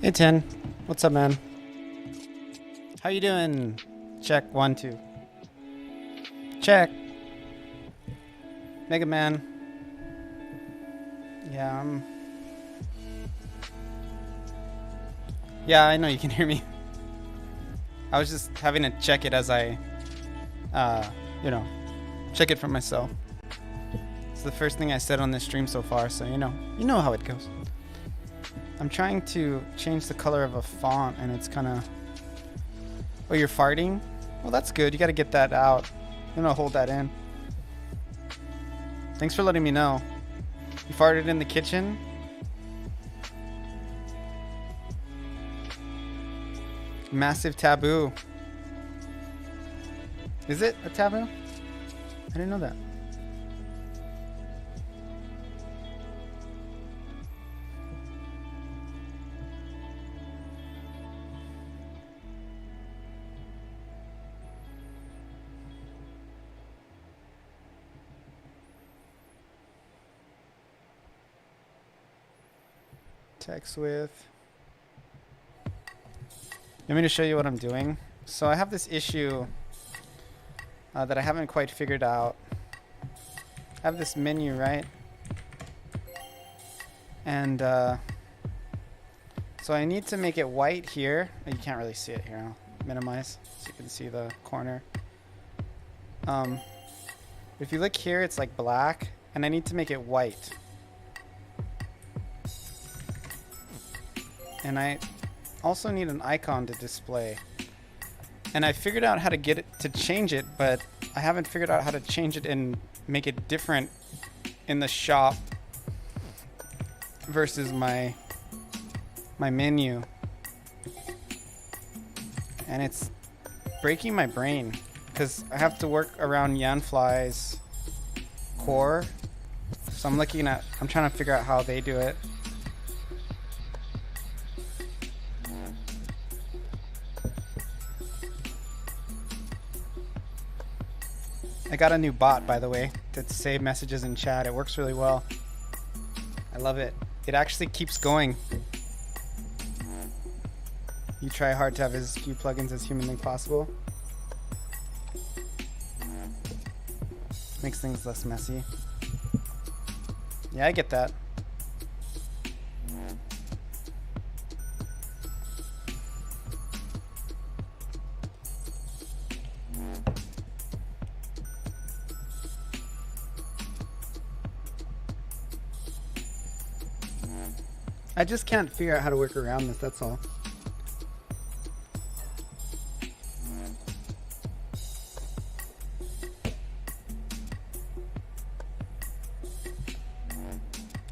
Hey 10, what's up, man? How you doing? Check 1 2. Check. Mega Man. Yeah, I know you can hear me. I was just having to check it as I, check it for myself. It's the first thing I said on this stream so far, so you know how it goes. I'm trying to change the color of a font and it's kind of... Oh, you're farting? Well, that's good. You got to get that out. You know, hold that in. Thanks for letting me know. You farted in the kitchen? Massive taboo. Is it a taboo? I didn't know that. Text with. You want me to show you what I'm doing? So I have this issue that I haven't quite figured out. I have this menu, right? And so I need to make it white here. You can't really see it here. I'll minimize so you can see the corner. If you look here, it's like black, and I need to make it white. And I also need an icon to display. And I figured out how to get it to change it, but I haven't figured out how to change it and make it different in the shop versus my menu. And it's breaking my brain because I have to work around Yanfly's core. So I'm trying to figure out how they do it. I got a new bot, by the way, to save messages in chat. It works really well. I love it. It actually keeps going. You try hard to have as few plugins as humanly possible. Makes things less messy. Yeah, I get that. I just can't figure out how to work around this, that's all.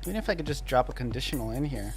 Even if I could just drop a conditional in here.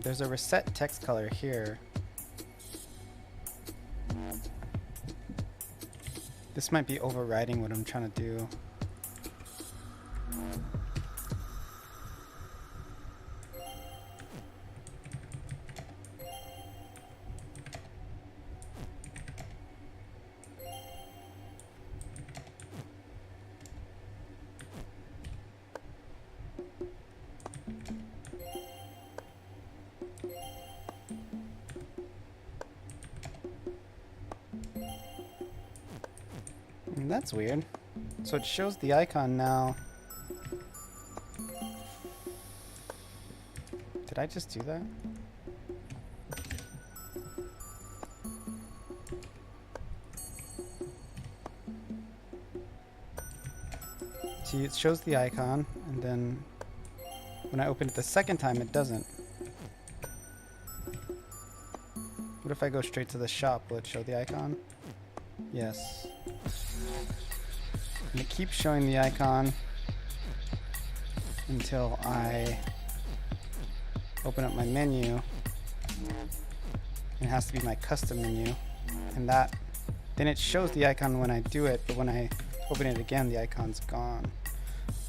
There's a reset text color here. This might be overriding what I'm trying to do. That's weird. So it shows the icon now. Did I just do that? See, it shows the icon, and then when I open it the second time, it doesn't. What if I go straight to the shop? Will it show the icon? Yes. And it keeps showing the icon until I open up my menu. It has to be my custom menu. And then it shows the icon when I do it, but when I open it again, the icon's gone.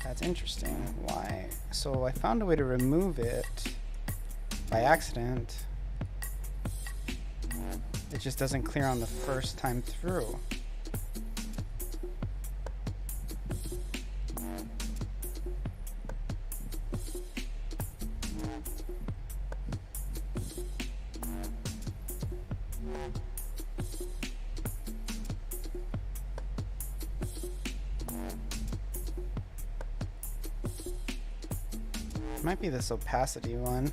That's interesting. Why? So I found a way to remove it by accident. It just doesn't clear on the first time through. Might be this opacity one.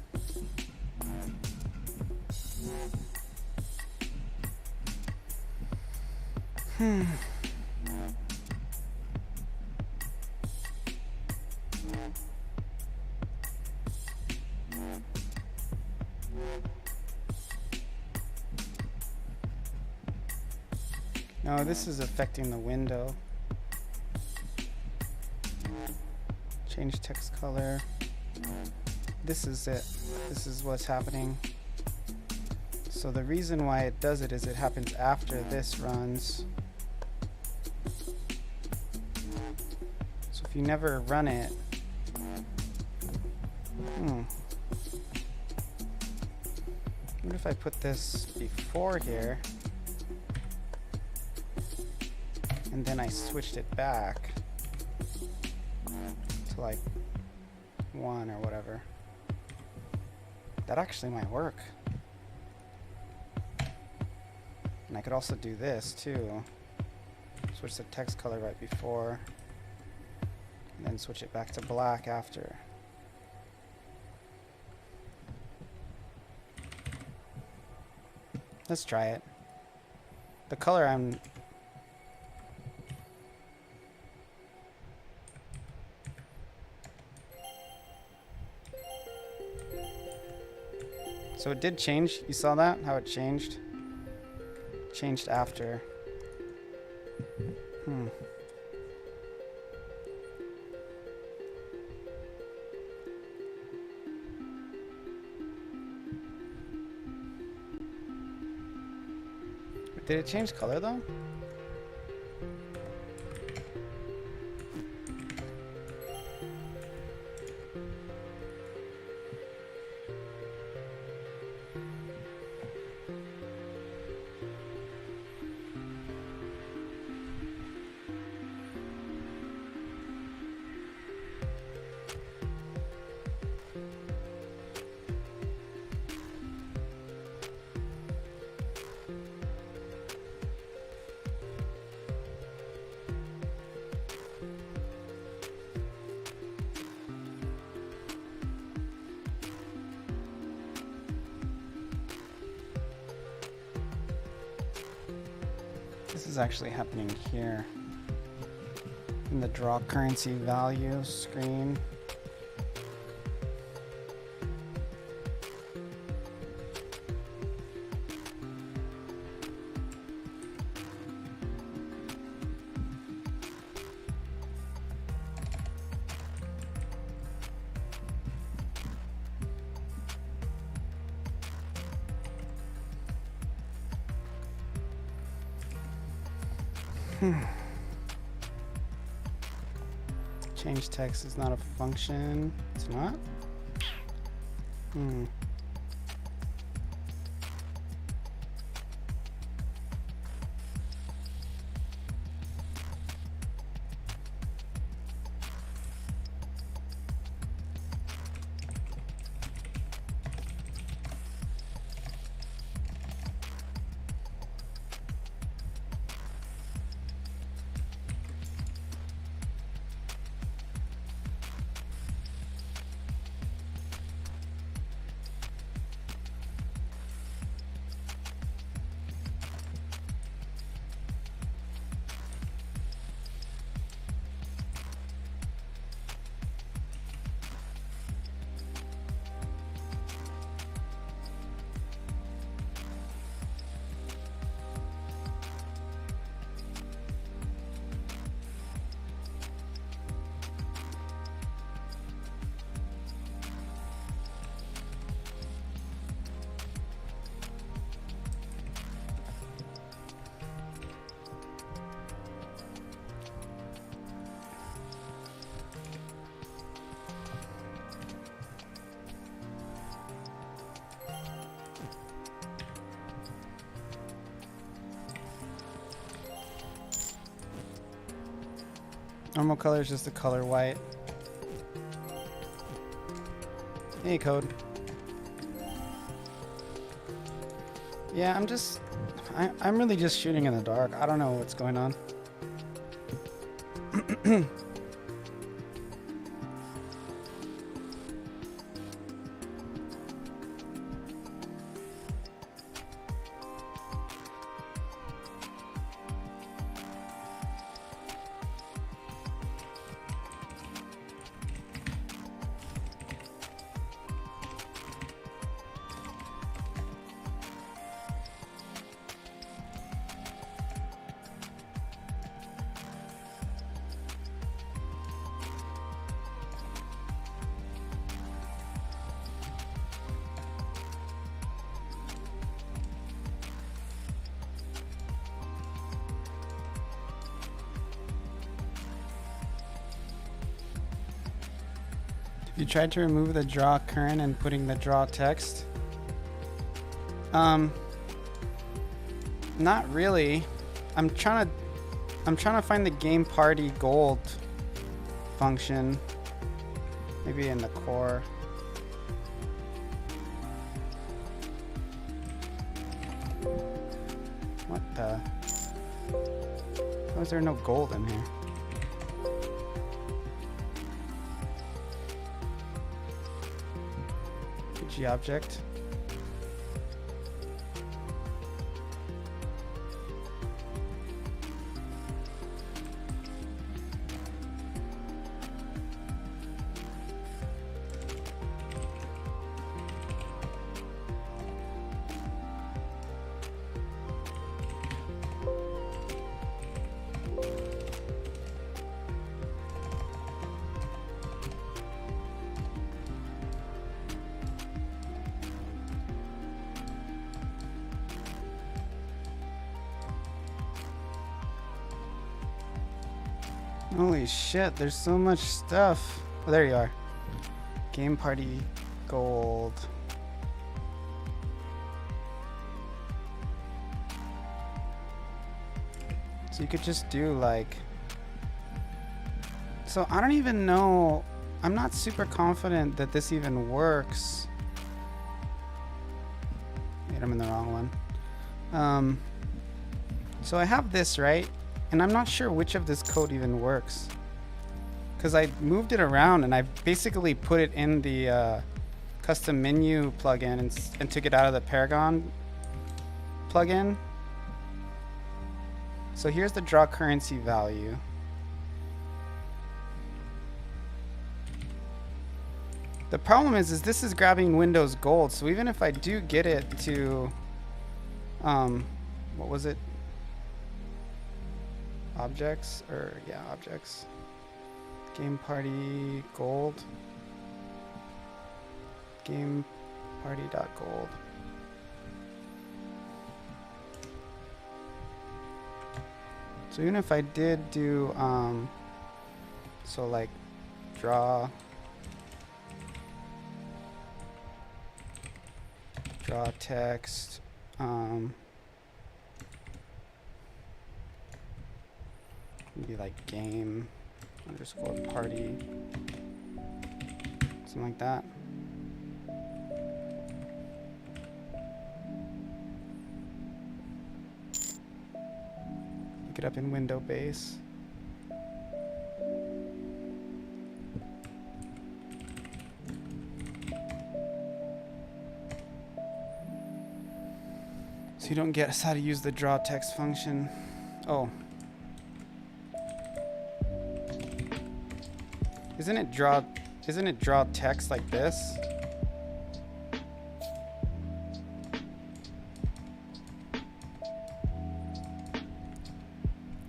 No, this is affecting the window. Change text color. This is it. This is what's happening. So the reason why it does it is it happens after this runs. So if you never run it, what if I put this before here and then I switched it back to like 1 or whatever? That actually might work. And I could also do this too. Switch the text color right before, and then switch it back to black after. Let's try it. The color I'm... So it did change. You saw that? How it changed? Changed after. Did it change color though? This is actually happening here in the draw currency value screen. Change text is not a function. It's not? Normal color is just the color white. Hey, code. Yeah, I'm really just shooting in the dark. I don't know what's going on. You tried to remove the draw current and putting the draw text? Not really. I'm trying to find the game party gold function. Maybe in the core. What the? Why is there no gold in here? Object. Holy shit, there's so much stuff. Oh, there you are. Game party gold. So you could just do like... So I don't even know. I'm not super confident that this even works. Wait, I'm in the wrong one. So I have this, right? And I'm not sure which of this code even works. Because I moved it around and I basically put it in the custom menu plugin and took it out of the Paragon plugin. So here's the draw currency value. The problem is this is grabbing Windows Gold. So even if I do get it to, what was it? Objects, or yeah, objects. Game party gold. Game party.gold. So even if I did do, so like draw text, maybe like game underscore party, something like that. Look it up in window base. So you don't guess how to use the draw text function. Oh. Isn't it draw text like this?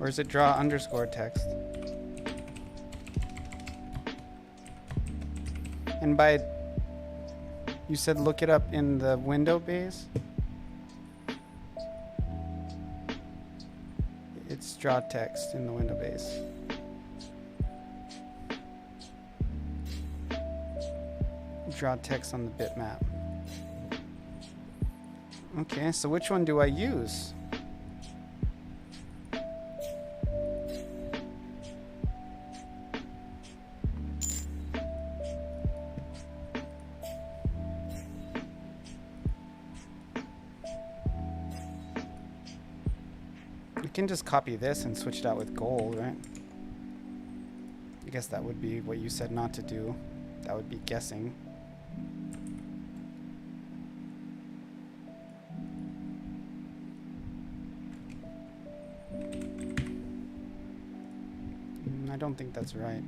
Or is it draw underscore text? And by, you said look it up in the window base? It's draw text in the window base. Draw text on the bitmap. Okay, so which one do I use? You can just copy this and switch it out with gold, right? I guess that would be what you said not to do. That would be guessing. I don't think that's right.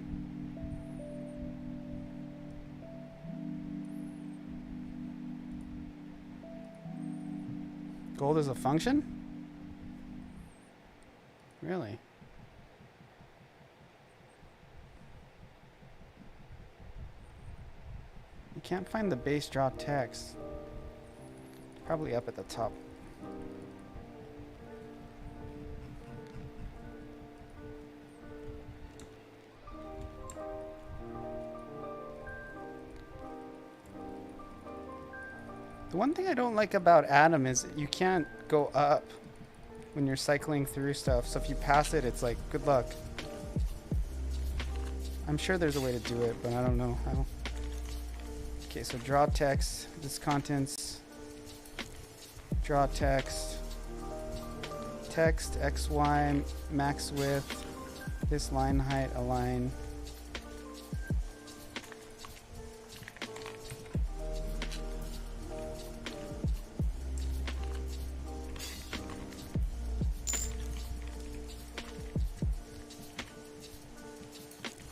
Gold is a function? Really? You can't find the base draw text. Probably up at the top. The one thing I don't like about Atom is you can't go up when you're cycling through stuff. So if you pass it, it's like, good luck. I'm sure there's a way to do it, but I don't know how. Okay, so draw text, this contents, draw text, text, XY, max width, this line height, align.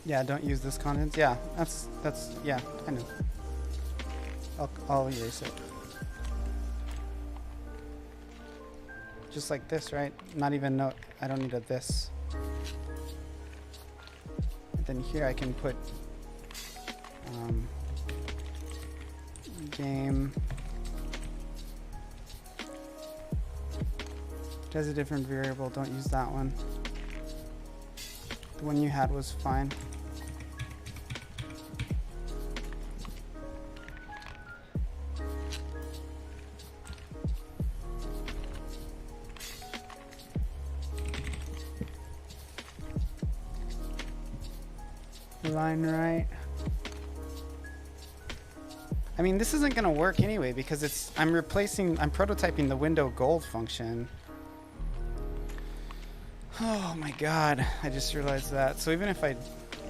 Yeah, don't use this contents. Yeah, that's yeah, I know. I'll erase it. Just like this, right? Not even note. I don't need a this. And then here I can put game. It has a different variable. Don't use that one. The one you had was fine. Line right. I mean, this isn't gonna work anyway because I'm prototyping the window gold function. Oh my god, I just realized that. So even if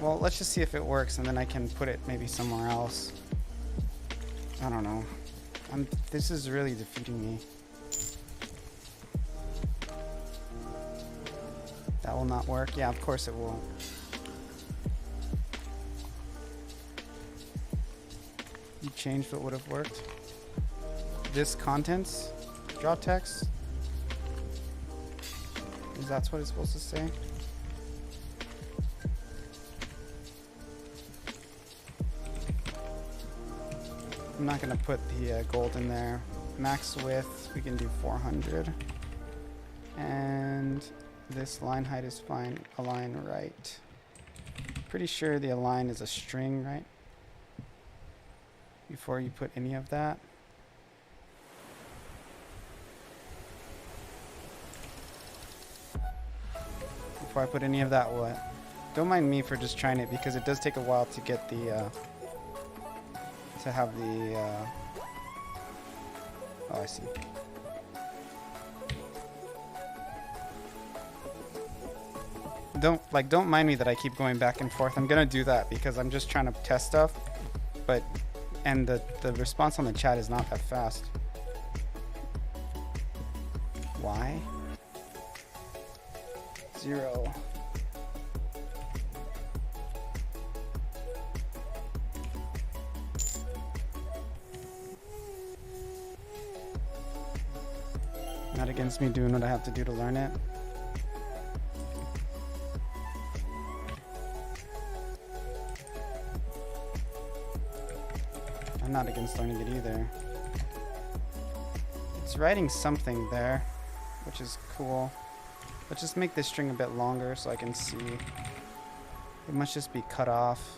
well, let's just see if it works and then I can put it maybe somewhere else. I don't know. This is really defeating me. That will not work. Yeah, of course it won't. You changed what would have worked. This contents, draw text. Is that what it's supposed to say? I'm not gonna put the gold in there. Max width, we can do 400. And This line height is fine. Align right. Pretty sure the align is a string, right? Before you put any of that. Before I put any of that, what? Don't mind me for just trying it because it does take a while to get the, to have the, oh, I see. Don't mind me that I keep going back and forth. I'm gonna do that because I'm just trying to test stuff, but, and the response on the chat is not that fast. Why? 0. Not against me doing what I have to do to learn it. I'm not against learning it either. It's writing something there, which is cool. Let's just make this string a bit longer so I can see. It must just be cut off.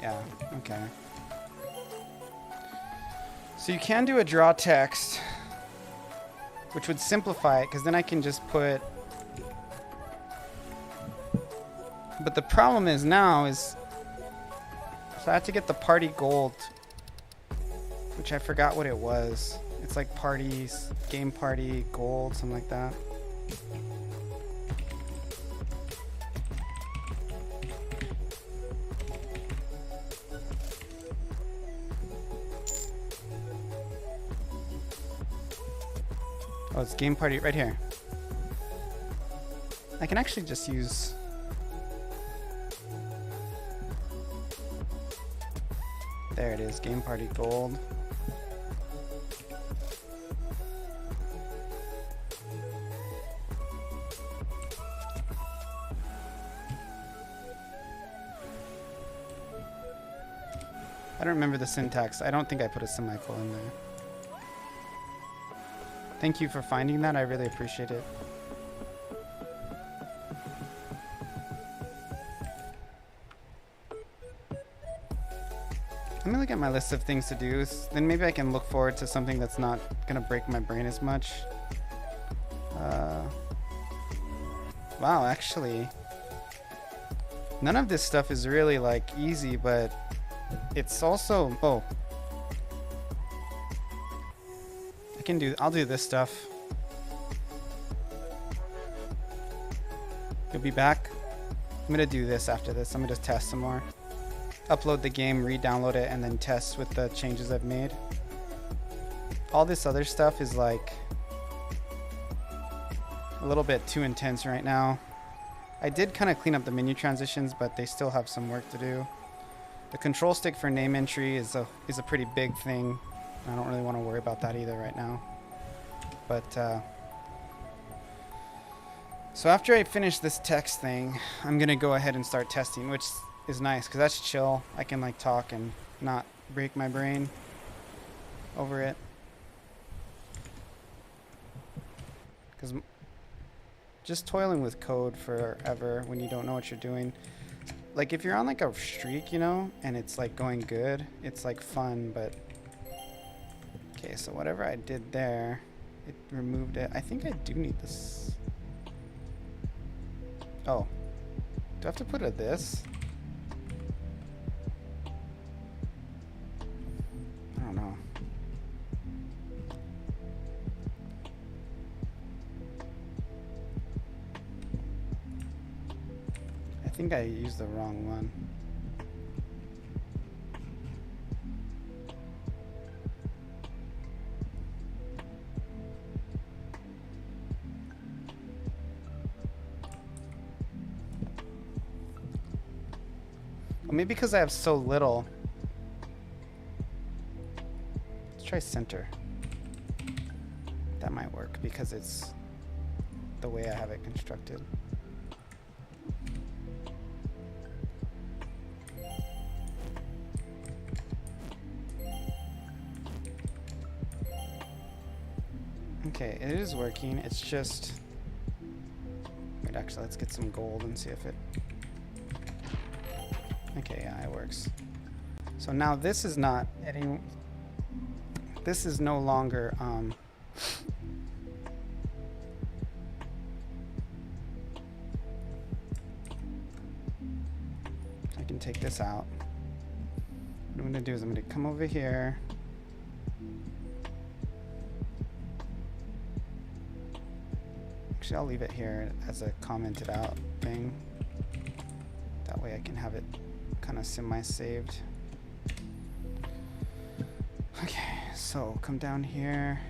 Yeah, okay. So you can do a draw text, which would simplify it, because then I can just put... But the problem is now is... So I have to get the party gold, which I forgot what it was. It's like parties, game party, gold, something like that. Oh, it's game party right here. I can actually just use... There it is, game party gold. I don't remember the syntax. I don't think I put a semicolon in there. Thank you for finding that. I really appreciate it. Let me look at my list of things to do. Then maybe I can look forward to something that's not going to break my brain as much. Wow, actually. None of this stuff is really like easy, but it's also... Oh. I'll do this stuff. You'll be back. I'm gonna do this after this. I'm gonna just test some more. Upload the game, re-download it, and then test with the changes I've made. All this other stuff is like a little bit too intense right now. I did kind of clean up the menu transitions, but they still have some work to do. The control stick for name entry is a pretty big thing. I don't really want to worry about that either right now. But, so after I finish this text thing, I'm going to go ahead and start testing, which is nice because that's chill. I can like talk and not break my brain over it. Because just toiling with code forever when you don't know what you're doing. Like if you're on like a streak, you know, and it's like going good, it's like fun, but... Okay, so whatever I did there, it removed it. I think I do need this. Oh. Do I have to put a this? I don't know. I think I used the wrong one. Maybe because I have so little. Let's try center. That might work because it's the way I have it constructed. Okay, it is working. It's just... Wait, actually, let's get some gold and see if it... Okay, yeah, it works. So now this is not any... This is no longer... I can take this out. What I'm going to do is I'm going to come over here. Actually, I'll leave it here as a commented out thing. That way I can have it kind of semi-saved. Okay, so come down here.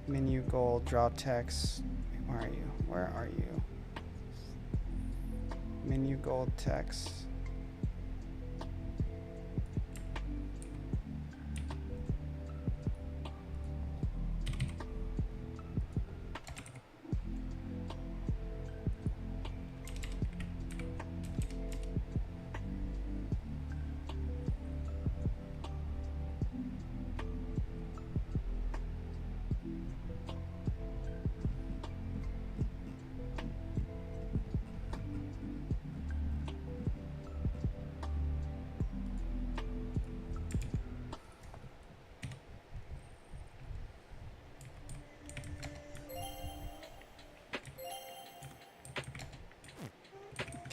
Menu gold, draw text. Where are you? Where are you? Menu gold text.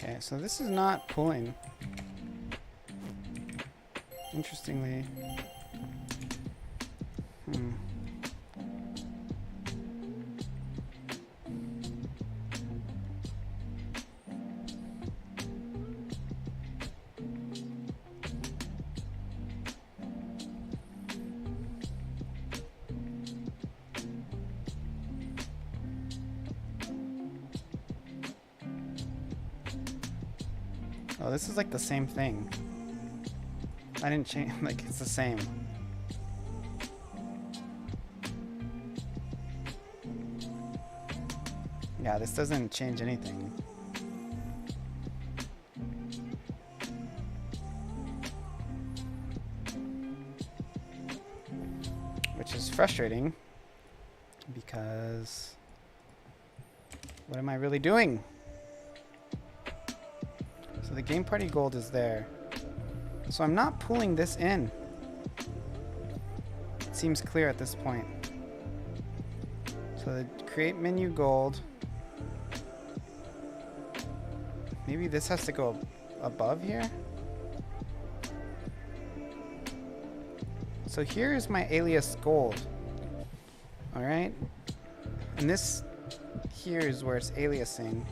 Okay, so this is not pulling. Interestingly. Oh, this is like the same thing. I didn't change, like it's the same. Yeah, this doesn't change anything. Which is frustrating because what am I really doing? So the game party gold is there. So I'm not pulling this in. It seems clear at this point. So the create menu gold. Maybe this has to go above here. So here's my alias gold. All right. And this here is where it's aliasing.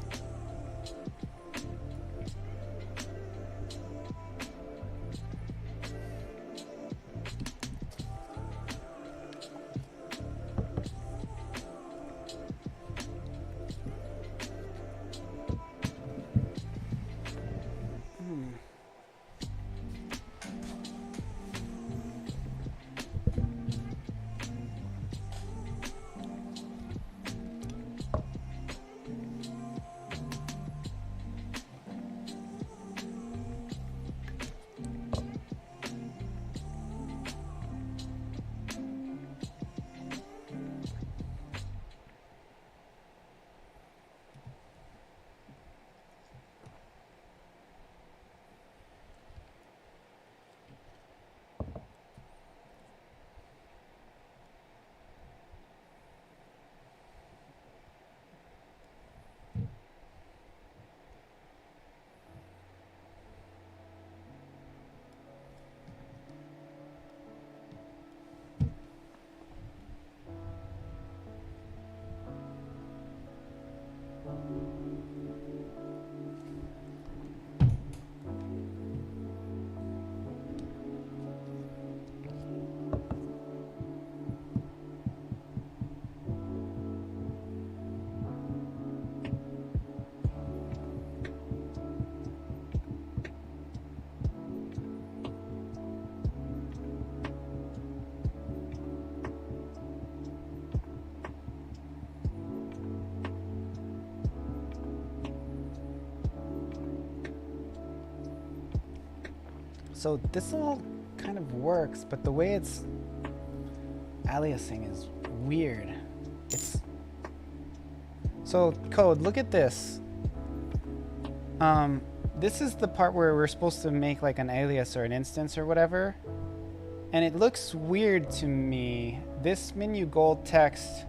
So this all kind of works, but the way it's aliasing is weird. It's so code, look at this. This is the part where we're supposed to make like an alias or an instance or whatever. And it looks weird to me. This menu gold text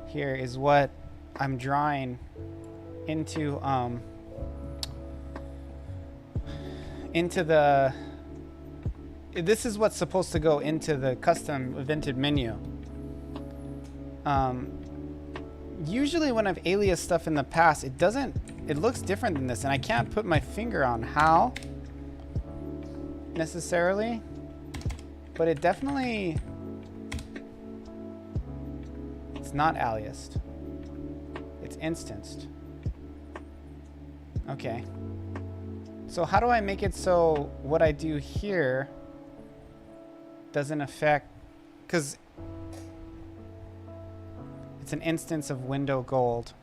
here is what I'm drawing into the, this is what's supposed to go into the custom evented menu. Usually when I've aliased stuff in the past, it looks different than this, and I can't put my finger on how necessarily, but it definitely, it's not aliased. It's instanced. Okay. So how do I make it so what I do here doesn't affect, because it's an instance of window gold.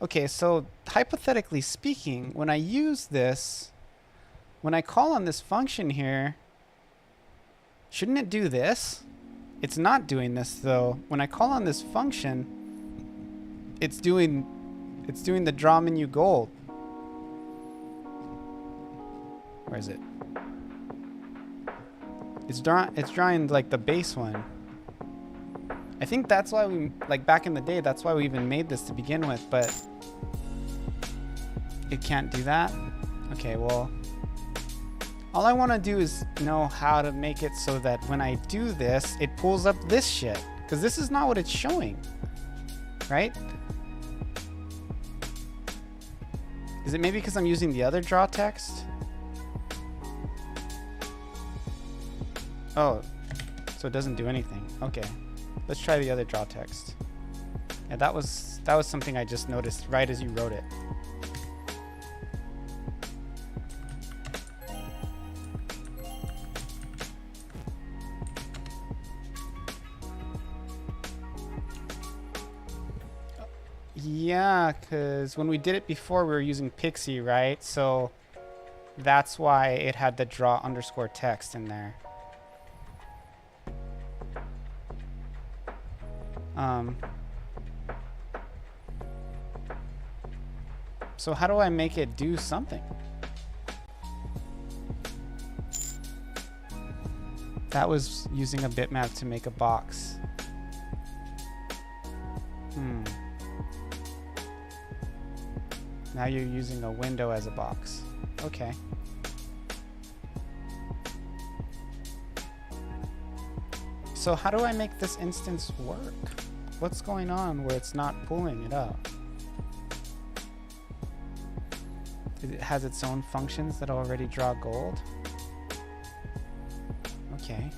Okay, so hypothetically speaking, when I use this, when I call on this function here, shouldn't it do this? It's not doing this though. When I call on this function, it's doing the draw menu gold. Where is it? It's drawing like the base one. I think that's why we, like back in the day, that's why we even made this to begin with, but it can't do that. Okay, well, all I want to do is know how to make it so that when I do this, it pulls up this shit, because this is not what it's showing, right? Is it maybe because I'm using the other draw text? Oh, so it doesn't do anything. Okay, let's try the other draw text. Yeah, that was something I just noticed right as you wrote it. Yeah, because when we did it before, we were using Pixie, right? So that's why it had the draw underscore text in there. So how do I make it do something? That was using a bitmap to make a box. Now you're using a window as a box. Okay. So how do I make this instance work? What's going on where it's not pulling it up? It has its own functions that already draw gold? Okay.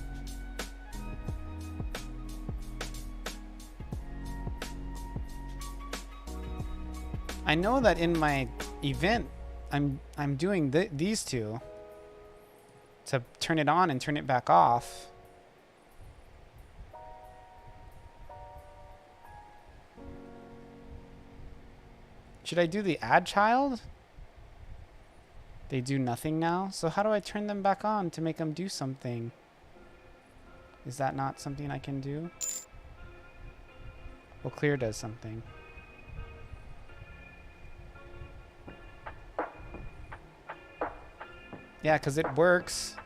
I know that in my event, I'm doing these two to turn it on and turn it back off. Should I do the add child? They do nothing now. So how do I turn them back on to make them do something? Is that not something I can do? Well, clear does something. Yeah, because it works.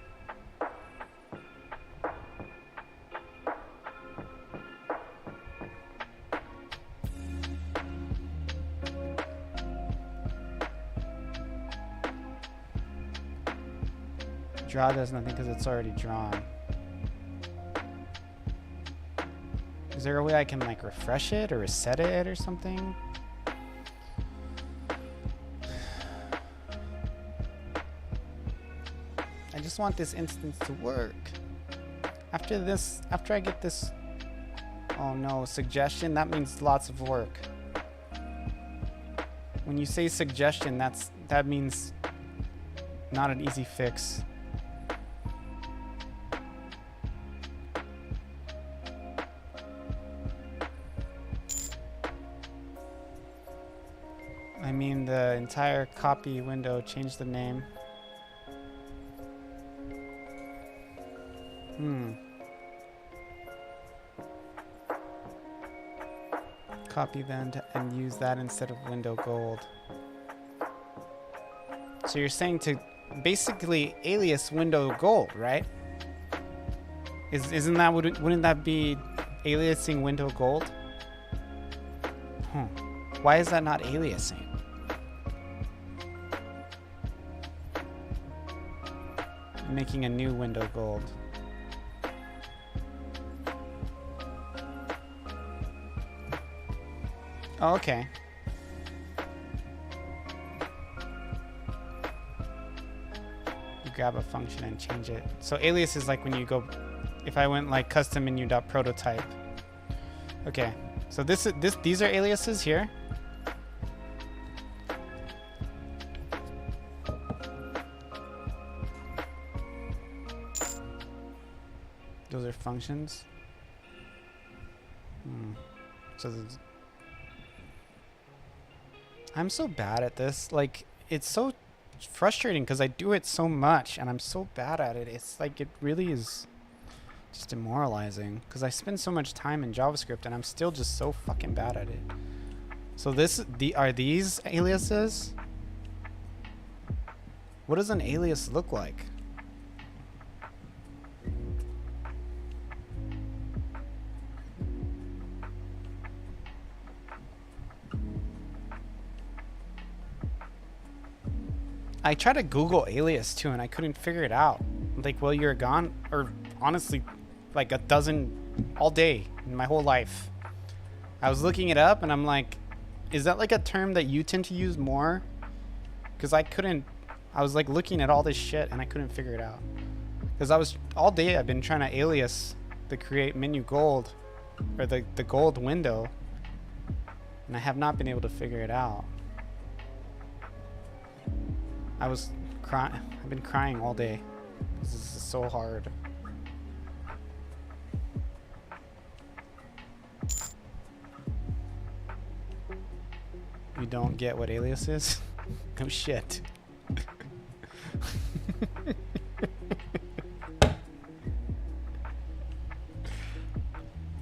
Draw does nothing because it's already drawn. Is there a way I can like refresh it or reset it or something? I just want this instance to work. After I get this, oh no, suggestion, that means lots of work. When you say suggestion, that means not an easy fix. I mean the entire copy window, change the name. Copy then and use that instead of window gold. So you're saying to basically alias window gold, right? Isn't that, wouldn't that be aliasing window gold? Why is that not aliasing? Making a new window gold. Oh, okay. You grab a function and change it. So alias is like when you go, if I went like custom menu.prototype. Okay. So these are aliases here. Those are functions. So I'm so bad at this. Like, it's so frustrating because I do it so much and I'm so bad at it. It's like, it really is just demoralizing because I spend so much time in JavaScript and I'm still just so fucking bad at it. So are these aliases? What does an alias look like? I tried to Google alias too and I couldn't figure it out. Like, well, you're gone, or honestly, like a dozen all day in my whole life. I was looking it up and I'm like, is that like a term that you tend to use more? Because I was like looking at all this shit and I couldn't figure it out. Because all day I've been trying to alias the create menu gold, or the gold window, and I have not been able to figure it out. I've been crying all day. This is so hard. You don't get what alias is? Oh shit.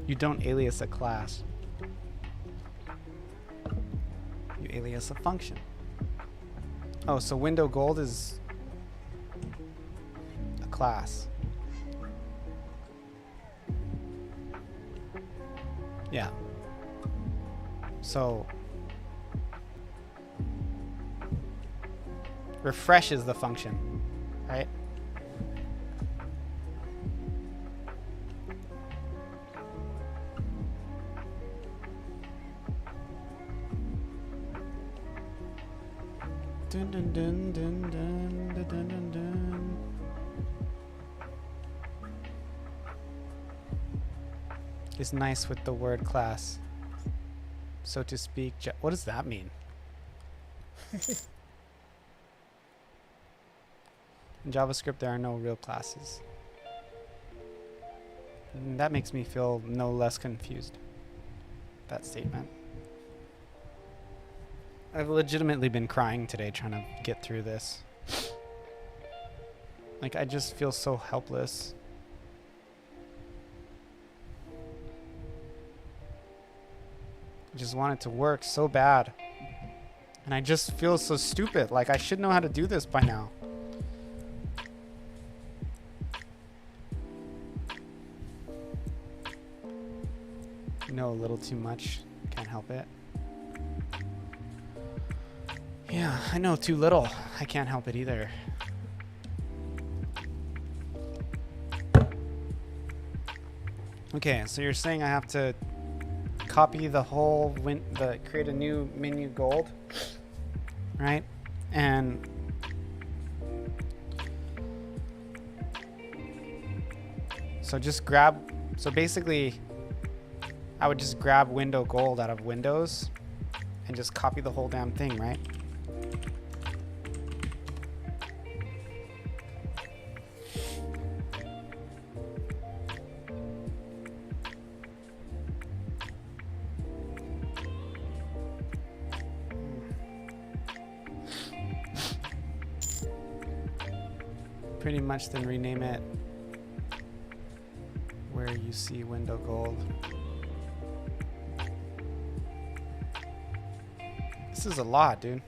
You don't alias a class. You alias a function. Oh, so window gold is a class. Yeah. So refresh is the function, right? Dun, dun, dun, dun, dun, dun, dun, dun, dun. Is nice with the word class, so to speak. What does that mean? In JavaScript, there are no real classes. And that makes me feel no less confused, that statement. I've legitimately been crying today trying to get through this. Like, I just feel so helpless. I just want it to work so bad. And I just feel so stupid. Like, I should know how to do this by now. Know a little too much. Can't help it. Yeah, I know too little. I can't help it either. Okay, so you're saying I have to copy the whole create a new menu gold, right? And so so basically I would just grab window gold out of Windows and just copy the whole damn thing, right? Pretty much, then rename it where you see window gold. This is a lot, dude.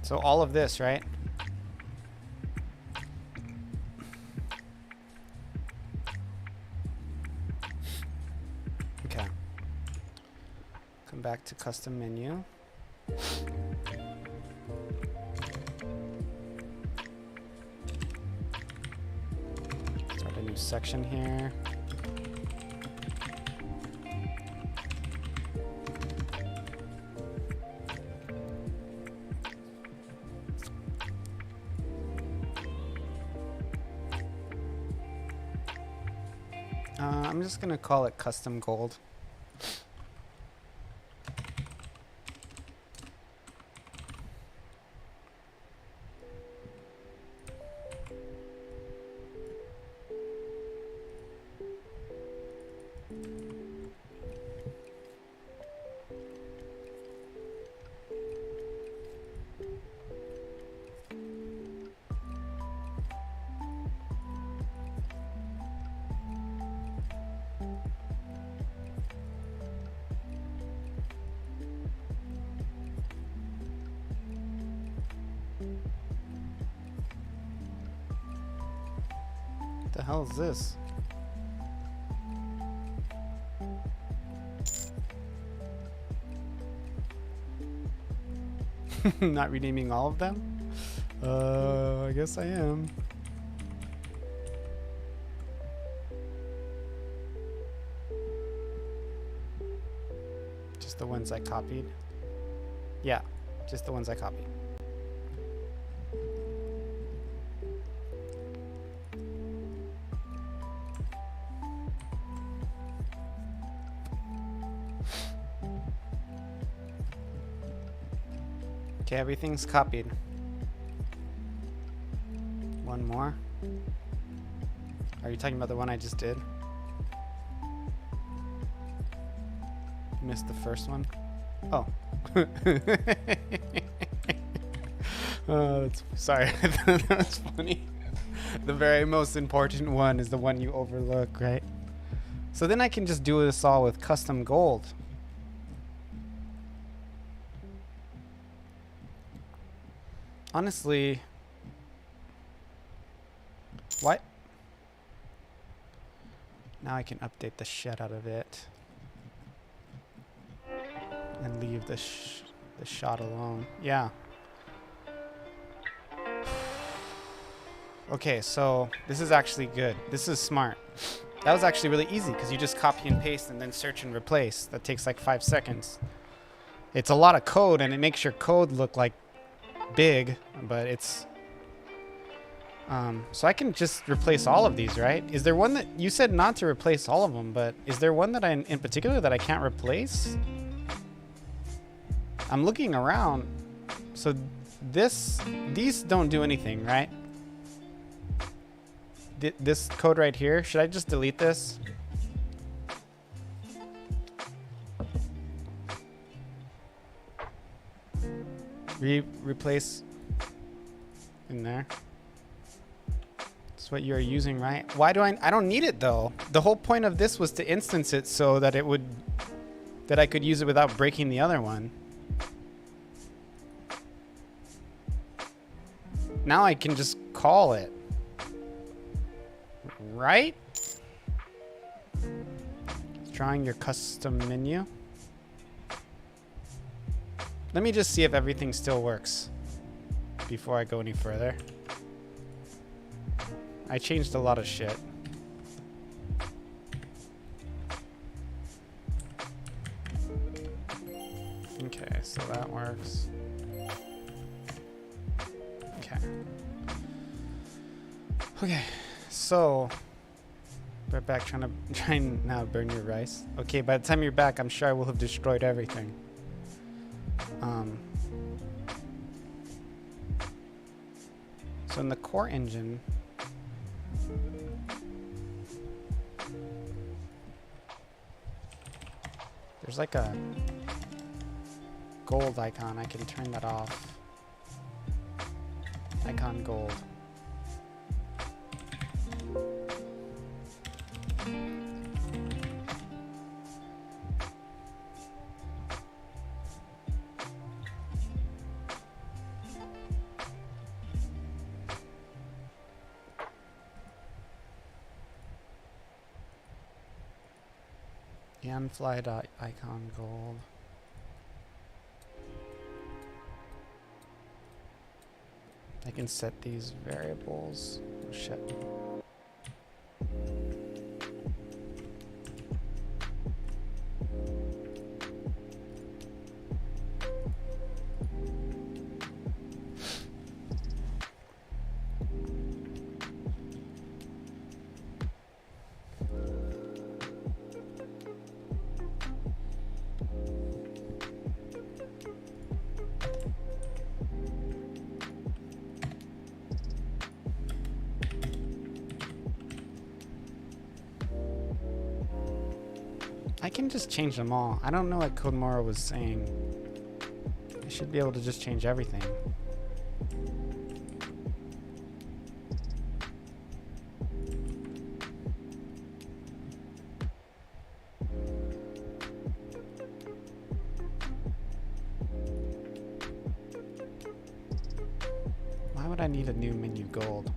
So all of this, right? Okay. Come back to custom menu. Start a new section here. I'm just gonna call it custom gold. What the hell is this? Not renaming all of them? I guess I am. Just the ones I copied? Yeah, just the ones I copied. Okay, everything's copied. One more. Are you talking about the one I just did? You missed the first one? Oh. Oh, that's, sorry. That was funny. The very most important one is the one you overlook, right? So then I can just do this all with custom gold. Honestly, what? Now I can update the shit out of it and leave the shot alone. Yeah. Okay, so this is actually good. This is smart. That was actually really easy because you just copy and paste and then search and replace. That takes like 5 seconds. It's a lot of code and it makes your code look like big, but it's so I can just replace all of these, right? Is there one that you said not to replace all of them, but is there one that in particular that I can't replace? I'm looking around. So these don't do anything, right? This code right here, should I just delete this? Replace in there. That's what you're using, right? Why do I don't need it though. The whole point of this was to instance it so that that I could use it without breaking the other one. Now I can just call it. Right? Drawing your custom menu. Let me just see if everything still works before I go any further. I changed a lot of shit. Okay, so that works. Okay. Okay, so we're back trying now to burn your rice. Okay, by the time you're back, I'm sure I will have destroyed everything. So in the core engine, there's like a gold icon. I can turn that off. Icon gold. Canfly.icon gold. I can set these variables. Oh shit. I can just change them all. I don't know what Codemora was saying. I should be able to just change everything. Why would I need a new menu gold?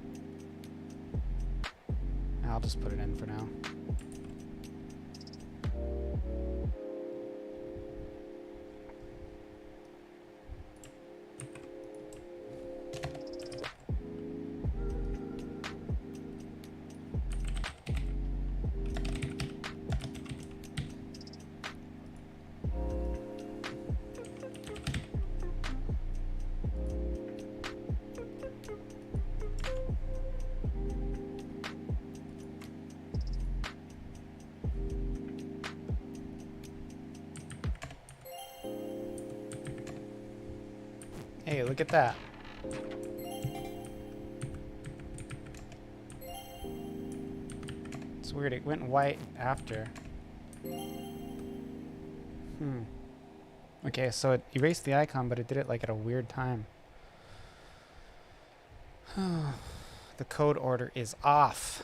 I'll just put it in for now. Hey, look at that. It's weird, it went white after. Okay, so it erased the icon, but it did it like at a weird time. The code order is off.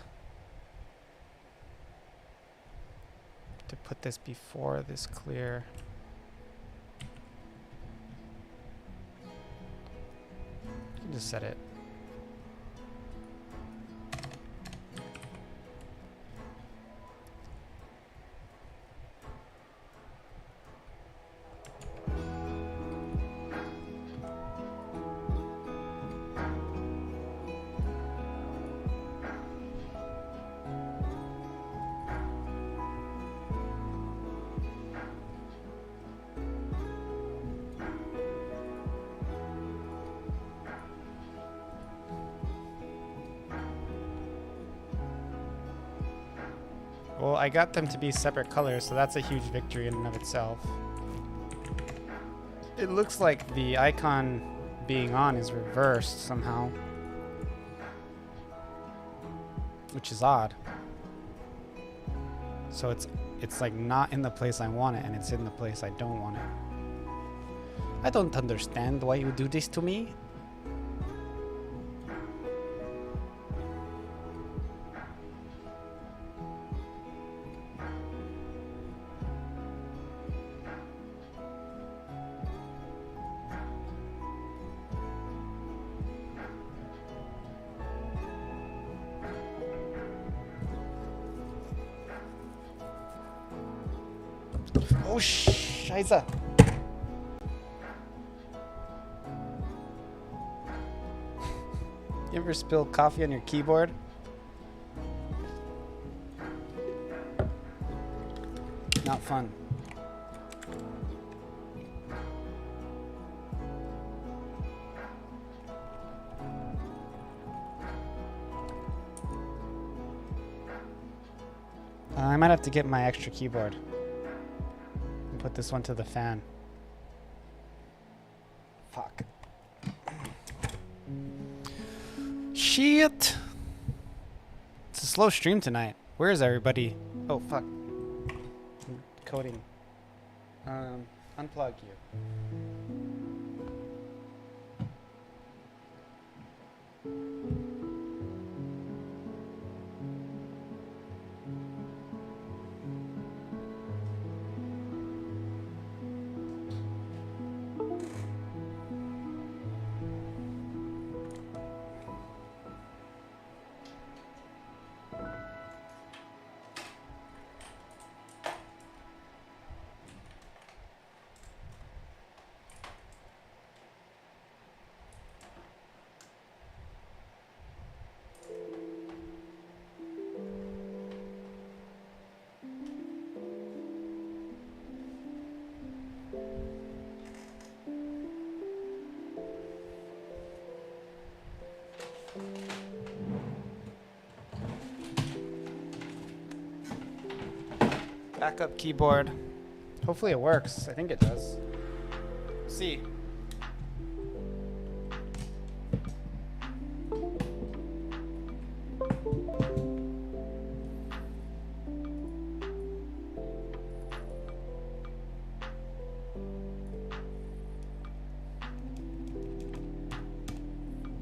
To put this before this clear. Just set it. Well, I got them to be separate colors, so that's a huge victory in and of itself. It looks like the icon being on is reversed somehow, which is odd. So it's like not in the place I want it, and it's in the place I don't want it. I don't understand why you do this to me. Oh, Scheiße. You ever spill coffee on your keyboard? Not fun. I might have to get my extra keyboard. Put this one to the fan. Fuck. Shit. It's a slow stream tonight. Where is everybody? Oh, fuck. I'm coding. Unplug you. Backup keyboard. Hopefully it works. I think it does. See.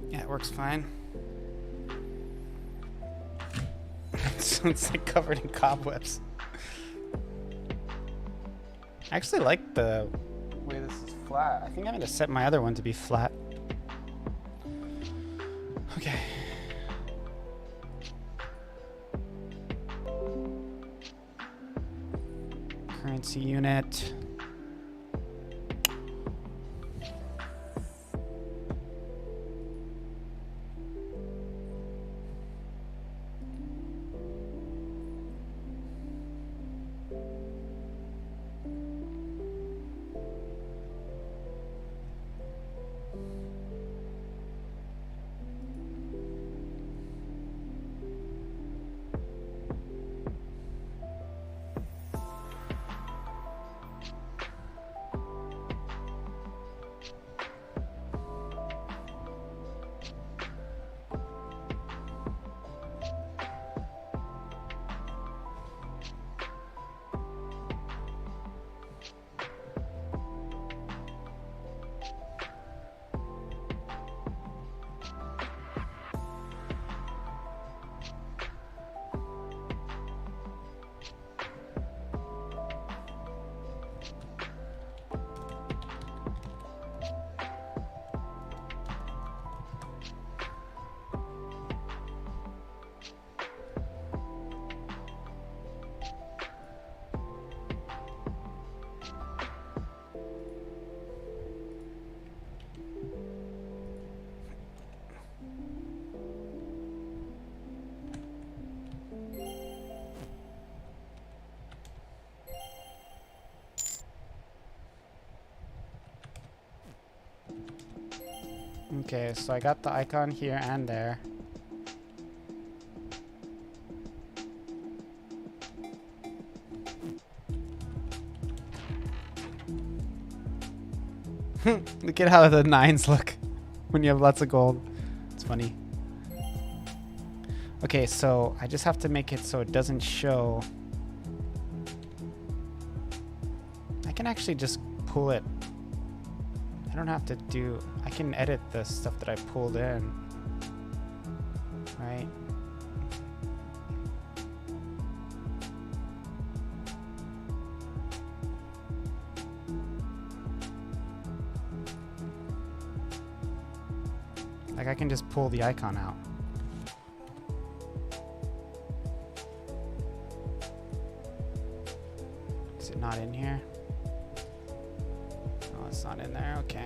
Yeah, it works fine. So it's like covered in cobwebs. I actually like the way this is flat. I think I'm going to set my other one to be flat. Okay. Currency unit. Okay, so I got the icon here and there. Look at how the 9s look when you have lots of gold. It's funny. Okay, so I just have to make it so it doesn't show. I can actually just pull it. I don't have to do... I can edit the stuff that I pulled in. Right? Like I can just pull the icon out. Is it not in here? Oh, it's not in there. Okay.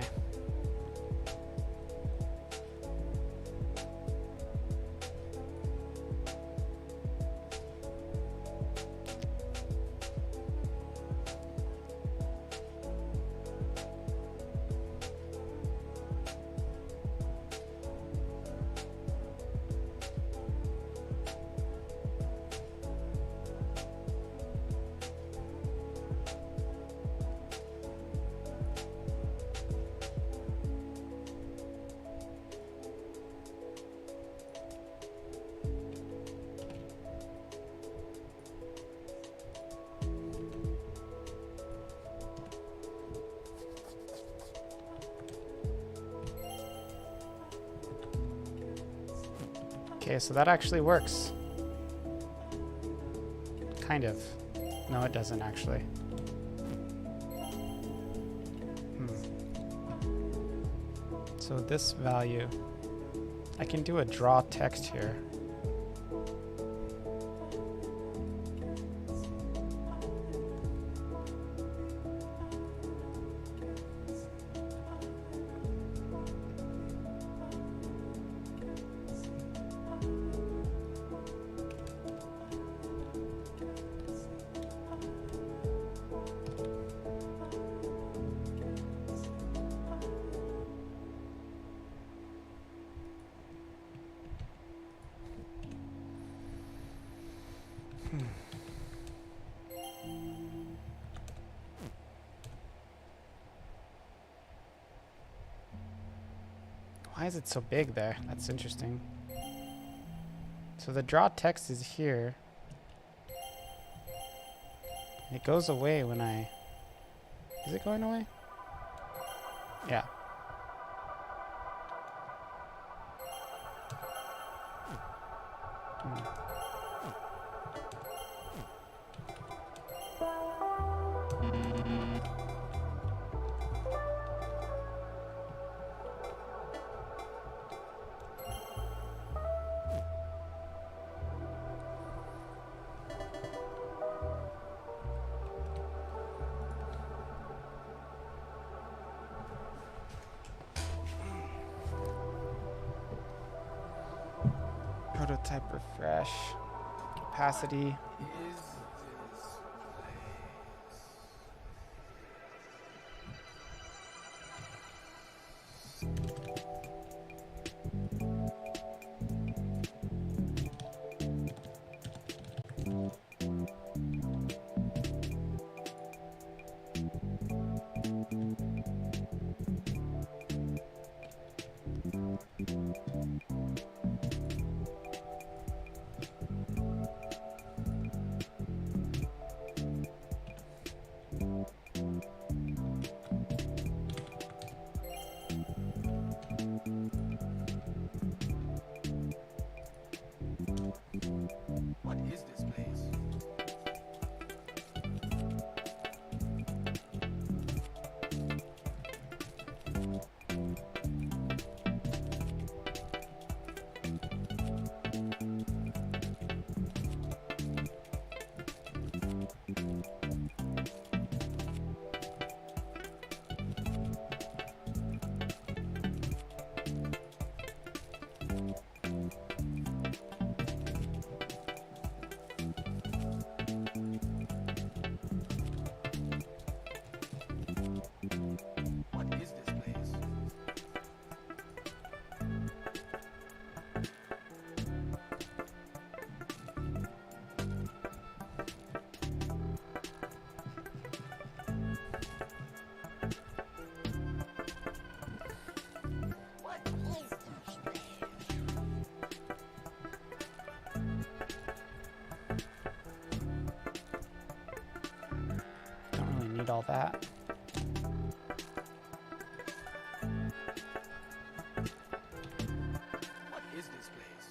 Okay, so that actually works. Kind of. No, it doesn't actually. So this value, I can do a draw text here. Why is it so big there? That's interesting. So the draw text is here. It goes away when I... Is it going away? Yeah. Prototype refresh. Capacity. What is this place? What is this place? What is this place? Don't really need all that. What is this place?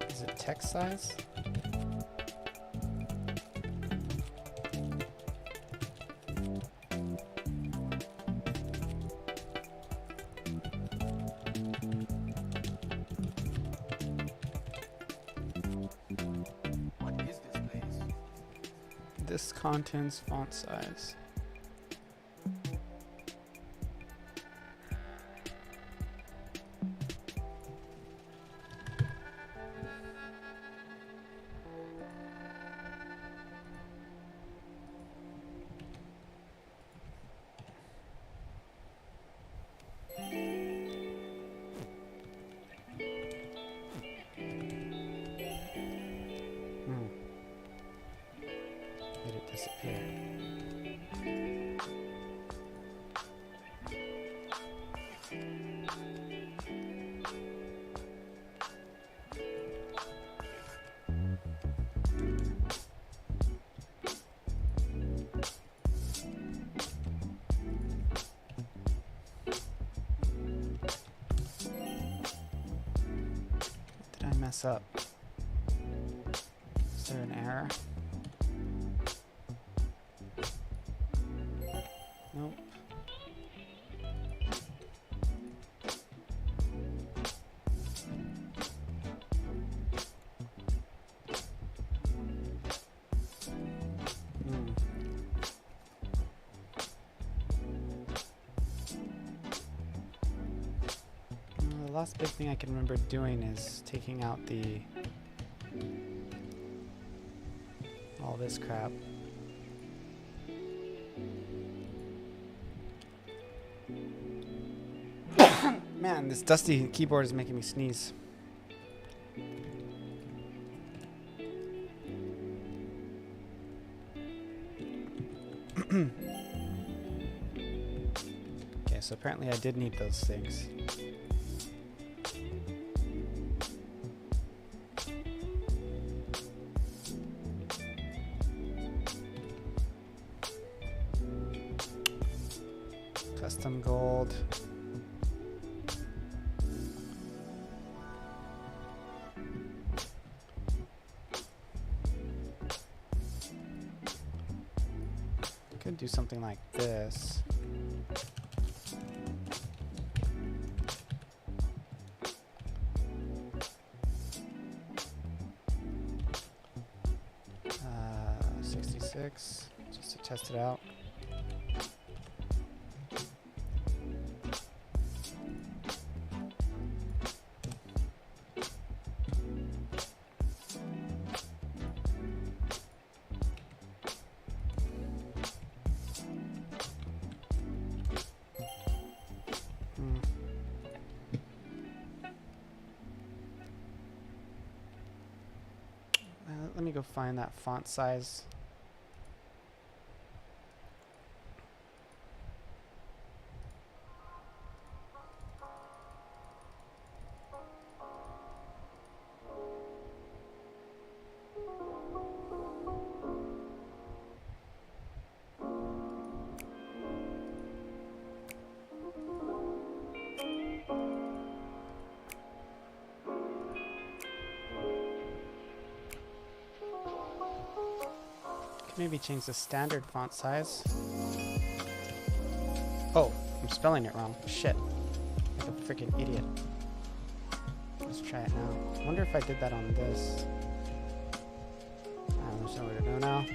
Is it text size? What is this place? This contents font size. Did it disappear? Did I mess up? Is there an error? Nope. The last big thing I can remember doing is taking out all this crap. Man, this dusty keyboard is making me sneeze. Okay, so apparently I did need those things. Custom gold. Could do something like this. Uh, 66, just to test it out. Let me go find that font size. Maybe change the standard font size. Oh, I'm spelling it wrong. Shit. Like a freaking idiot. Let's try it now. I wonder if I did that on this. There's nowhere to go now.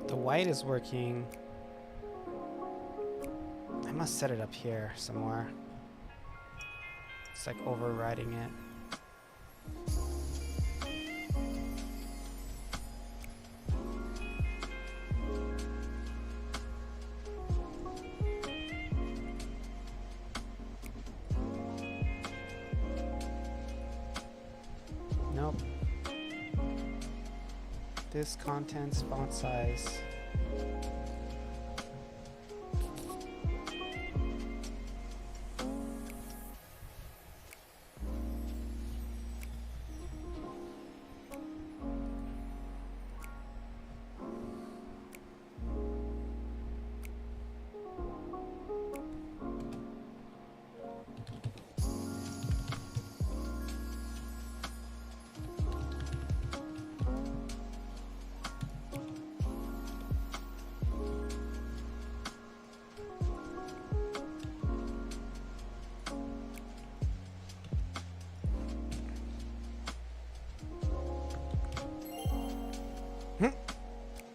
The white is working. I must set it up here somewhere. It's like overriding it. Nope. This contents font size.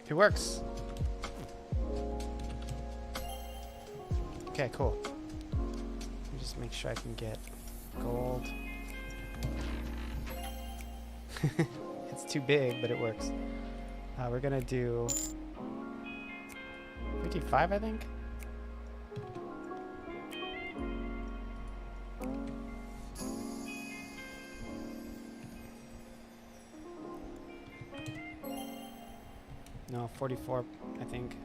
It works. Okay, cool. Let me just make sure I can get gold. It's too big, but it works. We're gonna do 55, I think. No, 44, I think.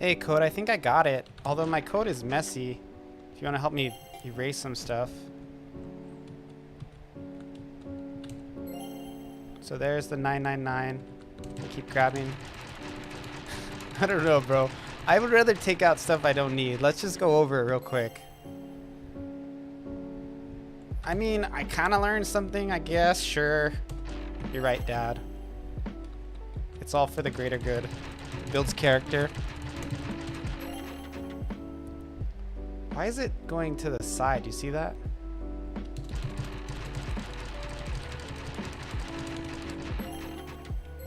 Hey, code, I think I got it. Although my code is messy. If you want to help me erase some stuff. So there's the 999. Keep grabbing. I don't know, bro. I would rather take out stuff I don't need. Let's just go over it real quick. I mean, I kind of learned something, I guess. Sure. You're right, Dad. It's all for the greater good. Builds character. Why is it going to the side? You see that?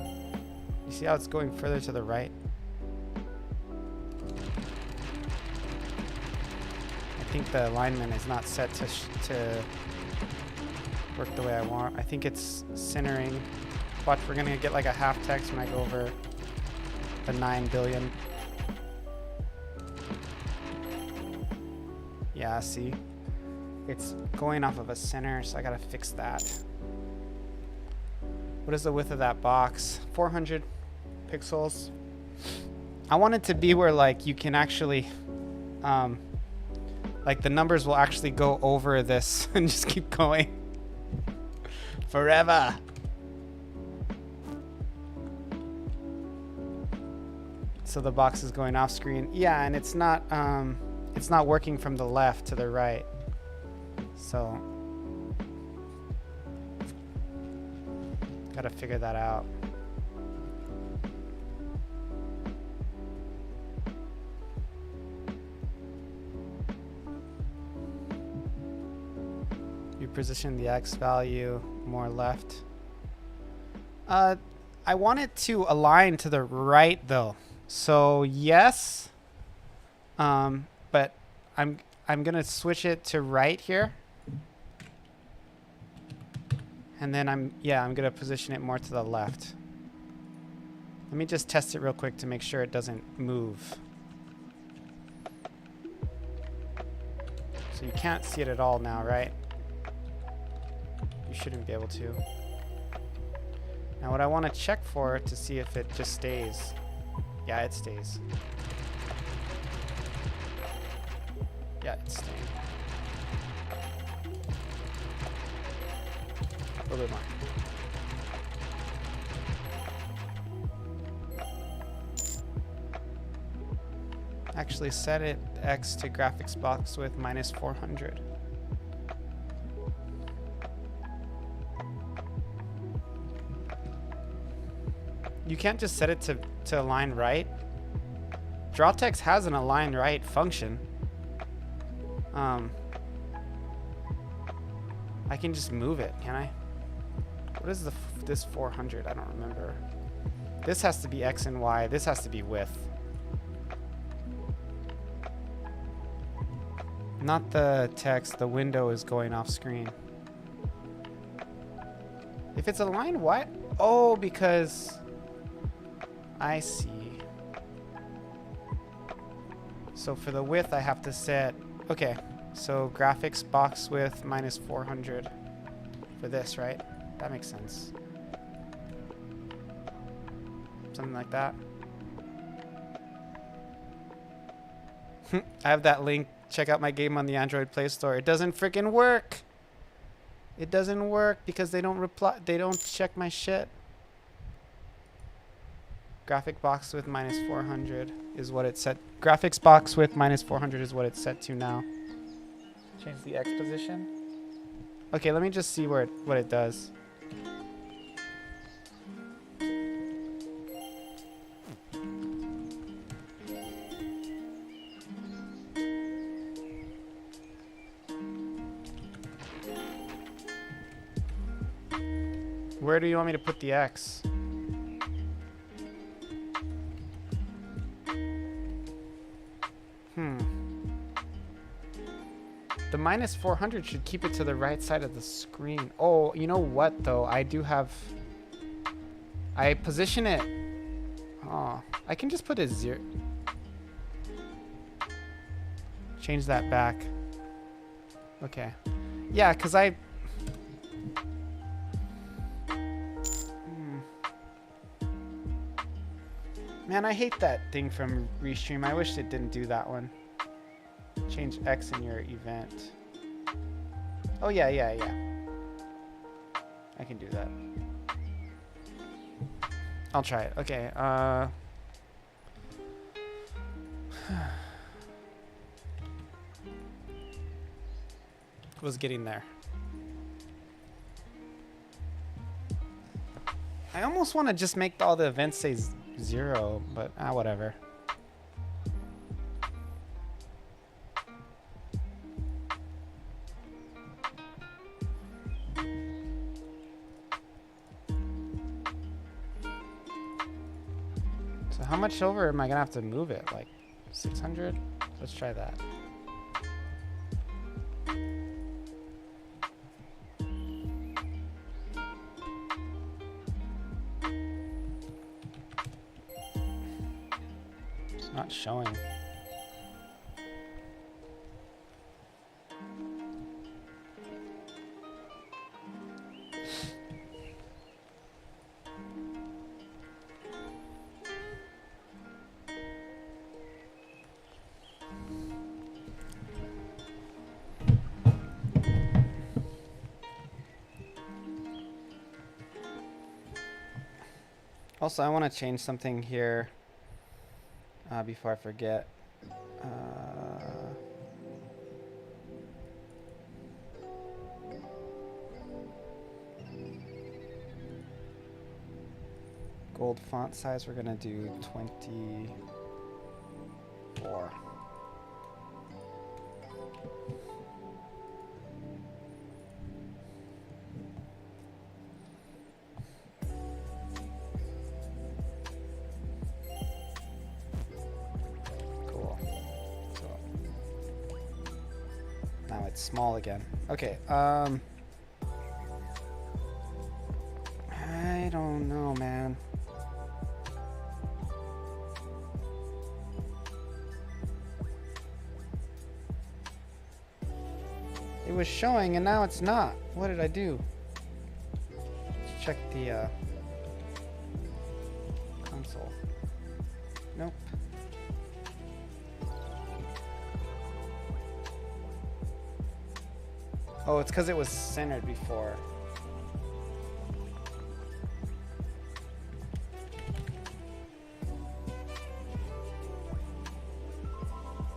You see how it's going further to the right? I think the alignment is not set to work the way I want. I think it's centering. Watch, we're gonna get like a half text when I go over the 9 billion. Yeah, see? It's going off of a center, so I gotta fix that. What is the width of that box? 400 pixels. I want it to be where like you can actually, like the numbers will actually go over this and just keep going forever. So the box is going off screen. Yeah, and it's not working from the left to the right. So gotta figure that out. You position the X value more left. I want it to align to the right though. So yes, but I'm gonna switch it to right here, and then I'm gonna position it more to the left. Let me just test it real quick to make sure it doesn't move. So you can't see it at all now, right? You shouldn't be able to. Now what I want to check for to see if it just stays. Yeah, it stays. Yeah, it's staying. A little bit more. Actually set it X to graphics box with -400. You can't just set it to align right. Draw text has an align right function. I can just move it, can I? What is this 400? I don't remember. This has to be X and Y. This has to be width. Not the text. The window is going off screen. If it's aligned, what? Oh, because I see. So for the width, I have to set, okay. So graphics box width -400 for this, right? That makes sense. Something like that. I have that link. Check out my game on the Android Play Store. It doesn't freaking work. It doesn't work because they don't reply. They don't check my shit. Graphic box with -400 is what it's set. Graphics box with -400 is what it's set to now. Change the X position. Okay, let me just see what it does. Where do you want me to put the X? The -400 should keep it to the right side of the screen. Oh, you know what though? I position it. Oh, I can just put a 0. Change that back. Okay. Yeah, because Man, I hate that thing from Restream. I wish it didn't do that one. Change X in your event. Oh, yeah. I can do that. I'll try it. Okay, was getting there. I almost want to just make all the events say 0, but whatever. So how much over am I gonna have to move it? Like 600? Let's try that. It's not showing. Also, I want to change something here before I forget. Gold font size, we're going to do 24. Small again. Okay, I don't know, man. It was showing and now it's not. What did I do? Let's check the console. Nope. Oh, it's because it was centered before.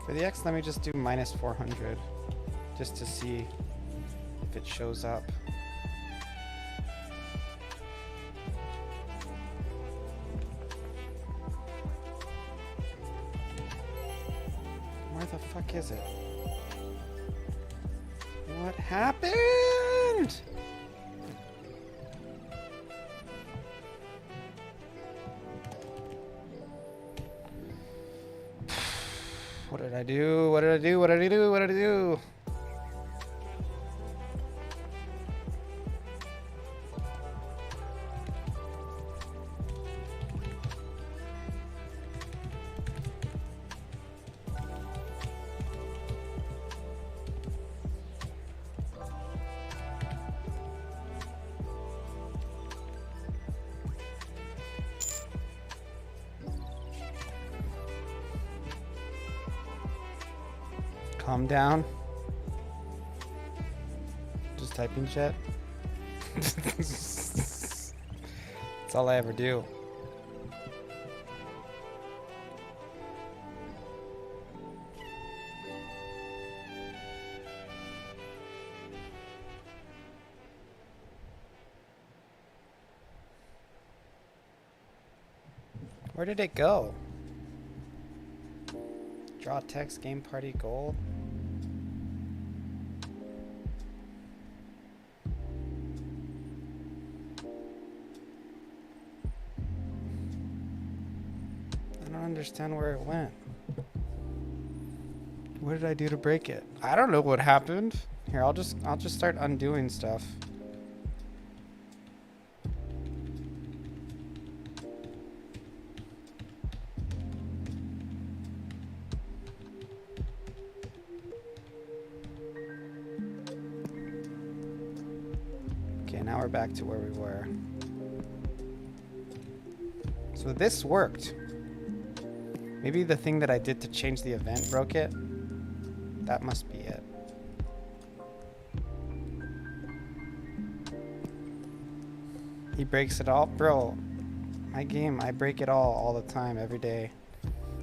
For the X, let me just do minus 400 just to see if it shows up. Where the fuck is it? What happened? What did I do? What did I do? What did I do? What did I do? Calm down. Just typing chat. That's all I ever do. Where did it go? Draw text, game party, gold. I don't understand where it went. What did I do to break it? I don't know what happened. Here, I'll just start undoing stuff. Now we're back to where we were. So this worked. Maybe the thing that I did to change the event broke it. That must be it. He breaks it all? Bro, my game, I break it all the time, every day.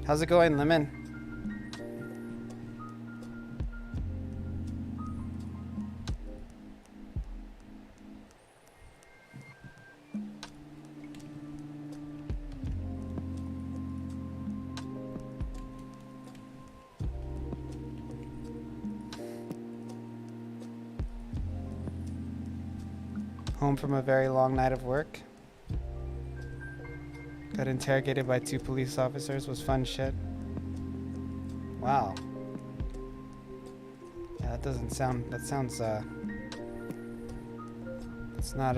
How's it going, Lemon? Home from a very long night of work. Got interrogated by 2 police officers. Was fun shit. Wow. Yeah, that doesn't sound. That sounds. It's not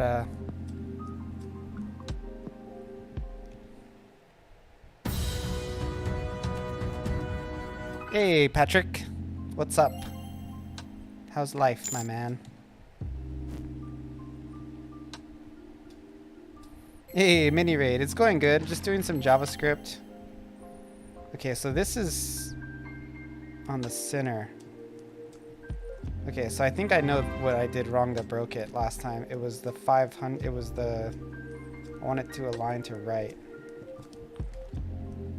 Hey, Patrick. What's up? How's life, my man? Hey, mini raid. It's going good. Just doing some JavaScript. Okay, so this is on the center. Okay, so I think I know what I did wrong that broke it last time. It was the 500. It was the. I want it to align to right.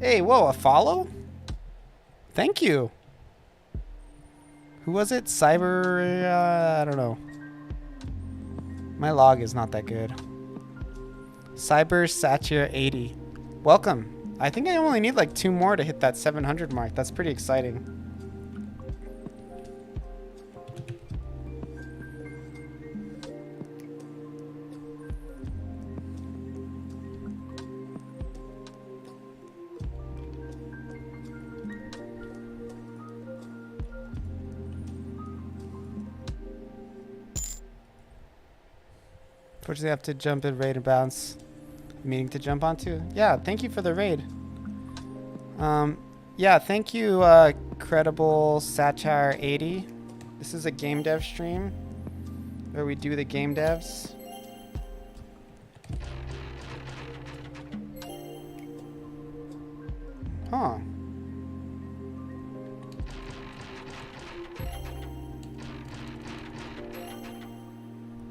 Hey, whoa, a follow? Thank you. Who was it? Cyber. I don't know. My log is not that good. Cyber Satire 80. Welcome. I think I only need like 2 more to hit that 700 mark. That's pretty exciting. Unfortunately, I have to jump in raid and bounce. Meaning to jump onto. Yeah, thank you for the raid. Yeah, thank you, Credible Satire 80. This is a game dev stream where we do the game devs. Huh.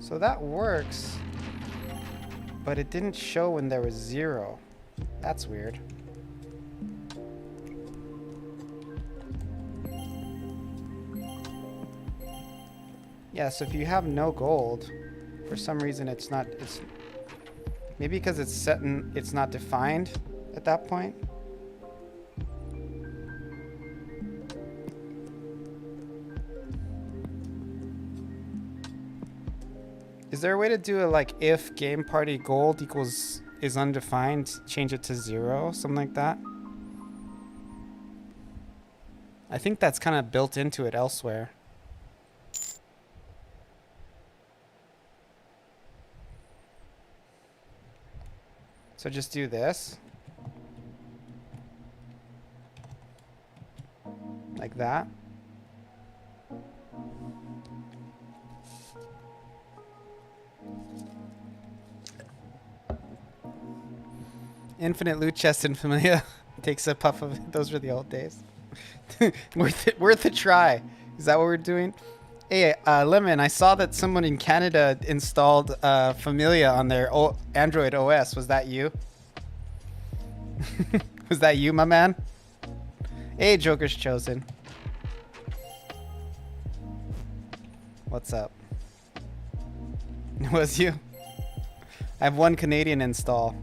So that works. But it didn't show when there was 0. That's weird. Yeah, so if you have no gold, for some reason it's not, it's maybe because it's set and it's not defined at that point. Is there a way to do it like if game party gold equals is undefined, change it to 0, something like that? I think that's kind of built into it elsewhere. So just do this. Like that. Infinite loot chest in Familia. Takes a puff of it. Those were the old days. Worth a try. Is that what we're doing? Hey, Lemon, I saw that someone in Canada installed Familia on their Android OS. Was that you? Was that you, my man? Hey, Joker's Chosen. What's up? Was you? I have 1 Canadian install.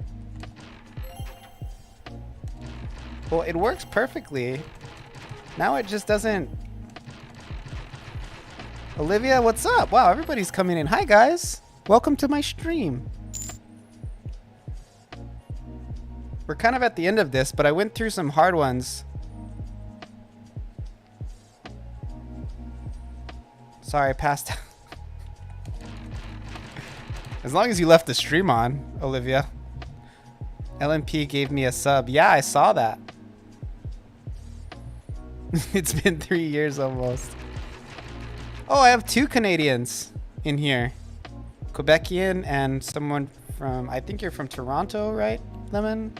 Well, it works perfectly. Now it just doesn't. Olivia, what's up? Wow, everybody's coming in. Hi, guys. Welcome to my stream. We're kind of at the end of this, but I went through some hard ones. Sorry, I passed out. As long as you left the stream on, Olivia. LMP gave me a sub. Yeah, I saw that. It's been 3 years almost. Oh, I have 2 Canadians in here. Quebecian and someone from, I think you're from Toronto, right, Lemon?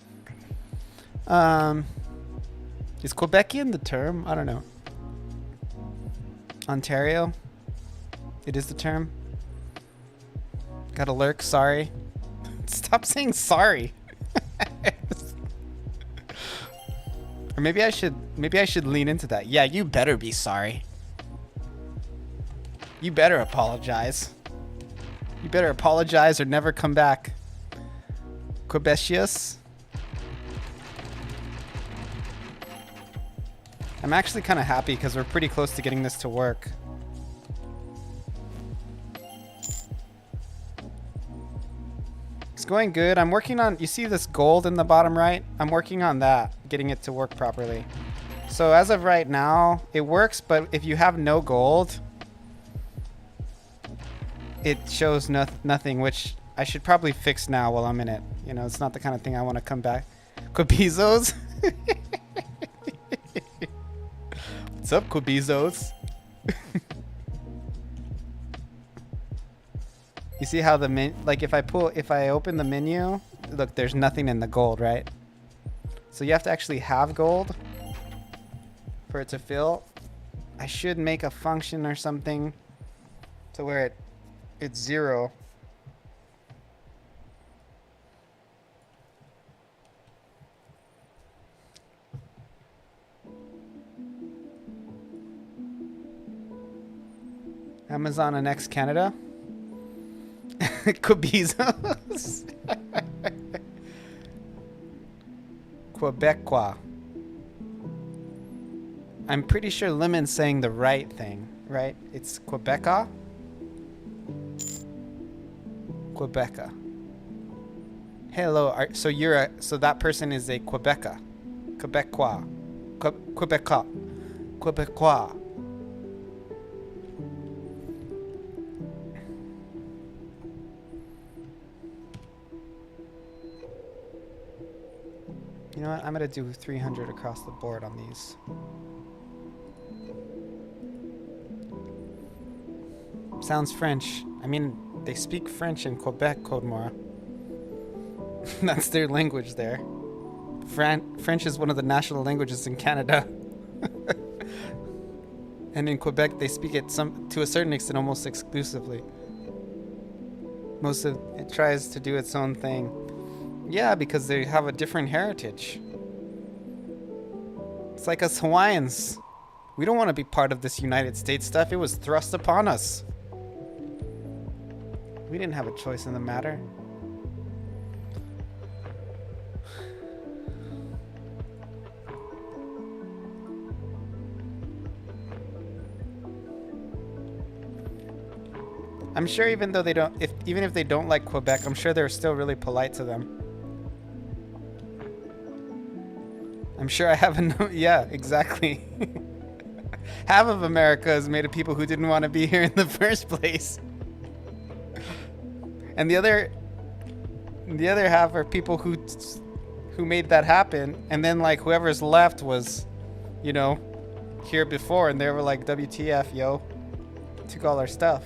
Is Quebecian the term? I don't know. Ontario? It is the term. Gotta lurk, sorry. Stop saying sorry. Or maybe I should lean into that. Yeah, you better be sorry. You better apologize. You better apologize or never come back. Quebecius. I'm actually kind of happy because we're pretty close to getting this to work. It's going good. I'm working on, you see this gold in the bottom right? I'm working on that, getting it to work properly. So as of right now, it works, but if you have no gold, it shows nothing, which I should probably fix now while I'm in it. You know, it's not the kind of thing I want to come back. Quibizos? What's up, Quibizos? You see how the like if I open the menu, look, there's nothing in the gold, right? So you have to actually have gold for it to fill. I should make a function or something to where it's 0. Amazon and X Canada. Quibizos. Quebecois. I'm pretty sure Lemon's saying the right thing, right? It's Quebeca. Quebeca. Hello. So that person is a Quebeca. Quebecois. Quebecois. Quebecois. You know what? I'm gonna do 300 across the board on these. Sounds French. I mean, they speak French in Quebec, Codemora. That's their language there. French is one of the national languages in Canada. And in Quebec, they speak it to a certain extent almost exclusively. Most of it tries to do its own thing. Yeah, because they have a different heritage. It's like us Hawaiians. We don't want to be part of this United States stuff. It was thrust upon us. We didn't have a choice in the matter. I'm sure even though they don't, even if they don't like Quebec, I'm sure they're still really polite to them. I'm sure I haven't. Yeah, exactly. Half of America is made of people who didn't want to be here in the first place, and the other half are people who made that happen. And then like whoever's left was, you know, here before, and they were like, "WTF, yo!" Took all our stuff.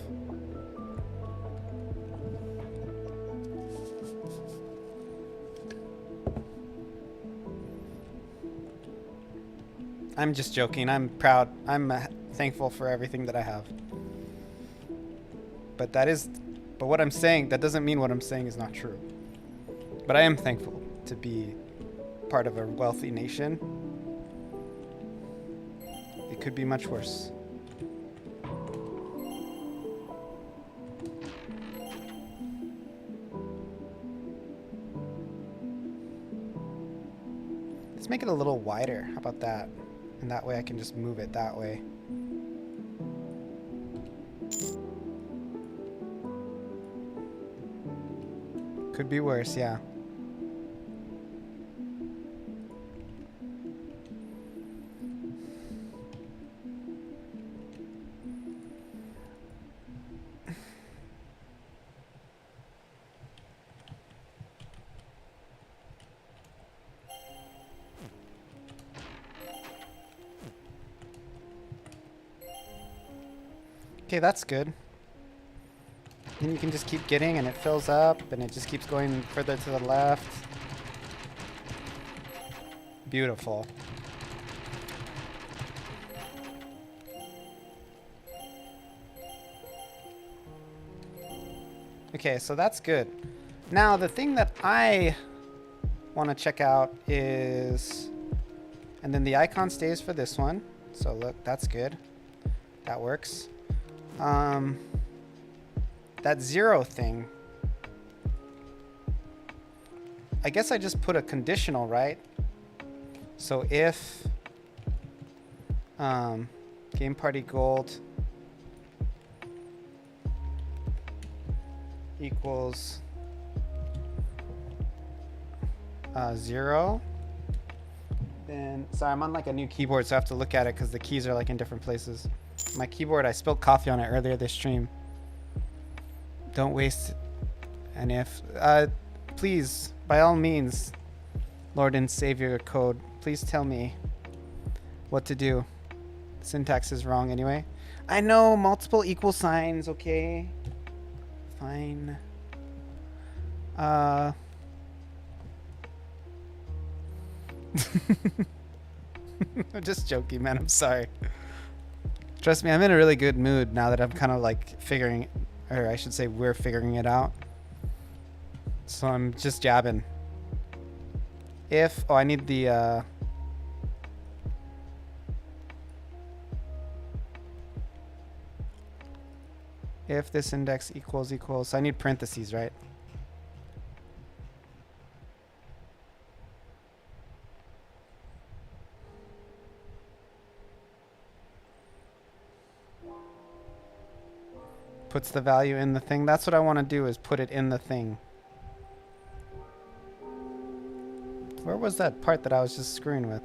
I'm just joking. I'm proud. I'm thankful for everything that I have. But what I'm saying, that doesn't mean what I'm saying is not true. But I am thankful to be part of a wealthy nation. It could be much worse. Let's make it a little wider. How about that? And that way I can just move it that way. Could be worse, yeah. Okay, that's good. Then you can just keep getting and it fills up and it just keeps going further to the left. Beautiful. Okay, so that's good. Now, the thing that I want to check out is, and then the icon stays for this one. So look, that's good. That works. That 0 thing. I guess I just put a conditional, right? So if game party gold equals 0, then sorry, I'm on like a new keyboard, so I have to look at it because the keys are like in different places. My keyboard, I spilled coffee on it earlier this stream. Don't waste an if. Please, by all means, Lord and Savior code, please tell me what to do. Syntax is wrong anyway. I know, multiple equal signs, okay? Fine. I'm just joking, man. I'm sorry. Trust me, I'm in a really good mood now that I'm kind of like figuring, or I should say we're figuring it out. So I'm just jabbing. If, oh, I need the, if this index equals, so I need parentheses, right? Puts the value in the thing. That's what I want to do, is put it in the thing. Where was that part that I was just screwing with?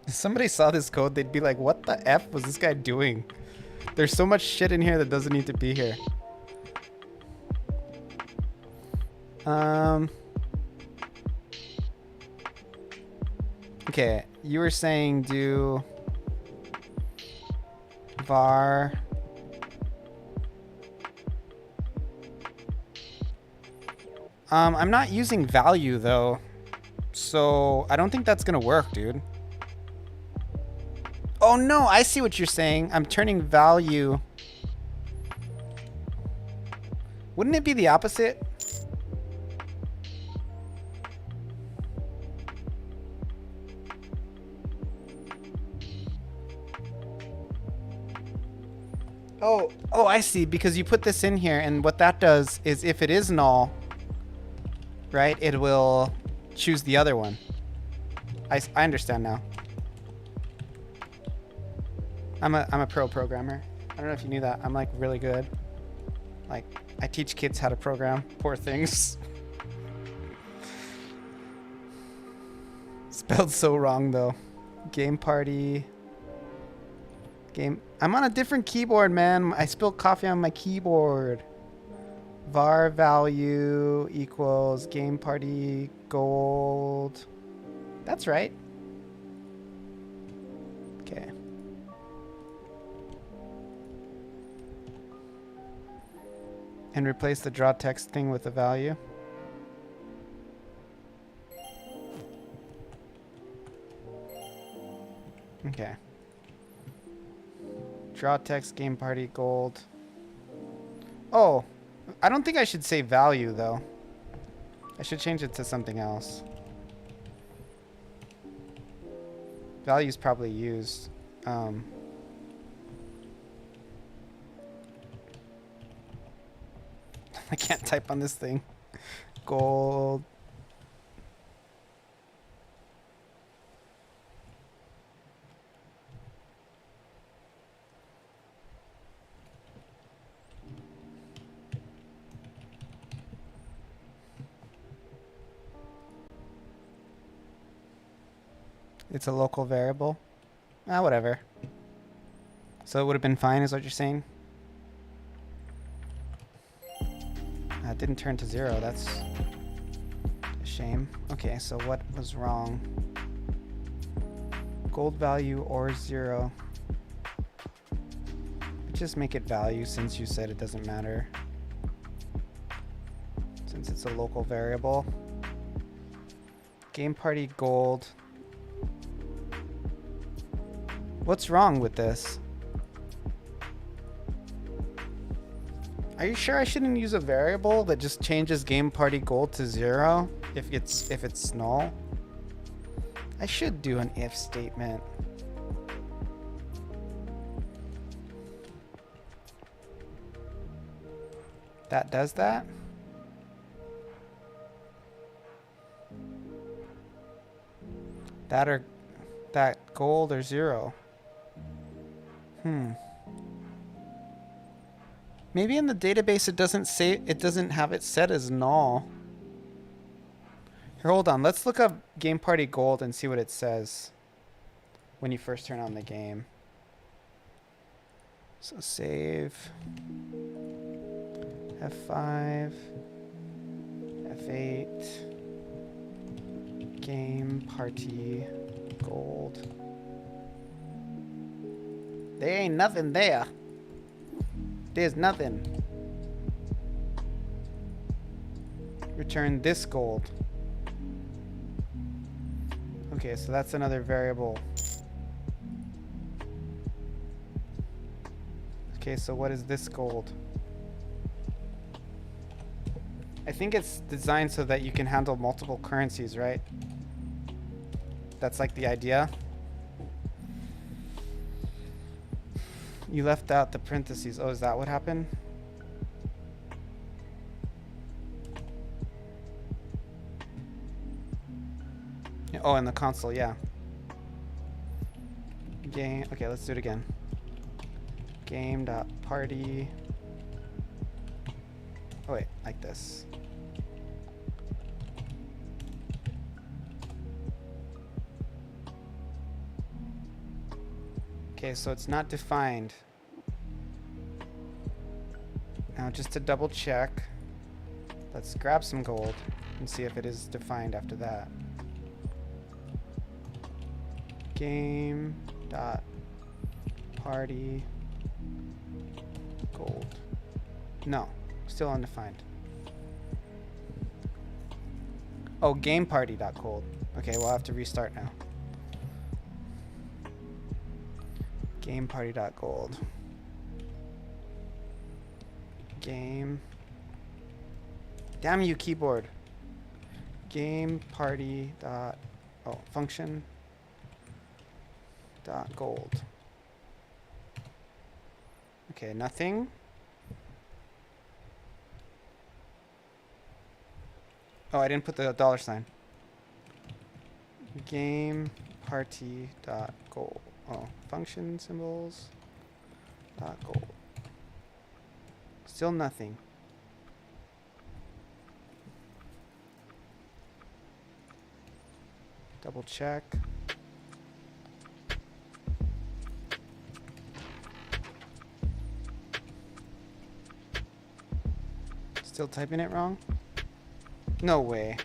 If somebody saw this code, they'd be like, what the F was this guy doing? There's so much shit in here that doesn't need to be here. Okay, you were saying do var I'm not using value though, so I don't think that's gonna work, dude. Oh no, I see what you're saying. I'm turning value. Wouldn't it be the opposite? Oh, I see. Because you put this in here, and what that does is if it is null, right, it will choose the other one. I understand now. I'm a pro programmer. I don't know if you knew that. I'm like really good. Like, I teach kids how to program. Poor things. Spelled so wrong though. Game party. Game. I'm on a different keyboard, man. I spilled coffee on my keyboard. Var value equals game party gold. That's right. Okay. And replace the draw text thing with a value. Okay. Draw text game party gold. Oh, I don't think I should say value though. I should change it to something else. Value is probably used. I can't type on this thing. Gold. It's a local variable. Ah, whatever. So it would have been fine, is what you're saying? It didn't turn to 0. That's a shame. Okay, so what was wrong? Gold value or 0. Just make it value since you said it doesn't matter. Since it's a local variable. Game party gold. What's wrong with this? Are you sure I shouldn't use a variable that just changes game party gold to 0 if it's null? I should do an if statement. That does that? That gold or 0? Maybe in the database it doesn't have it set as null. Here, hold on. Let's look up game party gold and see what it says when you first turn on the game. So save. F5. F8. Game party gold. There ain't nothing there. There's nothing. Return this gold. Okay, so that's another variable. Okay, so what is this gold? I think it's designed so that you can handle multiple currencies, right? That's like the idea. You left out the parentheses. Oh, is that what happened? Oh, in the console, yeah. Game. Okay, let's do it again. Game.party. Oh wait, like this. Okay, so it's not defined. Now just to double check, let's grab some gold and see if it is defined after that. Game.party gold. No, still undefined. Oh, gameparty.gold. Okay, we'll have to restart now. Gameparty.gold. Game. Damn you, keyboard. Gameparty. Oh, function. Gold. Okay, nothing. Oh, I didn't put the $sign. Game party dot gold. Oh, function symbols dot gold. Still nothing. Double check. Still typing it wrong? No way.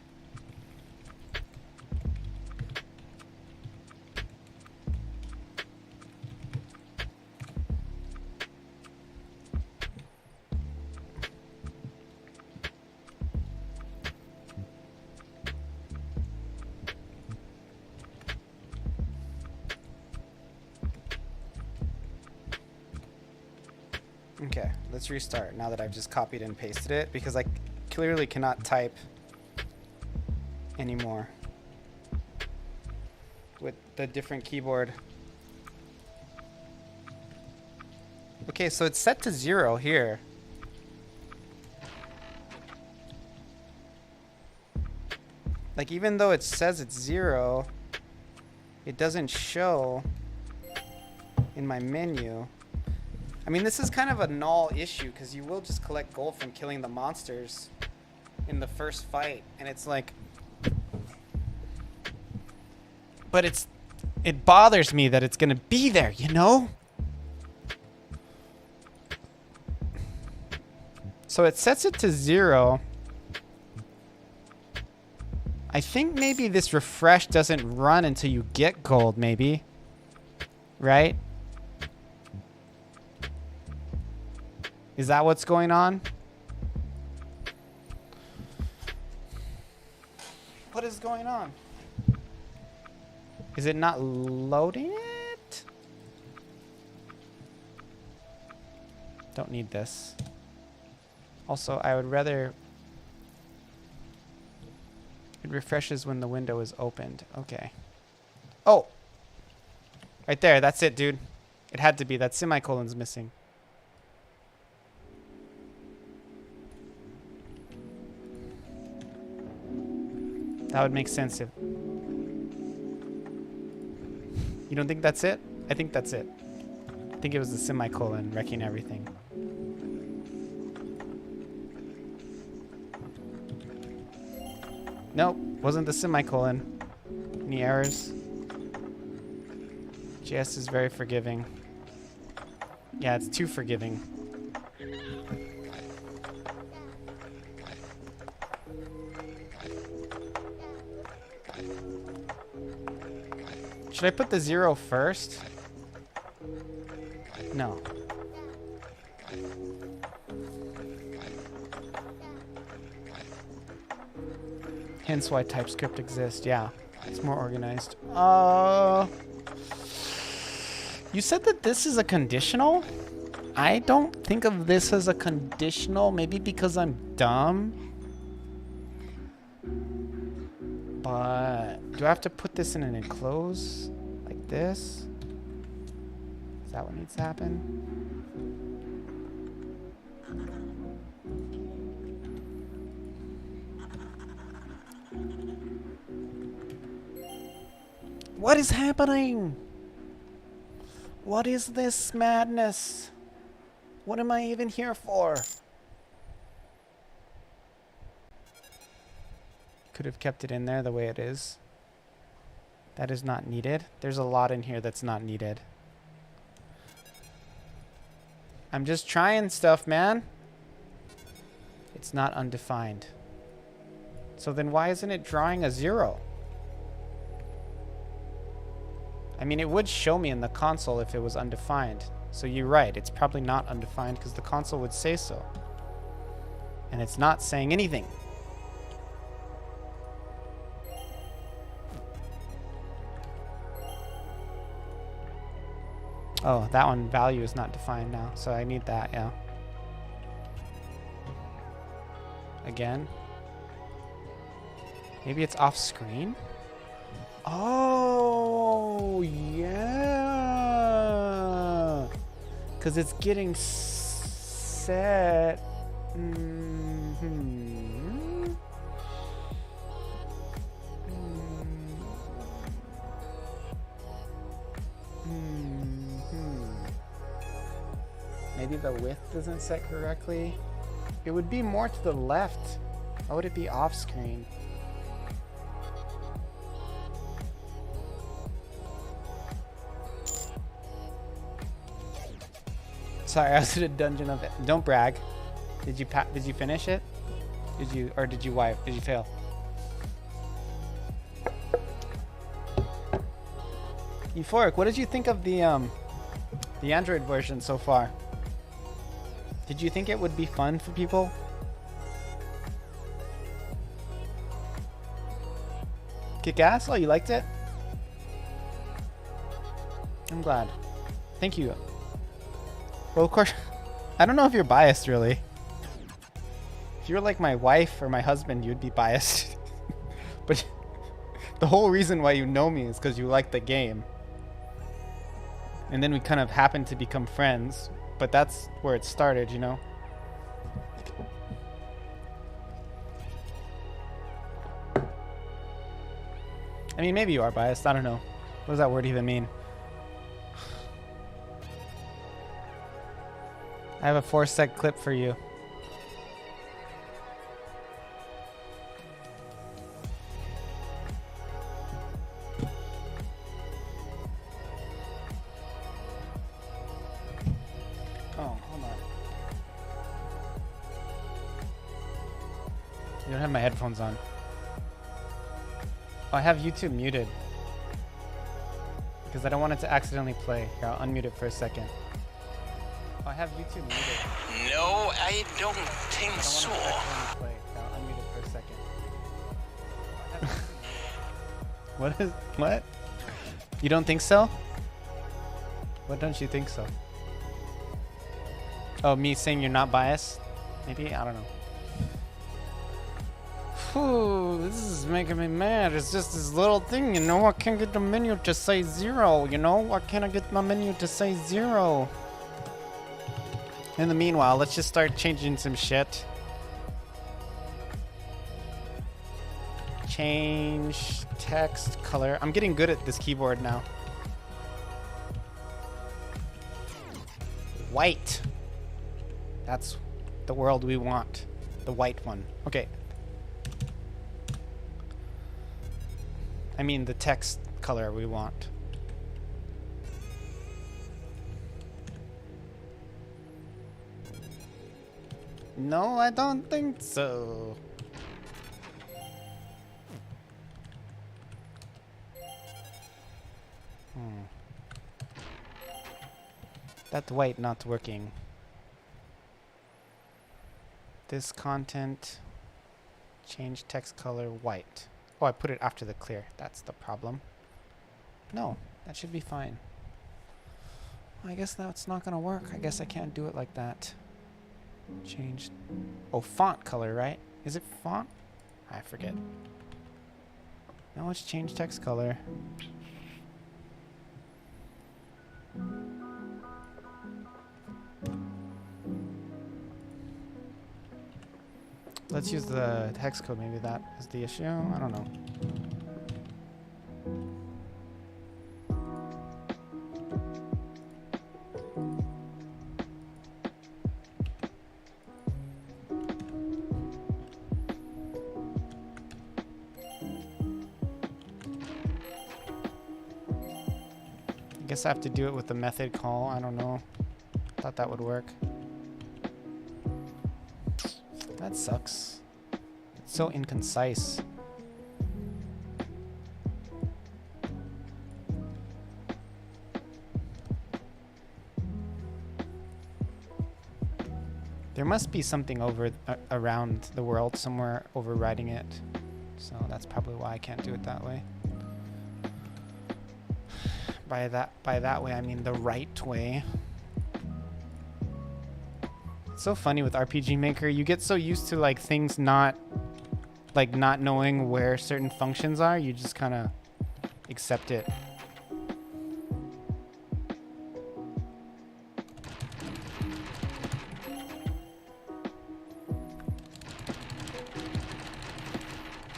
Okay, let's restart now that I've just copied and pasted it because I clearly cannot type anymore with the different keyboard. Okay, so it's set to 0 here. Like, even though it says it's 0, it doesn't show in my menu. I mean, this is kind of a null issue because you will just collect gold from killing the monsters in the first fight, and it's like, but it bothers me that it's gonna be there, you know? So it sets it to 0. I think maybe this refresh doesn't run until you get gold, maybe. Right? Is that what's going on? What is going on? Is it not loading it? Don't need this. Also, I would rather... It refreshes when the window is opened. Okay. Oh! Right there. That's it, dude. It had to be. That semicolon's missing. That would make sense if... You don't think that's it? I think that's it. I think it was the semicolon wrecking everything. Nope, wasn't the semicolon. Any errors? JS is very forgiving. Yeah, it's too forgiving. Should I put the 0 first? No. Hence why TypeScript exists. Yeah, it's more organized. You said that this is a conditional? I don't think of this as a conditional. Maybe because I'm dumb. But do I have to put this in an enclose like this? Is that what needs to happen? What is happening? What is this madness? What am I even here for? Could have kept it in there the way it is. That is not needed. There's a lot in here that's not needed. I'm just trying stuff, man. It's not undefined. So then why isn't it drawing a 0? I mean, it would show me in the console if it was undefined. So you're right. It's probably not undefined because the console would say so. And it's not saying anything. Oh, that one value is not defined now. So I need that, yeah. Again. Maybe it's off screen? Oh, yeah. Because it's getting set. Maybe the width isn't set correctly. It would be more to the left. Why would it be off screen? Sorry, I was in a dungeon of it. Don't brag. Did you finish it? Did you wipe? Did you fail? Euphoric, what did you think of the Android version so far? Did you think it would be fun for people? Kick ass? Oh, you liked it? I'm glad. Thank you. Well, of course, I don't know if you're biased, really. If you were like my wife or my husband, you'd be biased. But the whole reason why you know me is because you like the game. And then we kind of happened to become friends. But that's where it started, you know? I mean, maybe you are biased. I don't know. What does that word even mean? I have a 4-sec clip for you. Oh, hold on. You don't have my headphones on. Oh, I have YouTube muted. Because I don't want it to accidentally play. Here, I'll unmute it for a second. Oh, I have YouTube muted. No, I don't think so. I'll unmute it for a second. What? You don't think so? What don't you think so? Oh, me saying you're not biased? Maybe? I don't know. Whew, this is making me mad. It's just this little thing, you know? I can't get the menu to say 0, you know? Why can't I get my menu to say 0? In the meanwhile, let's just start changing some shit. Change text color. I'm getting good at this keyboard now. White. That's the world we want. The white one. Okay. I mean the text color we want. No, I don't think so. That white not working. This content, change text color white. Oh, I put it after the clear. That's the problem. No, that should be fine. I guess that's not gonna work. I guess I can't do it like that. Change. Oh, font color, right? Is it font? I forget. Now let's change text color. Let's use the hex code. Maybe that is the issue. I don't know. I guess I have to do it with the method call. I don't know. Thought that would work. That sucks. It's so inconcise. There must be something over around the world somewhere overriding it. So that's probably why I can't do it that way. By that way I mean the right way. It's so funny with RPG Maker. You get so used to like things not knowing where certain functions are, you just kind of accept it.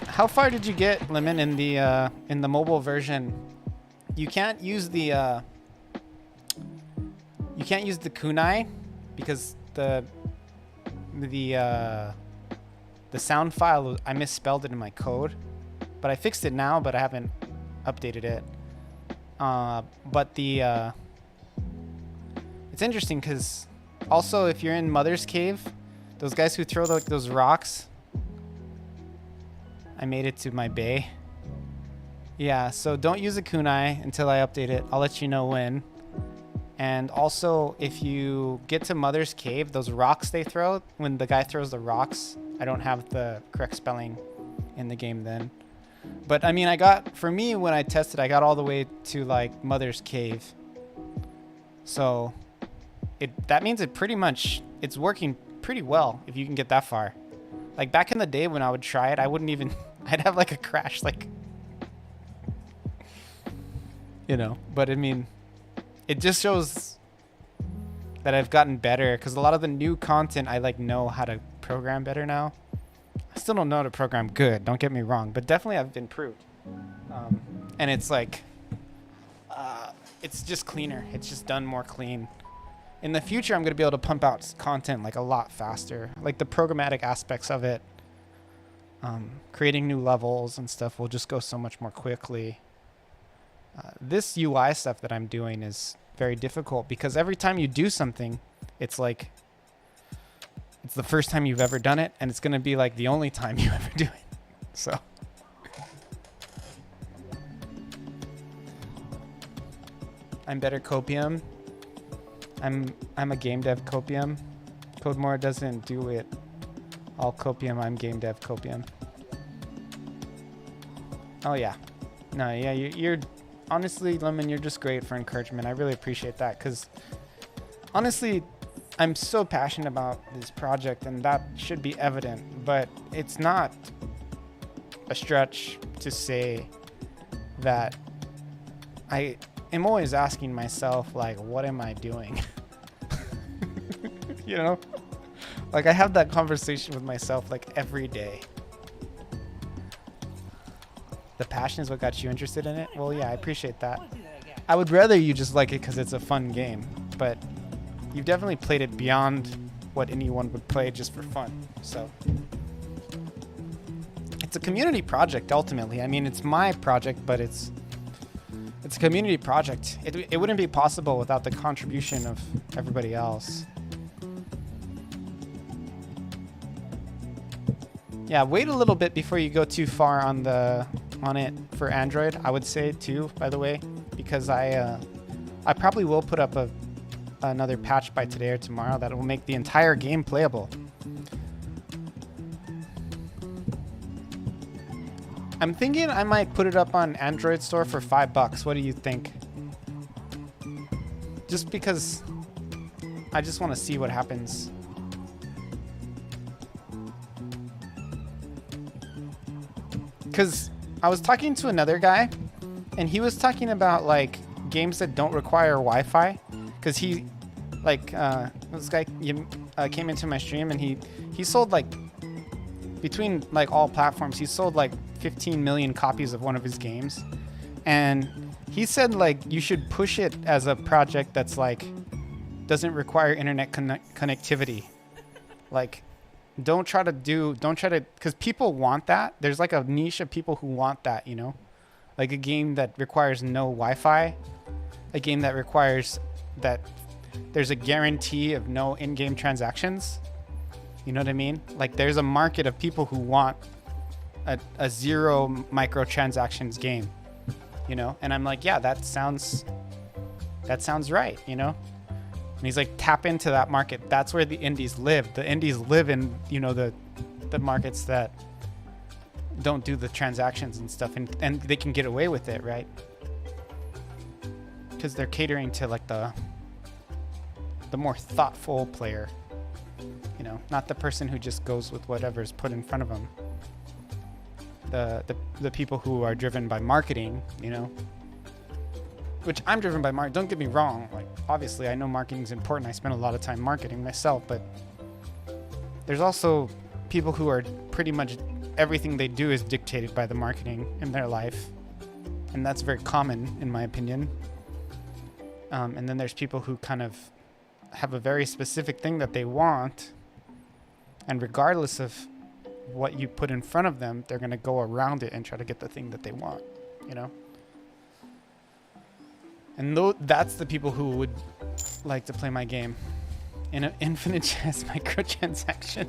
How far did you get, Lemon, in the mobile version? You can't use the kunai because the sound file, I misspelled it in my code, but I fixed it now, but I haven't updated it. But it's interesting because also if you're in Mother's Cave, those guys who throw like those rocks, I made it to my bay. Yeah, so don't use a kunai until I update it. I'll let you know when. And also, if you get to Mother's Cave, those rocks they throw, when the guy throws the rocks, I don't have the correct spelling in the game then. But I mean, for me, when I tested, I got all the way to like Mother's Cave. So that means it's working pretty well if you can get that far. Like back in the day when I would try it, I'd have like a crash, like, you know, but I mean, it just shows that I've gotten better because a lot of the new content I like know how to program better now. I still don't know how to program good, don't get me wrong, but definitely I've improved. And it's like, it's just cleaner. It's just done more clean. In the future, I'm going to be able to pump out content like a lot faster. Like the programmatic aspects of it, creating new levels and stuff will just go so much more quickly. This UI stuff that I'm doing is very difficult because every time you do something, it's like it's the first time you've ever done it, and it's going to be like the only time you ever do it. So I'm better copium. I'm a game dev copium. Codemore doesn't do it all copium. I'm game dev copium. Oh yeah. No, yeah, you're honestly, Lemon, you're just great for encouragement. I really appreciate that because honestly, I'm so passionate about this project, and that should be evident, but it's not a stretch to say that I am always asking myself, like, what am I doing? You know? Like, I have that conversation with myself, like, every day. The passion is what got you interested in it? Well, yeah, I appreciate that. I would rather you just like it because it's a fun game, but you've definitely played it beyond what anyone would play just for fun. So it's a community project, ultimately. I mean, it's my project, but it's a community project. It wouldn't be possible without the contribution of everybody else. Yeah, wait a little bit before you go too far on it for Android, I would say too, by the way, because I probably will put up another patch by today or tomorrow that will make the entire game playable. I'm thinking I might put it up on Android store for $5. What do you think? Just because I just want to see what happens. Because I was talking to another guy, and he was talking about like games that don't require Wi-Fi. Because he, like, this guy came into my stream, and he sold like, between like all platforms, he sold like 15 million copies of one of his games. And he said like you should push it as a project that's like doesn't require internet connectivity. Like, don't try to, because people want that. There's like a niche of people who want that, you know? Like a game that requires no Wi-Fi, a game that requires that there's a guarantee of no in-game transactions. You know what I mean? Like there's a market of people who want a zero microtransactions game, you know? And I'm like, yeah, that sounds right, you know? And he's like, tap into that market. That's where the indies live. The indies live in, you know, the markets that don't do the transactions and stuff, and they can get away with it, right? Because they're catering to like the more thoughtful player, you know, not the person who just goes with whatever's put in front of them. The people who are driven by marketing, you know, which I'm driven by marketing. Don't get me wrong. Like, obviously, I know marketing is important. I spend a lot of time marketing myself, but there's also people who are pretty much everything they do is dictated by the marketing in their life, and that's very common, in my opinion. And then there's people who kind of have a very specific thing that they want, and regardless of what you put in front of them, they're going to go around it and try to get the thing that they want, you know? And that's the people who would like to play my game in an infinite chess microtransaction.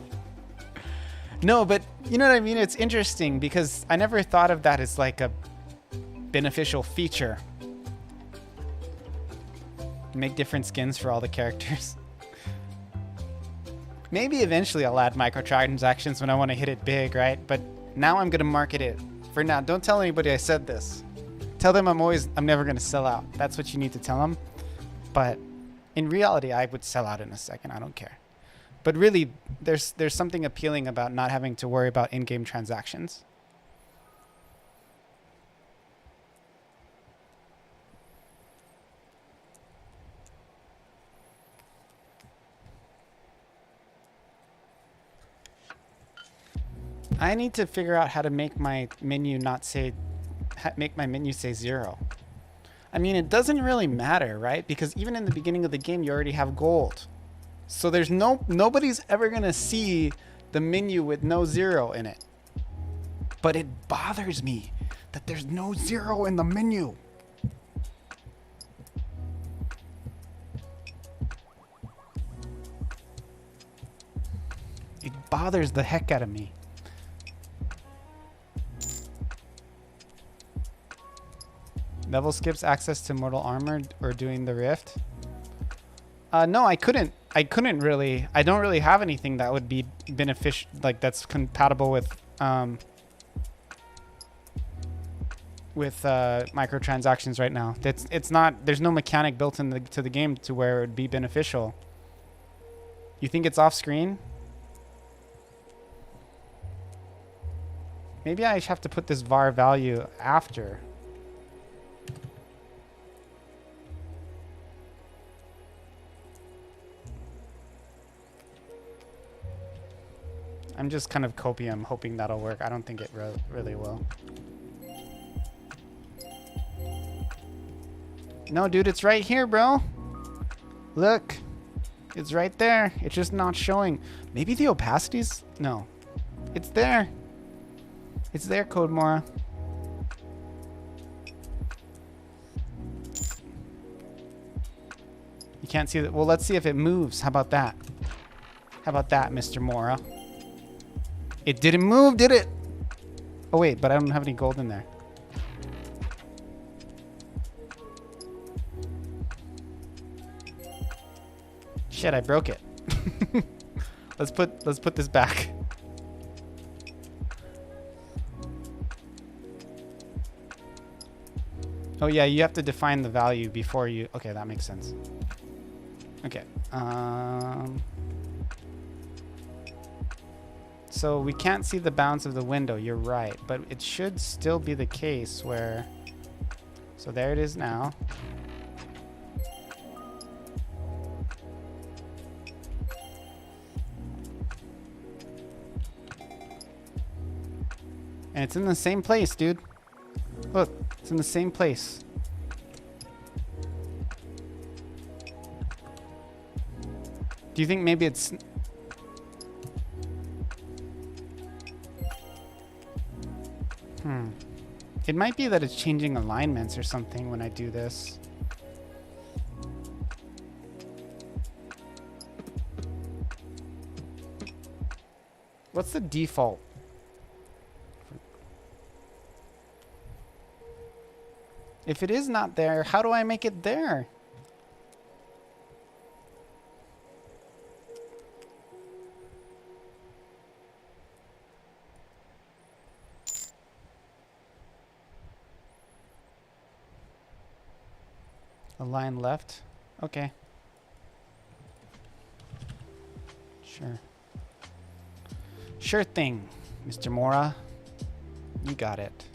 No, but you know what I mean? It's interesting because I never thought of that as like a beneficial feature. Make different skins for all the characters. Maybe eventually I'll add microtransactions when I want to hit it big, right? But now I'm going to market it. For now, don't tell anybody I said this. Tell them I'm never going to sell out. That's what you need to tell them. But in reality, I would sell out in a second. I don't care. But really, there's something appealing about not having to worry about in-game transactions. I need to figure out how to make my menu make my menu say 0. I mean, it doesn't really matter, right? Because even in the beginning of the game, you already have gold. So there's nobody's ever gonna see the menu with no 0 in it. But it bothers me that there's no 0 in the menu. It bothers the heck out of me. Level skips access to mortal armor or doing the rift. No, I couldn't really. I don't really have anything that would be beneficial, like that's compatible with microtransactions right now. It's not. There's no mechanic built into the game to where it would be beneficial. You think it's off screen? Maybe I have to put this var value after. I'm just kind of copium, hoping that'll work. I don't think it really will. No, dude, it's right here, bro. Look. It's right there. It's just not showing. Maybe the opacity's... No. It's there. It's there, Code Mora. You can't see that. Well, let's see if it moves. How about that? How about that, Mr. Mora? It didn't move, did it? Oh, wait, but I don't have any gold in there. Shit, I broke it. Let's put this back. Oh yeah, you have to define the value before you... Okay, that makes sense. Okay. So we can't see the bounds of the window, you're right. But it should still be the case where... So there it is now. And it's in the same place, dude. Look, it's in the same place. Do you think maybe it's... It might be that it's changing alignments or something when I do this. What's the default? If it is not there, how do I make it there? Align left. Okay. Sure. Sure thing, Mr. Mora. You got it.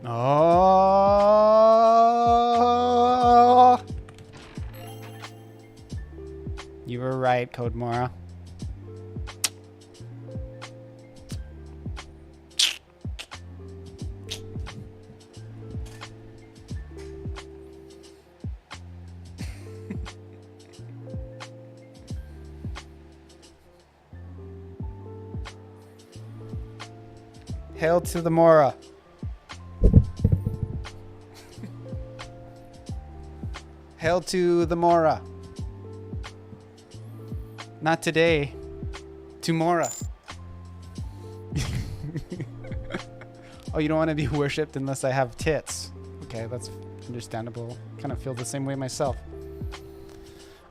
Oh! You were right, Code Mora. Hail to the Mora. Hail to the Mora. Not today. Tomorrow. Oh, you don't want to be worshipped unless I have tits. Okay, that's understandable. Kind of feel the same way myself.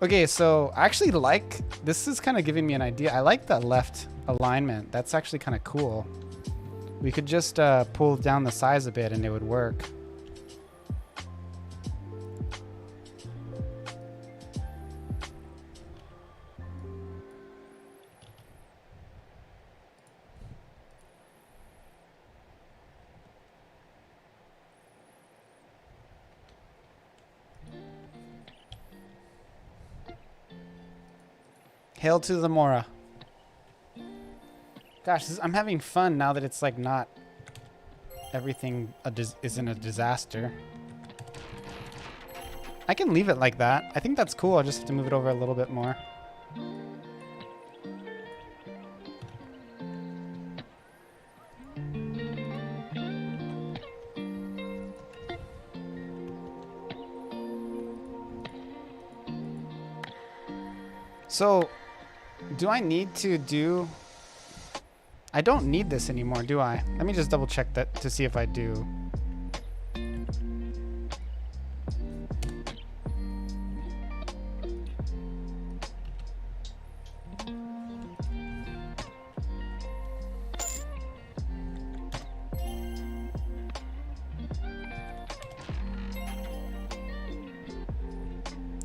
Okay, so I actually like... This is kind of giving me an idea. I like that left alignment. That's actually kind of cool. We could just pull down the size a bit and it would work. Hail to the Mora. Gosh, I'm having fun now that it's like not everything isn't a disaster. I can leave it like that. I think that's cool. I just have to move it over a little bit more. So, do I need to do... I don't need this anymore, do I? Let me just double check that to see if I do.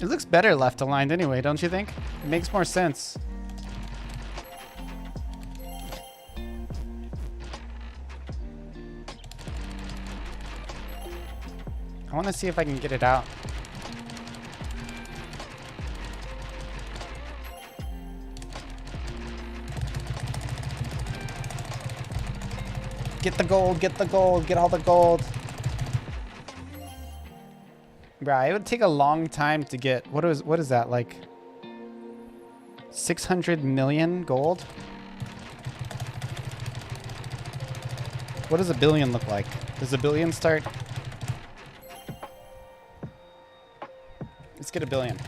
It looks better left aligned anyway, don't you think? It makes more sense. I want to see if I can get it out. Get the gold, get the gold, get all the gold. Bruh, it would take a long time to get, what is that, like 600 million gold? What does a billion look like? Does a billion start? Let's get a billion.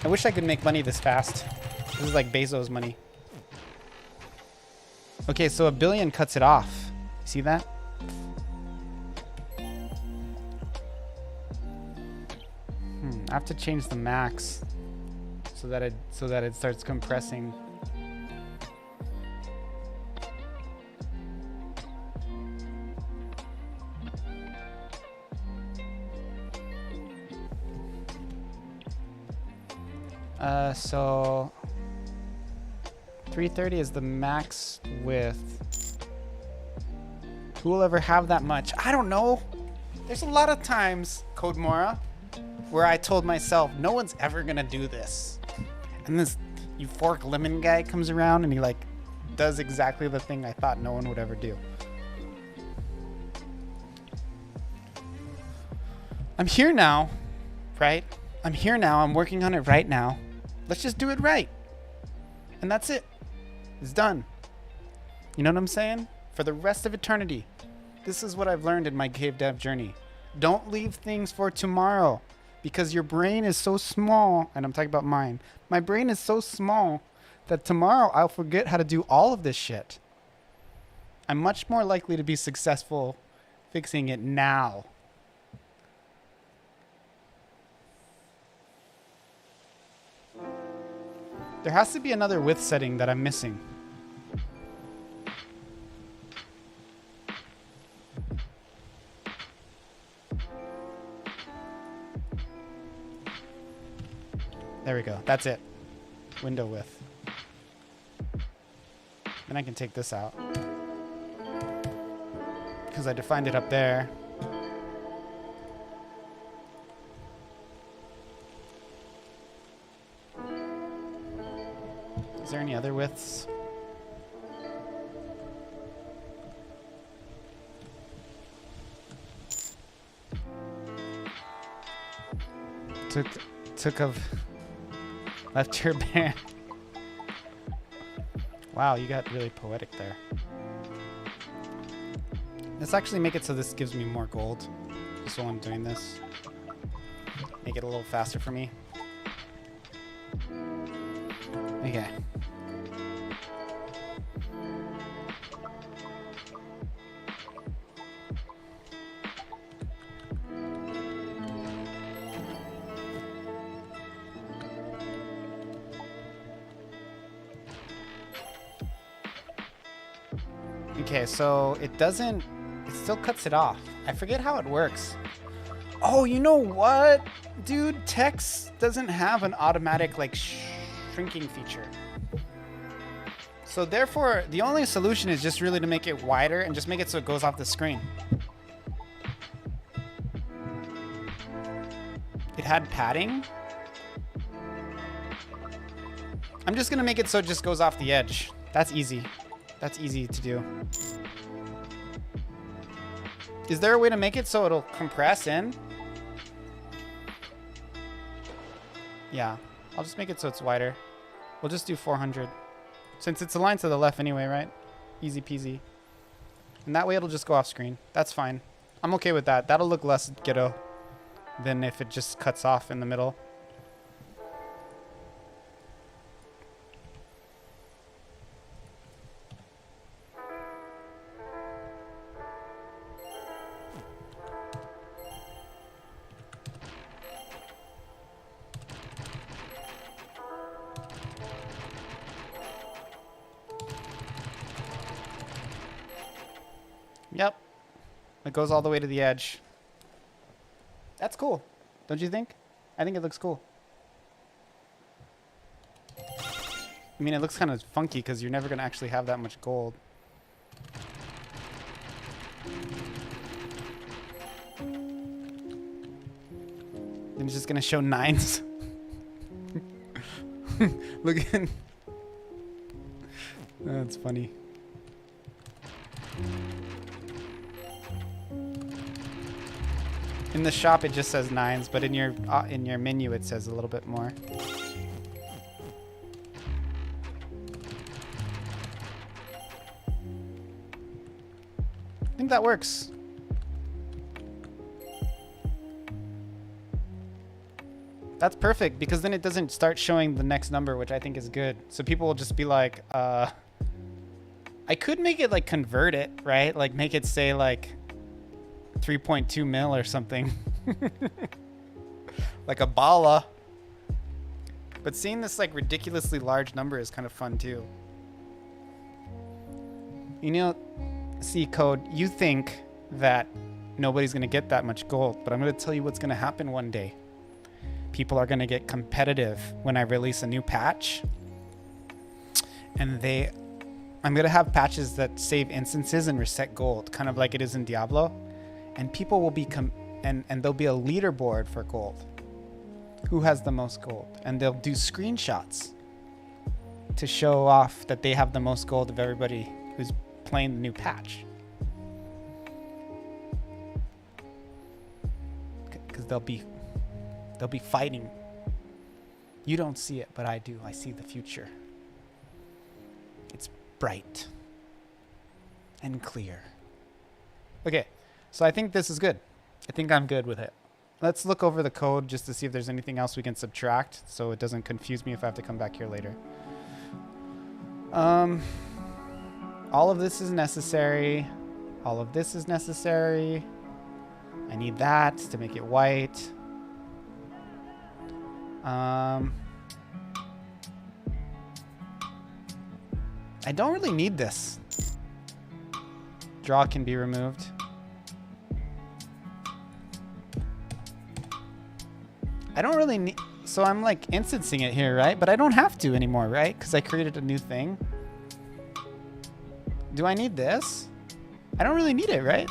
I wish I could make money this fast. This is like Bezos money. Okay, so a billion cuts it off. See that? I have to change the max so that it starts compressing. So 330 is the max width. Who will ever have that much? I don't know. There's a lot of times, Code Mora, where I told myself, no one's ever gonna do this. And this euphoric lemon guy comes around and he like does exactly the thing I thought no one would ever do. I'm here now, right? I'm here now. I'm working on it right now. Let's just do it right. And that's it. It's done. You know what I'm saying? For the rest of eternity. This is what I've learned in my cave dev journey. Don't leave things for tomorrow because your brain is so small. And I'm talking about mine. My brain is so small that tomorrow I'll forget how to do all of this shit. I'm much more likely to be successful fixing it now. There has to be another width setting that I'm missing. There we go. That's it. Window width. Then I can take this out. Because I defined it up there. Is there any other widths? Took of left your bear. Wow, you got really poetic there. Let's actually make it so this gives me more gold. Just while I'm doing this. Make it a little faster for me. Okay. Okay, so it still cuts it off. I forget how it works. Oh, you know what? Dude, text doesn't have an automatic like shrinking feature. So therefore, the only solution is just really to make it wider and just make it so it goes off the screen. It had padding. I'm just gonna make it so it just goes off the edge. That's easy. That's easy to do. Is there a way to make it so it'll compress in? Yeah, I'll just make it so it's wider. We'll just do 400. Since it's aligned to the left anyway, right? Easy peasy. And that way it'll just go off screen. That's fine. I'm okay with that. That'll look less ghetto than if it just cuts off in the middle. Yep. It goes all the way to the edge. That's cool. Don't you think? I think it looks cool. I mean, it looks kind of funky because you're never going to actually have that much gold. And it's just going to show 9s. Look at... That's funny. In the shop, it just says 9s, but in your menu, it says a little bit more. I think that works. That's perfect, because then it doesn't start showing the next number, which I think is good. So people will just be like, I could make it like convert it, right? Like make it say like 3.2 mil or something. Like a bala. But seeing this like ridiculously large number is kind of fun too. You know, see Code, you think that nobody's going to get that much gold, but I'm going to tell you what's going to happen one day. People are going to get competitive when I release a new patch. And I'm going to have patches that save instances and reset gold, kind of like it is in Diablo. And people will be, and there'll be a leaderboard for gold. Who has the most gold? And they'll do screenshots to show off that they have the most gold of everybody who's playing the new patch. Because they'll be fighting. You don't see it, but I do. I see the future. It's bright and clear. Okay, so I think this is good. I think I'm good with it. Let's look over the code just to see if there's anything else we can subtract so it doesn't confuse me if I have to come back here later. All of this is necessary. All of this is necessary. I need that to make it white. I don't really need this. Draw can be removed. I don't really need... So I'm like instancing it here, right? But I don't have to anymore, right? Because I created a new thing. Do I need this? I don't really need it, right?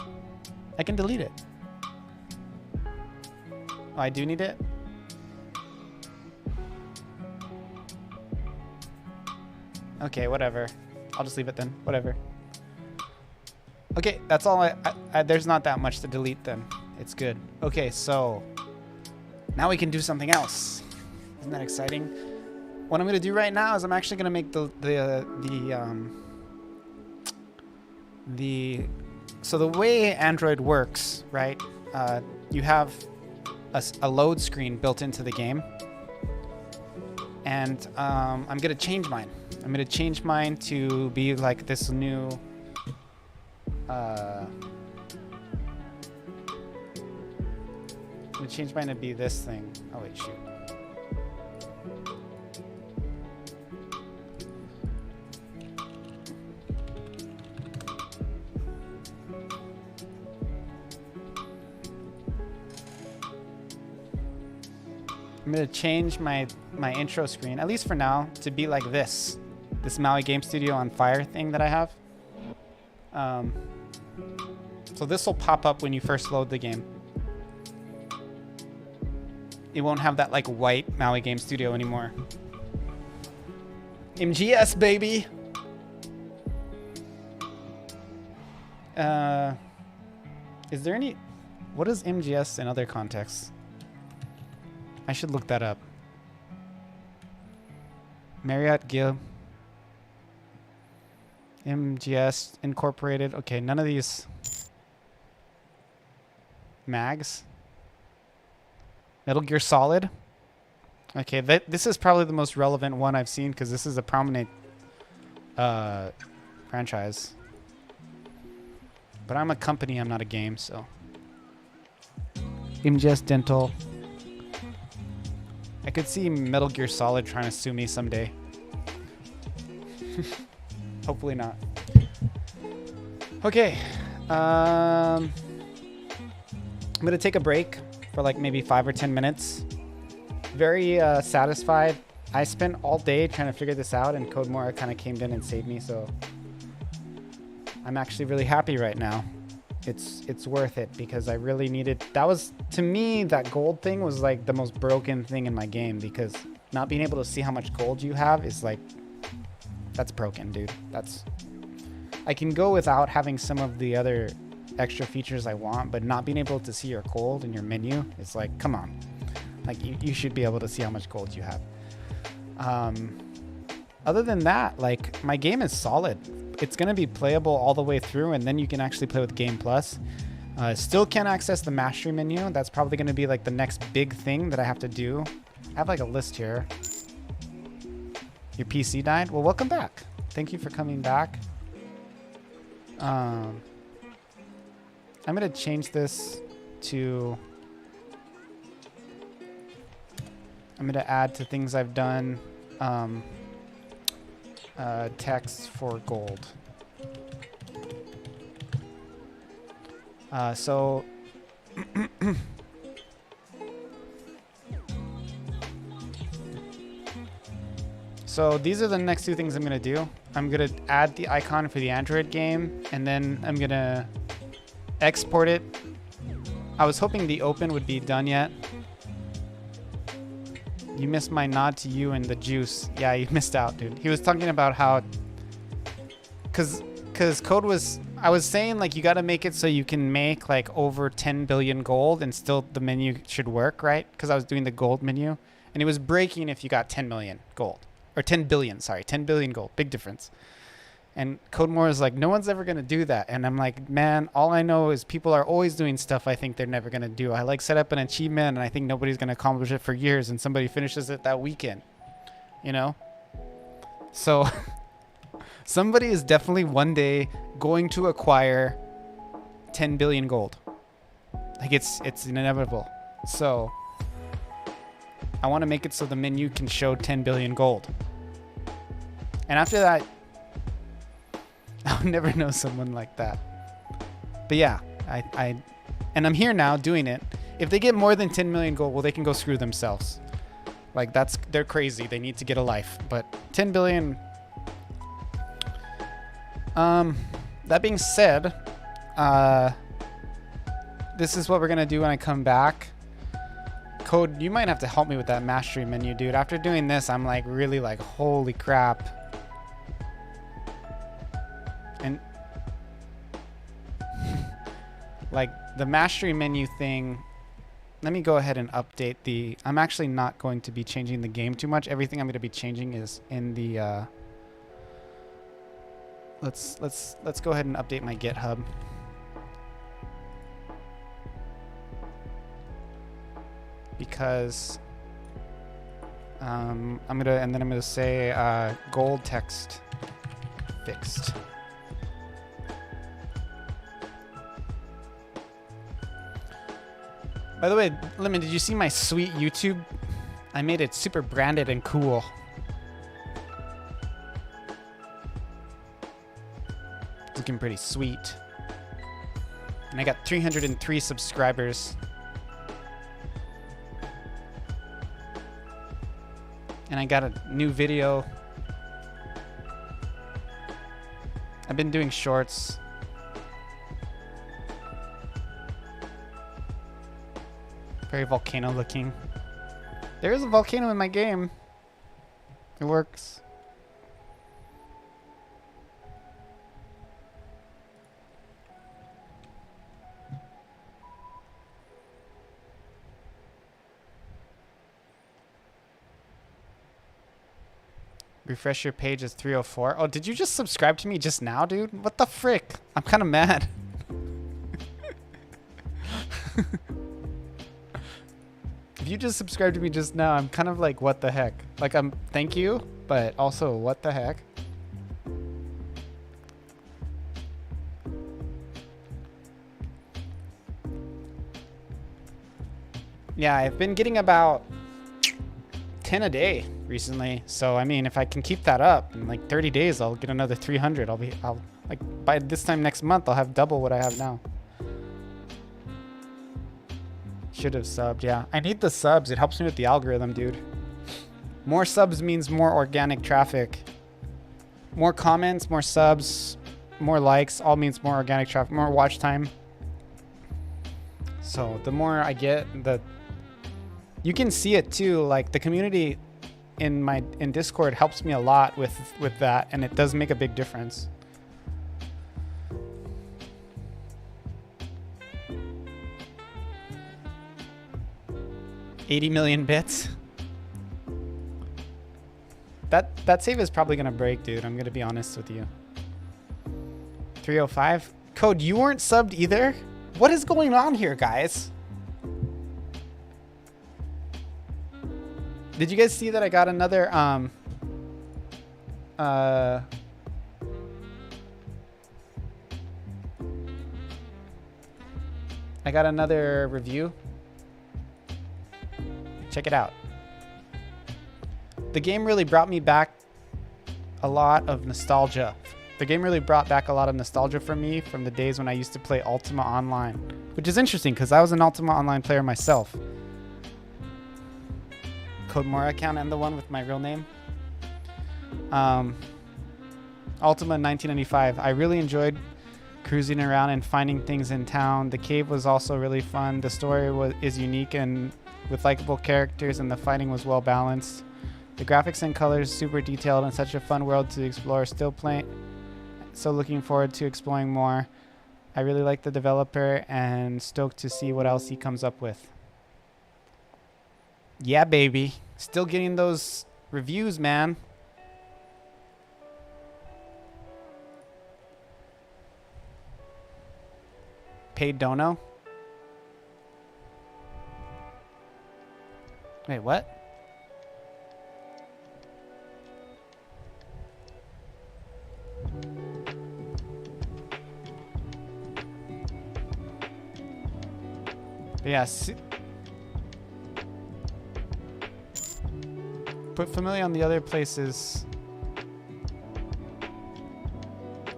I can delete it. Oh, I do need it? Okay, whatever. I'll just leave it then. Whatever. Okay, that's all there's not that much to delete then. It's good. Okay, so now we can do something else. Isn't that exciting? What I'm gonna do right now is I'm actually gonna make so the way Android works, right? You have a load screen built into the game, and I'm gonna change mine. I'm gonna change mine to be like this new I'm gonna change mine to be this thing. Oh wait, shoot. I'm gonna change my intro screen, at least for now, to be like this Maui Game Studio on Fire thing that I have. So this will pop up when you first load the game. It won't have that like white Maui Game Studio anymore. MGS, baby. Is there any... What is MGS in other contexts? I should look that up. Marriott Gill. MGS Incorporated. Okay, none of these. Mags. Metal Gear Solid. Okay, this is probably the most relevant one I've seen because this is a prominent franchise. But I'm a company, I'm not a game, so. MGS Dental. I could see Metal Gear Solid trying to sue me someday. Hopefully not. Okay. I'm going to take a break for like maybe 5 or 10 minutes. very satisfied. I spent all day trying to figure this out, and Codemora kind of came in and saved me, so I'm actually really happy right now. It's worth it because I really needed. That was, to me, that gold thing was like the most broken thing in my game, because not being able to see how much gold you have is like, that's broken, dude. I can go without having some of the other extra features I want, but not being able to see your gold in your menu, it's like, come on. Like, you should be able to see how much gold you have. Other than that, like, my game is solid. It's going to be playable all the way through, and then you can actually play with Game Plus. Still can't access the mastery menu. That's probably going to be like the next big thing that I have to do. I have like a list here. Your PC died? Well, welcome back. Thank you for coming back. I'm going to change this to... I'm going to add to things I've done text for gold. So these are the next two things I'm going to do. I'm going to add the icon for the Android game, and then I'm going to export it. I was hoping the open would be done yet. You missed my nod to you and the juice. Yeah, you missed out, dude. He was talking about how... Because code was... I was saying, like, you got to make it so you can make, like, over 10 billion gold and still the menu should work, right? Because I was doing the gold menu. And it was breaking if you got 10 million gold. Or 10 billion, sorry. 10 billion gold. Big difference. And Codemore is like, no one's ever going to do that. And I'm like, man, all I know is people are always doing stuff I think they're never going to do. I like set up an achievement and I think nobody's going to accomplish it for years, and somebody finishes it that weekend, you know? So somebody is definitely one day going to acquire 10 billion gold. Like, it's inevitable. So I want to make it so the menu can show 10 billion gold. And after that, I'll never know someone like that. But yeah, and I'm here now doing it. If they get more than 10 million gold, well, they can go screw themselves. Like, they're crazy. They need to get a life. But 10 billion. That being said, this is what we're gonna do when I come back. Code, you might have to help me with that mastery menu, dude. After doing this, I'm like really like, holy crap. And like the mastery menu thing, let me go ahead and update the... I'm actually not going to be changing the game too much. Everything I'm going to be changing is in the... Let's go ahead and update my GitHub. Because I'm gonna say gold text fixed. By the way, Lemon, did you see my sweet YouTube? I made it super branded and cool. It's looking pretty sweet. And I got 303 subscribers. And I got a new video. I've been doing shorts. Very volcano looking. There is a volcano in my game. It works. Refresh your page is 304. Oh, did you just subscribe to me just now, dude? What the frick? I'm kind of mad. If you just subscribed to me just now, I'm kind of like, what the heck? Like, thank you, but also, what the heck? Yeah, I've been getting about 10 a day recently. So, I mean, if I can keep that up in like 30 days, I'll get another 300. I'll like, by this time next month, I'll have double what I have now. Should have subbed, yeah. I need the subs. It helps me with the algorithm, dude. More subs means more organic traffic. More comments, more subs, more likes, all means more organic traffic, more watch time. So the more I get, you can see it too. Like the community in Discord helps me a lot with that, and it does make a big difference. $80 million bits. That save is probably gonna break, dude. I'm gonna be honest with you. 305. Code, you weren't subbed either? What is going on here, guys? Did you guys see that I got another I got another review? Check it out. The game really brought me back a lot of nostalgia. The game really brought back a lot of nostalgia for me from the days when I used to play Ultima Online, which is interesting because I was an Ultima Online player myself. Code Mora account and the one with my real name. Ultima 1995. I really enjoyed cruising around and finding things in town. The cave was also really fun. The story is unique and with likable characters, and the fighting was well balanced. The graphics and colors super detailed and such a fun world to explore. Still playing, so looking forward to exploring more. I really like the developer and stoked to see what else he comes up with. Yeah, baby. Still getting those reviews, man. Paid dono. Wait, what? Yeah, put Familia on the other places.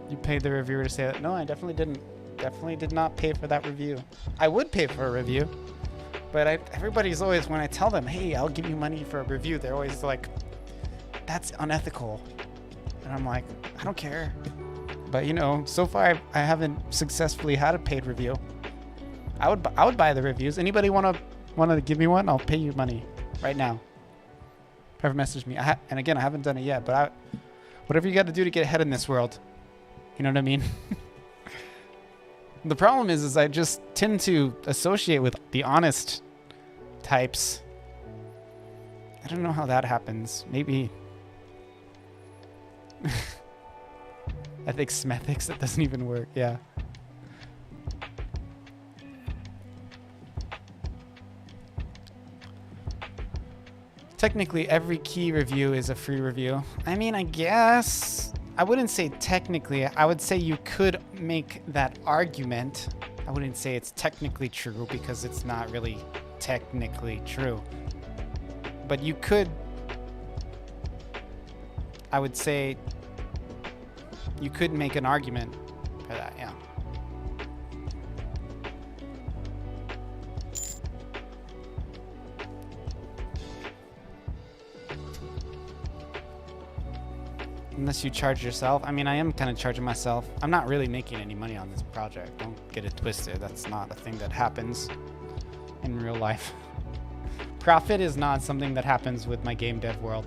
You paid the reviewer to say that. No, I definitely didn't. Definitely did not pay for that review. I would pay for a review, but everybody's always, when I tell them, hey, I'll give you money for a review, they're always like, that's unethical. And I'm like, I don't care. But you know, so far I haven't successfully had a paid review. I would buy the reviews. Anybody wanna give me one? I'll pay you money right now. Whoever messaged me. And again, I haven't done it yet, but whatever you got to do to get ahead in this world. You know what I mean? The problem is I just tend to associate with the honest types. I don't know how that happens. Maybe ethics, methics, that doesn't even work. Yeah. Technically, every key review is a free review. I mean, I guess I wouldn't say technically. I would say you could make that argument. I wouldn't say it's technically true because it's not really technically true. But you could, I would say, you could make an argument for that, yeah. Unless you charge yourself. I mean, I am kind of charging myself. I'm not really making any money on this project. Don't get it twisted. That's not a thing that happens in real life. Profit is not something that happens with my game dev world.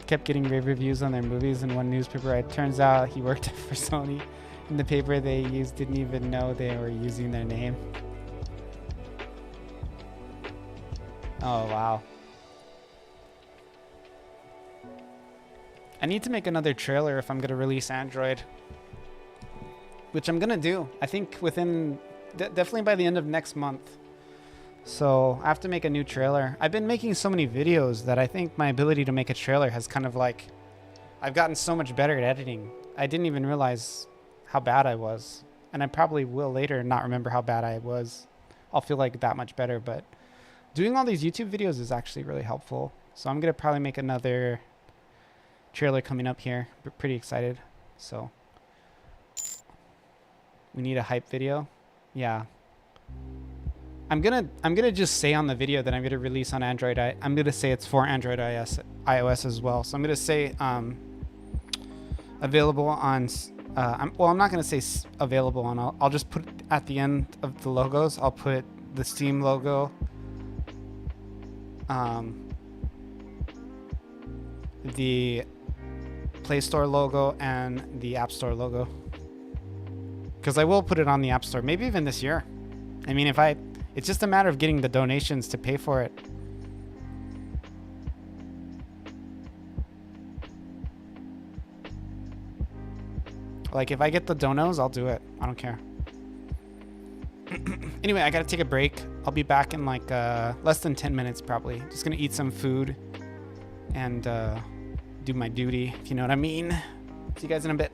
Kept getting rave reviews on their movies in one newspaper. It turns out he worked for Sony. In the paper they used didn't even know they were using their name. Oh, wow. I need to make another trailer if I'm going to release Android. Which I'm going to do. I think within... definitely by the end of next month. So I have to make a new trailer. I've been making so many videos that I think my ability to make a trailer has kind of like... I've gotten so much better at editing. I didn't even realize how bad I was. And I probably will later not remember how bad I was. I'll feel like that much better, but doing all these YouTube videos is actually really helpful. So I'm gonna probably make another trailer coming up here. We're pretty excited. So we need a hype video. Yeah. I'm gonna just say on the video that I'm gonna release on Android. I'm gonna say it's for Android iOS as well. So I'm gonna say available on. I'm not gonna say available on. I'll just put at the end of the logos. I'll put the Steam logo. The Play Store logo and the App Store logo. Because I will put it on the App Store, maybe even this year. I mean, it's just a matter of getting the donations to pay for it. Like, if I get the donos, I'll do it. I don't care. Anyway, I gotta take a break. I'll be back in like less than 10 minutes probably. Just gonna eat some food and do my duty, if you know what I mean. See you guys in a bit.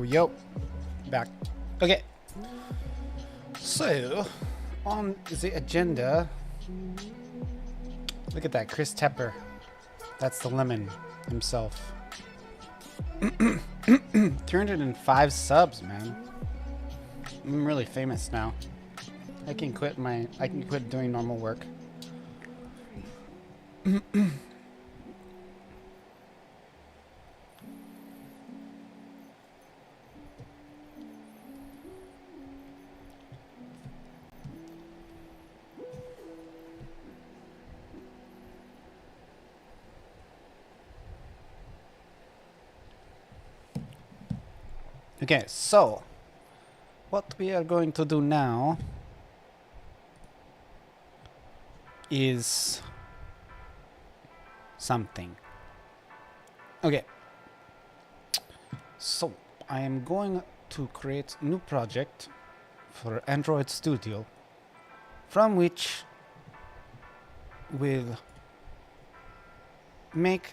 Yo, back. Okay. So, on the agenda, look at that, Chris Tepper. That's the lemon himself. 305 subs, man. I'm really famous now. I can quit doing normal work. Okay, so what we are going to do now is something. Okay, so I am going to create a new project for Android Studio, from which we'll make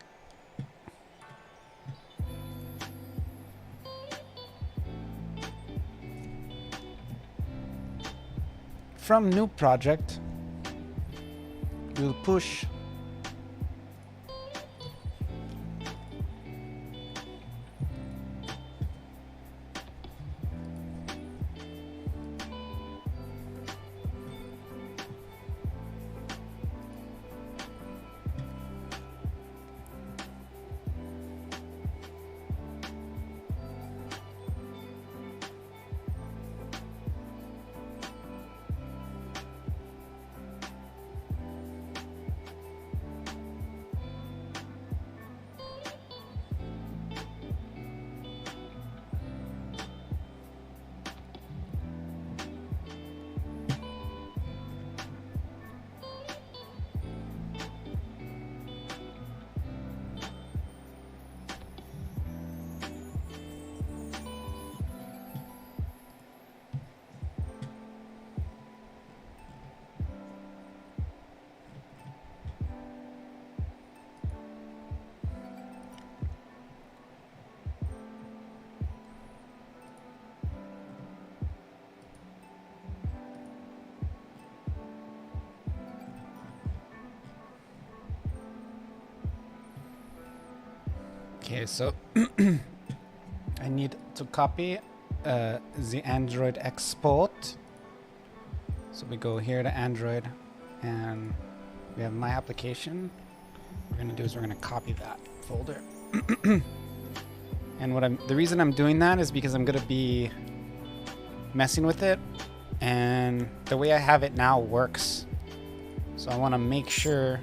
from new project, we'll push Okay, so I need to copy the Android export. So we go here to Android and we have my application. What we're gonna do is we're gonna copy that folder. And the reason I'm doing that is because I'm gonna be messing with it, and the way I have it now works. So I wanna make sure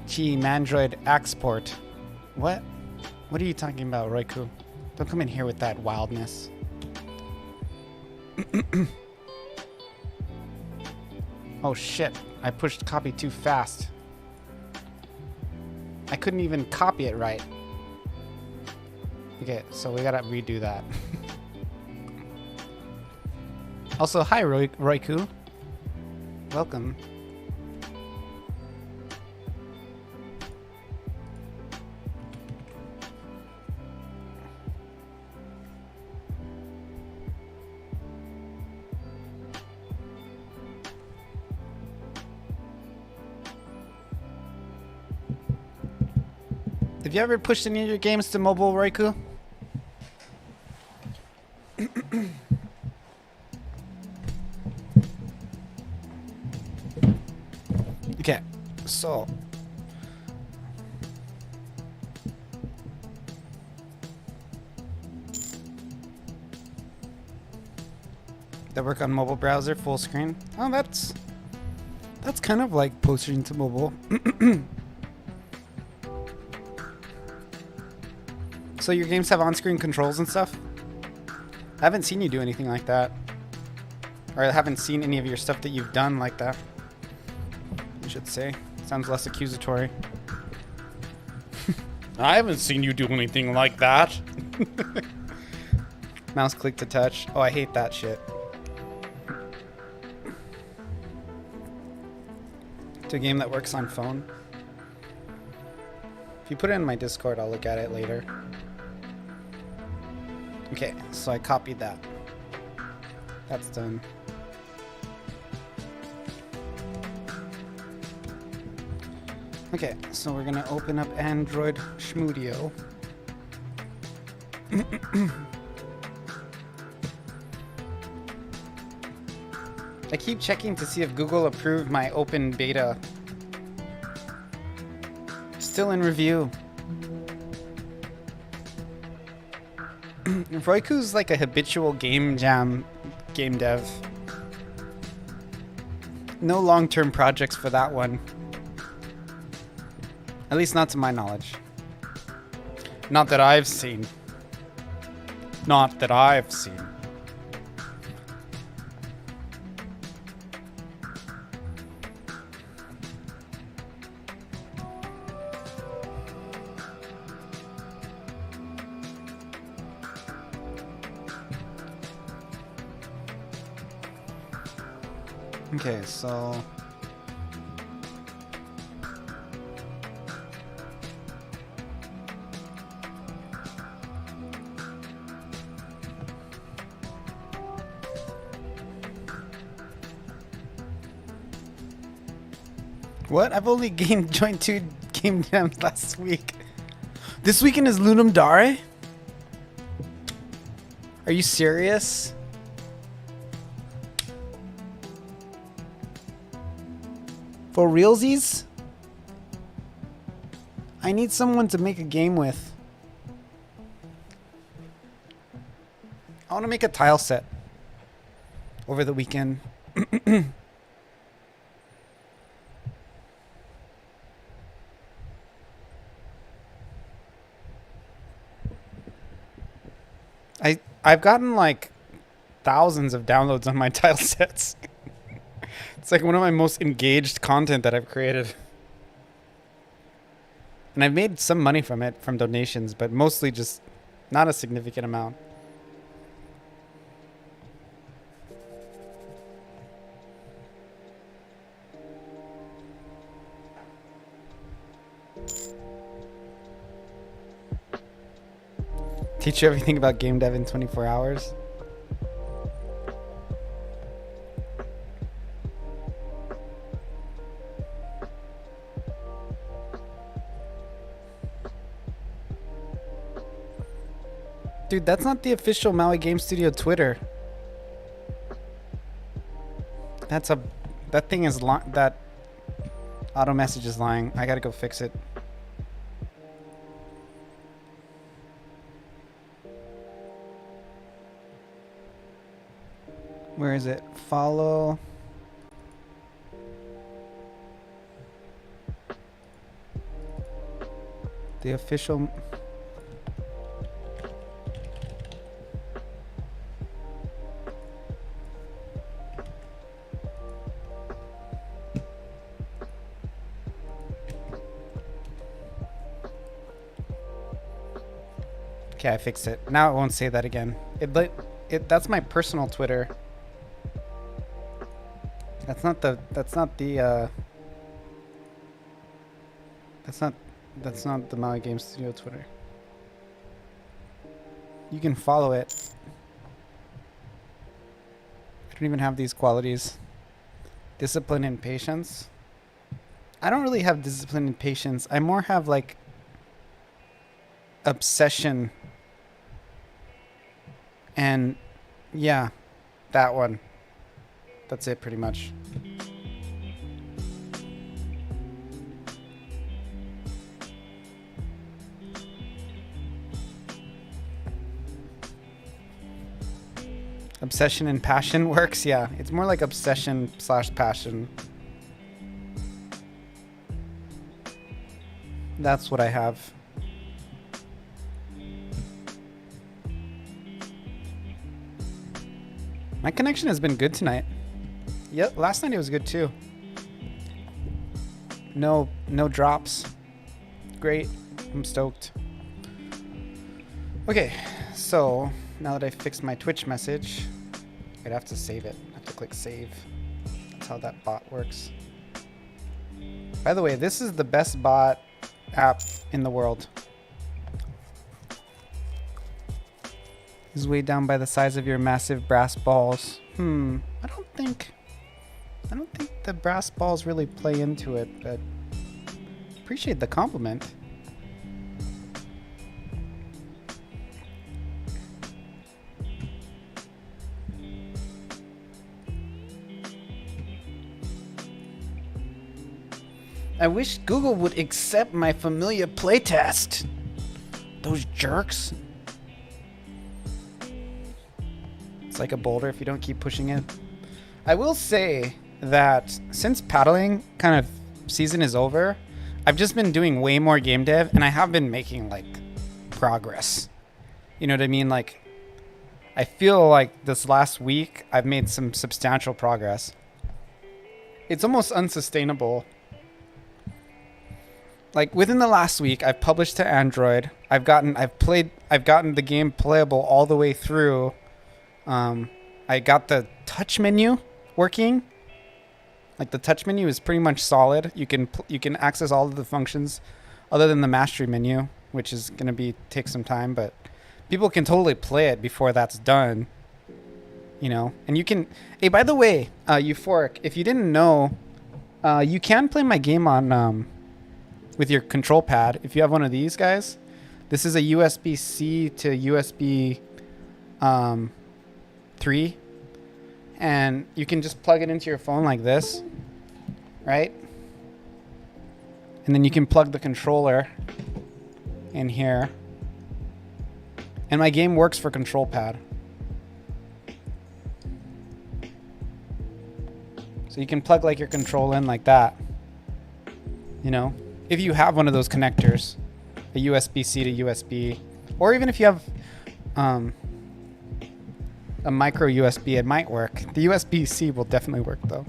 Team Android export. What? What are you talking about, Roiku? Don't come in here with that wildness. Oh shit, I pushed copy too fast. I couldn't even copy it right. Okay, so we gotta redo that. Also, hi Roiku. Welcome. Have you ever pushed any of your games to mobile, Roiku? Okay, so that work on mobile browser full screen. Oh, that's kind of like posting to mobile. So your games have on-screen controls and stuff? I haven't seen you do anything like that. Or I haven't seen any of your stuff that you've done like that. I should say. Sounds less accusatory. I haven't seen you do anything like that. Mouse click to touch. Oh, I hate that shit. It's a game that works on phone. If you put it in my Discord, I'll look at it later. Okay, so I copied that. That's done. Okay, so we're gonna open up Android Schmudio. I keep checking to see if Google approved my open beta. Still in review. Roiku's like a habitual game jam game dev. No long-term projects for that one. At least not to my knowledge. Not that I've seen. Not that I've seen. Okay, so what? I've only joined 2 game jams last week. This weekend is Lunam Dare? Are you serious? For realsies? I need someone to make a game with. I want to make a tile set over the weekend. I've gotten like thousands of downloads on my tile sets. It's like one of my most engaged content that I've created. And I've made some money from it, from donations, but mostly just not a significant amount. Teach you everything about game dev in 24 hours. Dude, that's not the official Maui Game Studio Twitter. That thing is that auto message is lying. I gotta go fix it. Where is it? Follow. The official. Okay, I fixed it. Now it won't say that again. That's my personal Twitter. That's not the Maui Game Studio Twitter. You can follow it. I don't even have these qualities. Discipline and patience. I don't really have discipline and patience. I more have like obsession. And yeah, that one. That's it pretty much. Obsession and passion works, yeah. It's more like obsession / passion. That's what I have. My connection has been good tonight. Yep, last night it was good too. No drops. Great. I'm stoked. Okay, so now that I fixed my Twitch message, I'd have to save it. I have to click save. That's how that bot works. By the way, this is the best bot app in the world. Is weighed down by the size of your massive brass balls. I don't think the brass balls really play into it, but appreciate the compliment. I wish Google would accept my Familia playtest. Those jerks. It's like a boulder if you don't keep pushing it. I will say that since paddling kind of season is over, I've just been doing way more game dev, and I have been making like progress. You know what I mean? Like, I feel like this last week I've made some substantial progress. It's almost unsustainable. Like within the last week, I've published to Android. I've gotten the game playable all the way through. I got the touch menu working. Like the touch menu is pretty much solid. You can access all of the functions other than the mastery menu, which is going to take some time, but people can totally play it before that's done. You know, and you can, hey, by the way, Euphoric, if you didn't know, you can play my game on, with your control pad. If you have one of these guys, this is a USB-C to USB, 3, and you can just plug it into your phone like this, right? And then you can plug the controller in here, and my game works for control pad. So you can plug like your control in like that, you know, if you have one of those connectors, a USB-C to USB, or even if you have a micro USB, it might work. The USB-C will definitely work though.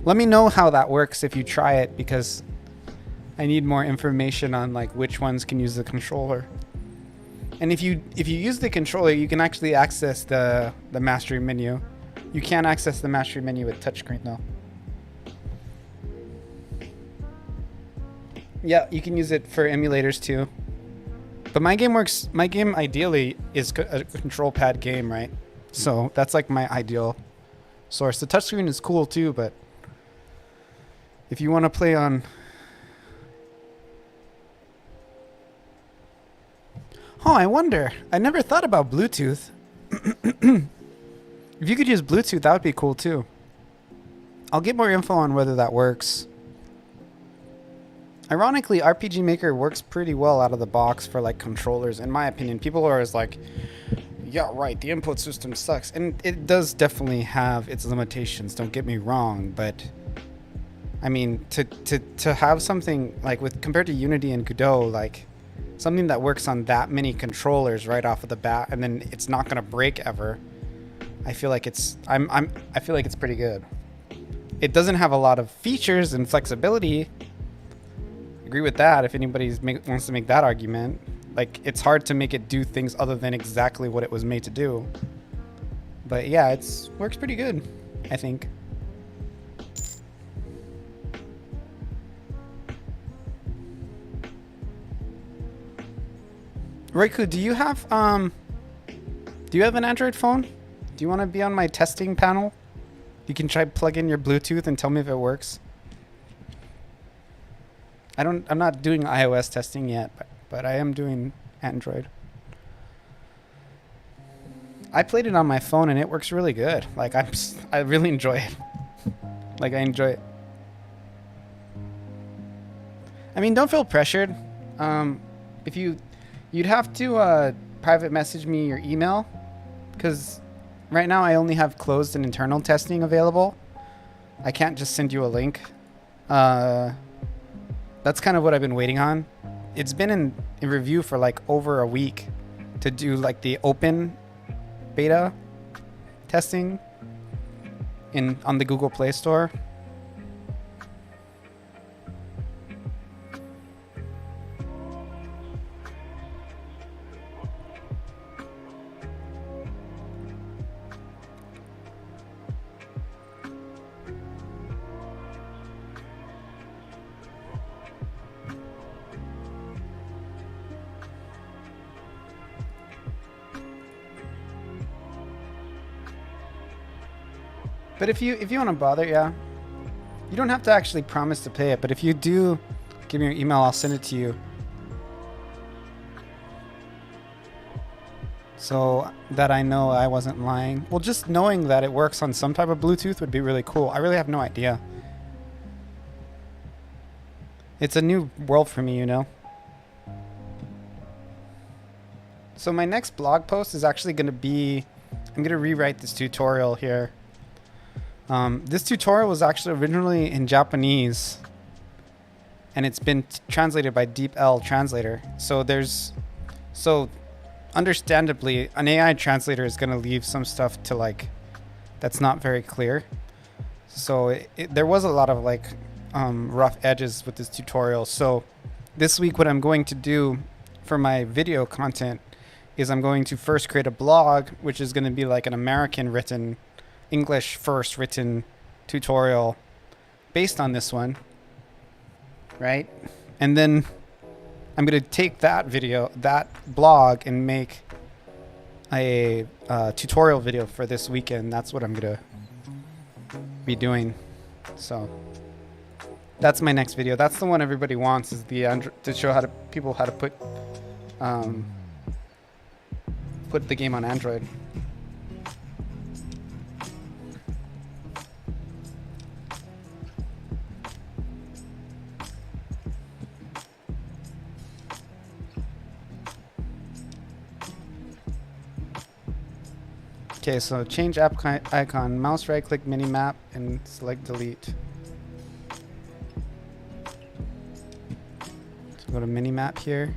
Let me know how that works if you try it, because I need more information on like which ones can use the controller. And if you use the controller, you can actually access the mastery menu. You can't access the mastery menu with touchscreen though. Yeah, you can use it for emulators too. But my game ideally is a control pad game, right? So that's like my ideal source. The touchscreen is cool too, but if you want to play on... Oh, I wonder. I never thought about Bluetooth. If you could use Bluetooth, that would be cool too. I'll get more info on whether that works. Ironically, RPG Maker works pretty well out of the box for like controllers, in my opinion. People are always like, yeah, right, the input system sucks. And it does definitely have its limitations, don't get me wrong, but I mean, to have something like compared to Unity and Godot, like something that works on that many controllers right off of the bat, and then it's not gonna break ever. I feel like it's pretty good. It doesn't have a lot of features and flexibility. Agree with that if anybody wants to make that argument, Like, it's hard to make it do things other than exactly what it was made to do. But yeah, it's works pretty good, I think. Roiku, do you have an Android phone? Do you want to be on my testing panel? You can try plug in your Bluetooth and tell me if it works. I'm not doing iOS testing yet, but I am doing Android. I played it on my phone and it works really good. Like I really enjoy it. Like I enjoy it. I mean, don't feel pressured. If you'd have to private message me your email, because right now I only have closed and internal testing available. I can't just send you a link. That's kind of what I've been waiting on. It's been in review for like over a week to do like the open beta testing on the Google Play Store. But if you want to bother, yeah, you don't have to actually promise to pay it. But if you do, give me your email. I'll send it to you, so that I know I wasn't lying. Well, just knowing that it works on some type of Bluetooth would be really cool. I really have no idea. It's a new world for me, you know. So my next blog post is actually going to be, I'm going to rewrite this tutorial here. This tutorial was actually originally in Japanese, and it's been translated by DeepL Translator. So understandably, an AI translator is going to leave some stuff to like that's not very clear. So there was a lot of like rough edges with this tutorial. So this week, what I'm going to do for my video content is I'm going to first create a blog, which is going to be like an American written, English first written tutorial based on this one, right? And then I'm going to take that blog, and make a tutorial video for this weekend. That's what I'm going to be doing. So that's my next video. That's the one everybody wants, is to show people how to put the game on Android. Okay, so change app icon, mouse right click mini map and select delete. So go to mini map here.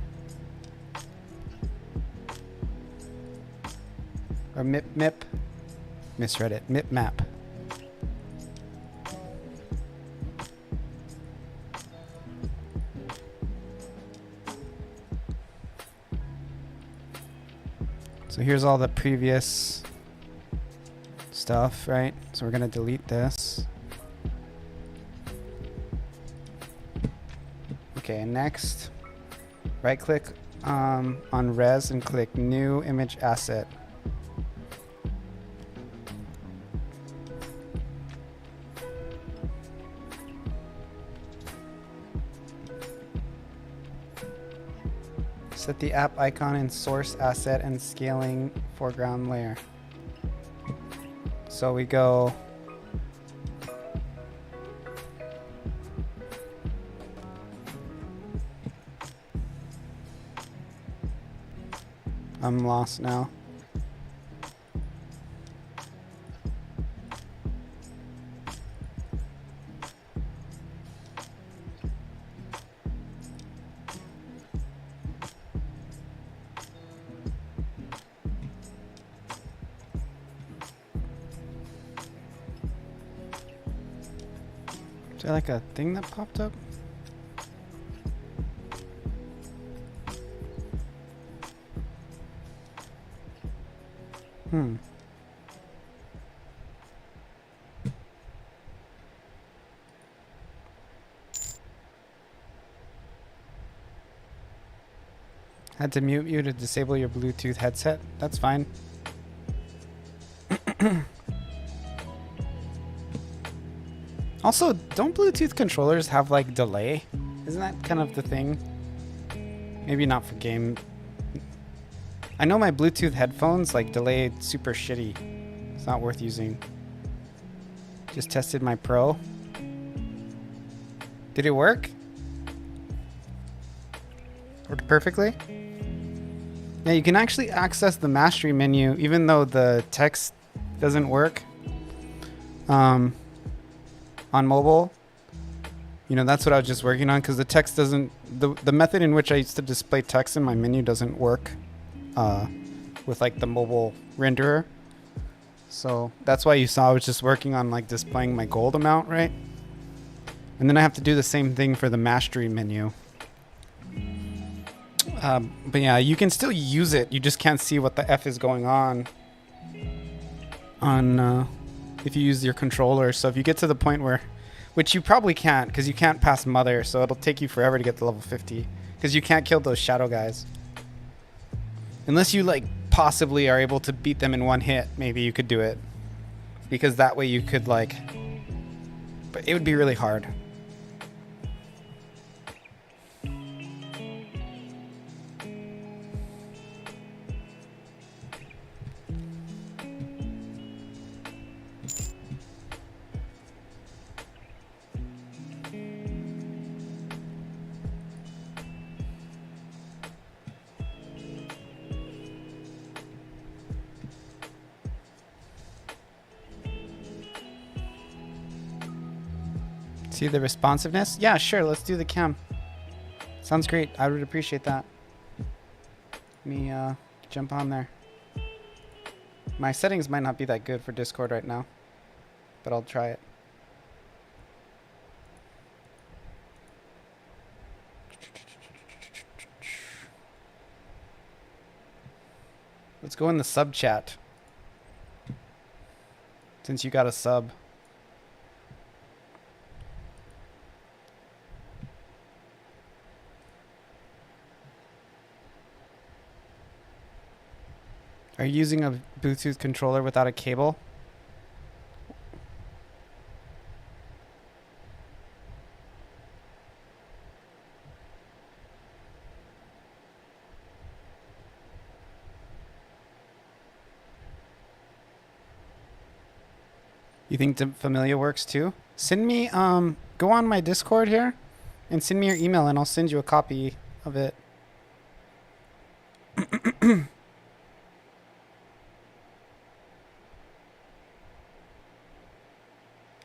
Or mip, misread it, mip map. So here's all the previous stuff, right? So we're gonna delete this. Okay, next, right click on res and click new image asset. Set the app icon in source asset and scaling foreground layer. So we go I'm lost now. Is there like a thing that popped up? Hmm. Had to mute you to disable your Bluetooth headset. That's fine. Also, don't Bluetooth controllers have like delay? Isn't that kind of the thing? Maybe not for game. I know my Bluetooth headphones like delay super shitty. It's not worth using. Just tested my Pro. Did it work? Worked perfectly? Yeah, you can actually access the mastery menu even though the text doesn't work. On mobile. You know, that's what I was just working on because the text doesn't... The method in which I used to display text in my menu doesn't work with like the mobile renderer. So that's why you saw I was just working on like displaying my gold amount, right? And then I have to do the same thing for the mastery menu. But yeah, you can still use it. You just can't see what the F is going on if you use your controller. So if you get to the point where, which you probably can't because you can't pass mother, so it'll take you forever to get to level 50 because you can't kill those shadow guys. Unless you like possibly are able to beat them in one hit, maybe you could do it. Because that way you could like, but it would be really hard. See the responsiveness? Yeah, sure. Let's do the cam. Sounds great. I would appreciate that. Let me jump on there. My settings might not be that good for Discord right now, but I'll try it. Let's go in the sub chat. Since you got a sub. Are you using a Bluetooth controller without a cable? You think the Familia works too? Send me, go on my Discord here and send me your email and I'll send you a copy of it.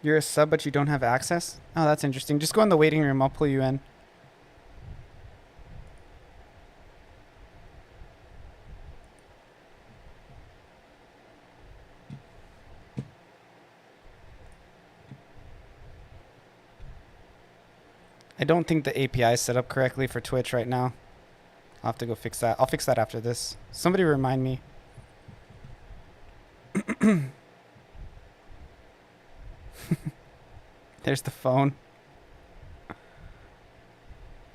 You're a sub, but you don't have access? Oh, that's interesting. Just go in the waiting room. I'll pull you in. I don't think the API is set up correctly for Twitch right now. I'll have to go fix that. I'll fix that after this. Somebody remind me. There's the phone.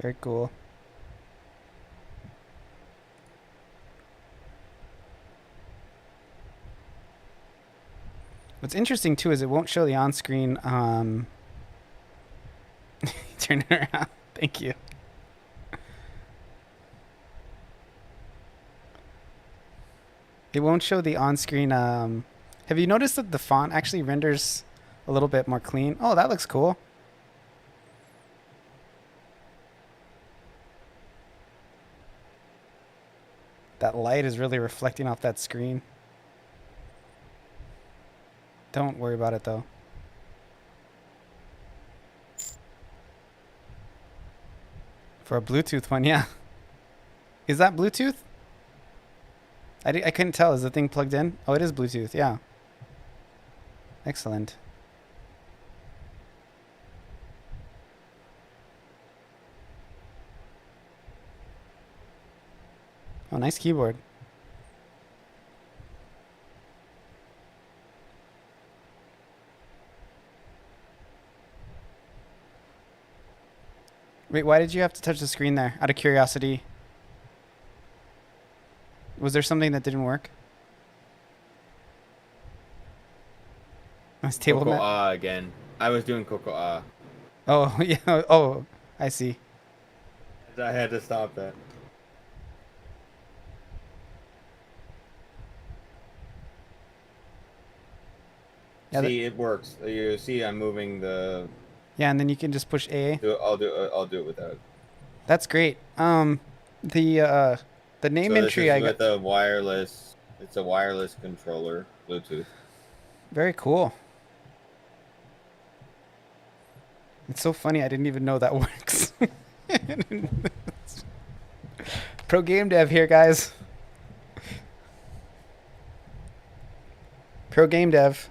Very cool. What's interesting too is it won't show the on-screen. Turn it around. Thank you. It won't show the on-screen. Have you noticed that the font actually renders a little bit more clean? Oh, that looks cool. That light is really reflecting off that screen. Don't worry about it though. For a Bluetooth one, yeah. Is that Bluetooth? I couldn't tell. Is the thing plugged in? Oh, it is Bluetooth, yeah. Excellent. Oh, nice keyboard. Wait, why did you have to touch the screen there? Out of curiosity. Was there something that didn't work? Nice table Coco mat. again. I was doing Coco. Oh, yeah. Oh, I see. I had to stop that. Yeah, See, it works. You see, I'm moving the. yeah, and then you can just push A. I'll do it without. That's great. The name So this entry is I got. with a wireless. It's a wireless controller, Bluetooth. Very cool. It's so funny. I didn't even know that works. Pro game dev here, guys. Pro game dev.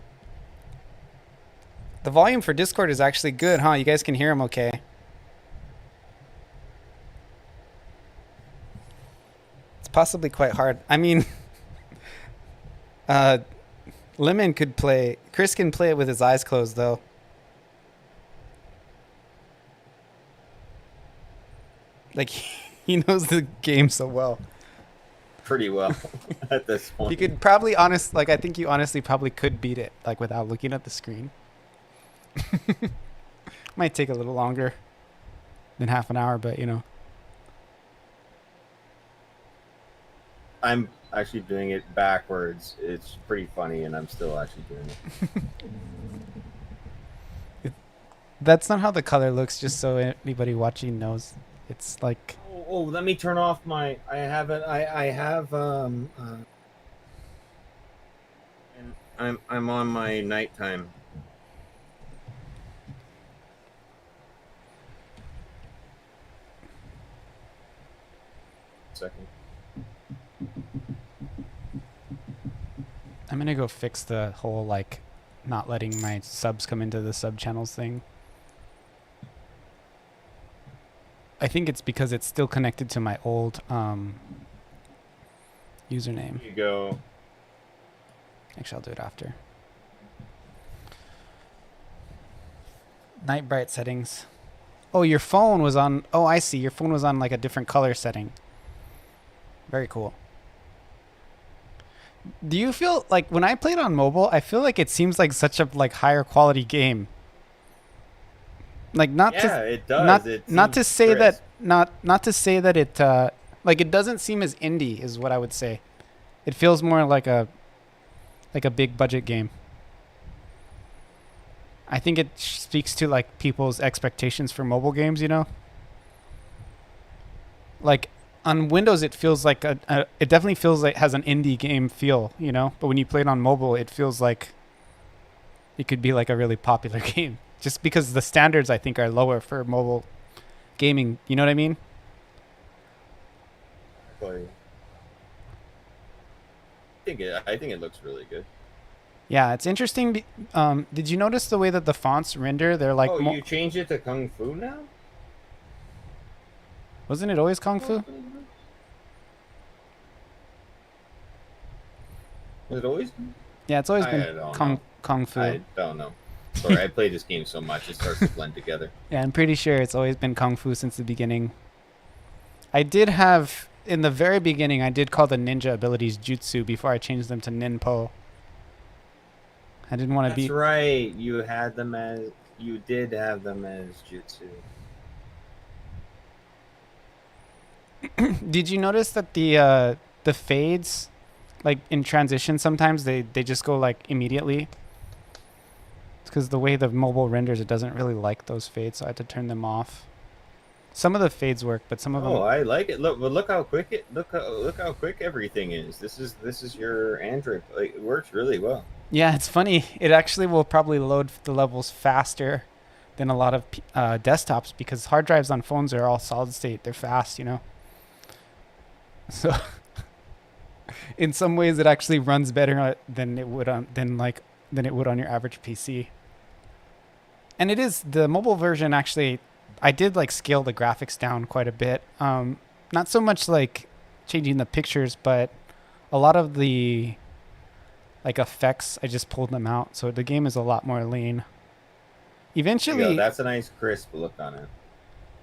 The volume for Discord is actually good, huh? You guys can hear him okay. It's possibly quite hard. I mean, Lemon could play. Chris can play it with his eyes closed, though. Like, he knows the game so well. Pretty well at this point. You could probably I think you honestly probably could beat it, like, without looking at the screen. Might take a little longer than half an hour, but you know. I'm actually doing it backwards. It's pretty funny, and I'm still actually doing it. That's not how the color looks, just so anybody watching knows. It's like... Oh, let me turn off my... I have it. I have... and I'm on my nighttime. Second. I'm gonna go fix the whole, like, not letting my subs come into the sub channels thing. I think it's because it's still connected to my old username. Here you go. Actually, I'll do it after. Night bright settings. Oh, your phone was on... Oh, I see. Your phone was on, like, a different color setting. Very cool. Do you feel like when I played on mobile, I feel like it seems like such a like higher quality game. Like not It does. Not to say that not to say that it like it doesn't seem as indie is what I would say. It feels more like a big budget game. I think it speaks to like people's expectations for mobile games, you know? Like on Windows, it feels like it definitely feels like it has an indie game feel, you know. But when you play it on mobile, it feels like it could be like a really popular game, just because the standards I think are lower for mobile gaming. You know what I mean? I think it looks really good. Yeah, it's interesting. Did you notice the way that the fonts render? They're like. Oh, you changed it to Kung Fu now? Wasn't it always Kung Fu? Was it always? Yeah, it's always been Kung Fu. I don't know. Sorry, I play this game so much, it starts to blend together. Yeah, I'm pretty sure it's always been Kung Fu since the beginning. I did have, in the very beginning, I did call the ninja abilities Jutsu before I changed them to Ninpo. I didn't want to be... That's right, you did have them as Jutsu. Did you notice that the fades, like in transition, sometimes they just go like immediately? It's because the way the mobile renders, it doesn't really like those fades, so I had to turn them off. Some of the fades work, but some of them... Oh, I like it. Look how quick look how quick everything is. This is your Android. Like, it works really well. Yeah, it's funny. It actually will probably load the levels faster than a lot of desktops because hard drives on phones are all solid state. They're fast, you know. So, in some ways, it actually runs better than it would on your average PC. And it is the mobile version. Actually, I did like scale the graphics down quite a bit. Not so much like changing the pictures, but a lot of the like effects, I just pulled them out, so the game is a lot more lean. Eventually, that's a nice crisp look on it.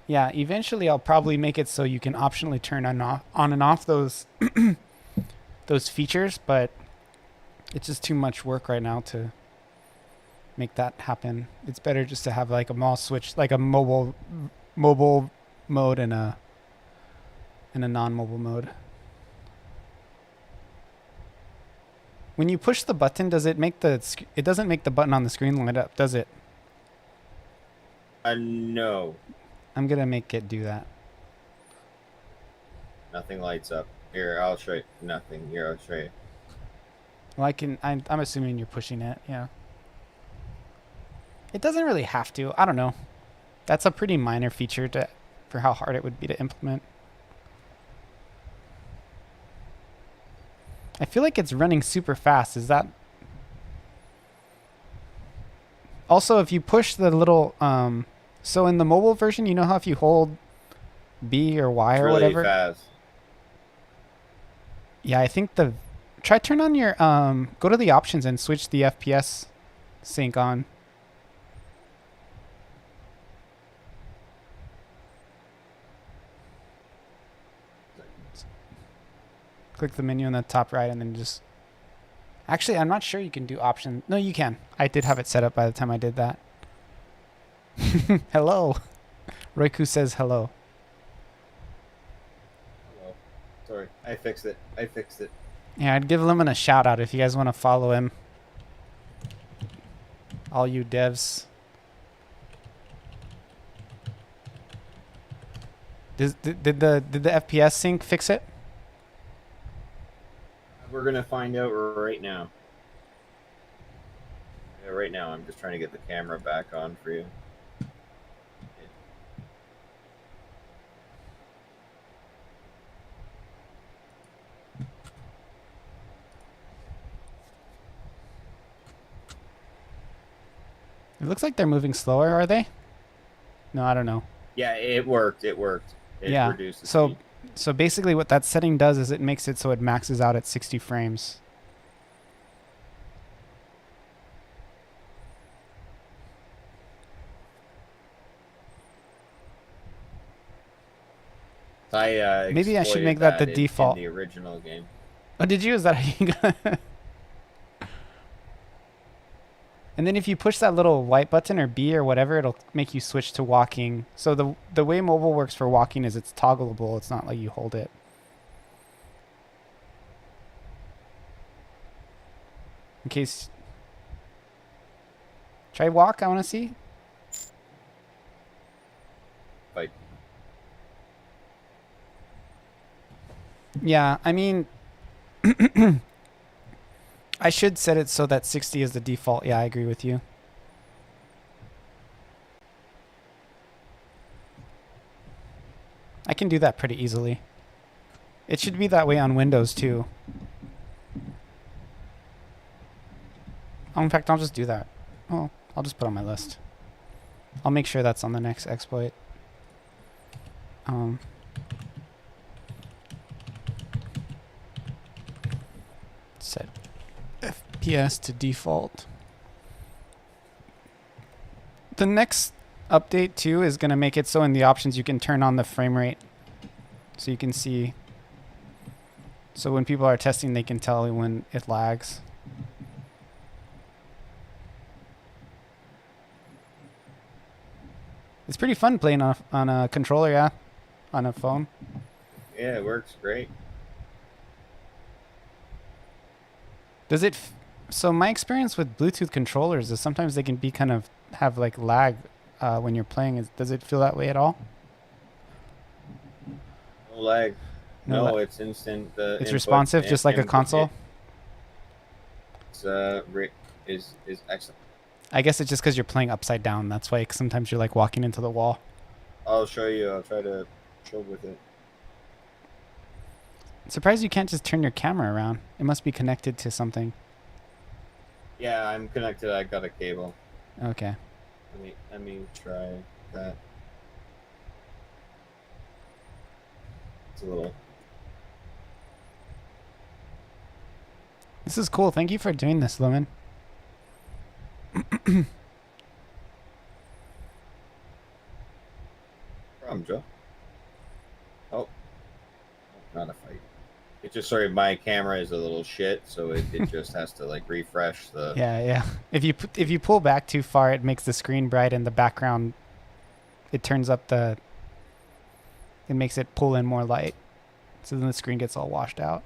Yeah, eventually I'll probably make it so you can optionally turn on and off those those features, but it's just too much work right now to make that happen. It's better just to have like a mall switch, like a mobile mode and a non-mobile mode. When you push the button, does it make it doesn't make the button on the screen light up, does it? No. I'm gonna make it do that. Nothing lights up. Here, I'll show you. Nothing. Here, I'll show you. Well, I'm assuming you're pushing it, yeah. It doesn't really have to. I don't know. That's a pretty minor feature for how hard it would be to implement. I feel like it's running super fast. Is that... Also, if you push the little... So in the mobile version, you know how if you hold B or Y It's or really whatever? fast. Yeah, I think try turn on your... Go to the options and switch the FPS sync on. Click the menu on the top right and then just... Actually, I'm not sure you can do option. No, you can. I did have it set up by the time I did that. Hello. Roiku says hello. Hello. Sorry, I fixed it. Yeah, I'd give Lemon a shout out if you guys want to follow him. All you devs. Did the FPS sync fix it? We're gonna find out right now. Yeah, right now. I'm just trying to get the camera back on for you. It looks like they're moving slower, are they? No, I don't know. Yeah, it worked. It Yeah. reduced the So speed. so basically what that setting does is it makes it so it maxes out at 60 frames. Maybe I should exploited make that the in default. the original game. Oh, did you? Is that how you got it? And then if you push that little white button or B or whatever, it'll make you switch to walking. So the way mobile works for walking is it's toggleable. It's not like you hold it. In case... Try walk, I want to see. Fight. Yeah, I mean... I should set it so that 60 is the default. Yeah, I agree with you. I can do that pretty easily. It should be that way on Windows too. Oh, in fact, I'll just do that. Oh, I'll just put it on my list. I'll make sure that's on the next exploit. Set FPS to default. The next update too is going to make it so in the options you can turn on the frame rate. So you can see. So when people are testing, they can tell when it lags. It's pretty fun playing on a controller, yeah, on a phone. Yeah, it works great. Does it? So my experience with Bluetooth controllers is sometimes they can be kind of have like lag when you're playing. Does it feel that way at all? No lag. No No, lag. it's instant. The It's input responsive, just like a input console. is excellent. I guess it's just because you're playing upside down. That's why sometimes you're like walking into the wall. I'll show you. I'll try to show with it. Surprised you can't just turn your camera around. It must be connected to something. Yeah, I'm connected. I got a cable. Okay. Let me try that. It's a little. This is cool. Thank you for doing this, Lumen. problem, Joe. Oh, not a fight. It's just sorry, my camera is a little shit, so it just has to like refresh the. Yeah, yeah. If you pull back too far, it makes the screen bright and the background. It turns up the. It makes it pull in more light, so then the screen gets all washed out.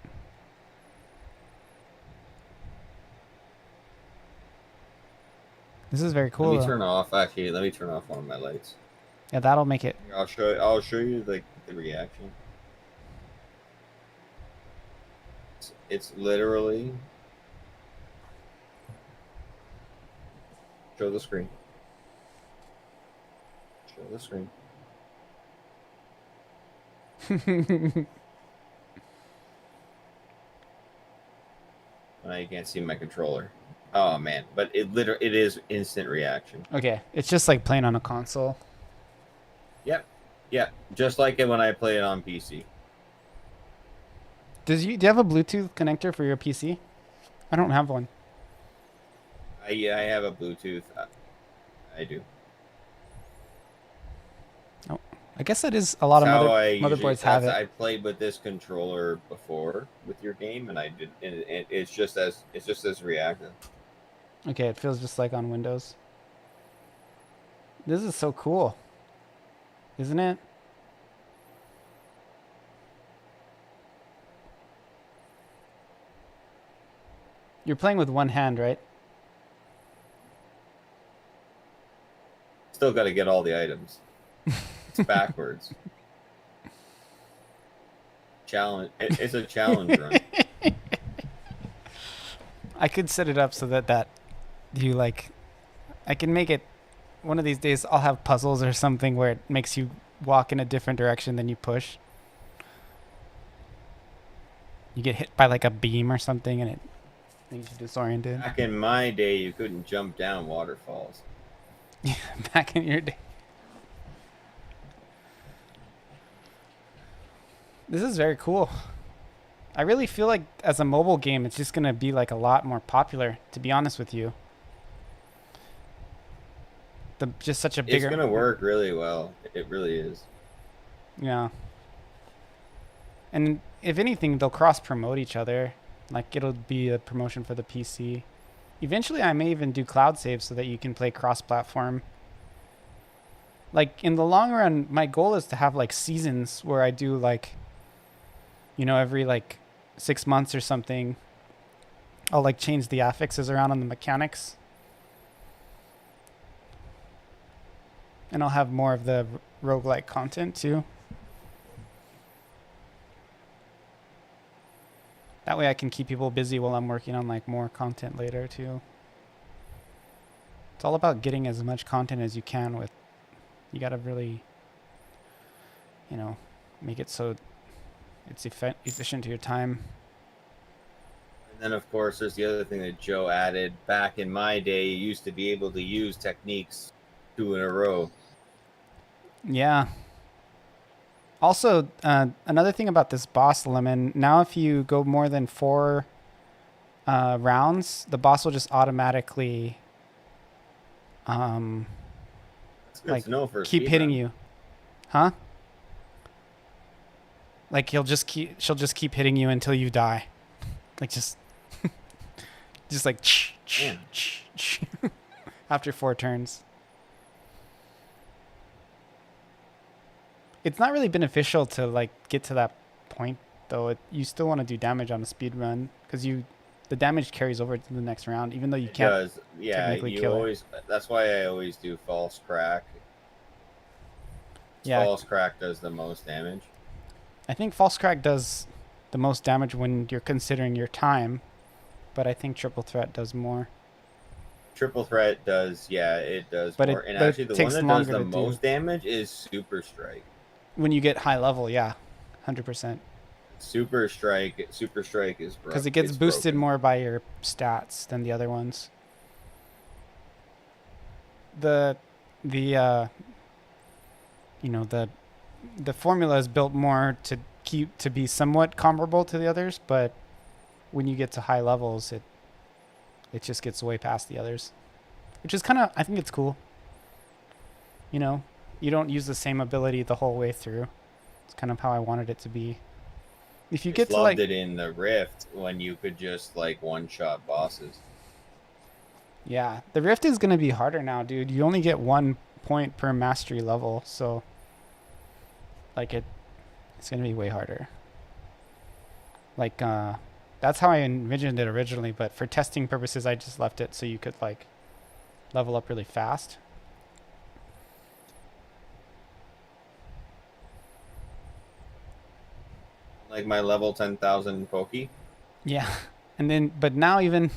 This is very cool. Let me though. turn off. Actually, let me turn off one of my lights. Yeah, that'll make it. Here, I'll show. I'll show you like the reaction. It's literally. Show the screen. Show the screen. Now you can't see my controller. Oh man, but it is instant reaction. Okay, it's just like playing on a console. Yep. Yeah, just like it when I play it on PC. Do you have a Bluetooth connector for your PC? I don't have one. I have a Bluetooth. I do. Oh, I guess that is a lot of motherboards have it. I played with this controller before with your game, and it's just as reactive. Okay, it feels just like on Windows. This is so cool, isn't it? You're playing with one hand, right? Still got to get all the items. It's backwards. Challenge. It's a challenge run. I could set it up so that you like. I can make it. One of these days, I'll have puzzles or something where it makes you walk in a different direction than you push. You get hit by like a beam or something, and it makes you disoriented. Back in my day, you couldn't jump down waterfalls. Yeah, back in your day. This is very cool. I really feel like as a mobile game, it's just going to be like a lot more popular, to be honest with you. Just such a bigger... It's going to work really well. It really is. Yeah. And if anything, they'll cross-promote each other. Like, it'll be a promotion for the PC. Eventually, I may even do cloud save so that you can play cross-platform. Like, in the long run, my goal is to have, like, seasons where I do, like, you know, every, like, 6 months or something, I'll, like, change the affixes around on the mechanics. And I'll have more of the roguelike content, too. That way I can keep people busy while I'm working on like more content later too. It's all about getting as much content as you can with, you gotta really, you know, make it so it's efficient to your time. And then of course there's the other thing that Joe added. Back in my day, you used to be able to use techniques 2 in a row. Yeah. Also, another thing about this boss, Lemon, now if you go more than 4 rounds, the boss will just automatically like keep hitting you. Huh? Like she'll just keep hitting you until you die. Like just like after 4 turns. It's not really beneficial to like get to that point though. You still want to do damage on a speed run because the damage carries over to the next round, even though you can't. It does. Yeah, technically kill always. That's why I always do false crack. Yeah, false crack does the most damage. I think false crack does the most damage when you're considering your time, but I think triple threat does more. Triple threat does, yeah, it does but more. It, and but actually, the one that does the most damage is super strike. When you get high level, yeah, 100%. Super strike is broken. Because it gets boosted more by your stats than the other ones. The you know, the formula is built more to be somewhat comparable to the others, but when you get to high levels, it just gets way past the others, which is kind of, I think it's cool. You know, You don't use the same ability the whole way through. It's kind of how I wanted it to be. If you get to loved like, it in the Rift when you could just like one-shot bosses. yeah, the Rift is gonna be harder now, dude. You only get 1 point per mastery level, so like it's gonna be way harder. Like that's how I envisioned it originally, but for testing purposes, I just left it so you could like level up really fast. Like my level 10,000 Poke. Yeah, and then but now even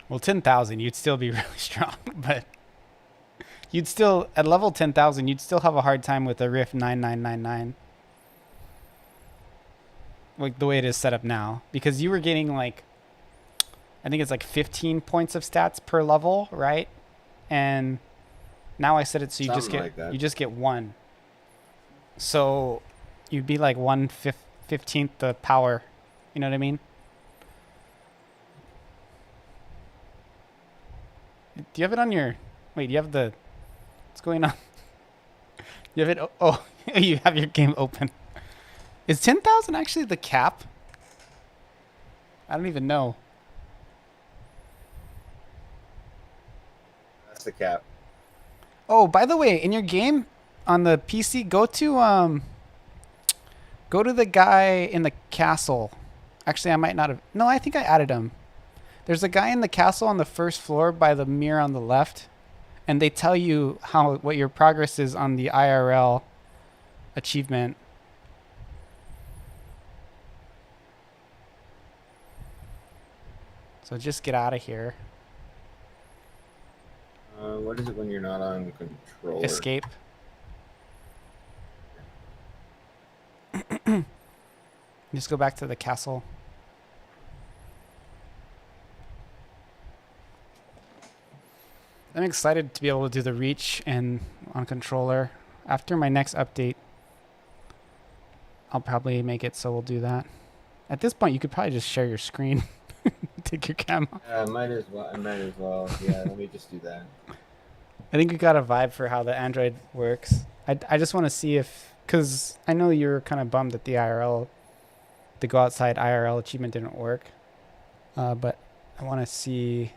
well 10,000, you'd still be really strong, but you'd still at level 10,000, you'd still have a hard time with a Rift 9999. Like the way it is set up now, because you were getting like I think it's like 15 points of stats per level, right? And now I set it so you just Something get like that. you just get one. So you'd be like 1/15th the power. You know what I mean? Do you have it on your? Wait, you have the? What's going on? You have it? Oh, you have your game open. Is 10,000 actually the cap? I don't even know. That's the cap. Oh, by the way, in your game on the PC, go to the guy in the castle. Actually, I might not have. No, I think I added him. There's a guy in the castle on the first floor by the mirror on the left, and they tell you what your progress is on the IRL achievement. So just get out of here. What is it when you're not on controller? Escape. Just go back to the castle. I'm excited to be able to do the reach and on controller. After my next update, I'll probably make it so we'll do that. At this point, you could probably just share your screen. Take your camera. Might as well. I might as well. Yeah, let me just do that. I think we got a vibe for how the Android works. I just want to see if, because I know you're kind of bummed that the go outside IRL achievement didn't work. But I want to see.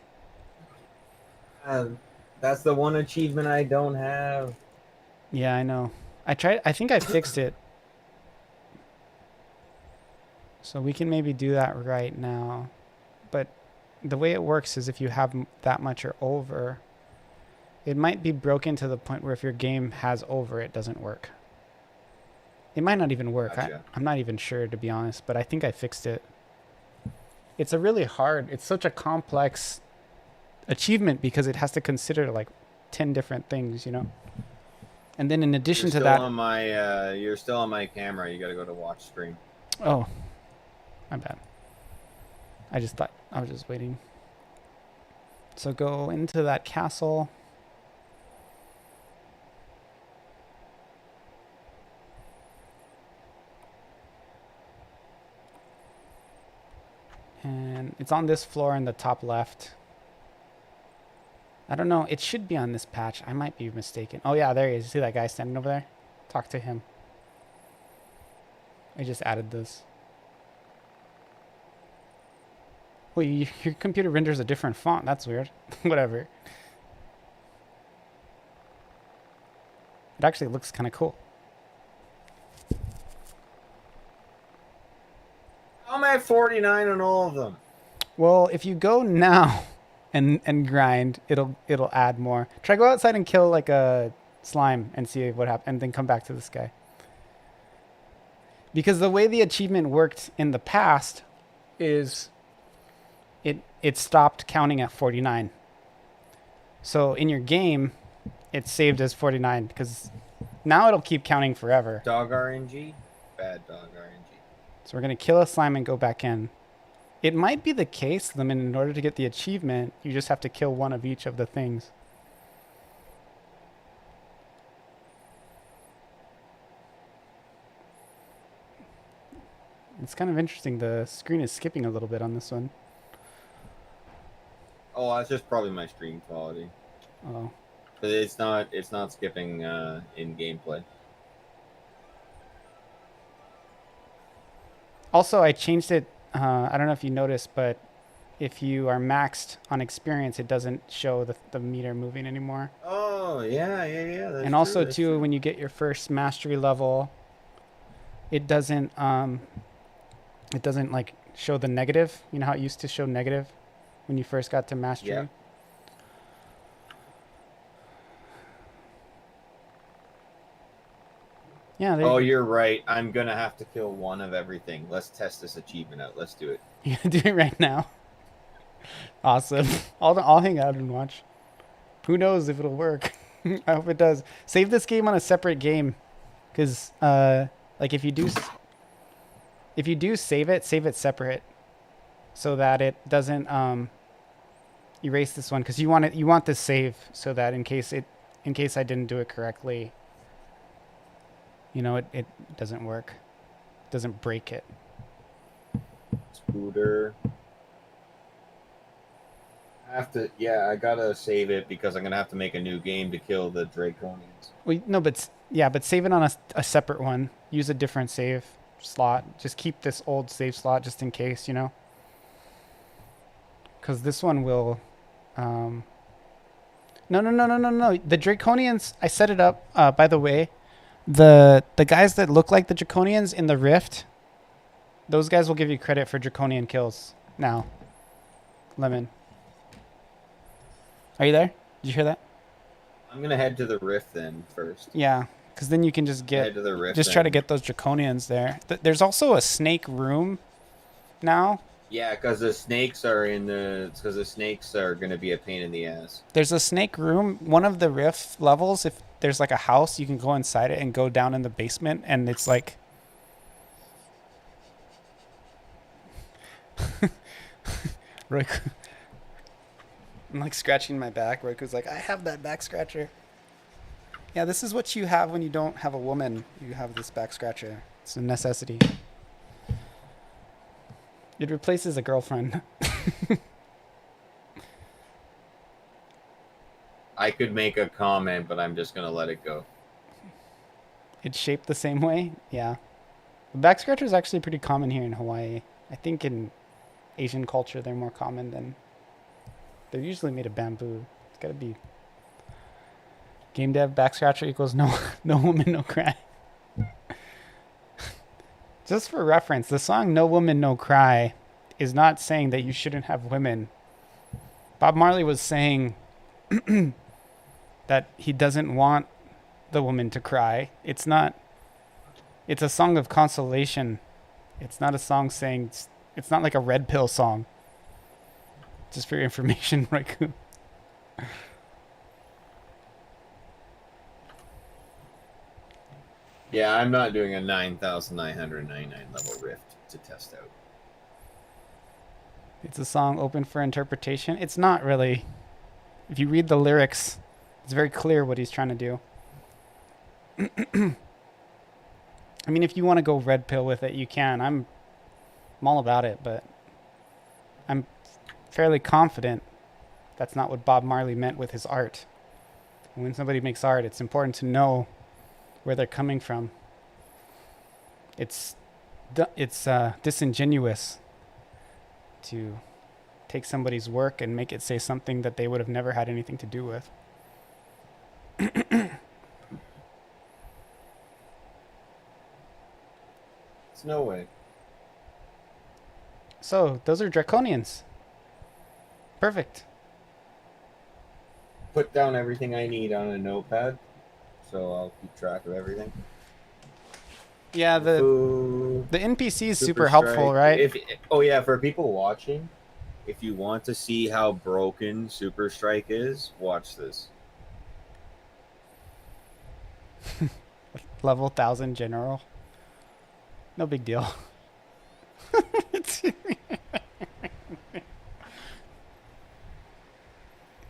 That's the one achievement I don't have. Yeah, I know. I think I fixed it. So we can maybe do that right now. But the way it works is if you have that much or over, it might be broken to the point where if your game has over, it doesn't work. It might not even work. Gotcha. I'm not even sure, to be honest, but I think I fixed it. It's such a complex achievement because it has to consider like 10 different things, you know? And then in addition to that... you're still on my camera. You got to go to watch stream. Oh, my bad. I just thought I was just waiting. So go into that castle. And it's on this floor in the top left. I don't know. It should be on this patch. I might be mistaken. Oh, yeah, there he is. You see that guy standing over there? Talk to him. I just added this. Wait, your computer renders a different font. That's weird. Whatever. It actually looks kind of cool. I'm at 49 on all of them. Well, if you go now and grind, it'll add more. Try go outside and kill like a slime and see what happens, and then come back to this guy. Because the way the achievement worked in the past is it stopped counting at 49. So in your game, it's saved as 49 because now it'll keep counting forever. Dog RNG? Bad dog RNG. So we're going to kill a slime and go back in. It might be the case, that in order to get the achievement, you just have to kill one of each of the things. It's kind of interesting. The screen is skipping a little bit on this one. Oh, that's just probably my stream quality. Oh. It's not skipping in gameplay. Also, I changed it. I don't know if you noticed, but if you are maxed on experience, it doesn't show the meter moving anymore. Oh yeah. That's And true. also, That's too, true. when you get your first mastery level, it doesn't like show the negative. You know how it used to show negative when you first got to mastery. Yeah. Yeah, Oh, you're right. I'm gonna have to kill one of everything. Let's test this achievement out. Let's do it. you do it right now. Awesome. I'll hang out and watch. Who knows if it'll work? I hope it does. Save this game on a separate game, because like if you do save it separate, so that it doesn't erase this one, because you want this save so that in case I didn't do it correctly, it doesn't work, doesn't break it. Scooter. I gotta save it because I'm gonna have to make a new game to kill the Draconians. Well, no, but save it on a separate one. Use a different save slot. Just keep this old save slot just in case, because this one will. No. The Draconians, I set it up. By the way, the guys that look like the Draconians in the Rift, those guys will give you credit for Draconian kills. Now, Lemon, are you there? Did you hear that? I'm gonna head to the Rift then first. Yeah, because then you can just Head to the Rift. try to get those Draconians there. There's also a snake room now. Yeah, because the snakes are gonna be a pain in the ass. There's a snake room. One of the Rift levels, if there's like a house, you can go inside it and go down in the basement, and it's like. Roku. I'm like scratching my back. Roku's like, I have that back scratcher. Yeah, this is what you have when you don't have a woman. You have this back scratcher. It's a necessity. It replaces a girlfriend. I could make a comment, but I'm just gonna let it go. It's shaped the same way? Yeah. The back scratcher is actually pretty common here in Hawaii. I think in Asian culture they're more common than... They're usually made of bamboo. It's gotta be... Game dev, back scratcher equals no woman, no cry. Just for reference, the song No Woman, No Cry is not saying that you shouldn't have women. Bob Marley was saying that he doesn't want the woman to cry. It's a song of consolation. It's not a song saying... It's not like a red pill song. Just for your information, Raiku. Yeah, I'm not doing a 9,999 level Rift to test out. It's a song open for interpretation. It's not really. If you read the lyrics, it's very clear what he's trying to do. I mean, if you want to go red pill with it, you can. I'm all about it, but I'm fairly confident that's not what Bob Marley meant with his art. When somebody makes art, it's important to know where they're coming from. It's disingenuous to take somebody's work and make it say something that they would have never had anything to do with. It's no way. So, those are Draconians. Perfect. Put down everything I need on a notepad, so I'll keep track of everything. Yeah, the NPC is super helpful, right? For people watching, if you want to see how broken Super Strike is, watch this. Level 1000 general. No big deal.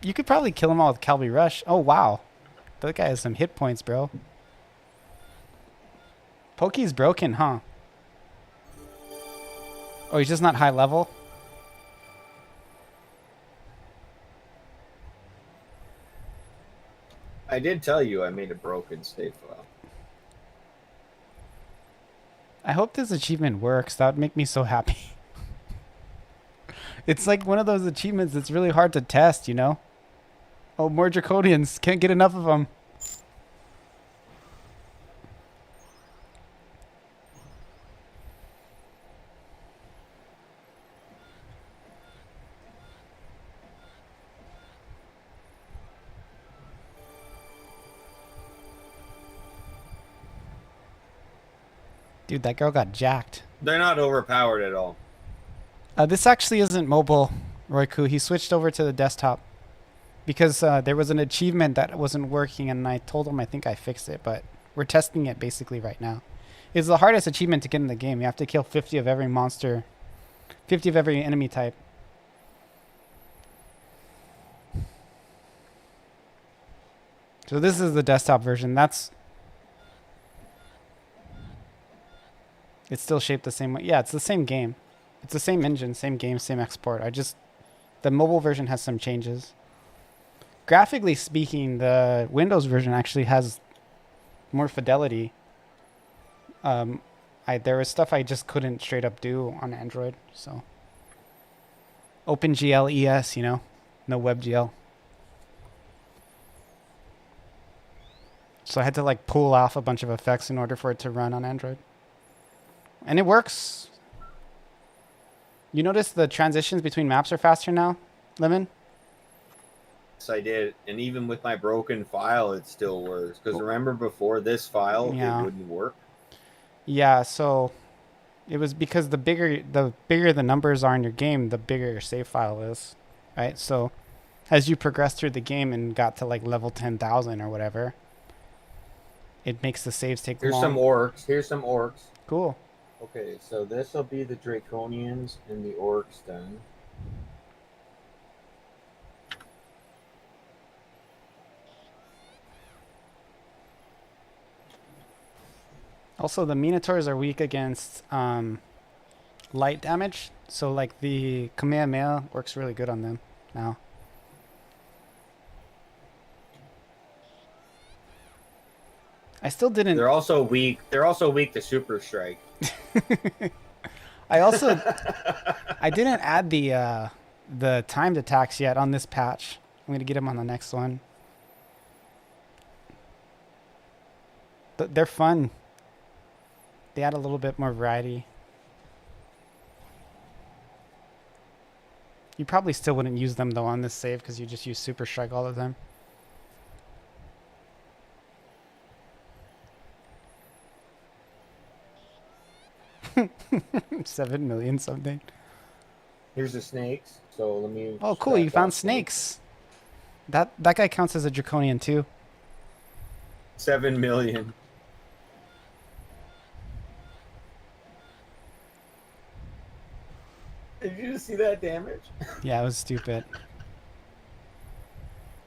You could probably kill them all with Calvi Rush. Oh, wow. That guy has some hit points, bro. Pokey's broken, huh? Oh, he's just not high level? I did tell you I made a broken save file. I hope this achievement works. That would make me so happy. It's like one of those achievements that's really hard to test, you know? Oh, more draconians. Can't get enough of them. Dude, that girl got jacked. They're not overpowered at all. This actually isn't mobile, Roiku. He switched over to the desktop because there was an achievement that wasn't working, and I told him I think I fixed it, but we're testing it basically right now. It's the hardest achievement to get in the game. You have to kill 50 of every monster, 50 of every enemy type. So this is the desktop version. It's still shaped the same way. Yeah, it's the same game. It's the same engine, same game, same export. The mobile version has some changes. Graphically speaking, the Windows version actually has more fidelity. There was stuff I just couldn't straight up do on Android. So OpenGL ES, no WebGL. So I had to like pull off a bunch of effects in order for it to run on Android. And it works. You notice the transitions between maps are faster now, Lemon? Yes, I did. And even with my broken file, it still works. Because remember before this file, Yeah. it wouldn't work? Yeah, so it was because the bigger the numbers are in your game, the bigger your save file is, right? So as you progress through the game and got to like level 10,000 or whatever, it makes the saves take long. Here's some orcs. Cool. Okay, so this will be the Draconians and the orcs then. Also, the Minotaurs are weak against light damage, so like the Kamehameha works really good on them now. I still didn't. They're also weak. They're also weak to Super Strike. I didn't add the timed attacks yet on this patch. I'm gonna get them on the next one. But they're fun. They add a little bit more variety. You probably still wouldn't use them though on this save because you just use Super Strike all the time. $7 million something. Here's the snakes. So let me. Oh, cool! You found snakes. That guy counts as a draconian too. 7 million. Did you just see that damage? Yeah, it was stupid.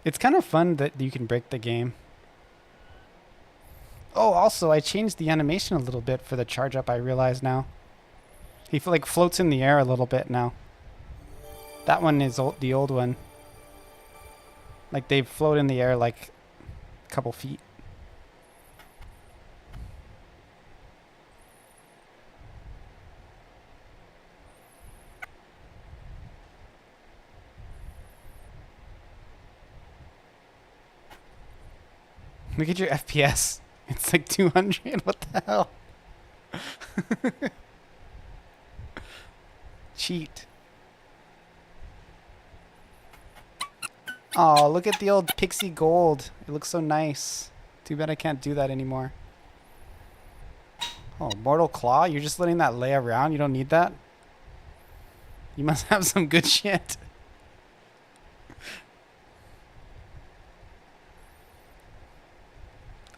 It's kind of fun that you can break the game. Oh, also, I changed the animation a little bit for the charge up, I realize now. He like floats in the air a little bit now. That one is the old one. Like they float in the air like a couple feet. Look at your FPS. It's like 200. What the hell? Cheat. Oh, look at the old pixie gold. It looks so nice. Too bad I can't do that anymore. Oh, Mortal Claw? You're just letting that lay around? You don't need that? You must have some good shit.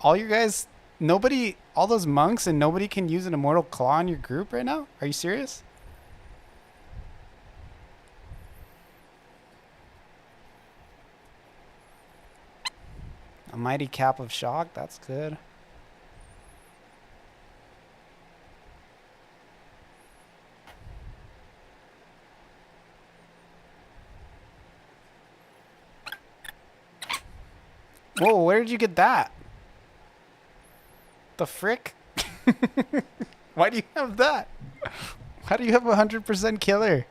All you guys, nobody, all those monks and nobody can use an Immortal Claw in your group right now? Are you serious? A mighty cap of shock, that's good. Whoa, where did you get that? The frick? Why do you have that? How do you have 100% killer?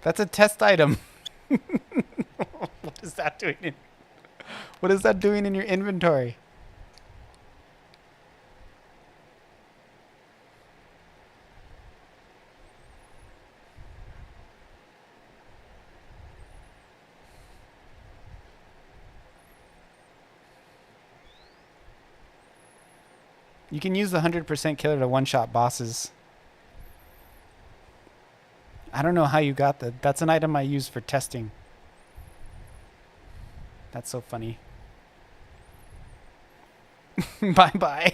That's a test item. What is that doing in... What is that doing in your inventory? You can use the 100% killer to one-shot bosses. I don't know how you got that. That's an item I use for testing. That's so funny. Bye-bye.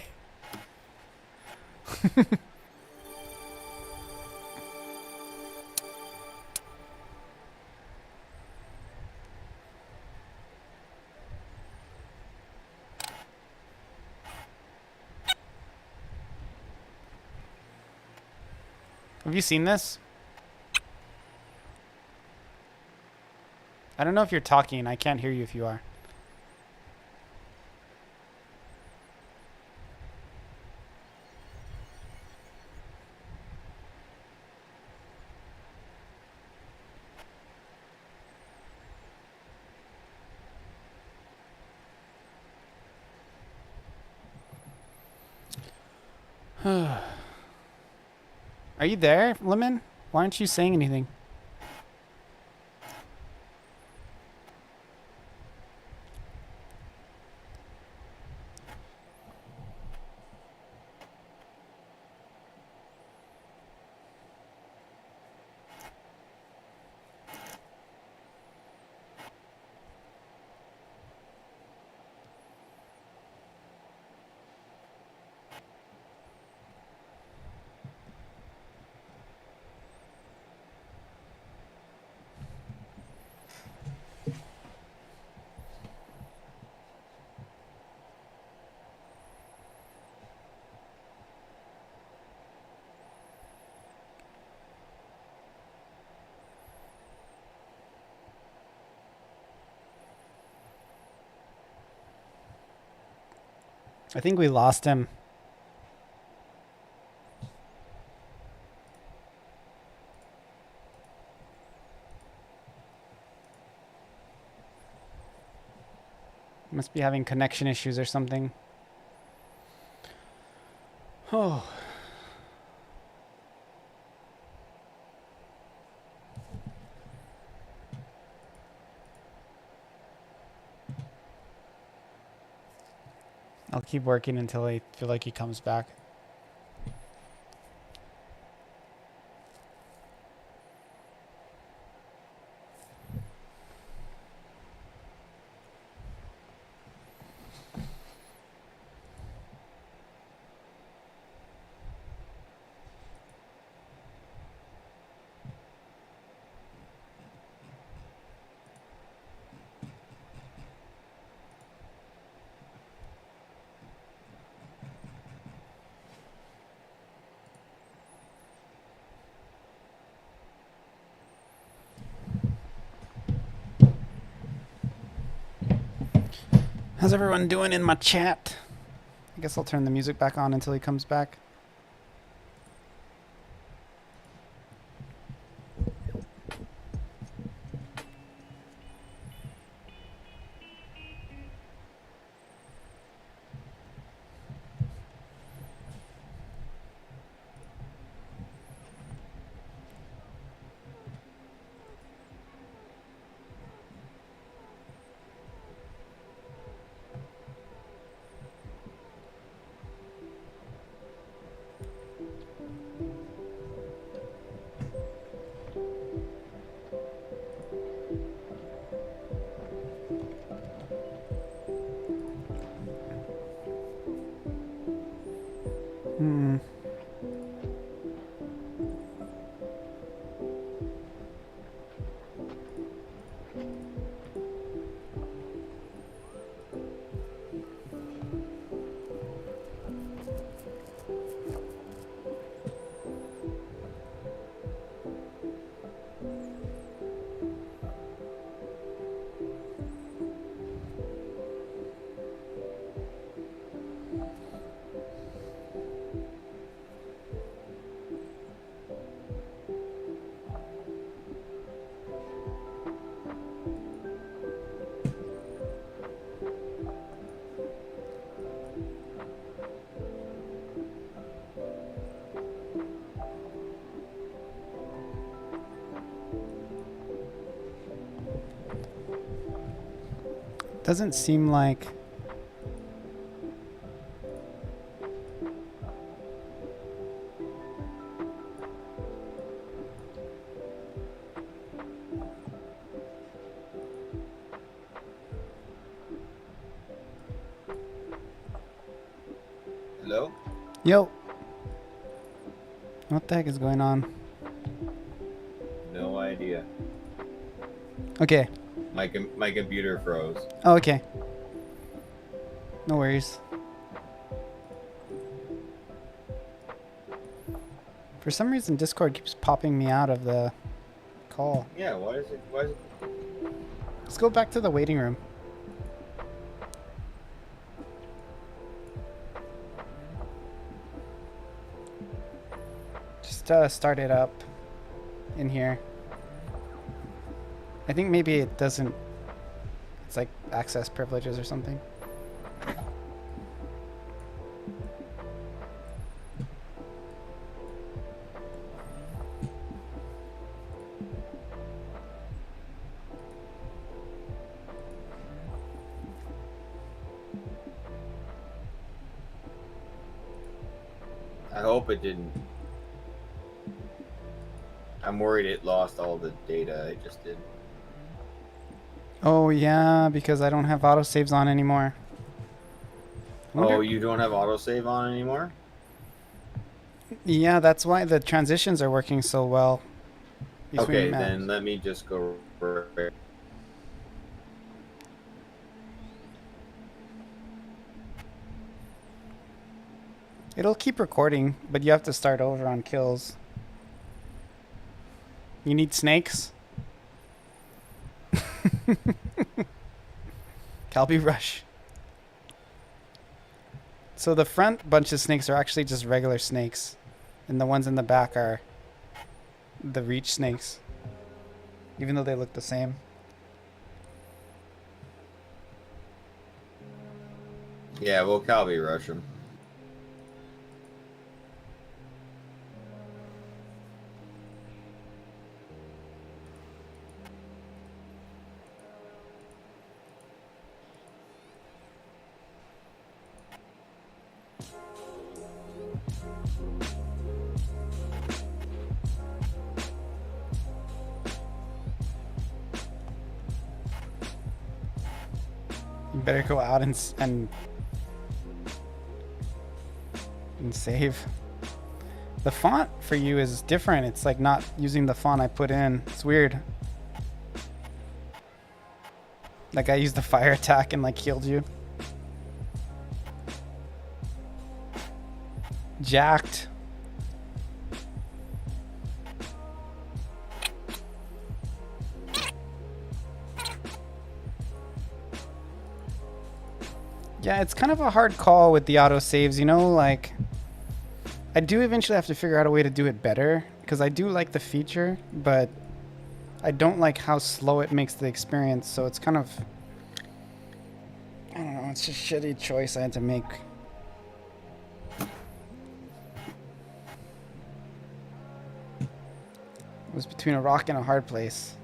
Have you seen this? I don't know if you're talking. I can't hear you if you are. Are you there, Lemon? Why aren't you saying anything? I think we lost him. Must be having connection issues or something. Oh. I'll keep working until I feel like he comes back. How's everyone doing in my chat? I guess I'll turn the music back on until he comes back. Doesn't seem like... Hello? Yo! What the heck is going on? No idea. Okay. My computer froze. Oh, okay. No worries. For some reason, Discord keeps popping me out of the call. Yeah, why is it? Let's go back to the waiting room. Just start it up in here. I think maybe it doesn't... It's like access privileges or something. I hope it didn't. I'm worried it lost all the data I just did. Oh yeah, because I don't have autosaves on anymore. Oh, you don't have autosave on anymore? Yeah, that's why the transitions are working so well. Okay, maps. then let me just go. It'll keep recording, but you have to start over on kills. You need snakes? Calby Rush. So the front bunch of snakes are actually just regular snakes. And the ones in the back are the reach snakes. Even though they look the same. Yeah, we'll Calvi rush him. You better go out and save. The font for you is different. It's like not using the font I put in. It's weird. Like I used the fire attack and like healed you. Jacked. Yeah, it's kind of a hard call with the auto saves, you know, like I do eventually have to figure out a way to do it better because I do like the feature, but I don't like how slow it makes the experience, so it's kind of, I don't know, it's a shitty choice I had to make. It was between a rock and a hard place.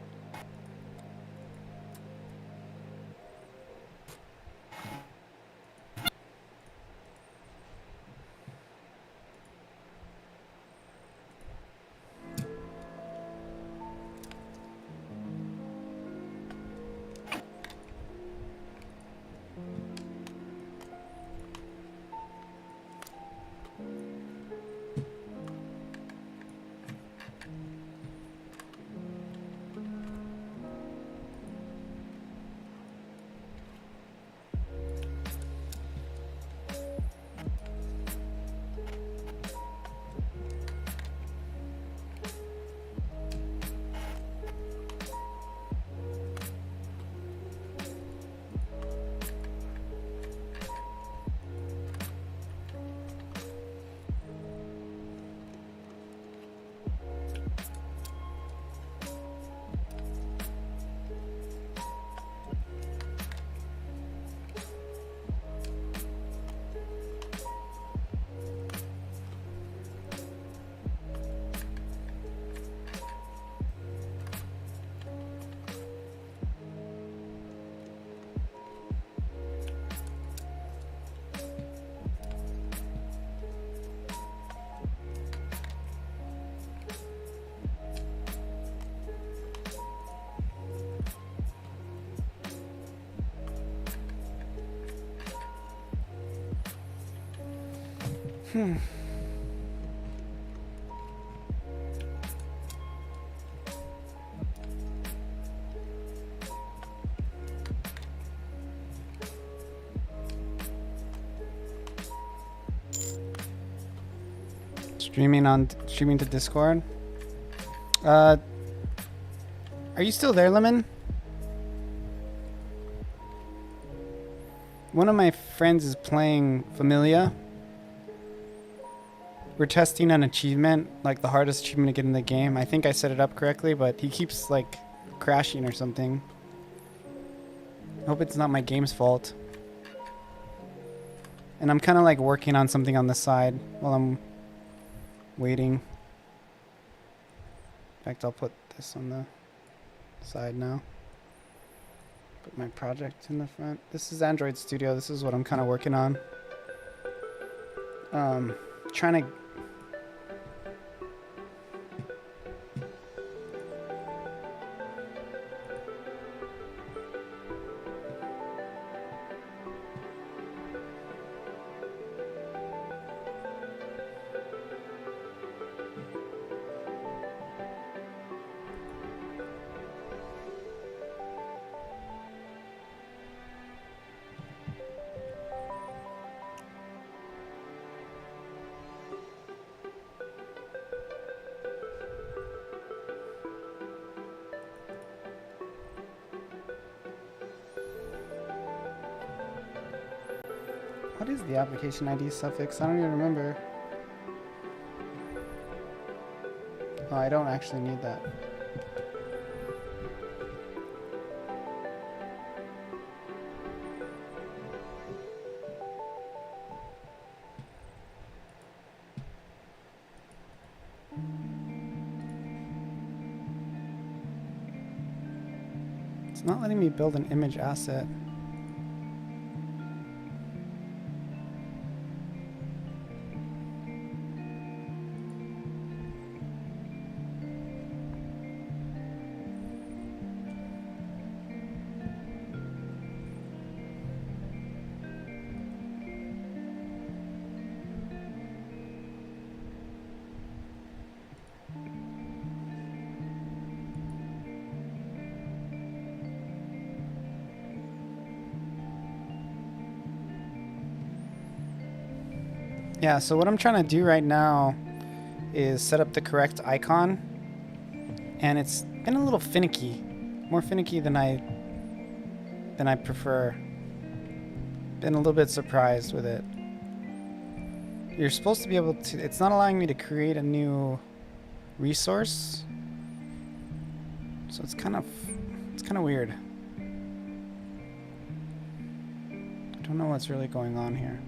Streaming to Discord. Are you still there, Lemon? One of my friends is playing Familia. We're testing an achievement, like the hardest achievement to get in the game. I think I set it up correctly, but he keeps like crashing or something. Hope it's not my game's fault. And I'm kind of like working on something on the side while I'm waiting. In fact, I'll put this on the side now. Put my project in the front. This is Android Studio. This is what I'm kind of working on. Trying to... What is the application ID suffix? I don't even remember. Oh, I don't actually need that. It's not letting me build an image asset. Yeah, so what I'm trying to do right now is set up the correct icon, and it's been a little finicky, more finicky than I prefer. Been a little bit surprised with it. You're supposed to be able to, it's not allowing me to create a new resource, so it's kind of weird. I don't know what's really going on here.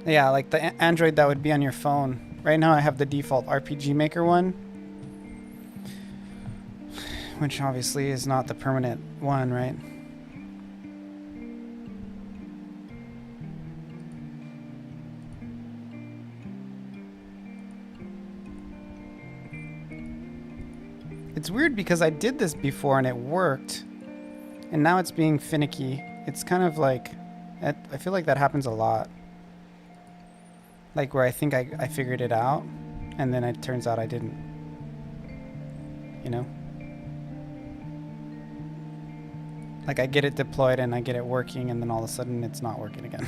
Yeah, like the Android that would be on your phone. Right now I have the default RPG Maker one, which obviously is not the permanent one, right? It's weird because I did this before and it worked, and now it's being finicky. It's kind of like, I feel like that happens a lot. Like where I think I figured it out, and then it turns out I didn't. You know? Like I get it deployed and I get it working, and then all of a sudden it's not working again.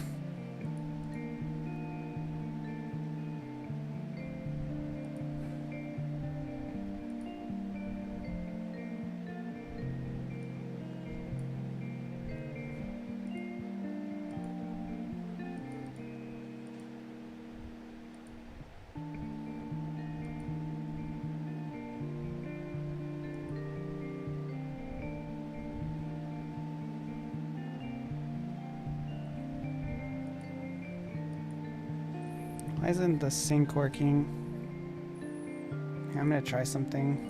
Why isn't the sync working? Here, I'm gonna try something.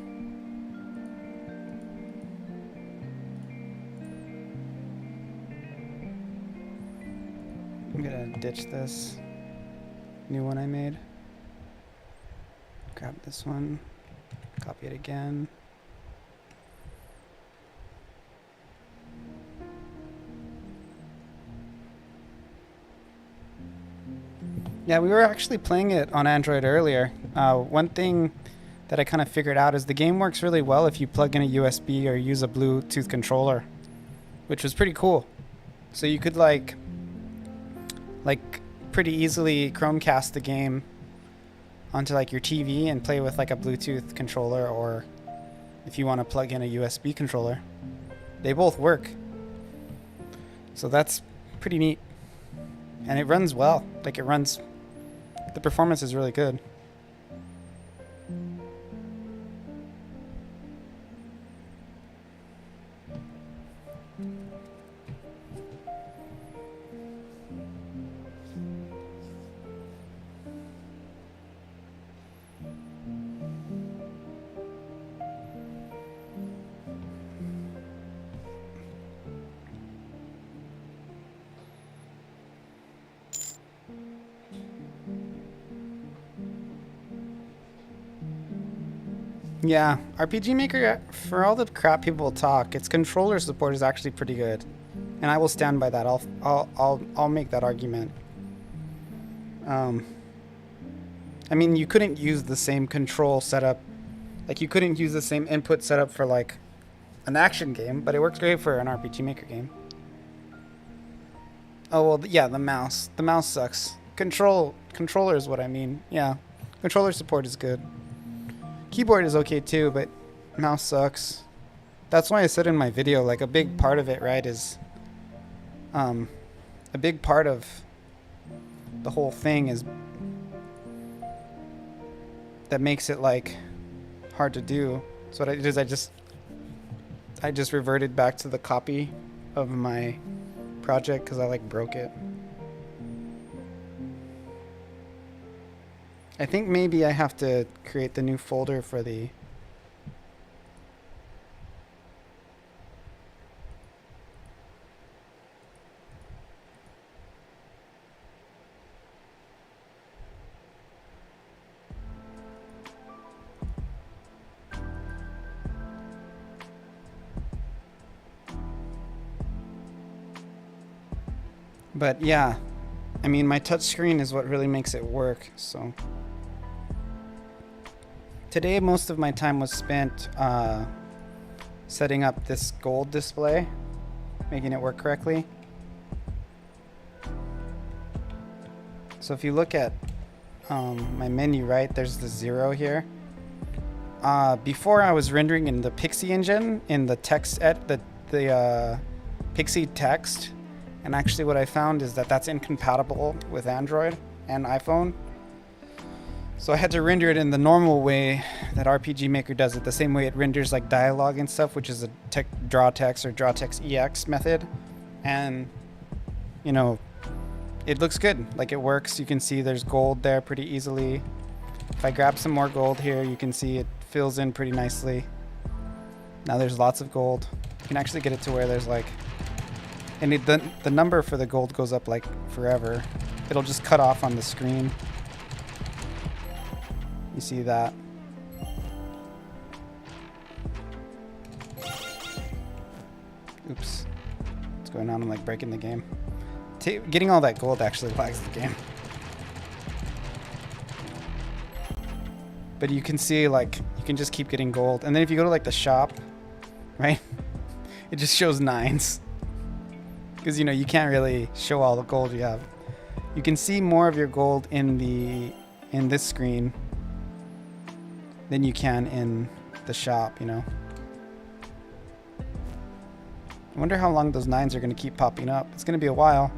I'm gonna ditch this new one I made. Grab this one, copy it again. Yeah, we were actually playing it on Android earlier. One thing that I kind of figured out is the game works really well if you plug in a USB or use a Bluetooth controller, which was pretty cool. So you could like pretty easily Chromecast the game onto like your TV and play with like a Bluetooth controller, or if you want to plug in a USB controller. They both work. So that's pretty neat. And it runs well. Like it runs, the performance is really good. Yeah, RPG Maker, for all the crap people talk, its controller support is actually pretty good, and I will stand by that. I'll make that argument. I mean, you couldn't use the same control setup, like you couldn't use the same input setup for like an action game, but it works great for an RPG Maker game. Oh well, yeah, the mouse sucks. Controller is what I mean. Yeah, controller support is good. Keyboard is okay too, but mouse sucks. That's why I said in my video, like a big part of it, right, is a big part of the whole thing is that makes it like hard to do. So what I did is I just reverted back to the copy of my project because I like broke it. I think maybe I have to create the new folder for the but yeah, I mean my touch screen is what really makes it work, so today most of my time was spent setting up this gold display, making it work correctly. So if you look at my menu, right, there's the 0 here. Before I was rendering in the Pixie engine, in the text the Pixie text, and actually what I found is that that's incompatible with Android and iPhone. So I had to render it in the normal way that RPG Maker does it, the same way it renders like dialogue and stuff, which is a draw text or draw text EX method. And, you know, it looks good. Like it works. You can see there's gold there pretty easily. If I grab some more gold here, you can see it fills in pretty nicely. Now there's lots of gold. You can actually get it to where there's like, and the number for the gold goes up like forever. It'll just cut off on the screen. You see that? Oops. What's going on? I'm like breaking the game. Getting all that gold actually lags the game. But you can see like, you can just keep getting gold. And then if you go to like the shop, right? It just shows 9s. Because you know, you can't really show all the gold you have. You can see more of your gold in this screen than you can in the shop, you know. I wonder how long those 9s are going to keep popping up. It's going to be a while.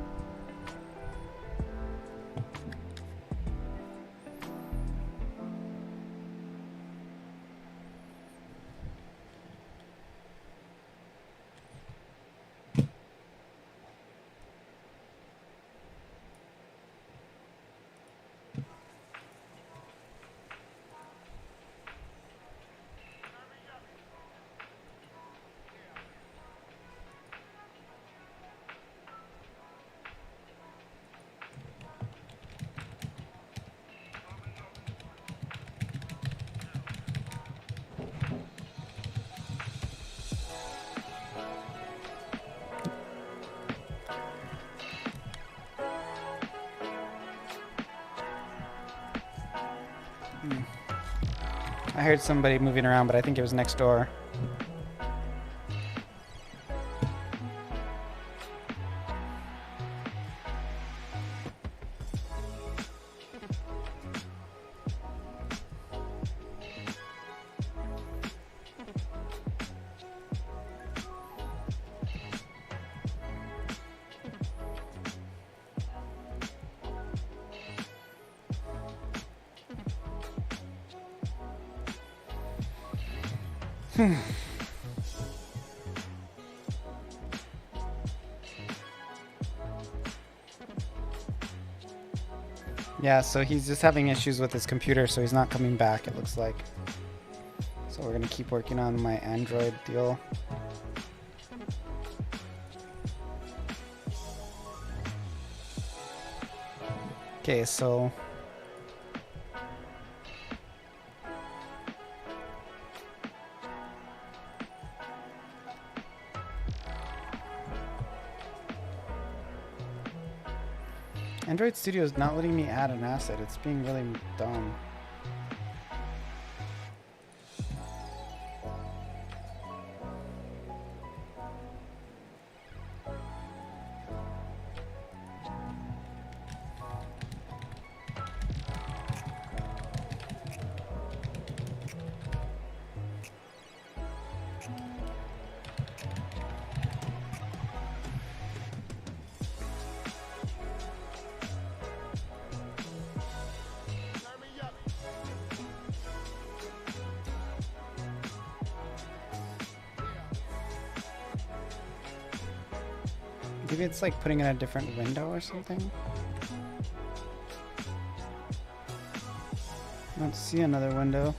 I heard somebody moving around, but I think it was next door. Yeah, so he's just having issues with his computer, so he's not coming back, it looks like. So we're gonna keep working on my Android deal. Okay, so Android Studio is not letting me add an asset. It's being really dumb. Maybe it's like putting in a different window or something. I don't see another window.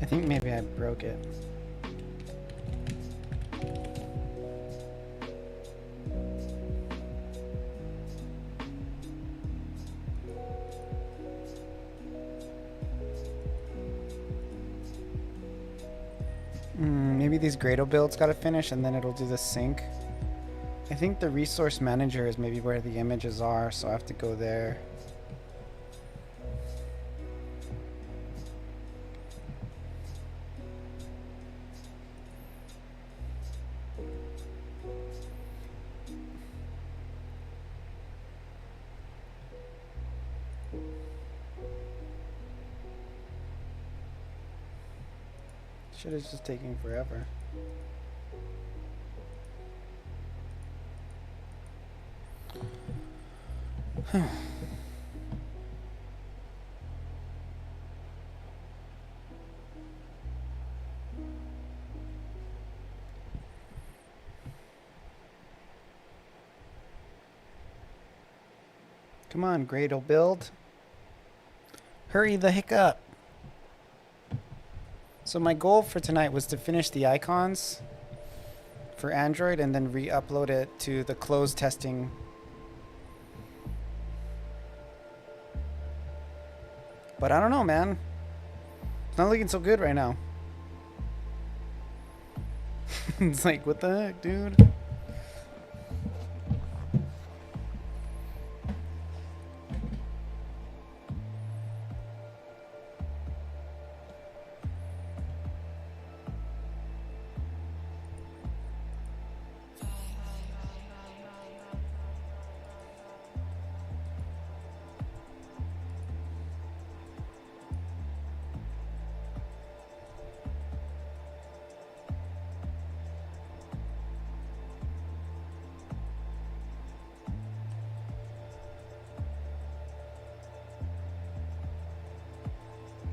I think maybe I broke it. Maybe these Grado builds gotta finish and then it'll do the sync. I think the resource manager is maybe where the images are, so I have to go there. Shit is just taking forever. Come on, Gradle build. Hurry the heck up. So my goal for tonight was to finish the icons for Android and then re-upload it to the closed testing. But I don't know, man. It's not looking so good right now. It's like, what the heck, dude?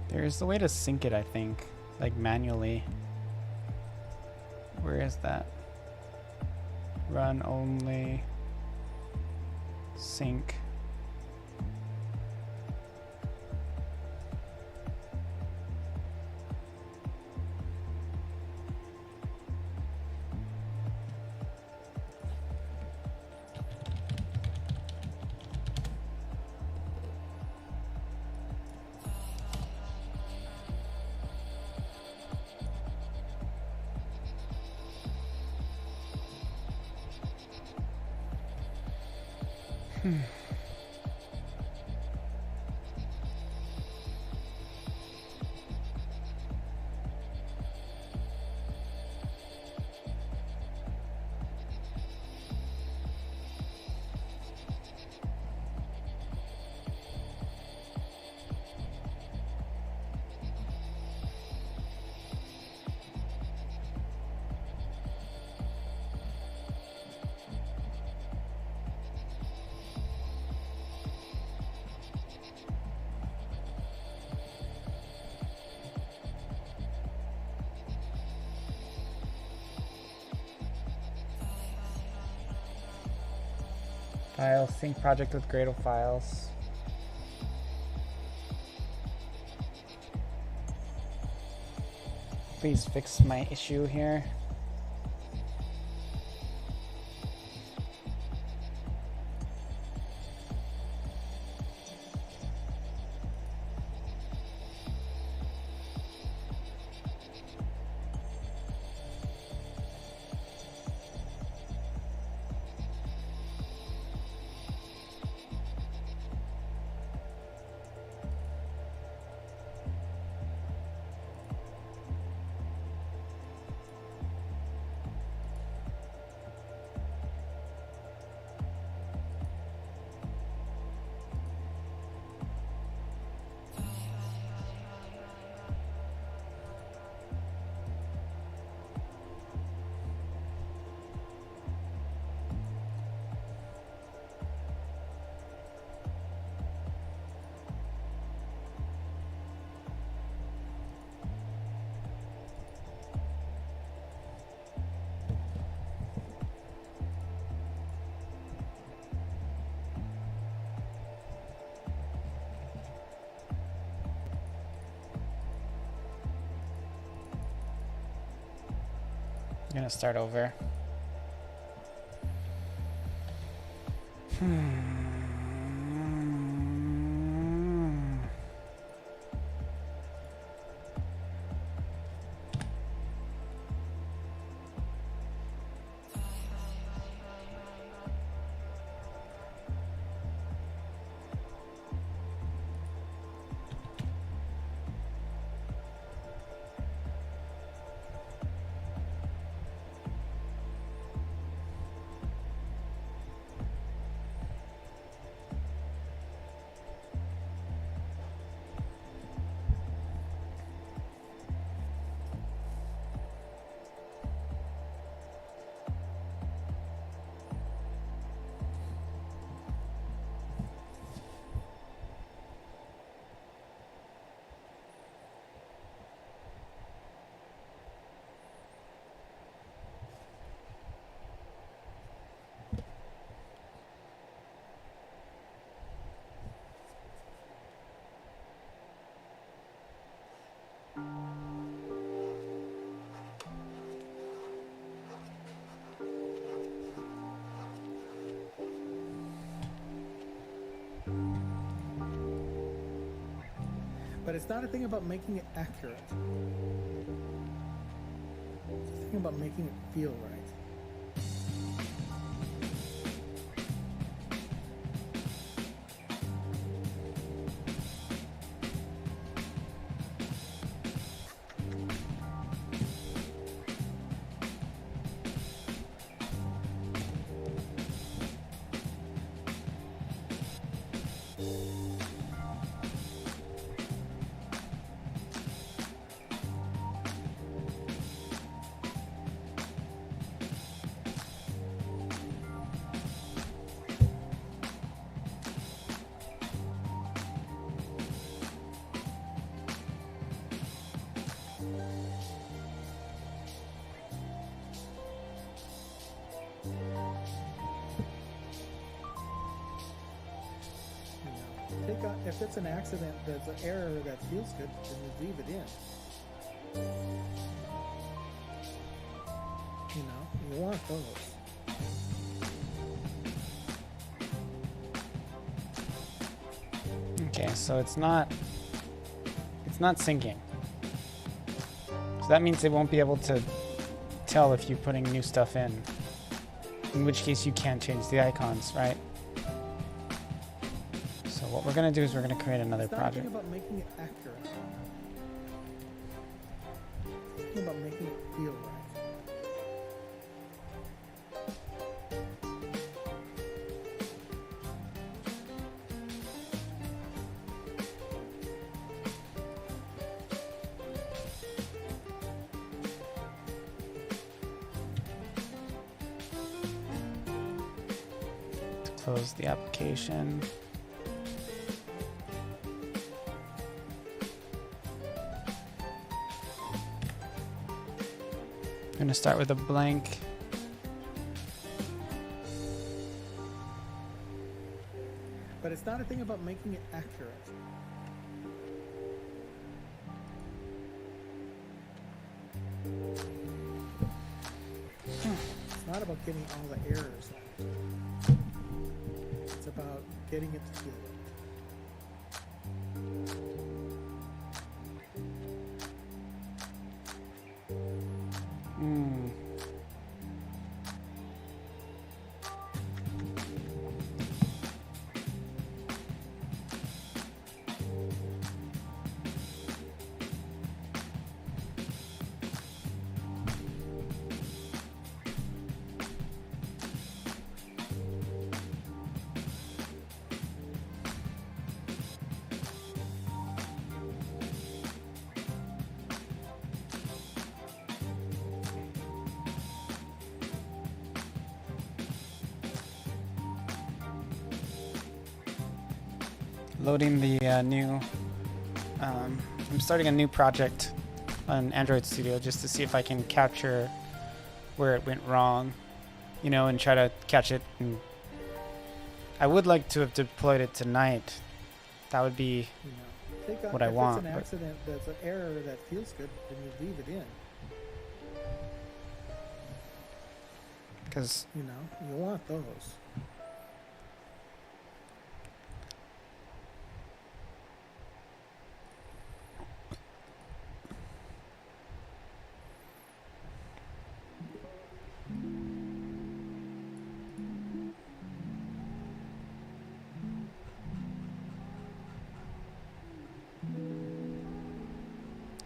There's a way to sync it, I think, like manually. Where is that? Run only. Sync. Files, sync project with Gradle files. Please fix my issue here. I'm gonna start over. But it's not a thing about making it accurate. It's a thing about making it feel right. If it's an accident that's an error that feels good, then you leave it in. You know, you want those. Okay, so it's not syncing. So that means they won't be able to tell if you're putting new stuff in which case you can't change the icons, right? So what we're going to do is we're going to create another project. It's not about making it accurate. It's about making it feel right. Close the application. I'm going to start with a blank. But it's not a thing about making it accurate. It's not about getting all the errors out. It's about getting it to feel right. Loading the new, I'm starting a new project on Android Studio just to see if I can capture where it went wrong, you know, and try to catch it. And I would like to have deployed it tonight. That would be what I want. If it's an accident that's an error that feels good, then you leave it in. Because You know, you want those.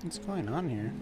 what's going on here?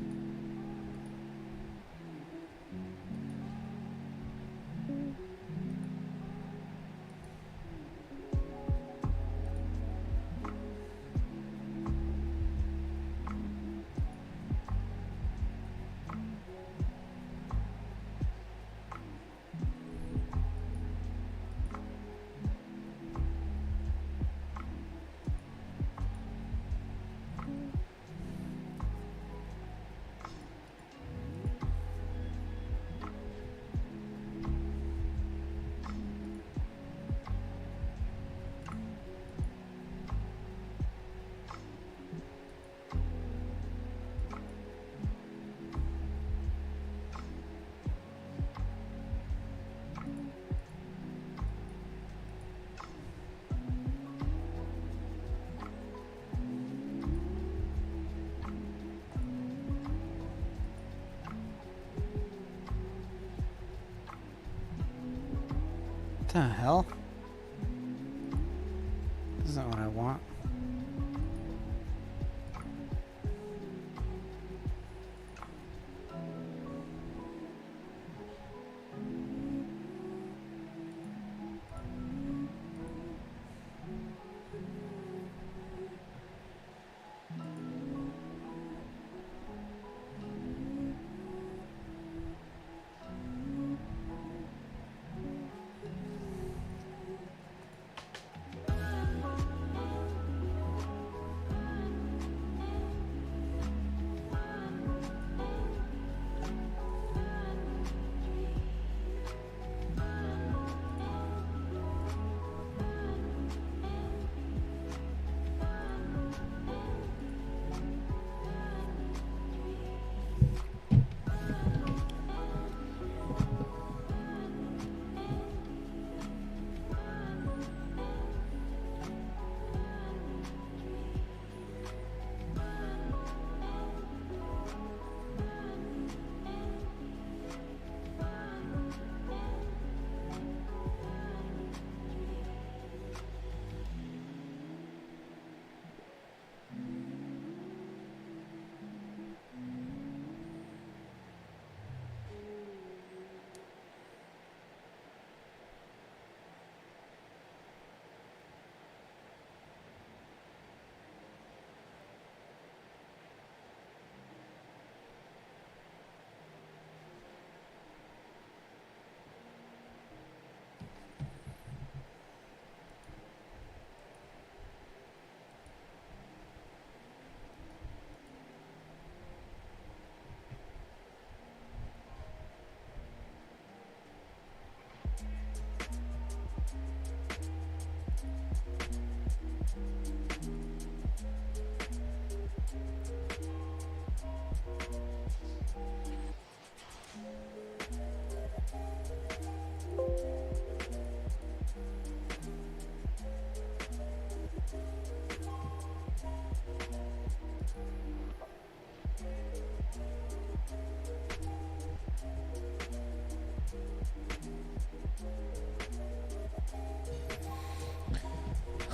What the hell? This isn't what I want.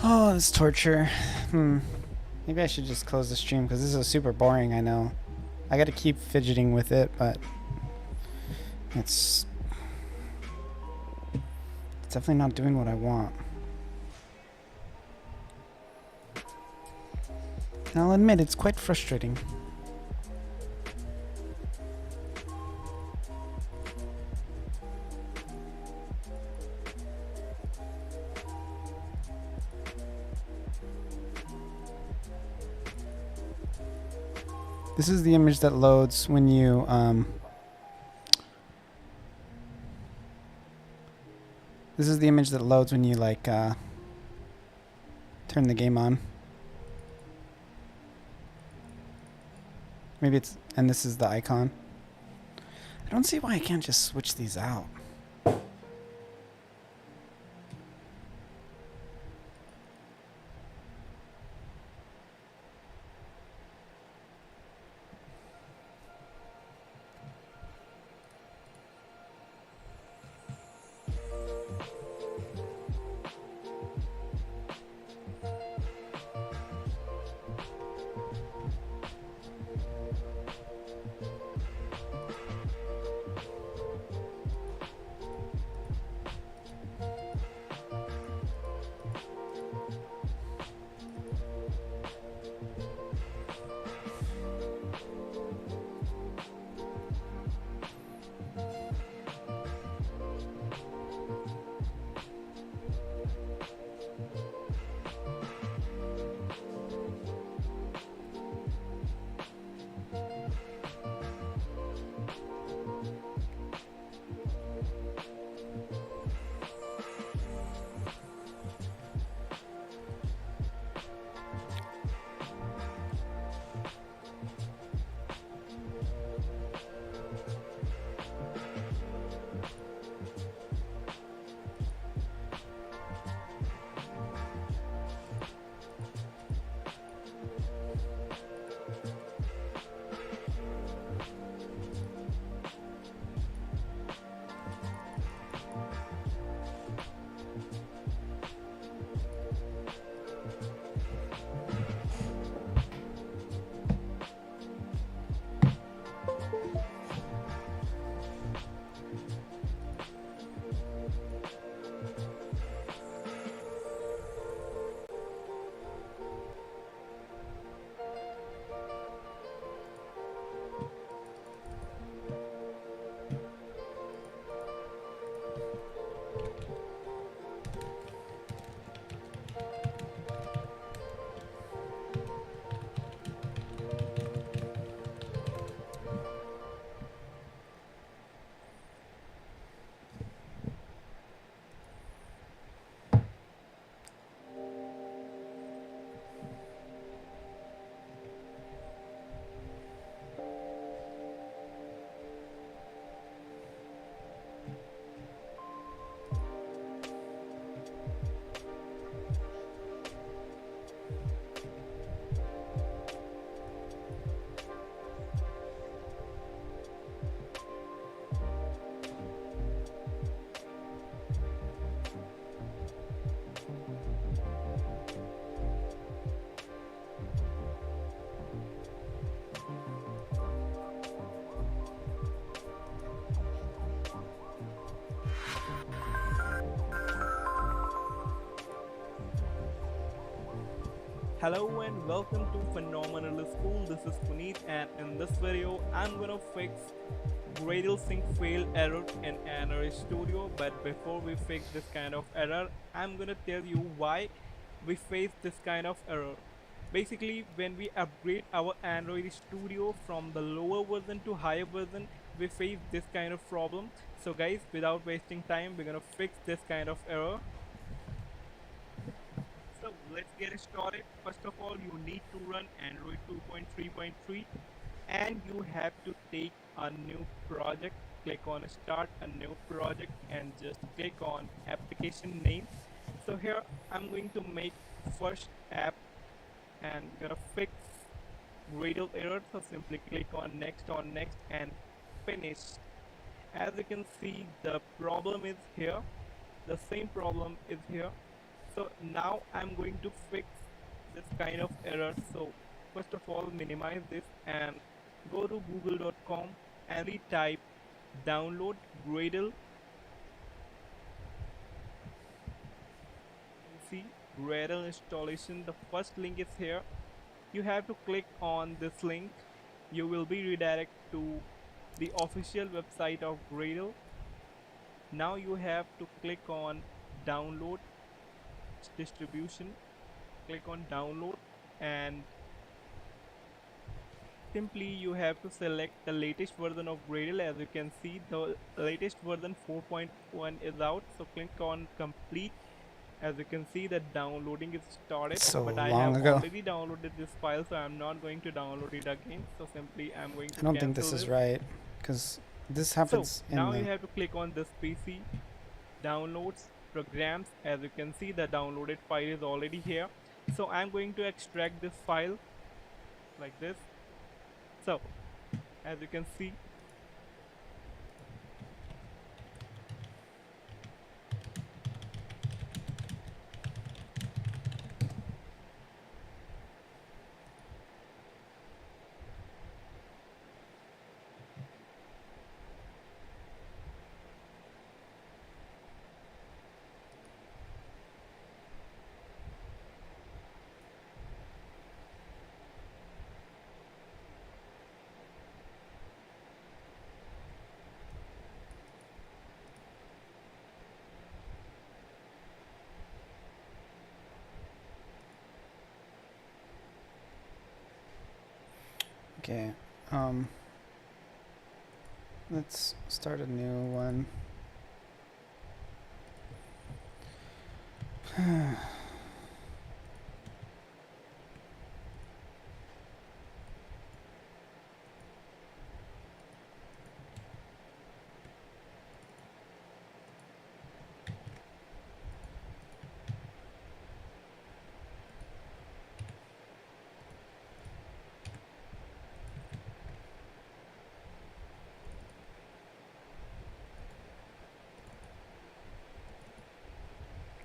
Oh, this torture. Maybe I should just close the stream because this is super boring, I know. I gotta keep fidgeting with it, but it's definitely not doing what I want. And I'll admit, it's quite frustrating. This is the image that loads when you this is the image that loads when you like turn the game on. Maybe it's, and this is the icon. I don't see why I can't just switch these out. Hello and welcome to Phenomenal School. This is Puneet, and in this video I'm gonna fix Gradle sync fail error in Android Studio. But before we fix this kind of error, I'm gonna tell you why we face this kind of error. Basically, when we upgrade our Android Studio from the lower version to higher version, we face this kind of problem. So guys, without wasting time, we're gonna fix this kind of error. So let's get started. First of all, you need to run Android 2.3.3 and you have to take a new project. Click on start a new project and just click on application name. So here I'm going to make first app and gonna fix Gradle error. So simply click on next and finish. As you can see, the problem is here. The same problem is here. So now I'm going to fix this kind of error. So first of all, minimize this and go to google.com and retype download Gradle. See Gradle installation. The first link is here. You have to click on this link. You will be redirected to the official website of Gradle. Now you have to click on download distribution. Click on download and simply you have to select the latest version of Gradle. As you can see, the latest version 4.1 is out, so click on complete. As you can see, the downloading is started, So but I long have ago. already downloaded this file, so I'm not going to download it again. So simply I'm going to I don't cancel think this is right, because this So happens in now the... you have to click on this PC downloads programs. As you can see, the downloaded file is already here. So I'm going to extract this file like this. So as you can see, Okay, let's start a new one.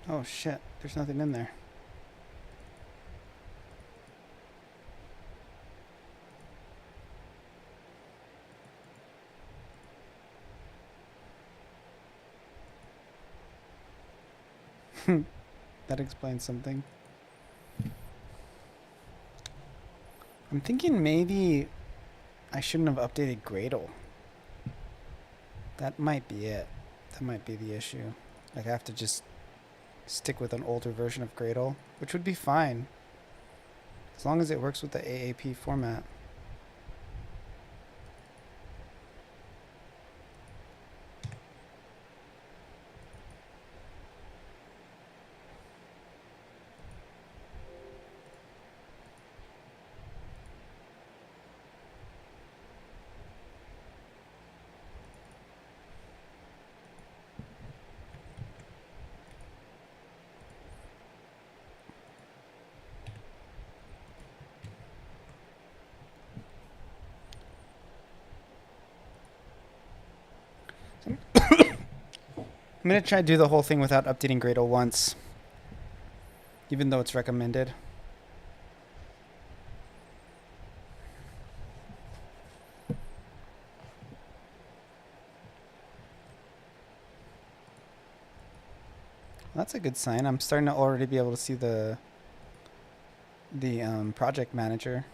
Oh shit, there's nothing in there. That explains something. I'm thinking maybe I shouldn't have updated Gradle. That might be it. That might be the issue. Like I have to just stick with an older version of Gradle, which would be fine. As long as it works with the AAP format. I'm gonna try to do the whole thing without updating Gradle once, even though it's recommended. That's a good sign. I'm starting to already be able to see the the project manager.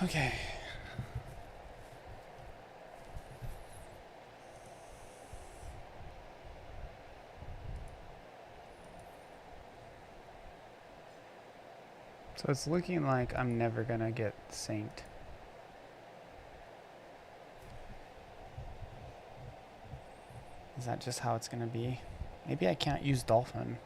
Okay. So it's looking like I'm never gonna get Saint. Is that just how it's gonna be? Maybe I can't use Dolphin.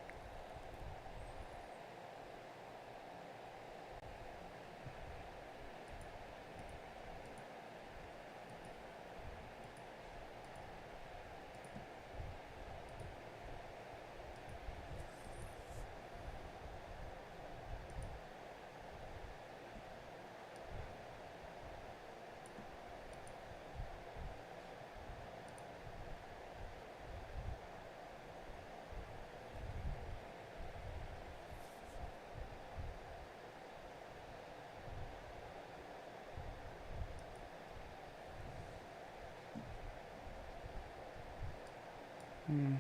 Hmm.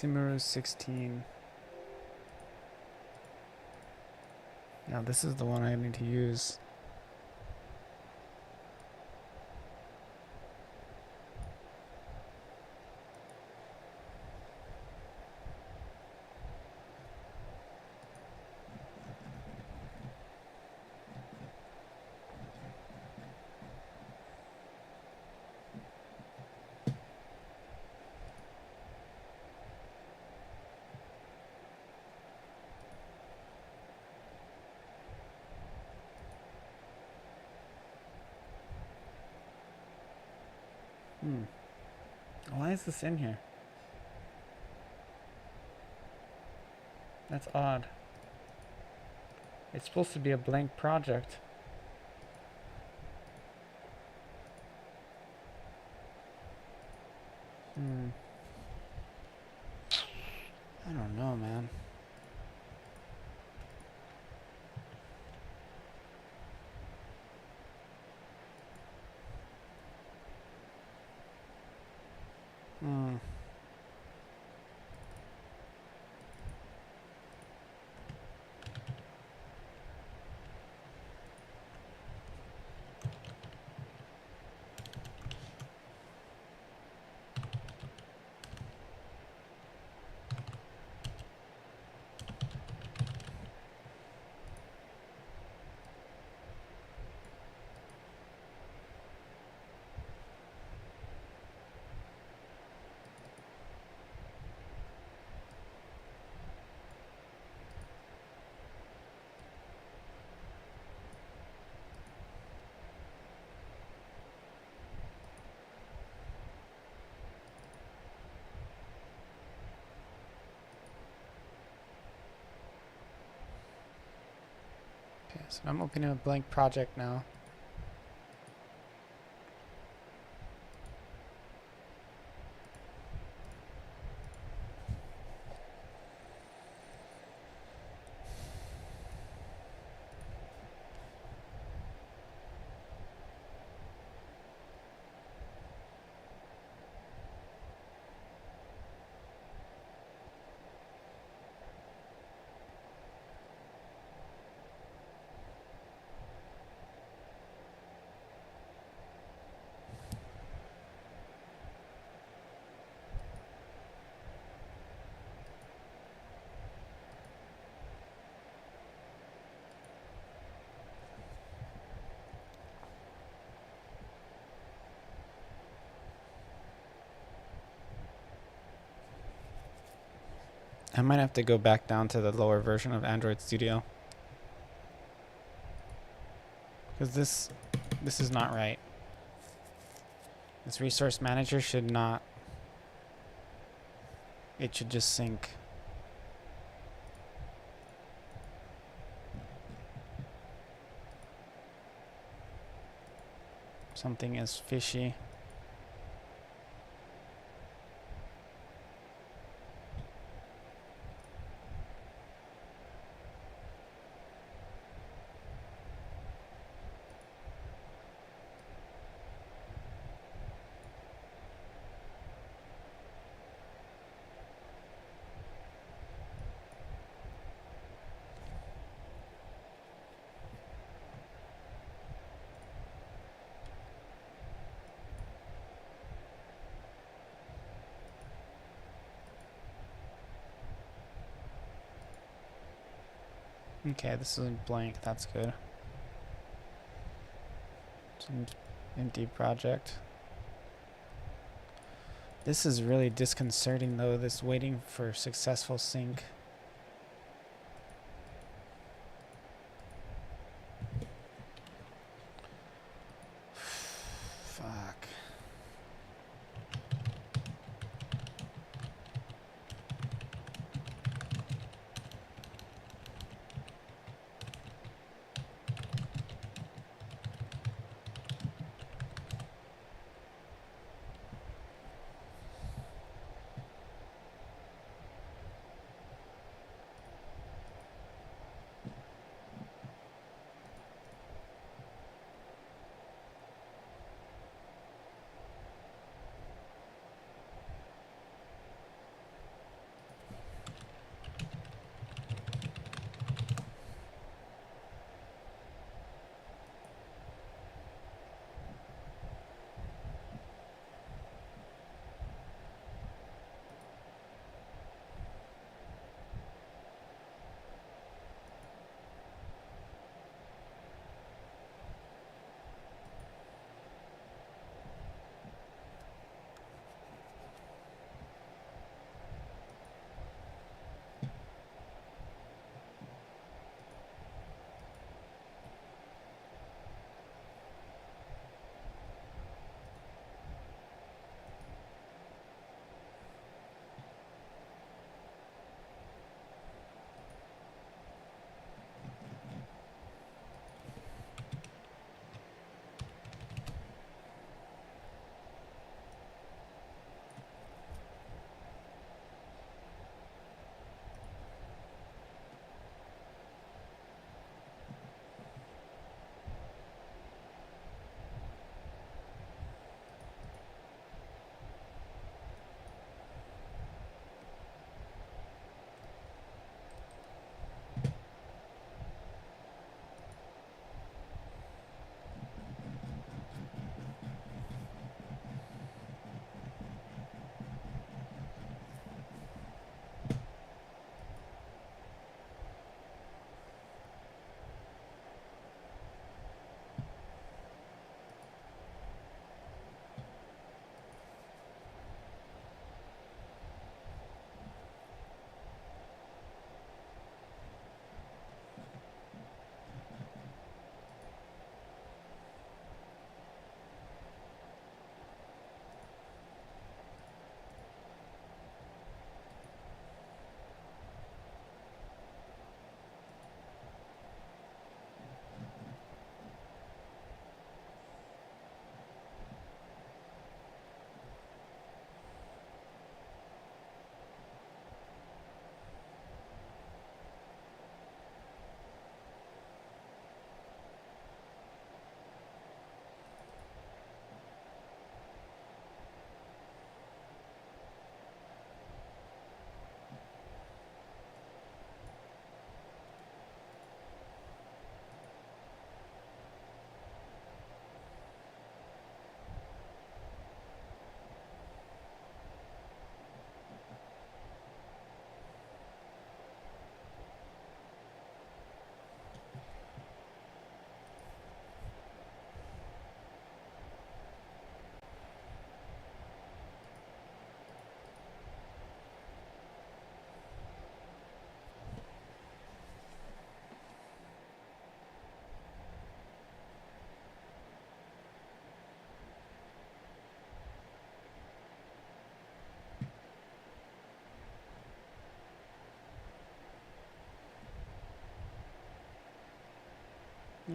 Simaru 16. Now this is the one I need to use. Hmm. Why is this in here? That's odd. It's supposed to be a blank project. Hmm. I don't know, man. Hmm. Okay, so I'm opening a blank project now. I might have to go back down to the lower version of Android Studio. Because this is not right. This resource manager should not. It should just sync. Something is fishy. Okay, this is blank. That's good. It's an empty project. This is really disconcerting though, this waiting for successful sync. Fuck.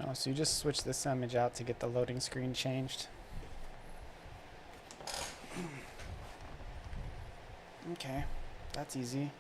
Oh, so you just switch this image out to get the loading screen changed. Okay, that's easy.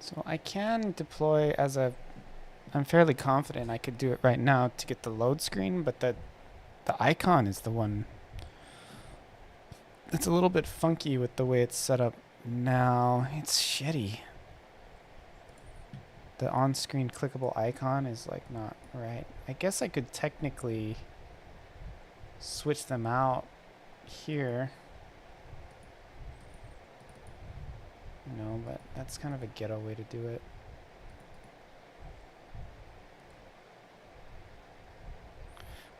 So I can deploy as a, I'm fairly confident I could do it right now to get the load screen, but the icon is the one that's a little bit funky with the way it's set up now. It's shitty. The on-screen clickable icon is like not right. I guess I could technically switch them out here. No, but that's kind of a ghetto way to do it.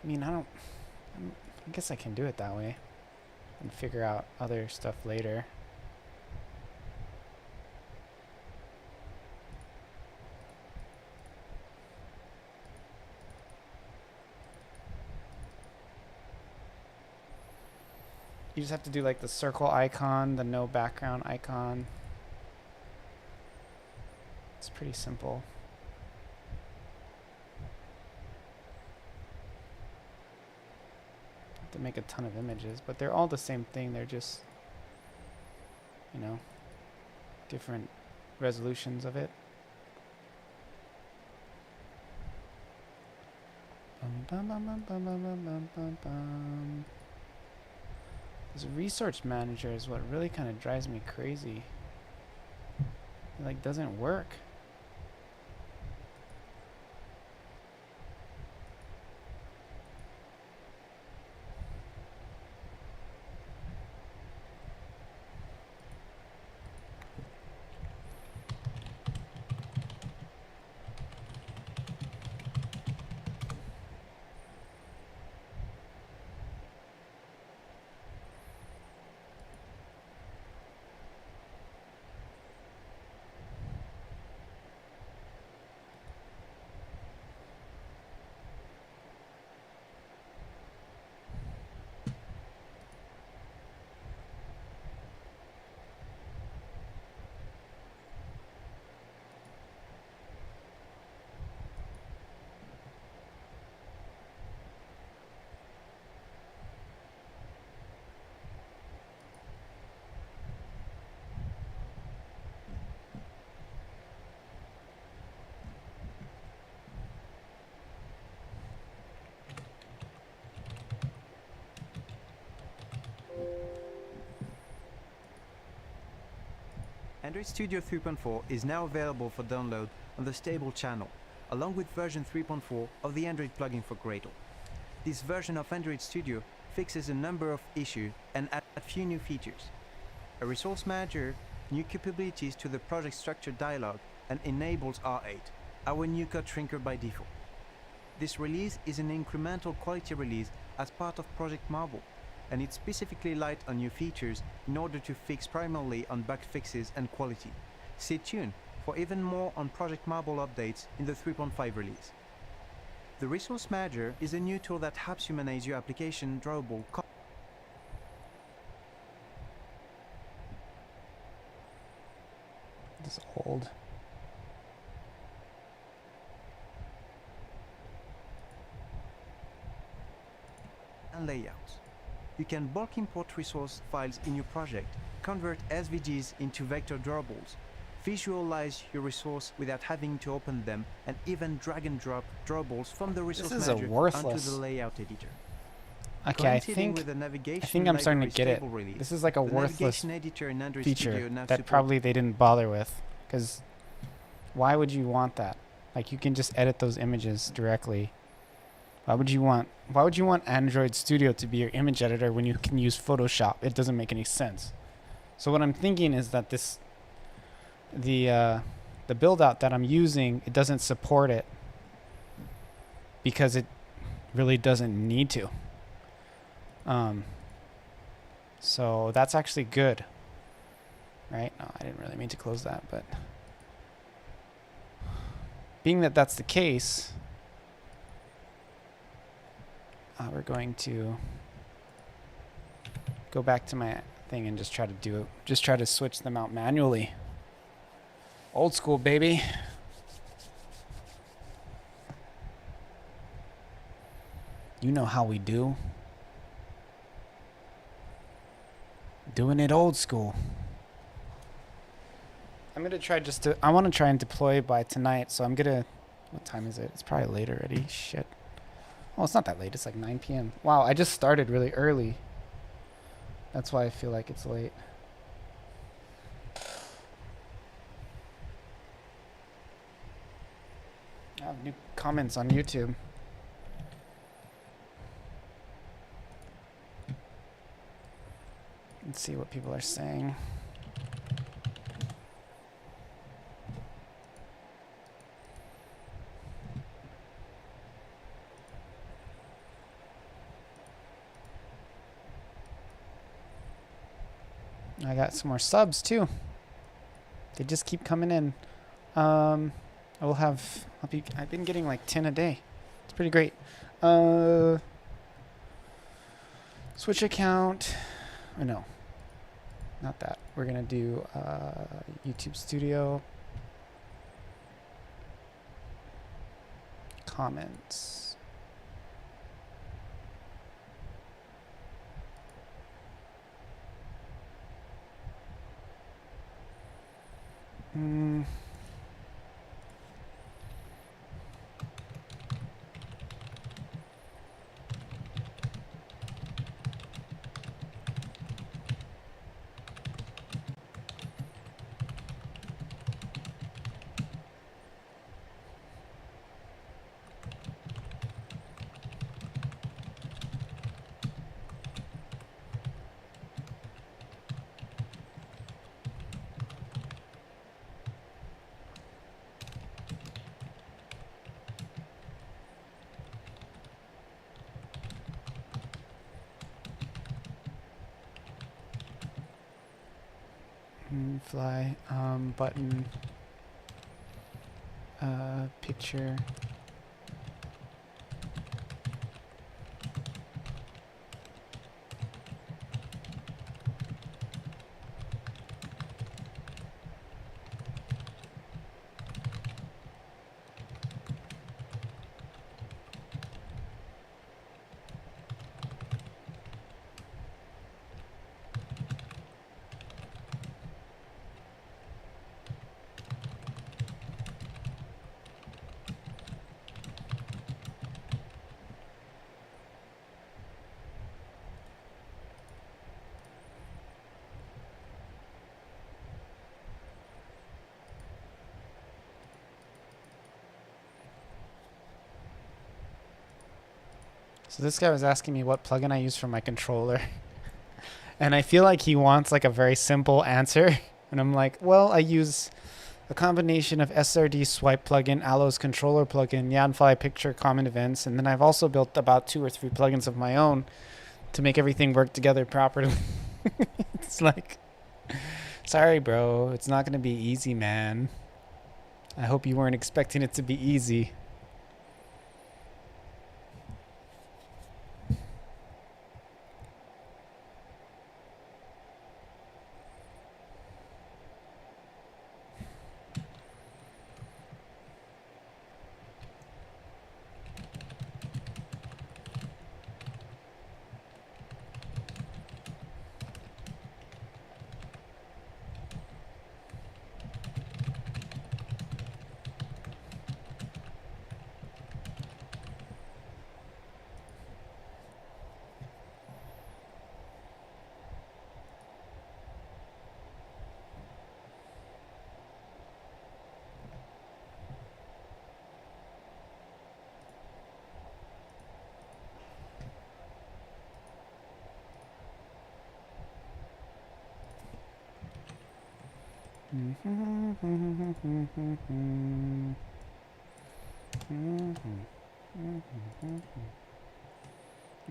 I mean, I guess I can do it that way and figure out other stuff later. You just have to do like the circle icon, the no background icon. It's pretty simple. Have to make a ton of images, but they're all the same thing. They're just, you know, different resolutions of it. Bum, bum, bum, bum, bum, bum, bum, bum, bum. This resource manager is what really kind of drives me crazy. It like doesn't work. Android Studio 3.4 is now available for download on the stable channel, along with version 3.4 of the Android plugin for Gradle. This version of Android Studio fixes a number of issues and adds a few new features. A resource manager, new capabilities to the project structure dialog, and enables R8, our new code shrinker by default. This release is an incremental quality release as part of Project Marble, and it's specifically light on new features in order to fix primarily on bug fixes and quality. Stay tuned for even more on Project Marble updates in the 3.5 release. The Resource Manager is a new tool that helps you manage your application drawable It's old. and layouts. You can bulk import resource files in your project, convert SVGs into vector drawables, visualize your resource without having to open them, and even drag and drop drawables from the resource is manager onto worthless. the layout editor. Okay, I Coinciding with think the navigation I'm starting to library get it. stable release, This is like a the worthless navigation editor in Android Studio feature now that supports probably they didn't bother with, because why would you want that? Like, you can just edit those images directly. Why would you want Android Studio to be your image editor when you can use Photoshop? It doesn't make any sense. So what I'm thinking is that the build out that I'm using, it doesn't support it because it really doesn't need to. So that's actually good, right? No, I didn't really mean to close that, but being that that's the case, we're going to go back to my thing and just try to switch them out manually. Old school, baby. You know how we do. Doing it old school. I'm gonna try I want to try and deploy by tonight, so I'm gonna, what time is it? It's probably late already. Shit. Oh, it's not that late. It's like 9 p.m. Wow, I just started really early. That's why I feel like it's late. I have new comments on YouTube. Let's see what people are saying. I got some more subs too. They just keep coming in. I've been getting like 10 a day. It's pretty great. Switch account. Oh, no, not that. We're gonna do YouTube Studio. Comments. Fly button picture. So this guy was asking me what plugin I use for my controller. And I feel like he wants like a very simple answer. And I'm like, well, I use a combination of SRD swipe plugin, Allo's controller plugin, Yanfly picture common events, and then I've also built about 2 or 3 plugins of my own to make everything work together properly. It's like, sorry, bro. It's not going to be easy, man. I hope you weren't expecting it to be easy.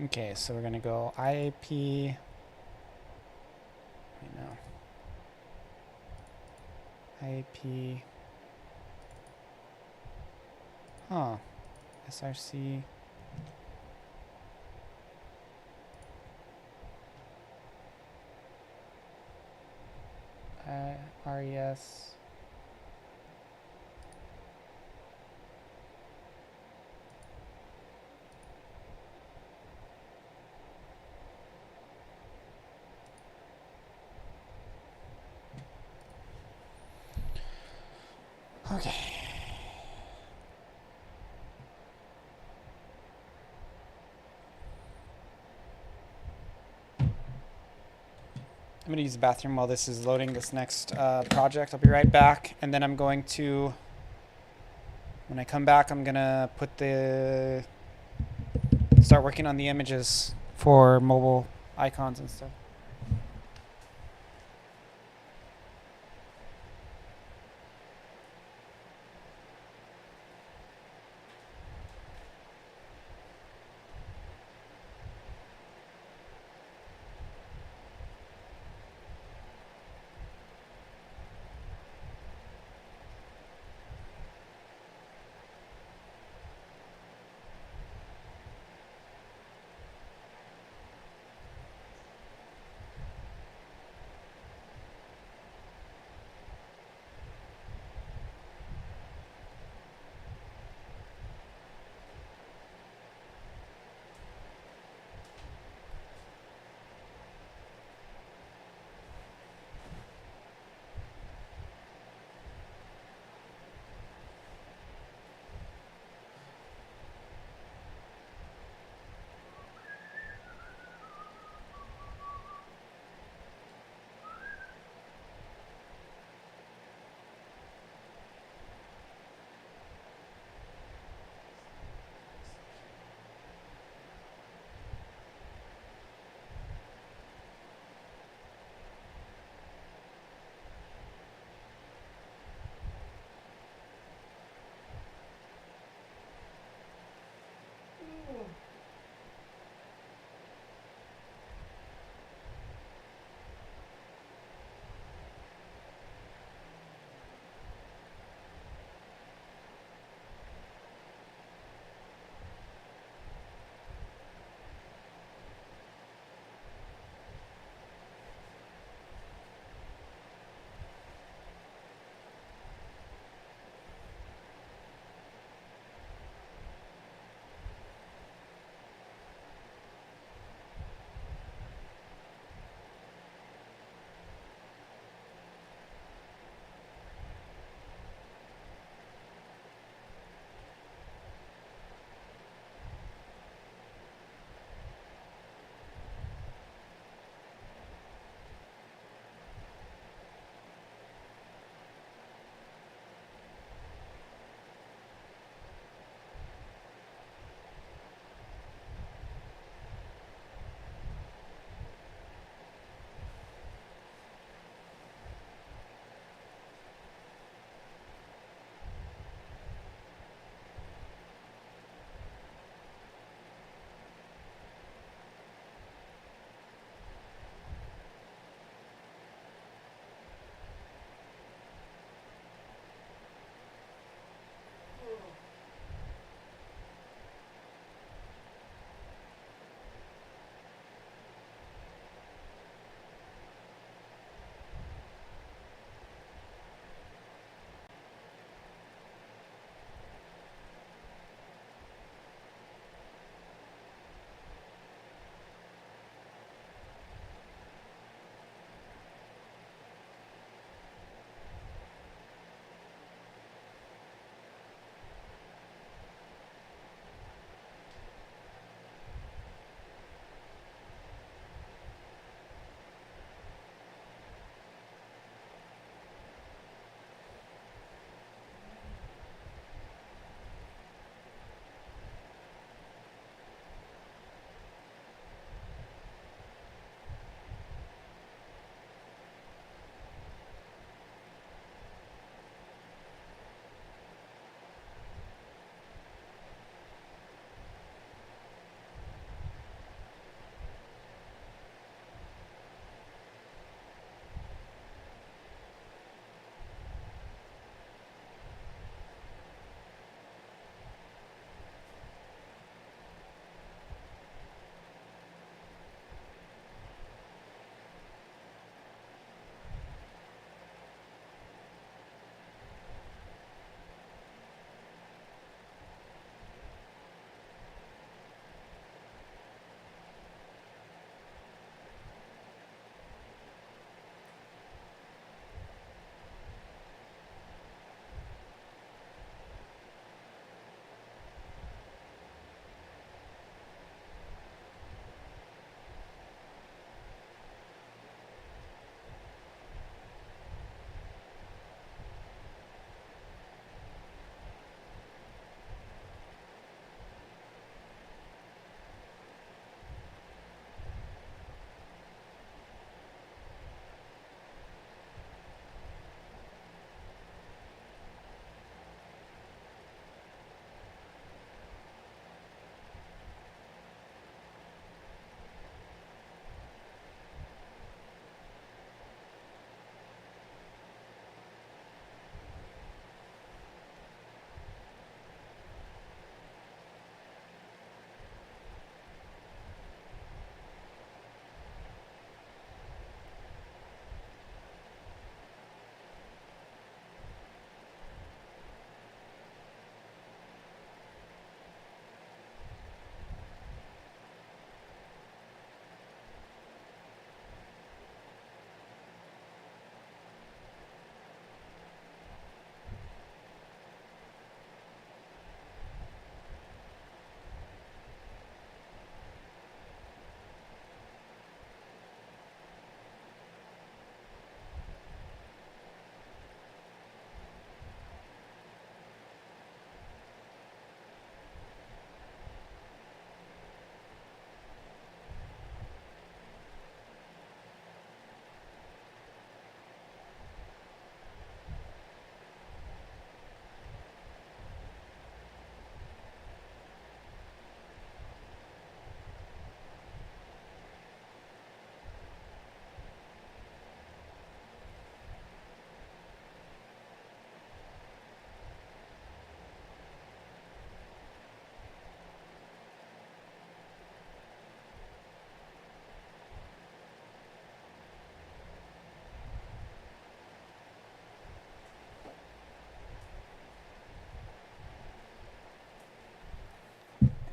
Okay, so we're gonna go IAP. I know. IAP. Huh. SRC. RES. Okay. I'm gonna use the bathroom while this is loading this next project. I'll be right back, and then I'm going to. When I come back, I'm gonna start working on the images for mobile icons and stuff.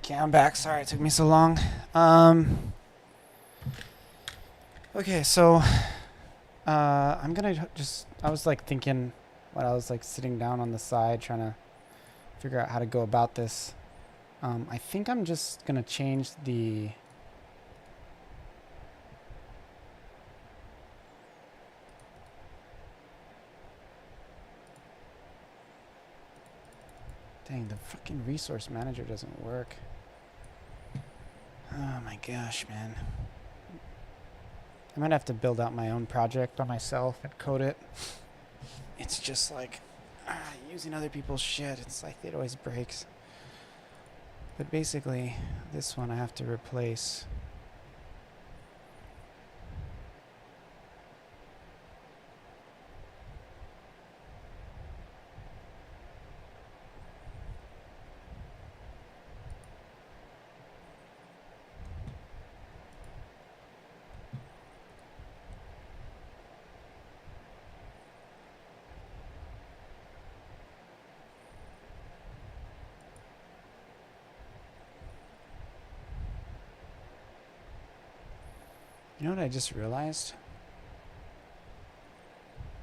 Okay, I'm back. Sorry it took me so long. Okay, so I'm gonna just, I was like thinking when I was like sitting down on the side trying to figure out how to go about this. I think I'm just gonna change the dang, the fucking resource manager doesn't work. Oh my gosh, man. I might have to build out my own project by myself and code it. It's just like using other people's shit. It's like it always breaks. But basically, this one I have to replace. You know what I just realized?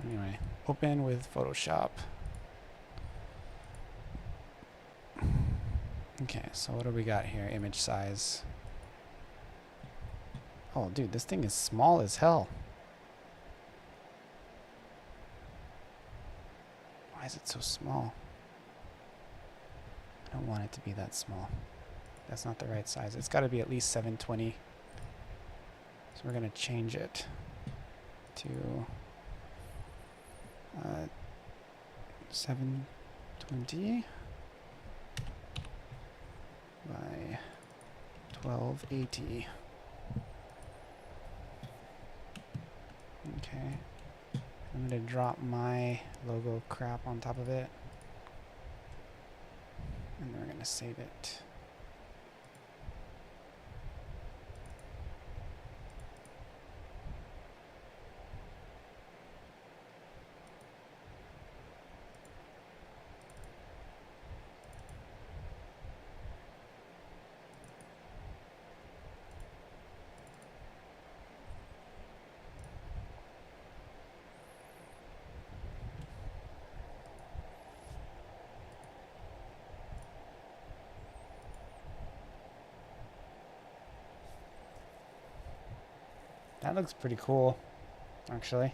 Anyway, open with Photoshop. Okay, so what do we got here? Image size. Oh, dude, this thing is small as hell. Why is it so small? I don't want it to be that small. That's not the right size. It's got to be at least 720. So we're going to change it to 720 by 1280. Okay. I'm going to drop my logo crap on top of it. And we're going to save it. That looks pretty cool, actually.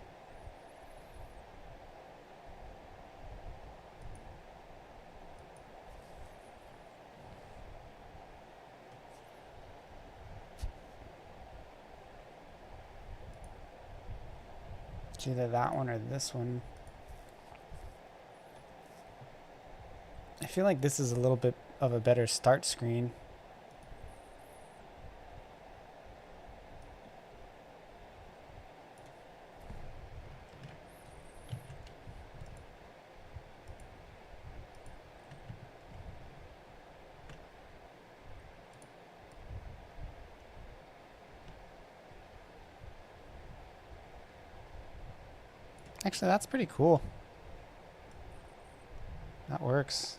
It's either that one or this one. I feel like this is a little bit of a better start screen. Actually, that's pretty cool. That works.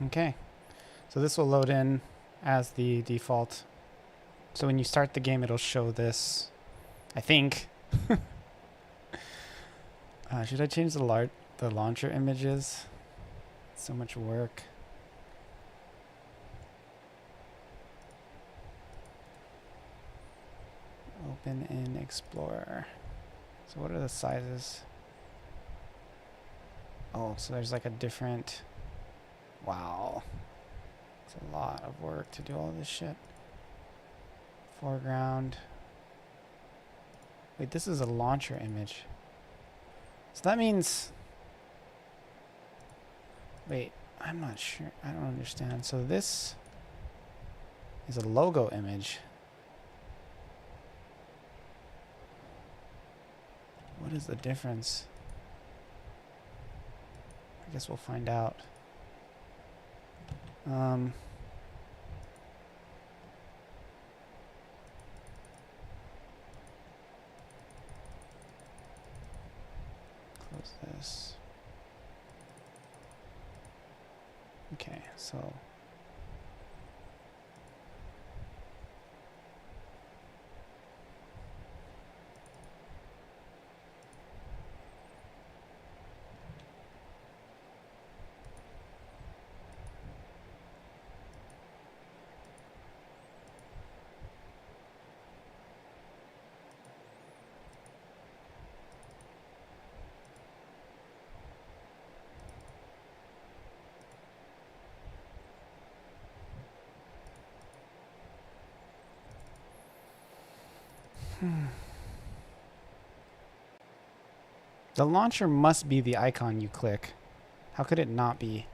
Okay, so this will load in as the default. So when you start the game, it'll show this, I think. Should I change the launcher images? So much work. Open in Explorer. So what are the sizes? Oh, so there's like a different... Wow. It's a lot of work to do all this shit. Foreground. Wait, this is a launcher image. So that means... Wait, I'm not sure. I don't understand. So this is a logo image. What is the difference? I guess we'll find out. Um, close this. Okay, so the launcher must be the icon you click. How could it not be?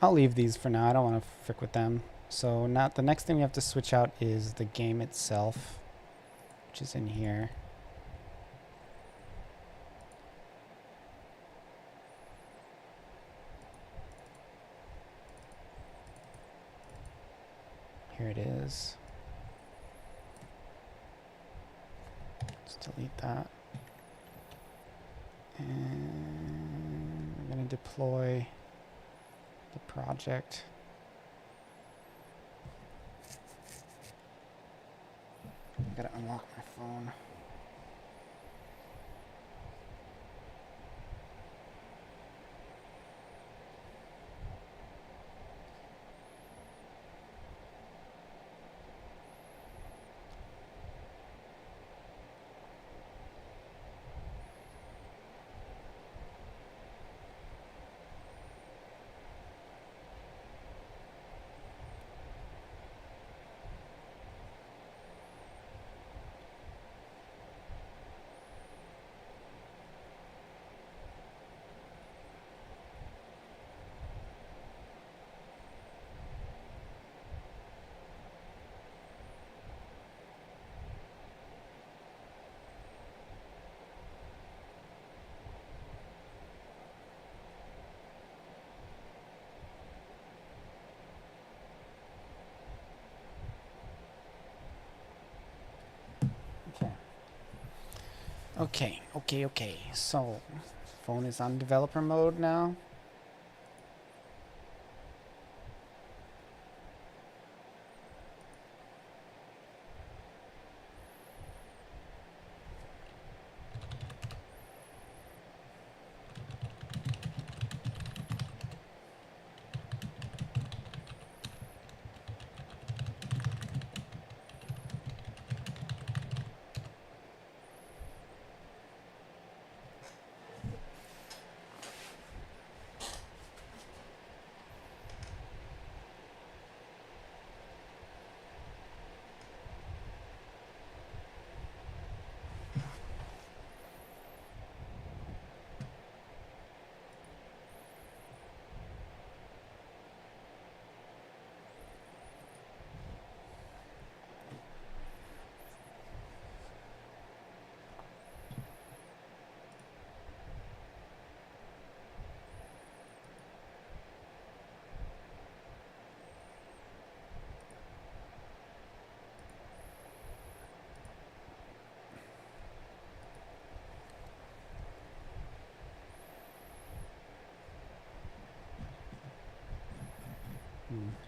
I'll leave these for now. I don't want to frick with them. So now the next thing we have to switch out is the game itself, which is in here. Here it is. Let's delete that. And we're going to deploy the project. I gotta unlock my phone. Okay. So, phone is on developer mode now.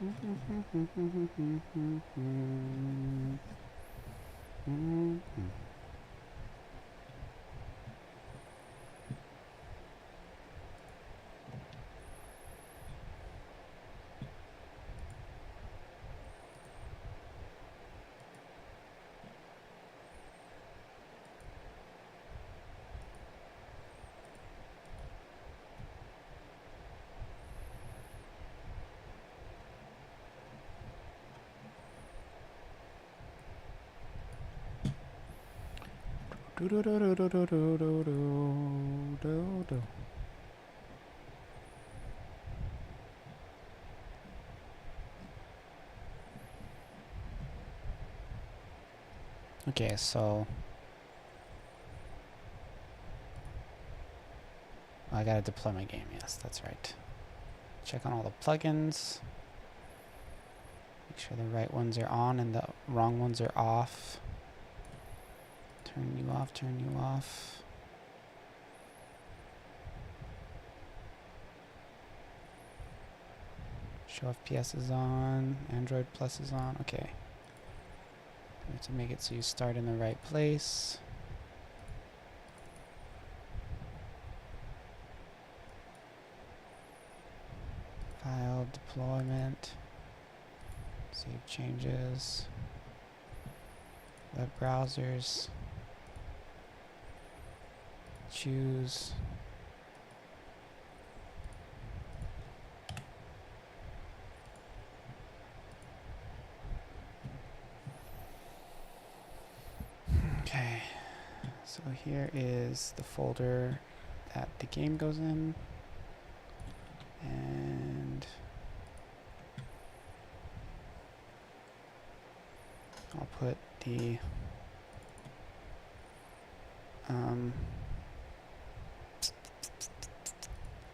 Okay, so I gotta deploy my game. Yes, that's right. Check on all the plugins. Make sure the right ones are on and the wrong ones are off. Turn you off, turn you off. Show FPS is on, Android Plus is on, okay. You have to make it so you start in the right place. File, deployment, save changes, web browsers, choose. Okay, so here is the folder that the game goes in, and I'll put the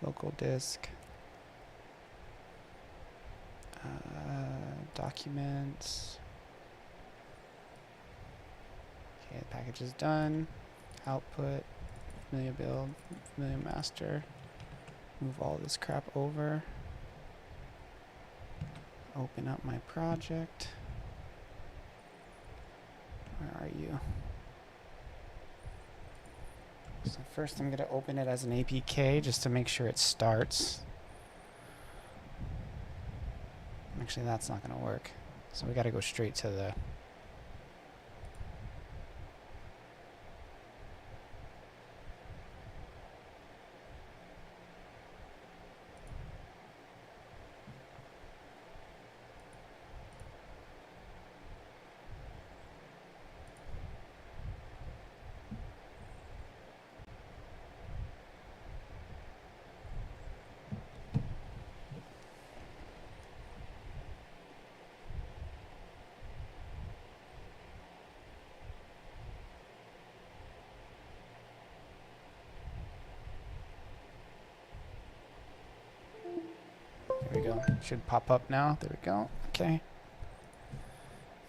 local disk, documents. Okay, the package is done. Output, Familia build, Familia master. Move all this crap over. Open up my project. Where are you? So first I'm going to open it as an APK just to make sure it starts. Actually, that's not going to work. So we got to go straight to the There we go. Should pop up now. There we go. Okay.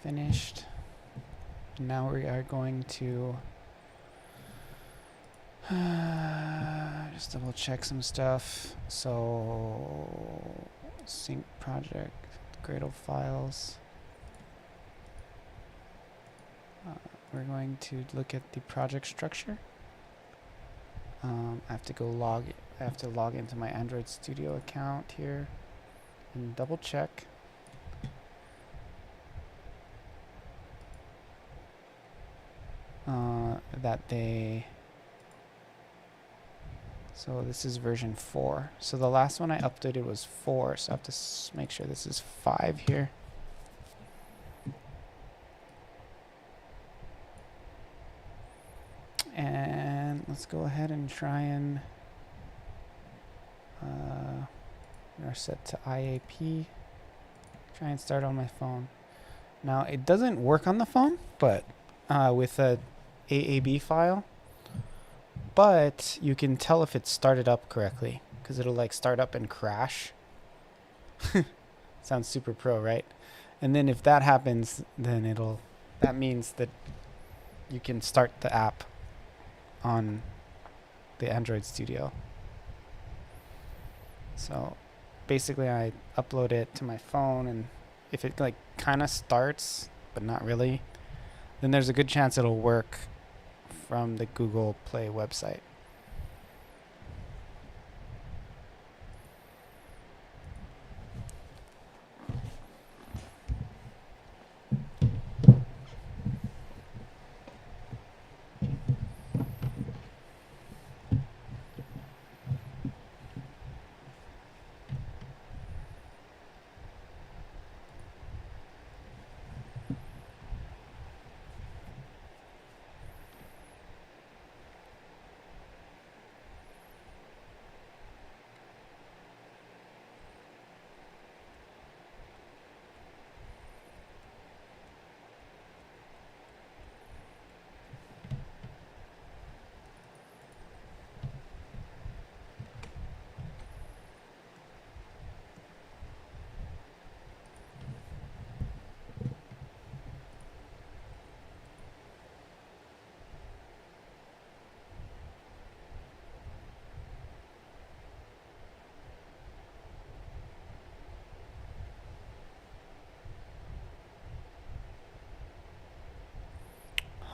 Finished. Now we are going to just double check some stuff. So sync project, Gradle files. We're going to look at the project structure. I have to log into my Android Studio account here and double check. So this is version 4. So the last one I updated was 4, so I have to make sure this is 5 here. And let's go ahead and try and we are set to IAP. Try and start on my phone. Now it doesn't work on the phone, but with a AAB file. But you can tell if it's started up correctly, because it'll like start up and crash. Sounds super pro, right? And then if that happens, then that means that you can start the app on the Android Studio. So basically I upload it to my phone, and if it like kind of starts but not really, then there's a good chance it'll work from the Google Play website.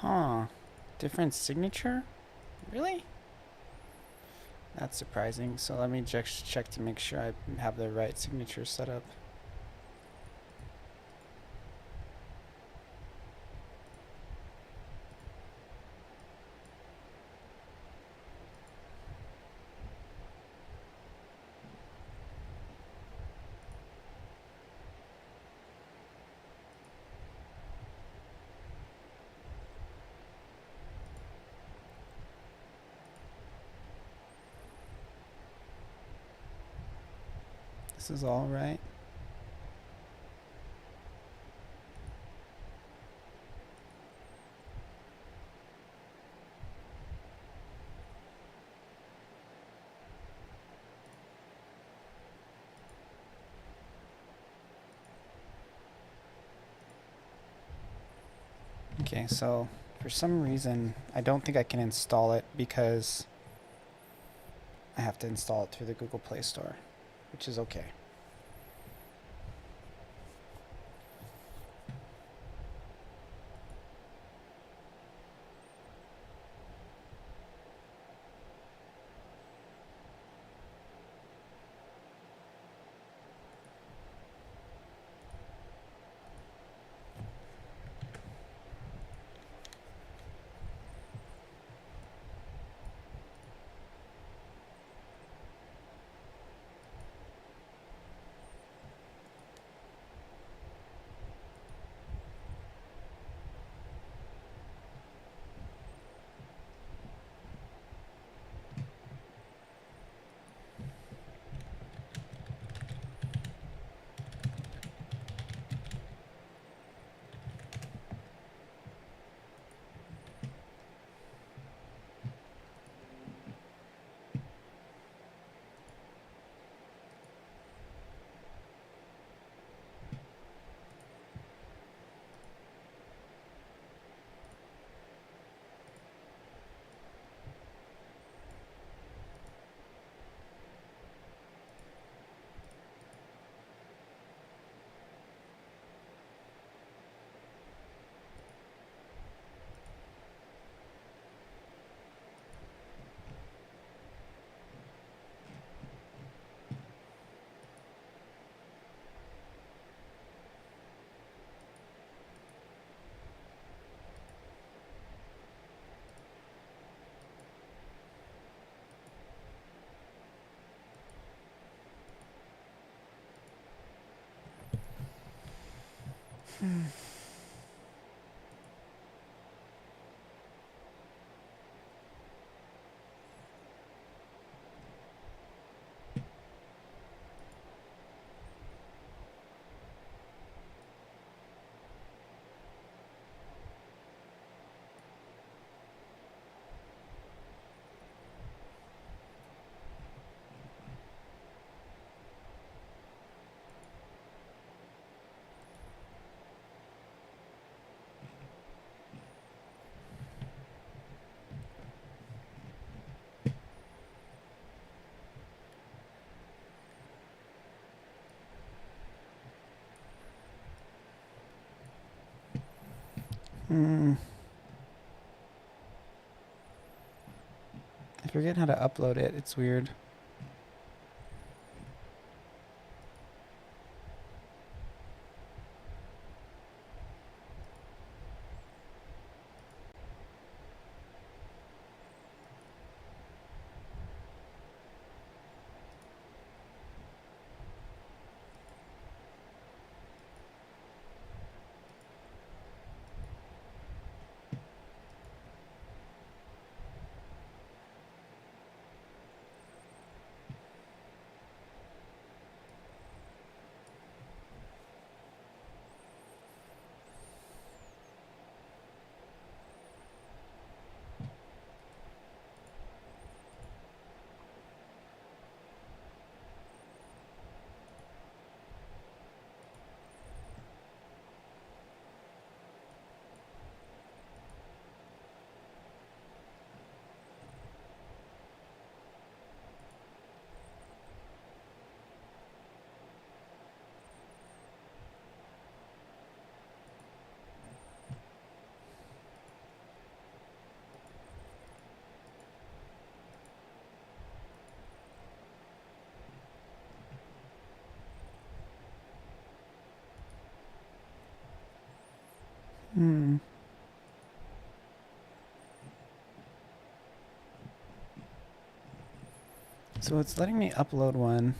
Huh. Different signature? Really? That's surprising. So let me just check to make sure I have the right signature set up. This is all right. Okay, so for some reason, I don't think I can install it because I have to install it through the Google Play Store, which is okay. I forget how to upload it. It's weird. Hmm. So it's letting me upload one.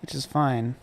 Which is fine.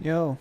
Yo.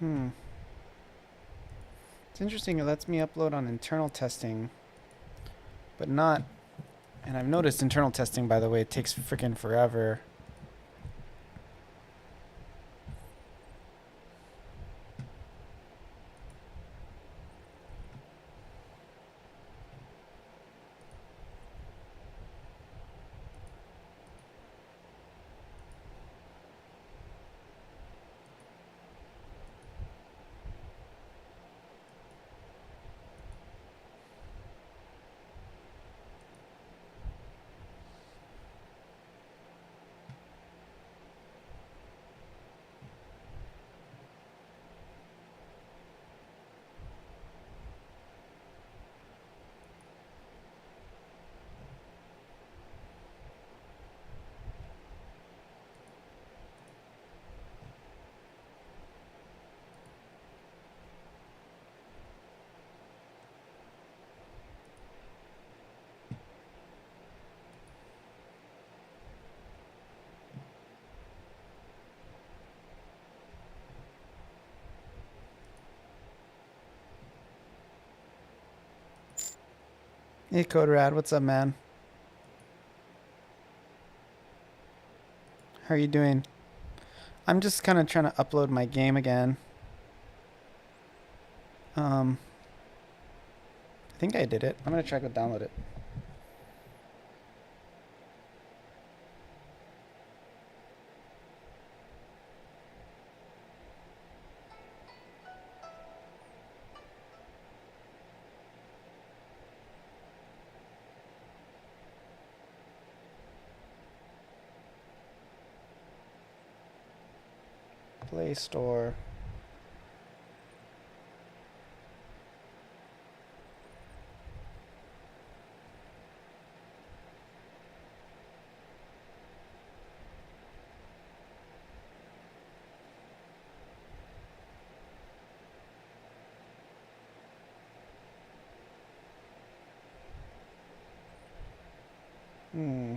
Hmm. It's interesting. It lets me upload on internal testing, but not. And I've noticed internal testing, by the way, it takes freaking forever. Hey, Coderad, what's up, man? How are you doing? I'm just kind of trying to upload my game again. I think I did it. I'm gonna try to download it. Play Store. Hmm.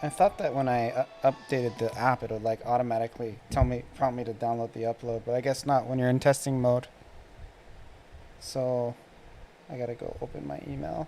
I thought that when I updated the app, it would like automatically prompt me to download the upload, but I guess not when you're in testing mode. So I gotta go open my email.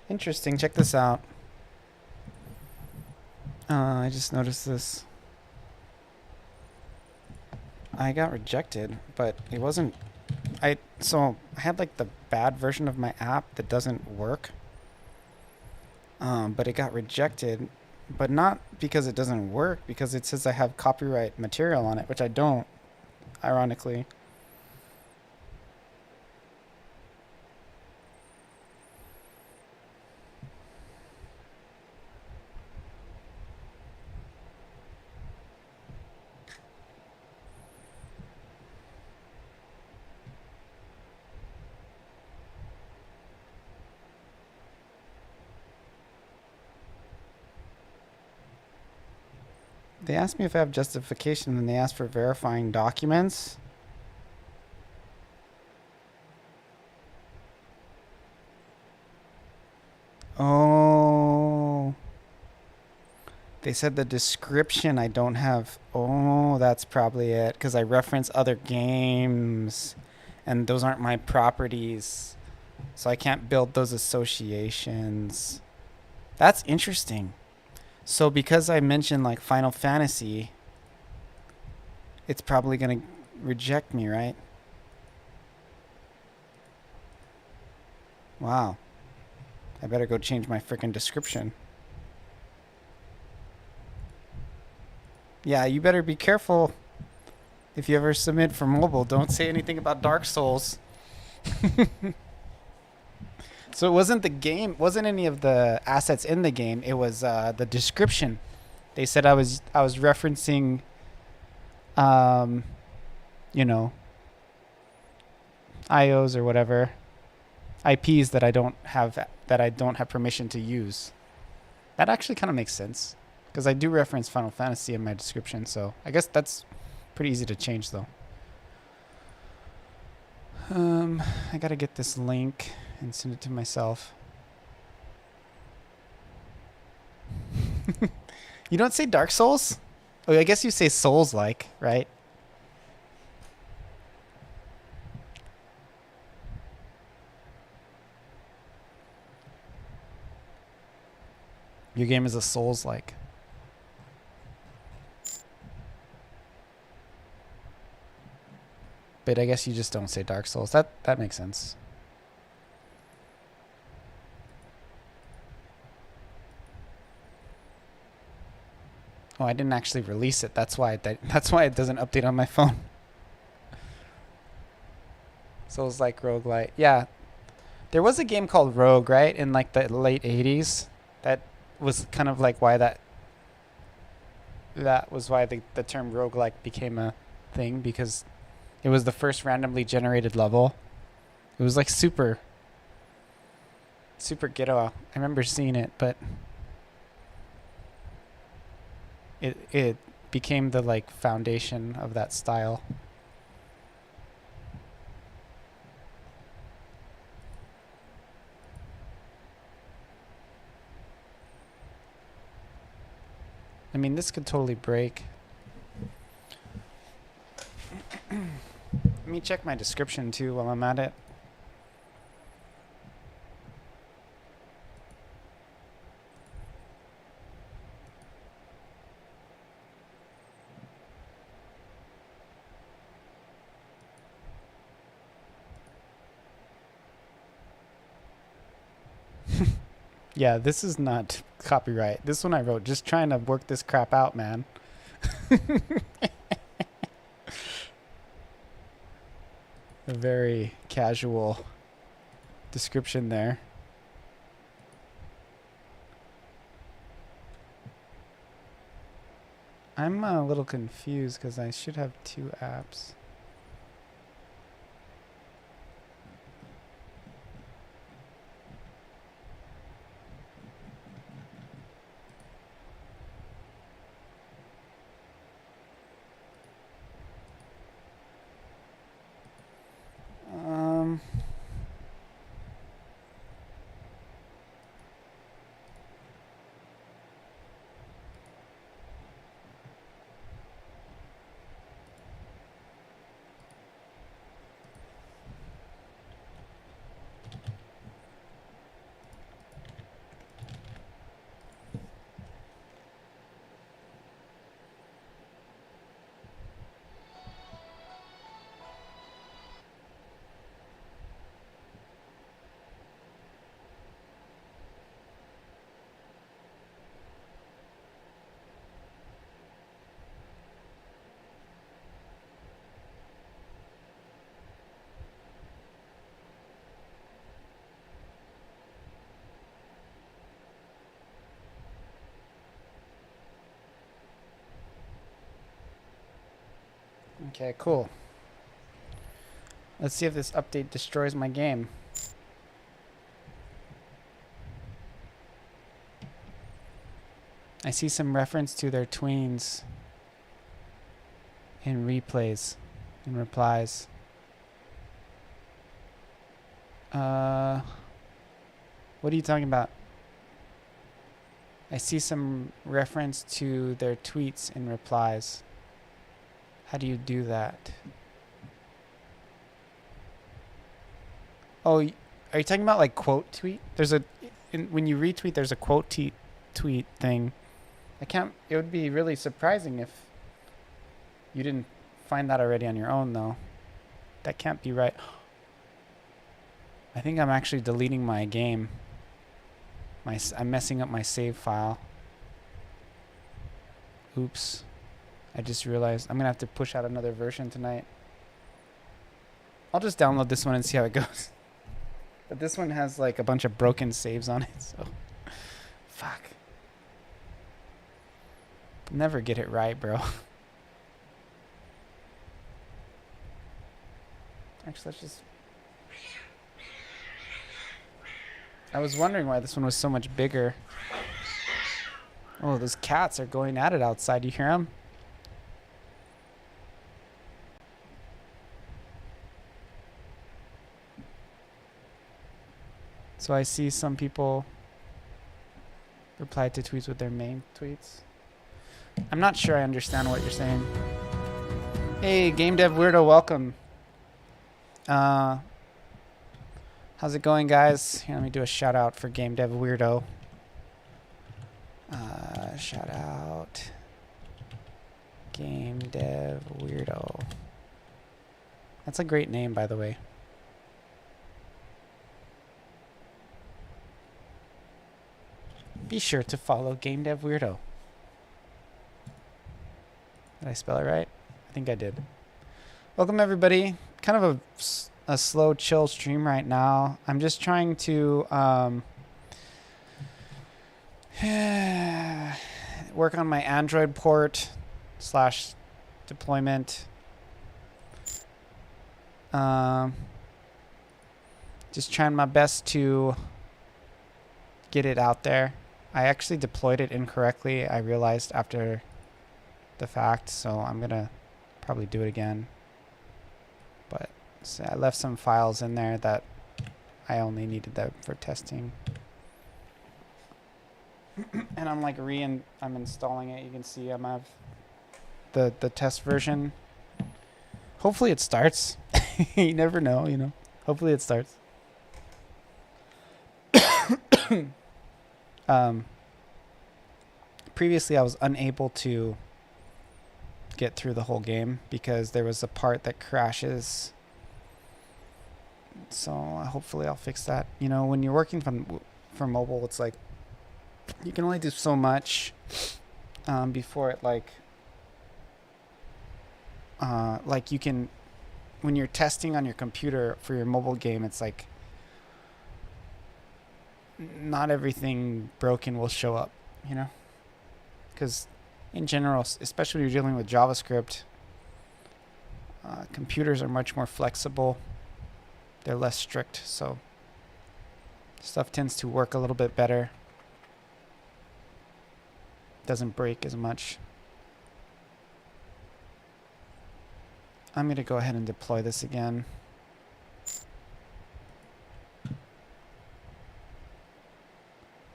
Interesting. Check this out. I just noticed this. I got rejected, but it wasn't. So I had like the bad version of my app that doesn't work. But it got rejected, but not because it doesn't work, because it says I have copyright material on it, which I don't, ironically. They asked me if I have justification, and they asked for verifying documents. Oh. They said the description I don't have. Oh, that's probably it, because I reference other games, and those aren't my properties. So I can't build those associations. That's interesting. So because I mentioned like Final Fantasy, it's probably going to reject me, right? Wow. I better go change my freaking description. Yeah, you better be careful if you ever submit for mobile. Don't say anything about Dark Souls. So it wasn't the game, wasn't any of the assets in the game. It was the description. They said I was referencing, um, you know, IOs or whatever, IPs that I don't have permission to use. That actually kind of makes sense because I do reference Final Fantasy in my description. So I guess that's pretty easy to change though. I gotta get this link and send it to myself. You don't say Dark Souls? Oh, I guess you say Souls-like, right? Your game is a Souls-like. But I guess you just don't say Dark Souls. That makes sense. Oh, I didn't actually release it. That's why that's why it doesn't update on my phone. Souls like roguelite. Yeah. There was a game called Rogue, right? In like the late 80s. That was kind of like why that was why the term roguelike became a thing, because it was the first randomly generated level. It was like super ghetto. I remember seeing it, but it became the like foundation of that style. I mean, this could totally break. Let me check my description too while I'm at it. Yeah, this is not copyright. This one I wrote just trying to work this crap out, man. A very casual description there. I'm a little confused because I should have 2 apps. Okay, cool. Let's see if this update destroys my game. I see some reference to their tweens in replays, in replies. What are you talking about? I see some reference to their tweets in replies. How do you do that? Oh, are you talking about like quote tweet? There's when you retweet, there's a quote tweet thing. It would be really surprising if you didn't find that already on your own though. That can't be right. I think I'm actually deleting my game. I'm messing up my save file. Oops. I just realized I'm gonna have to push out another version tonight. I'll just download this one and see how it goes. But this one has like a bunch of broken saves on it, so fuck. Never get it right, bro. Actually, let's just... I was wondering why this one was so much bigger. Oh, those cats are going at it outside. You hear them? So I see some people reply to tweets with their main tweets. I'm not sure I understand what you're saying. Hey, Game Dev Weirdo, welcome. How's it going, guys? Here, let me do a shout out for Game Dev Weirdo. Shout out Game Dev Weirdo. That's a great name, by the way. Be sure to follow Game Dev Weirdo. Did I spell it right? I think I did. Welcome, everybody. Kind of a slow, chill stream right now. I'm just trying to work on my Android port / deployment. Just trying my best to get it out there. I actually deployed it incorrectly. I realized after the fact, so I'm gonna probably do it again. But so I left some files in there that I only needed that for testing. And I'm like I'm installing it. You can see I'm have the test version. Hopefully it starts. You never know, you know. Hopefully it starts. Previously I was unable to get through the whole game because there was a part that crashes. So hopefully I'll fix that. You know, when you're working from mobile, it's like you can only do so much before it like you can, when you're testing on your computer for your mobile game, it's like not everything broken will show up, you know, because in general, especially when you're dealing with JavaScript, computers are much more flexible. They're less strict, so stuff tends to work a little bit better. Doesn't break as much. I'm going to go ahead and deploy this again.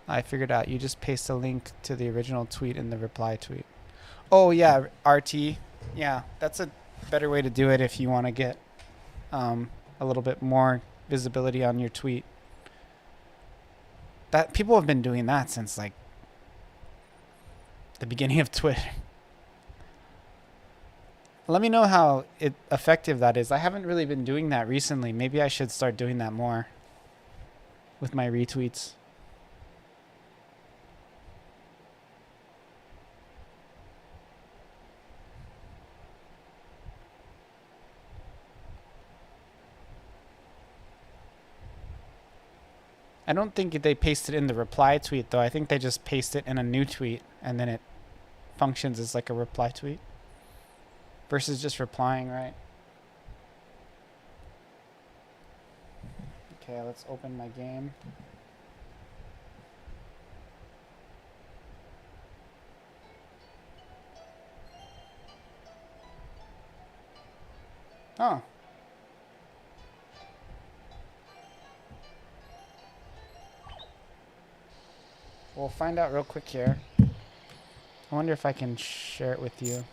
I figured out. You just paste a link to the original tweet in the reply tweet. Oh, yeah, RT. Yeah, that's a better way to do it if you want to get a little bit more visibility on your tweet. That people have been doing that since like the beginning of Twitter. Let me know how effective that is. I haven't really been doing that recently. Maybe I should start doing that more with my retweets. I don't think they paste it in the reply tweet, though. I think they just paste it in a new tweet, and then it functions as like a reply tweet versus just replying, right? Okay, let's open my game. Oh. We'll find out real quick here. I wonder if I can share it with you.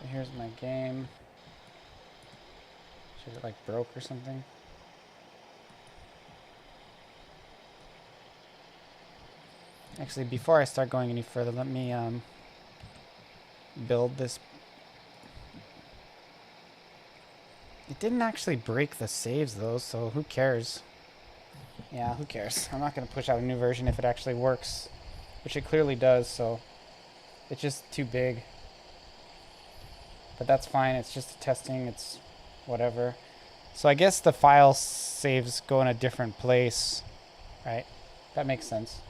So here's my game. Should it like broke or something? Actually, before I start going any further, let me build this. It didn't actually break the saves though, so who cares? Yeah, who cares? I'm not going to push out a new version if it actually works, which it clearly does, so it's just too big. But that's fine, it's just testing, it's whatever. So I guess the file saves go in a different place, right? That makes sense.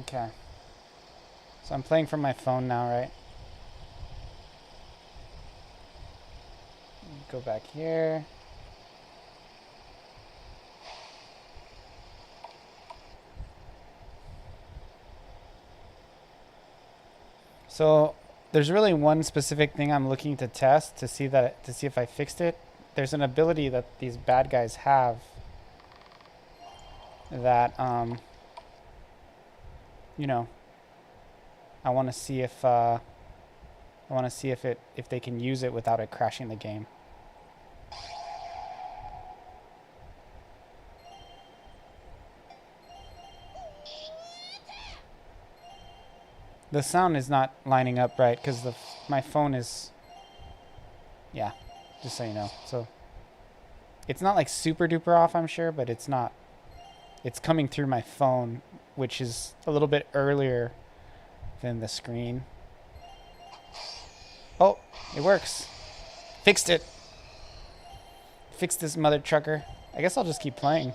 Okay. So I'm playing from my phone now, right? Go back here. So there's really one specific thing I'm looking to test to see if I fixed it. There's an ability that these bad guys have that you know, I want to see if if they can use it without it crashing the game. The sound is not lining up right because my phone is, yeah, just so you know. So it's not like super duper off, I'm sure, but it's not. It's coming through my phone, which is a little bit earlier than the screen. Oh, it works. Fixed it. Fixed this mother trucker. I guess I'll just keep playing.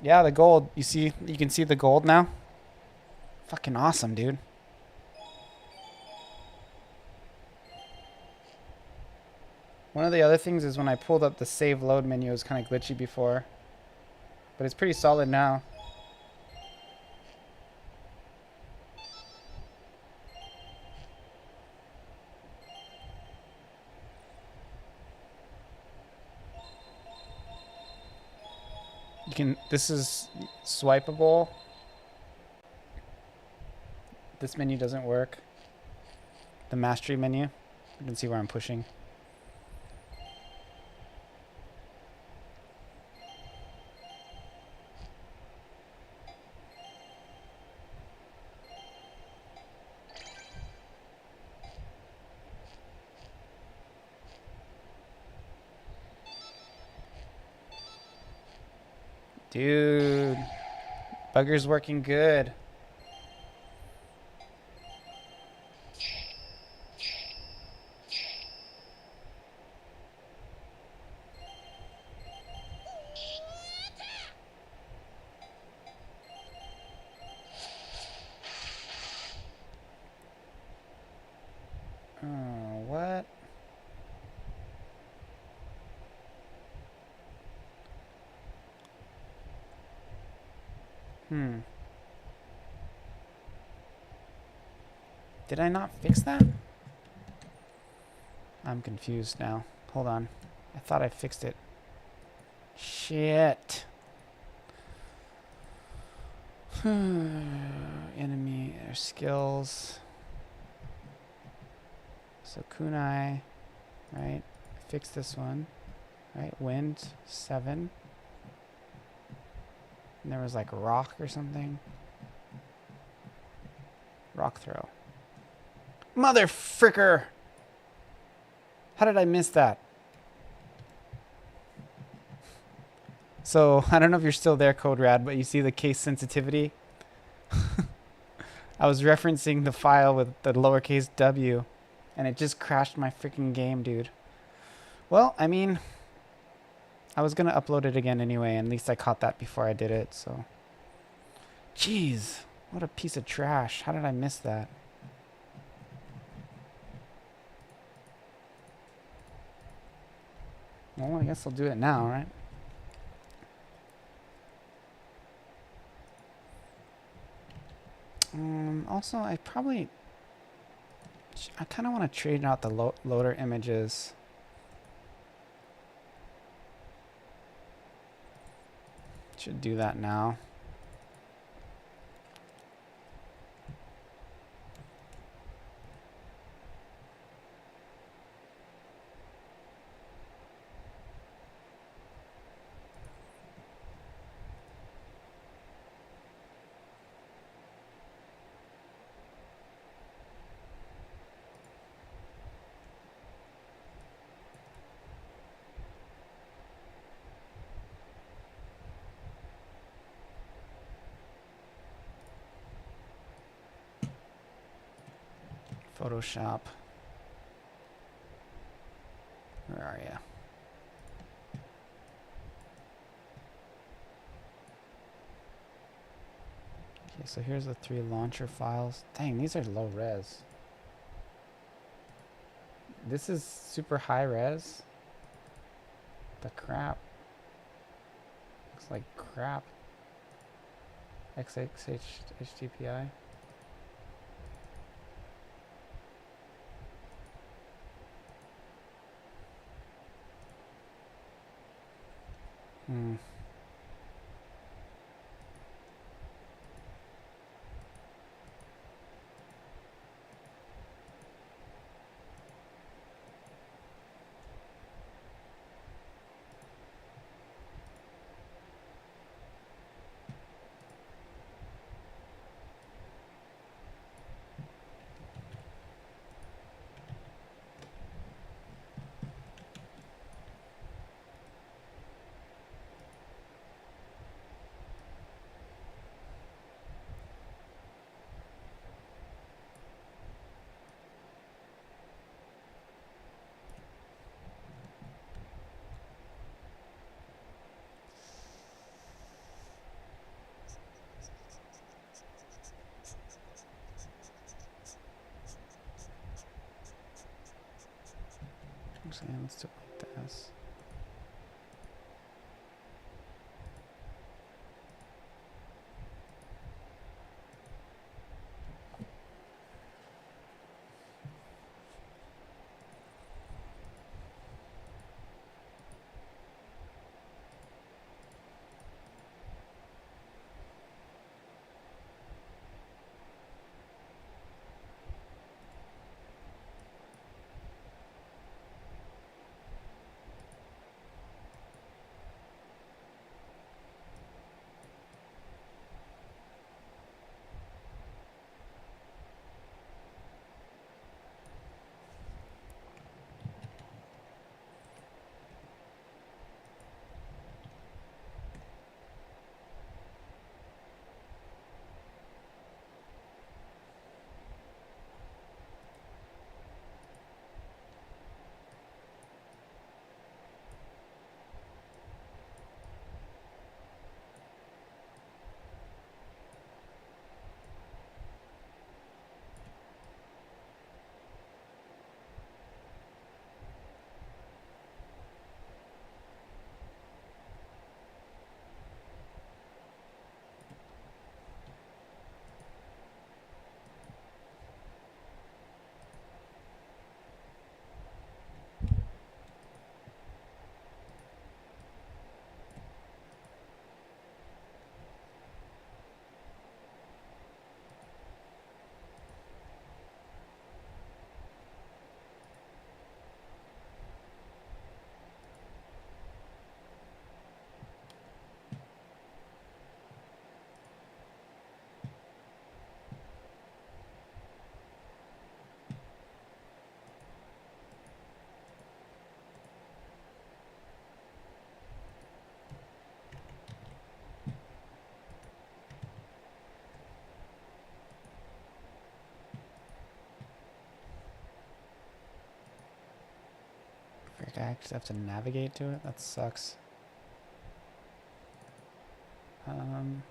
Yeah, the gold. You can see the gold now. Fucking awesome, dude. One of the other things is when I pulled up the save load menu, it was kind of glitchy before. But it's pretty solid now. This is swipeable. This menu doesn't work. The mastery menu. You can see where I'm pushing. Dude, bugger's working good. Oh, what? Did I not fix that? I'm confused now. Hold on. I thought I fixed it. Shit. Enemy or skills. So kunai, right? Fix this one, right? Wind 7. And there was like rock or something. Rock throw. Mother fricker! How did I miss that? So, I don't know if you're still there, Code Rad, but you see the case sensitivity? I was referencing the file with the lowercase w, and it just crashed my freaking game, dude. Well, I mean, I was going to upload it again anyway, and at least I caught that before I did it, so. Jeez, what a piece of trash. How did I miss that? Well, I guess I'll do it now, right? Also, I kind of want to trade out the loader images. Should do that now. Photoshop. Where are you? Okay, so here's the 3 launcher files. Dang, these are low res. This is super high res. The crap. Looks like crap. XXH HDPI. Hmm. Actually, let's do it like this. Frick, I actually have to navigate to it? That sucks. Um...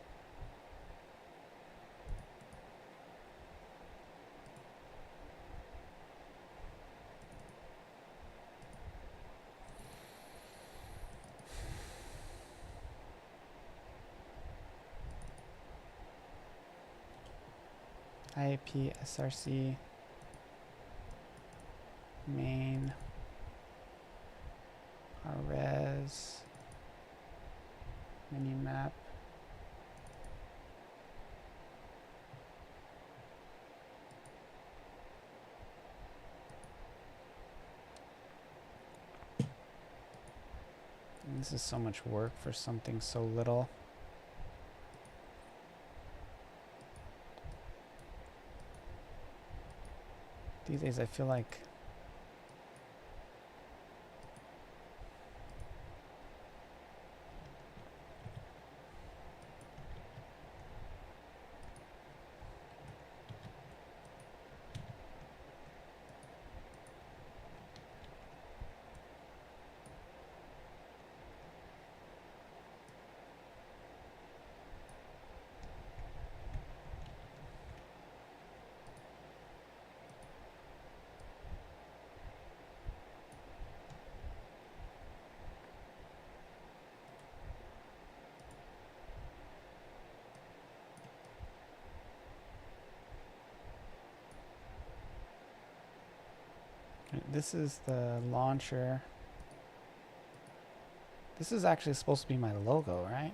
IAP SRC main res mini map. And this is so much work for something so little. These days I feel like this is the launcher. This is actually supposed to be my logo, right?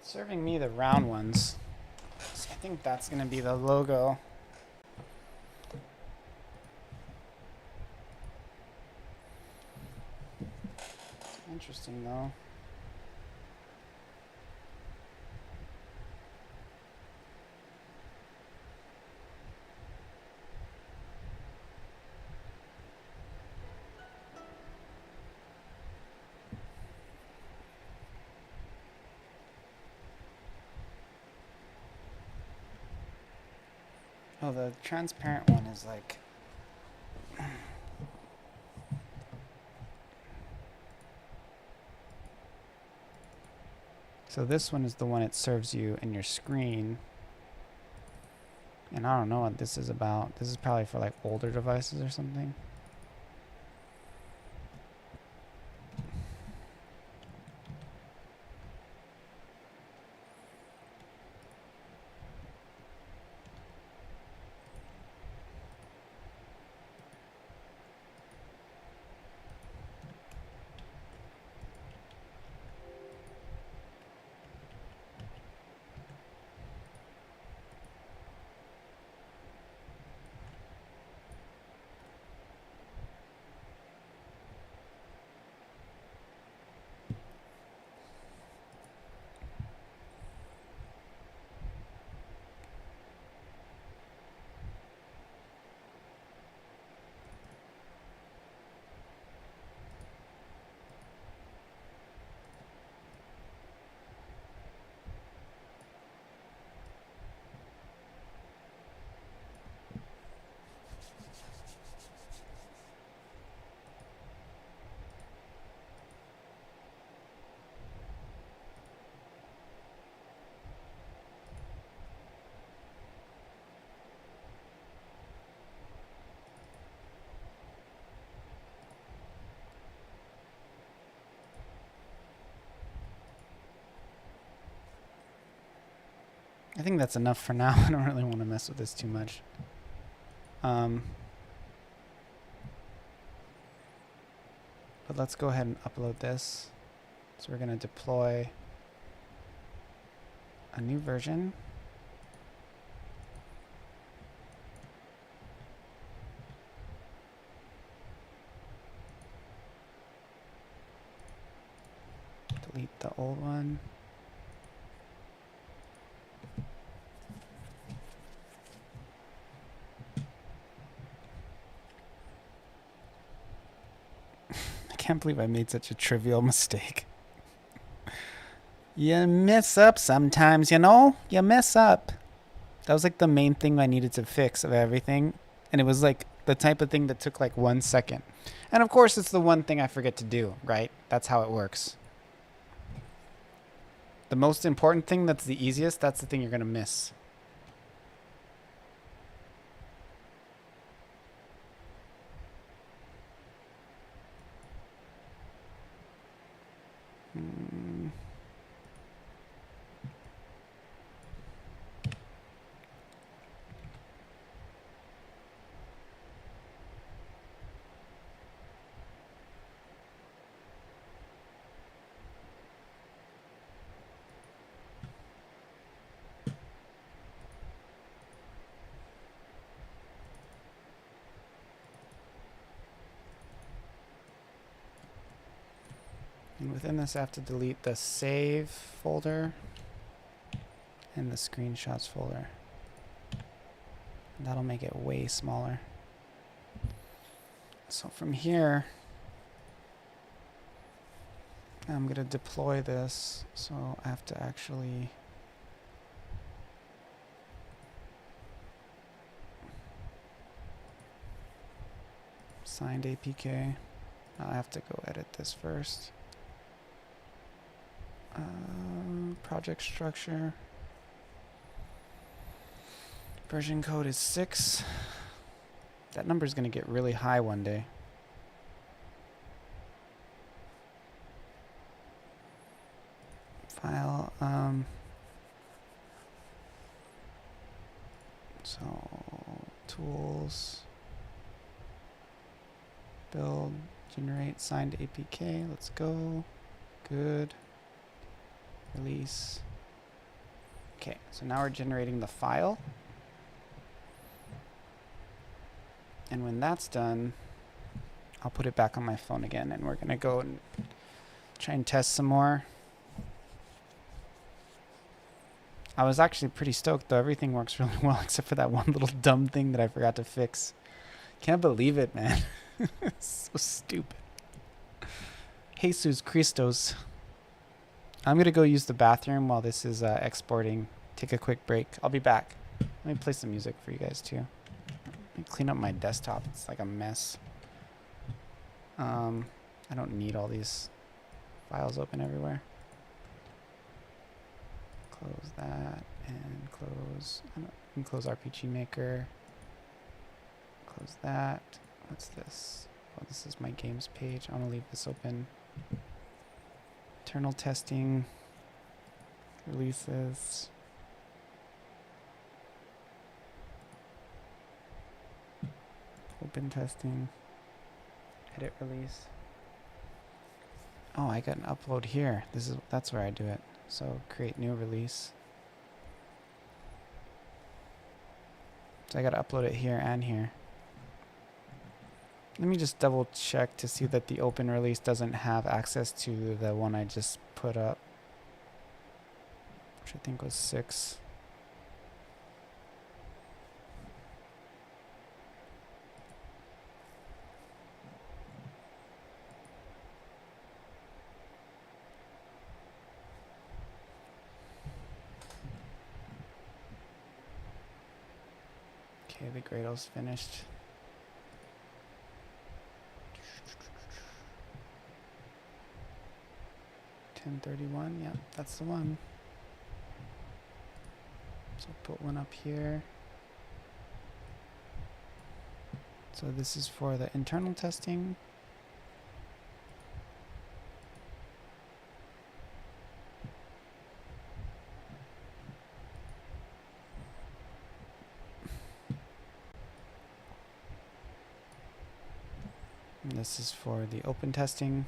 Serving me the round ones. So I think that's gonna be the logo. Interesting though. Oh, the transparent one is like... So this one is the one it serves you in your screen. And I don't know what this is about. This is probably for like older devices or something. I think that's enough for now. I don't really want to mess with this too much. But let's go ahead and upload this. So we're going to deploy a new version. Delete the old one. can't believe I made such a trivial mistake. You mess up sometimes, you know? You mess up. That was like the main thing I needed to fix of everything. And it was like the type of thing that took like 1 second. And of course, it's the one thing I forget to do, right? That's how it works. The most important thing that's the easiest, that's the thing you're going to miss. And within this, I have to delete the save folder and the screenshots folder. And that'll make it way smaller. So from here, I'm going to deploy this. So I have to actually signed APK. I have to go edit this first. Project structure. Version code is 6. That number is going to get really high one day. File. So tools. Build. Generate signed APK. Let's go. Good. Release. Okay, so now we're generating the file. And when that's done, I'll put it back on my phone again, and we're gonna go and try and test some more. I was actually pretty stoked though. Everything works really well except for that one little dumb thing that I forgot to fix. Can't believe it, man. So stupid. Jesus Christos. I'm gonna go use the bathroom while this is exporting. Take a quick break. I'll be back. Let me play some music for you guys too. Let me clean up my desktop. It's like a mess. I don't need all these files open everywhere. Close that and close. I can close RPG Maker. Close that. What's this? Oh, this is my games page. I want to leave this open. Internal testing. Releases. Open testing. Edit release. Oh, I got an upload here. That's where I do it. So create new release. So I gotta upload it here and here. Let me just double check to see that the open release doesn't have access to the one I just put up, which I think was 6. Okay, the Gradle's finished. $10.31, yeah, that's the one. So put one up here. So this is for the internal testing. And this is for the open testing.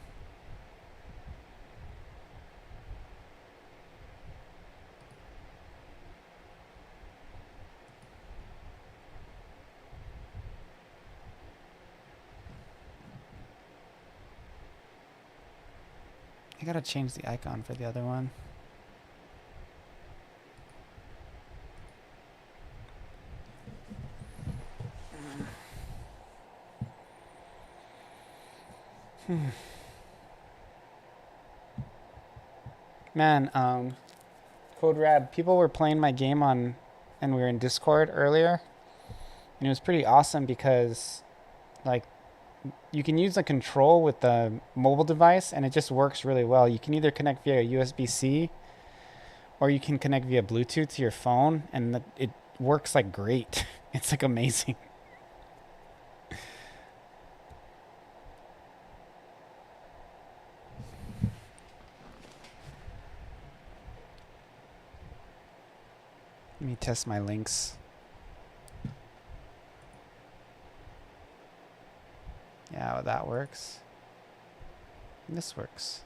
I gotta change the icon for the other one. Man, Code Rad, people were playing my game on, and we were in Discord earlier, and it was pretty awesome because, like, you can use a control with the mobile device, and it just works really well. You can either connect via USB-C, or you can connect via Bluetooth to your phone, and it works like great. It's like amazing. Let me test my links. Yeah, well, that works. And this works.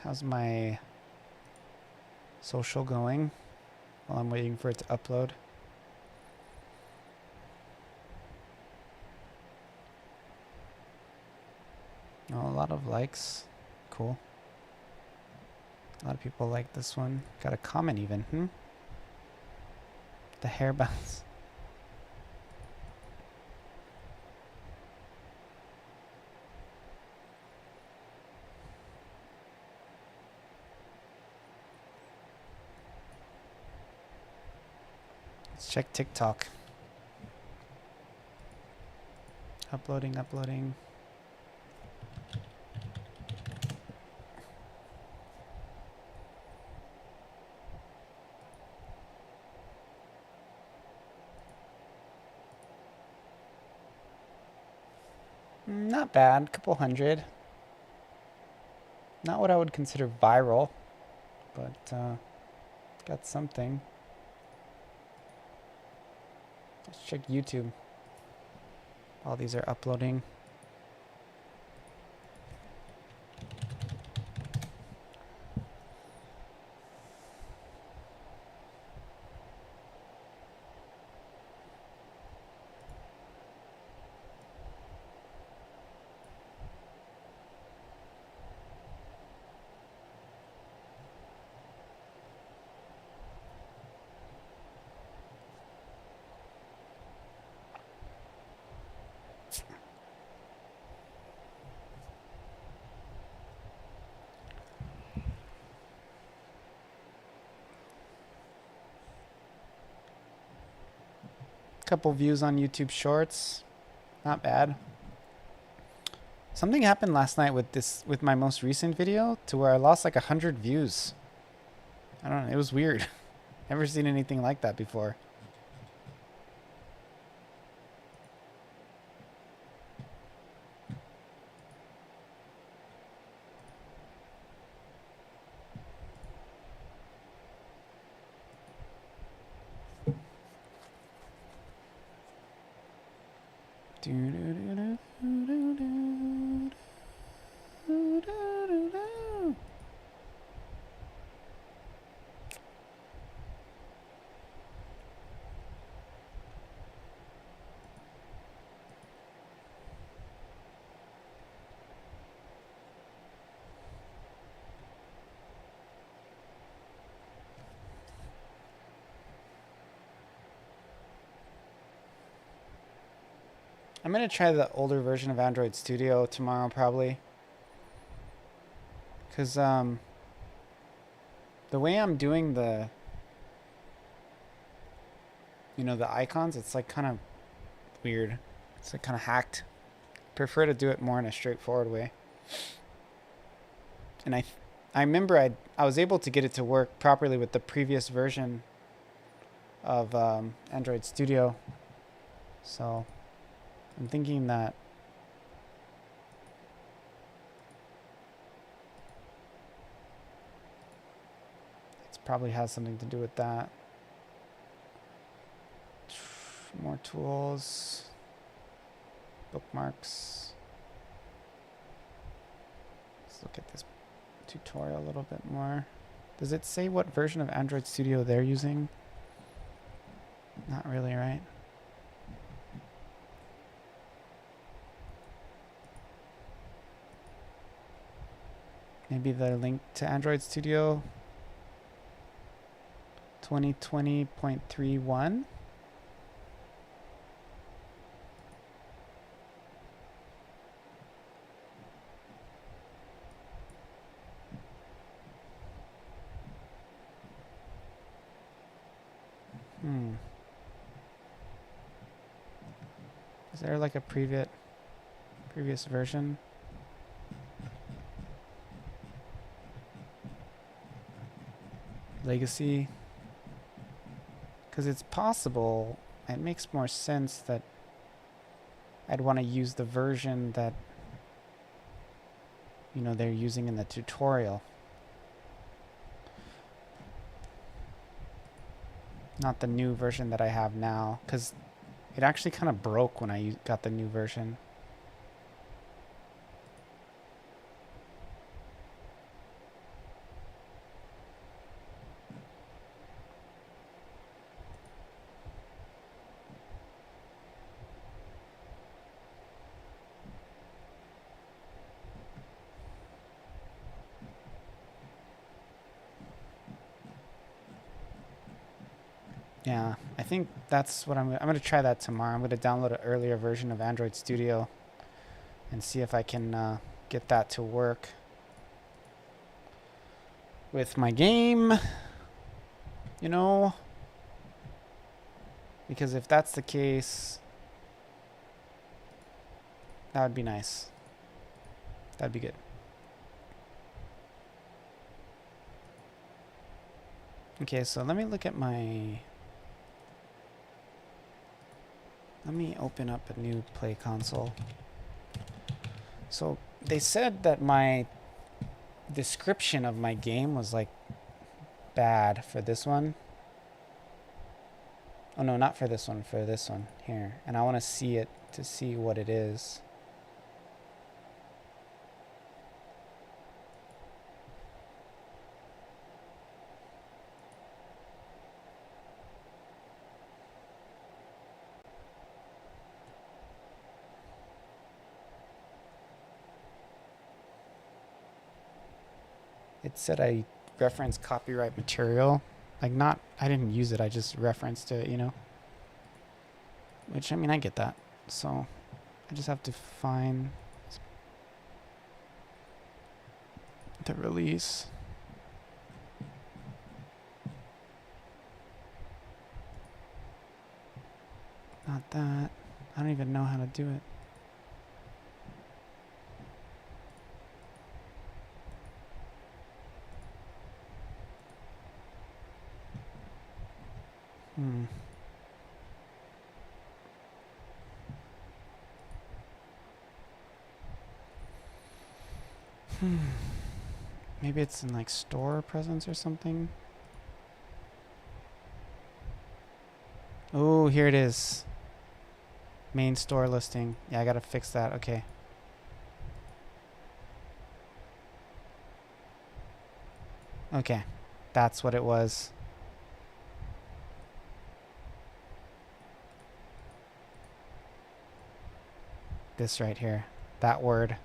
How's my social going while I'm waiting for it to upload? Oh, a lot of likes. Cool. A lot of people like this one. Got a comment even, The hair bounce. Let's check TikTok. Uploading, uploading. Not bad, couple hundred. Not what I would consider viral, but got something. Let's check YouTube while these are uploading. Couple views on YouTube Shorts. Not bad. Something happened last night with my most recent video to where I lost like 100 views. I don't know, it was weird. Never seen anything like that before. I'm gonna try the older version of Android Studio tomorrow probably. Cause the way I'm doing the the icons, it's like kind of weird. It's like kind of hacked. Prefer to do it more in a straightforward way. And I remember I was able to get it to work properly with the previous version of Android Studio. So I'm thinking that it probably has something to do with that. More tools, bookmarks. Let's look at this tutorial a little bit more. Does it say what version of Android Studio they're using? Not really, right? Maybe the link to Android Studio 2020.31. Is there like a previous version? Legacy? Because it's possible, it makes more sense that I'd want to use the version that, you know, they're using in the tutorial. Not the new version that I have now, because it actually kind of broke when I got the new version. Yeah, I think that's what I'm going to try that tomorrow. I'm going to download an earlier version of Android Studio and see if I can get that to work with my game, you know, because if that's the case, that would be nice. That'd be good. Okay, so let me look at my... Let me open up a new play console. So they said that my description of my game was like bad for this one. Oh no, not for this one, for this one here. And I want to see it to see what it is. It said I referenced copyright material. Like not, I didn't use it, I just referenced it, you know? Which, I mean, I get that. So, I just have to find the release. Not that. I don't even know how to do it. Maybe it's in like store presence or something. Oh, here it is. Main store listing. Yeah, I gotta fix that. Okay. Okay. That's what it was. This right here. That word.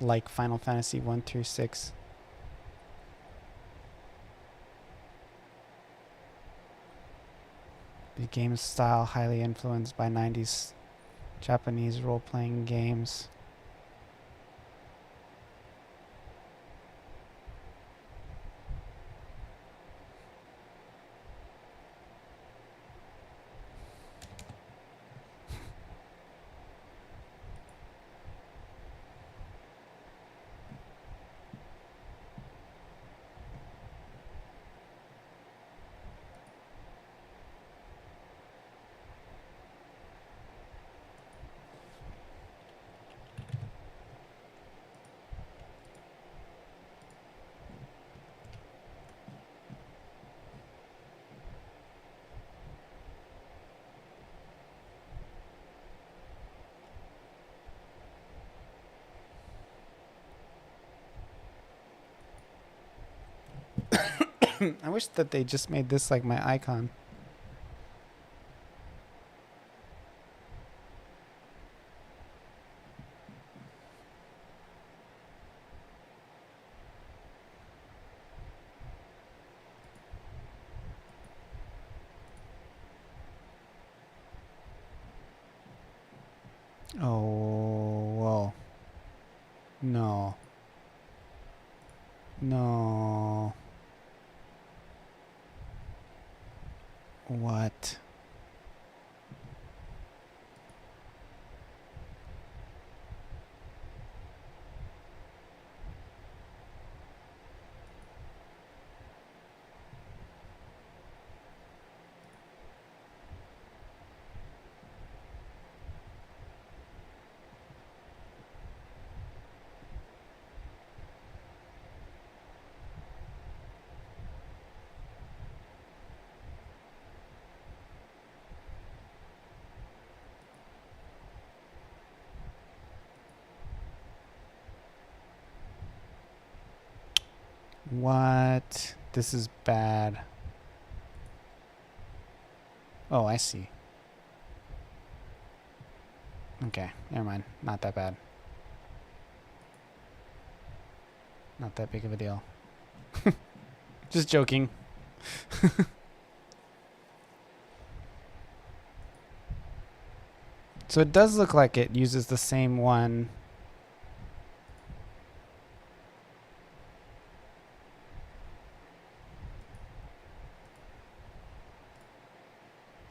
Like Final Fantasy 1 through 6. The game's style highly influenced by 90s Japanese role-playing games. I wish that they just made this like my icon. Oh, whoa. No. No. What? What? This is bad. Oh, I see. Okay, never mind. Not that bad. Not that big of a deal. Just joking. So it does look like it uses the same one.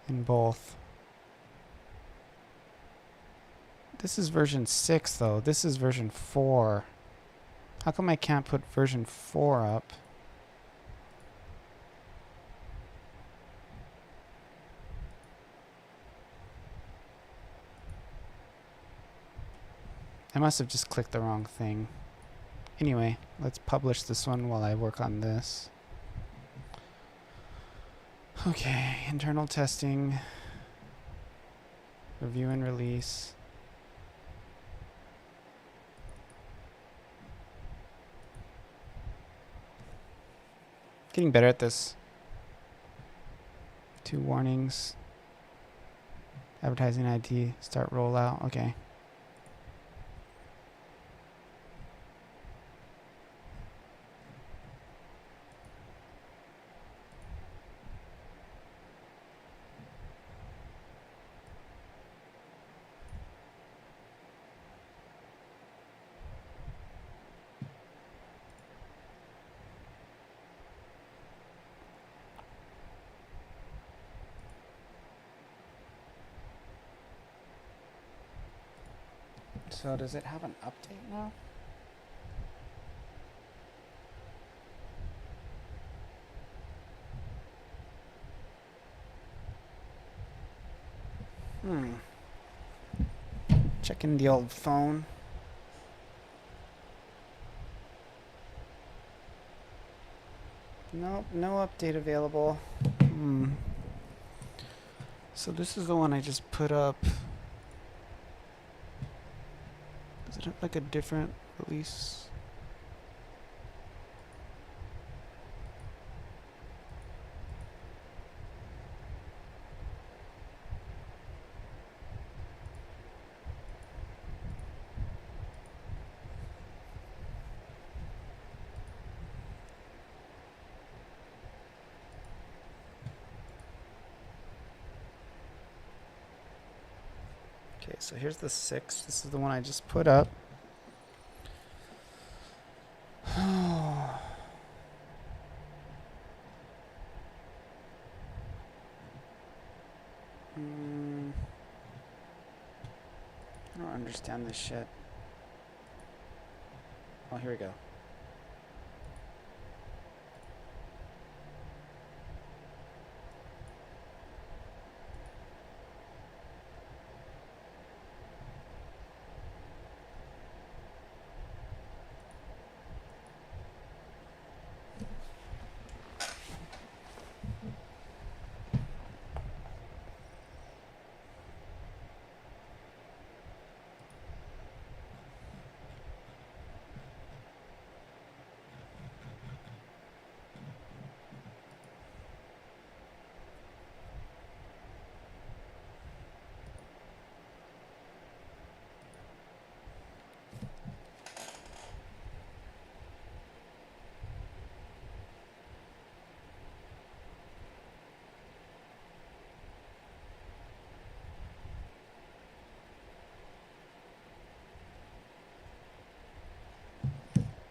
In both. This is version 6 though. This is version 4. How come I can't put version 4 up? I must have just clicked the wrong thing. Anyway, let's publish this one while I work on this. Okay, internal testing. Review and release. Getting better at this. 2 warnings. Advertising ID, start rollout. Okay. So does it have an update now? Checking the old phone. Nope, no update available. So this is the one I just put up. Does it have like a different release? Okay, so here's the 6. This is the one I just put up. I don't understand this shit. Oh, here we go.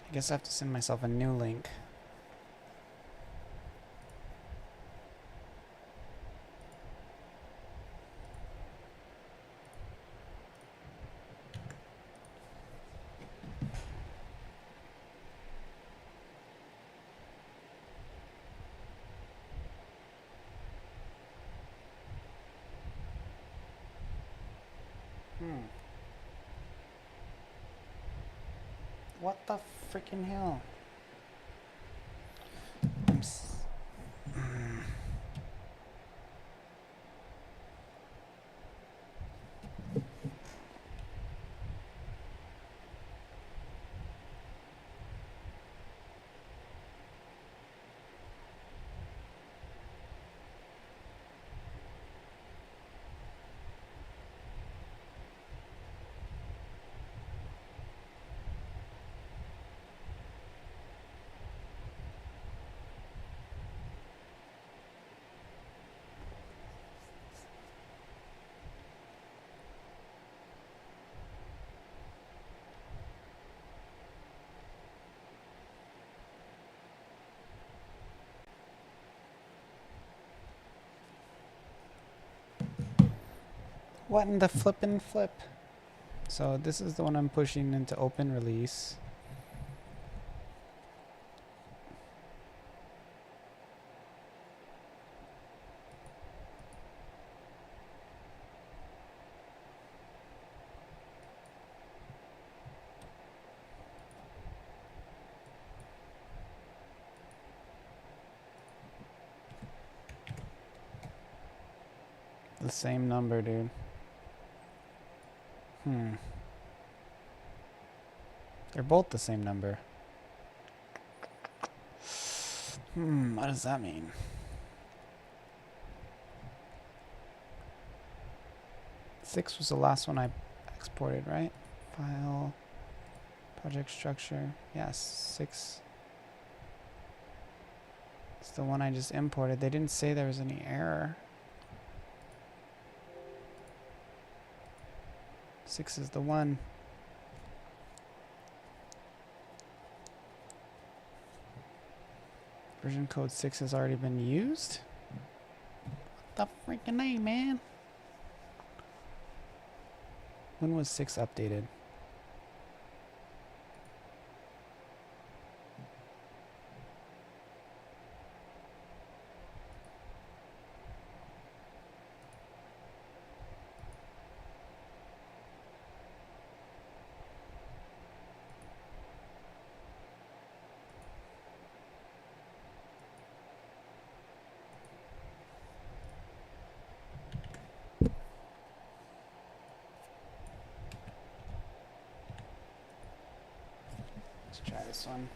I guess I have to send myself a new link. What the freaking hell? What in the flippin' flip? So this is the one I'm pushing into open release. The same number, dude. They're both the same number. What does that mean? Six was the last one I exported, right? File, project structure. Yes, 6. It's the one I just imported. They didn't say there was any error. 6 is the one. Version code 6 has already been used? What the freaking A, man? When was 6 updated? Let's try this one.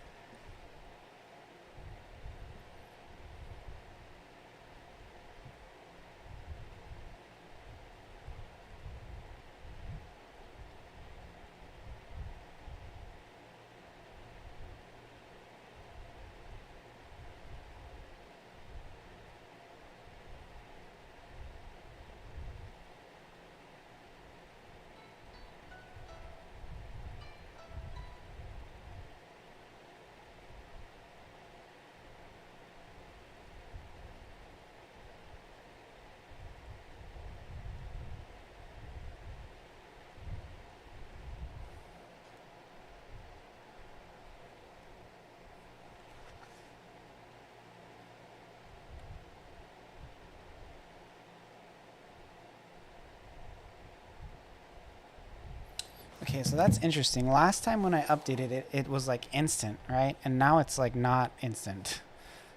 Okay, so that's interesting. Last time when I updated it, it was like instant, right? And now it's like not instant.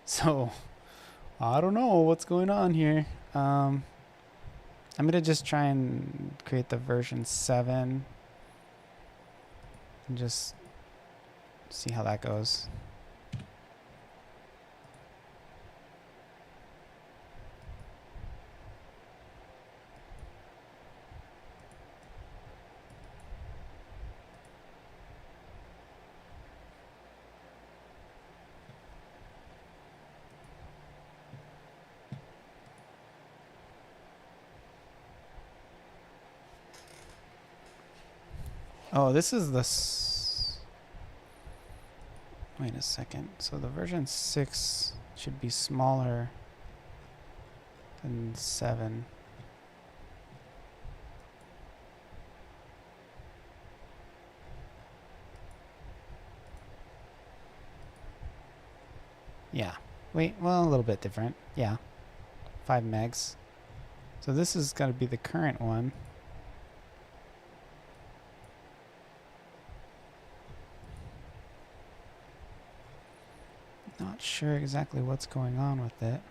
So I don't know what's going on here. I'm gonna just try and create the version 7 and just see how that goes. Oh, this is the... Wait a second. So the version 6 should be smaller than 7. Yeah. Wait, well, a little bit different. Yeah. 5 megs. So this is got to be the current one. Not sure exactly what's going on with it.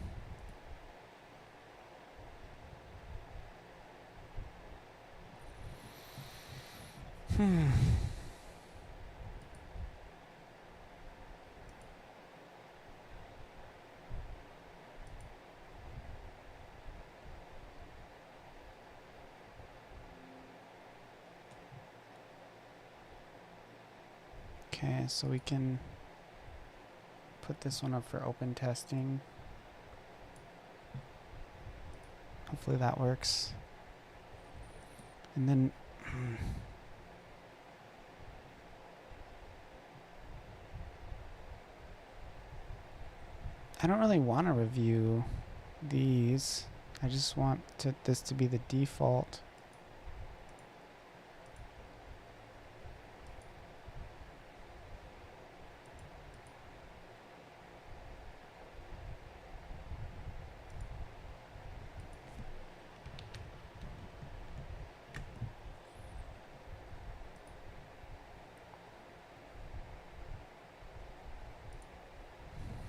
Okay, so we can put this one up for open testing. Hopefully that works. And then I don't really want to review these. I just want this to be the default.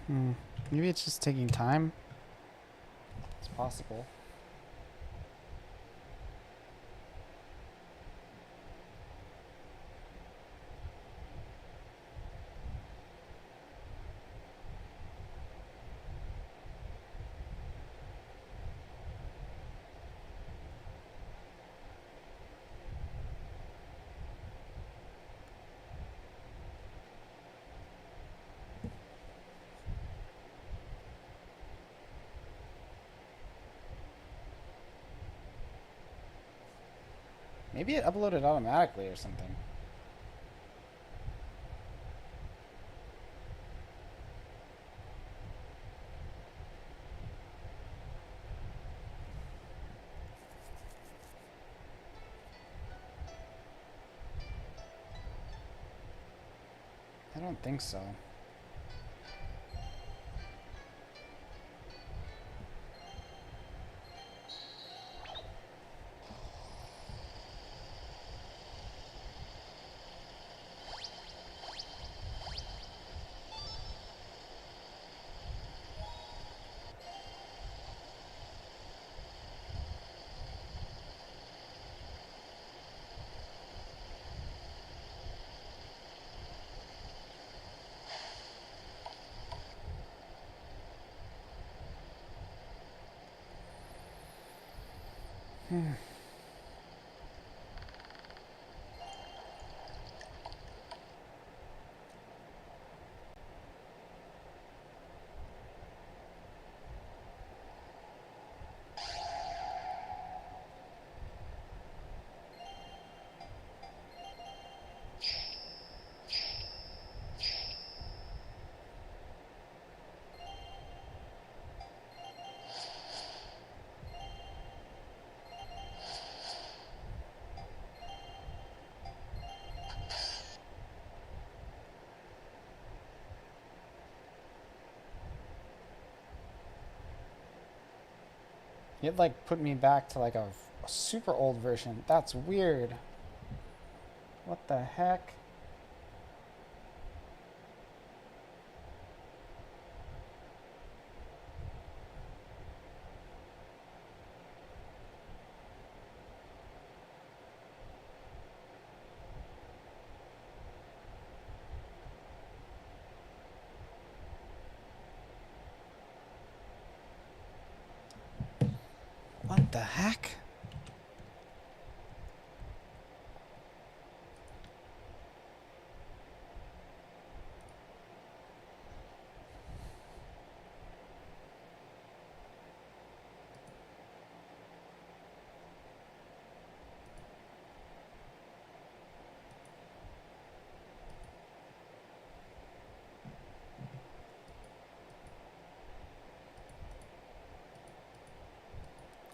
Maybe it's just taking time. It's possible. Maybe it uploaded automatically or something. I don't think so. It like put me back to like a super old version. That's weird. What the heck? What the heck?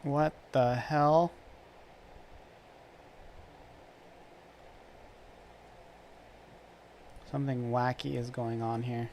What the hell? Something wacky is going on here.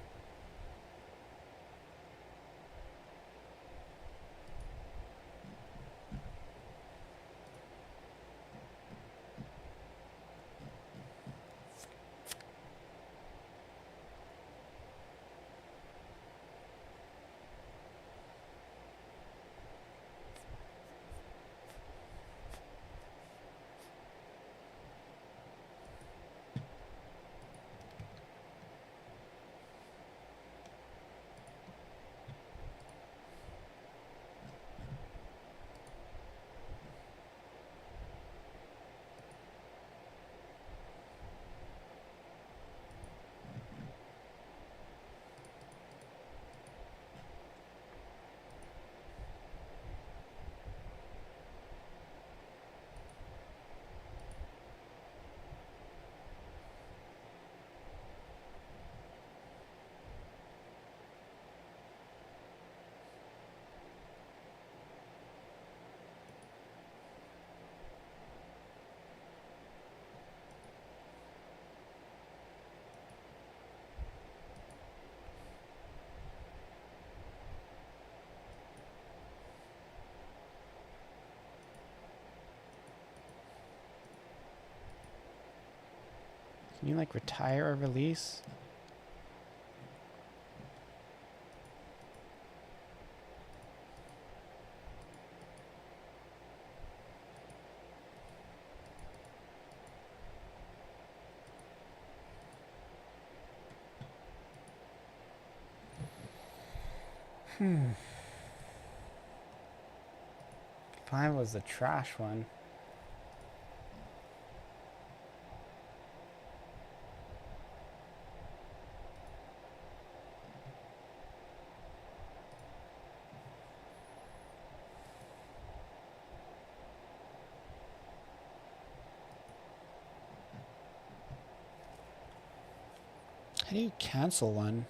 Can you like retire or release? 5 was the trash one. How do you cancel one?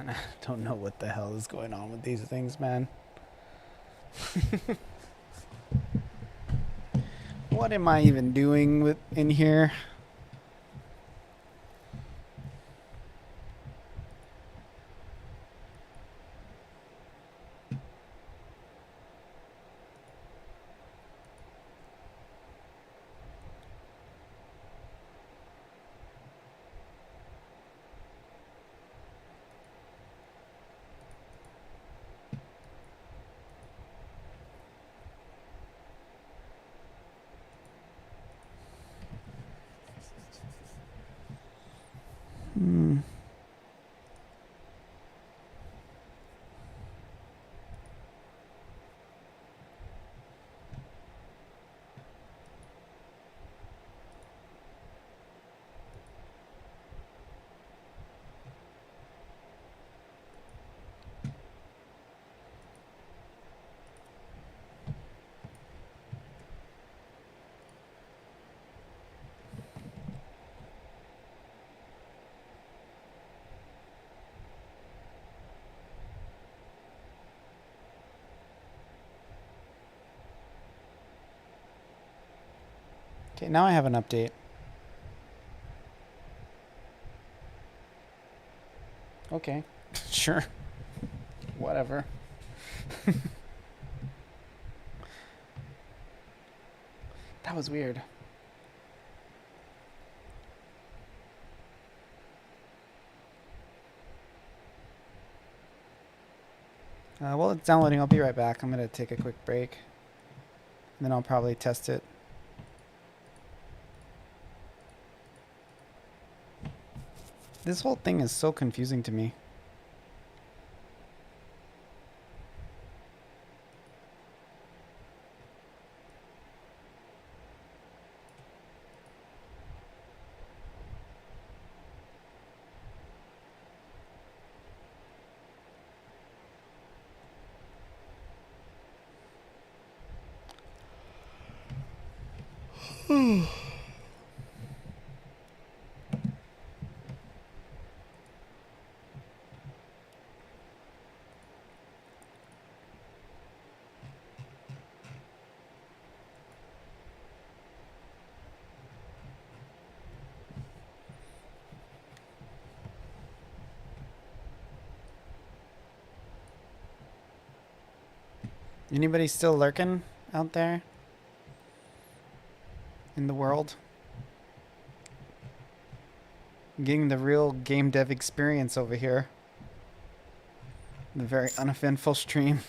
I don't know what the hell is going on with these things, man. What am I even doing with in here? Hmm. Okay, now I have an update. Okay, sure. Whatever. That was weird. While it's downloading, I'll be right back. I'm gonna take a quick break. And then I'll probably test it. This whole thing is so confusing to me. Anybody still lurking out there in the world? Getting the real game dev experience over here. The very uneventful stream.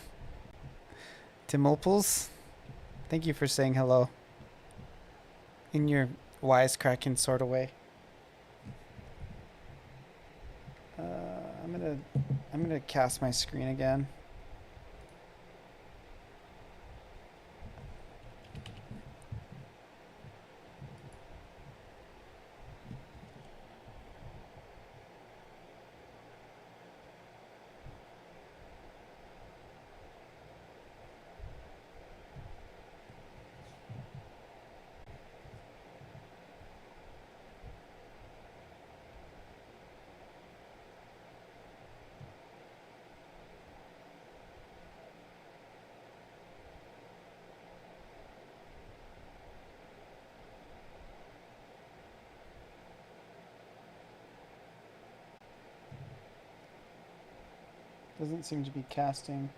Tim Opals, thank you for saying hello. In your wisecracking sort of way. I'm gonna cast my screen again. Doesn't seem to be casting.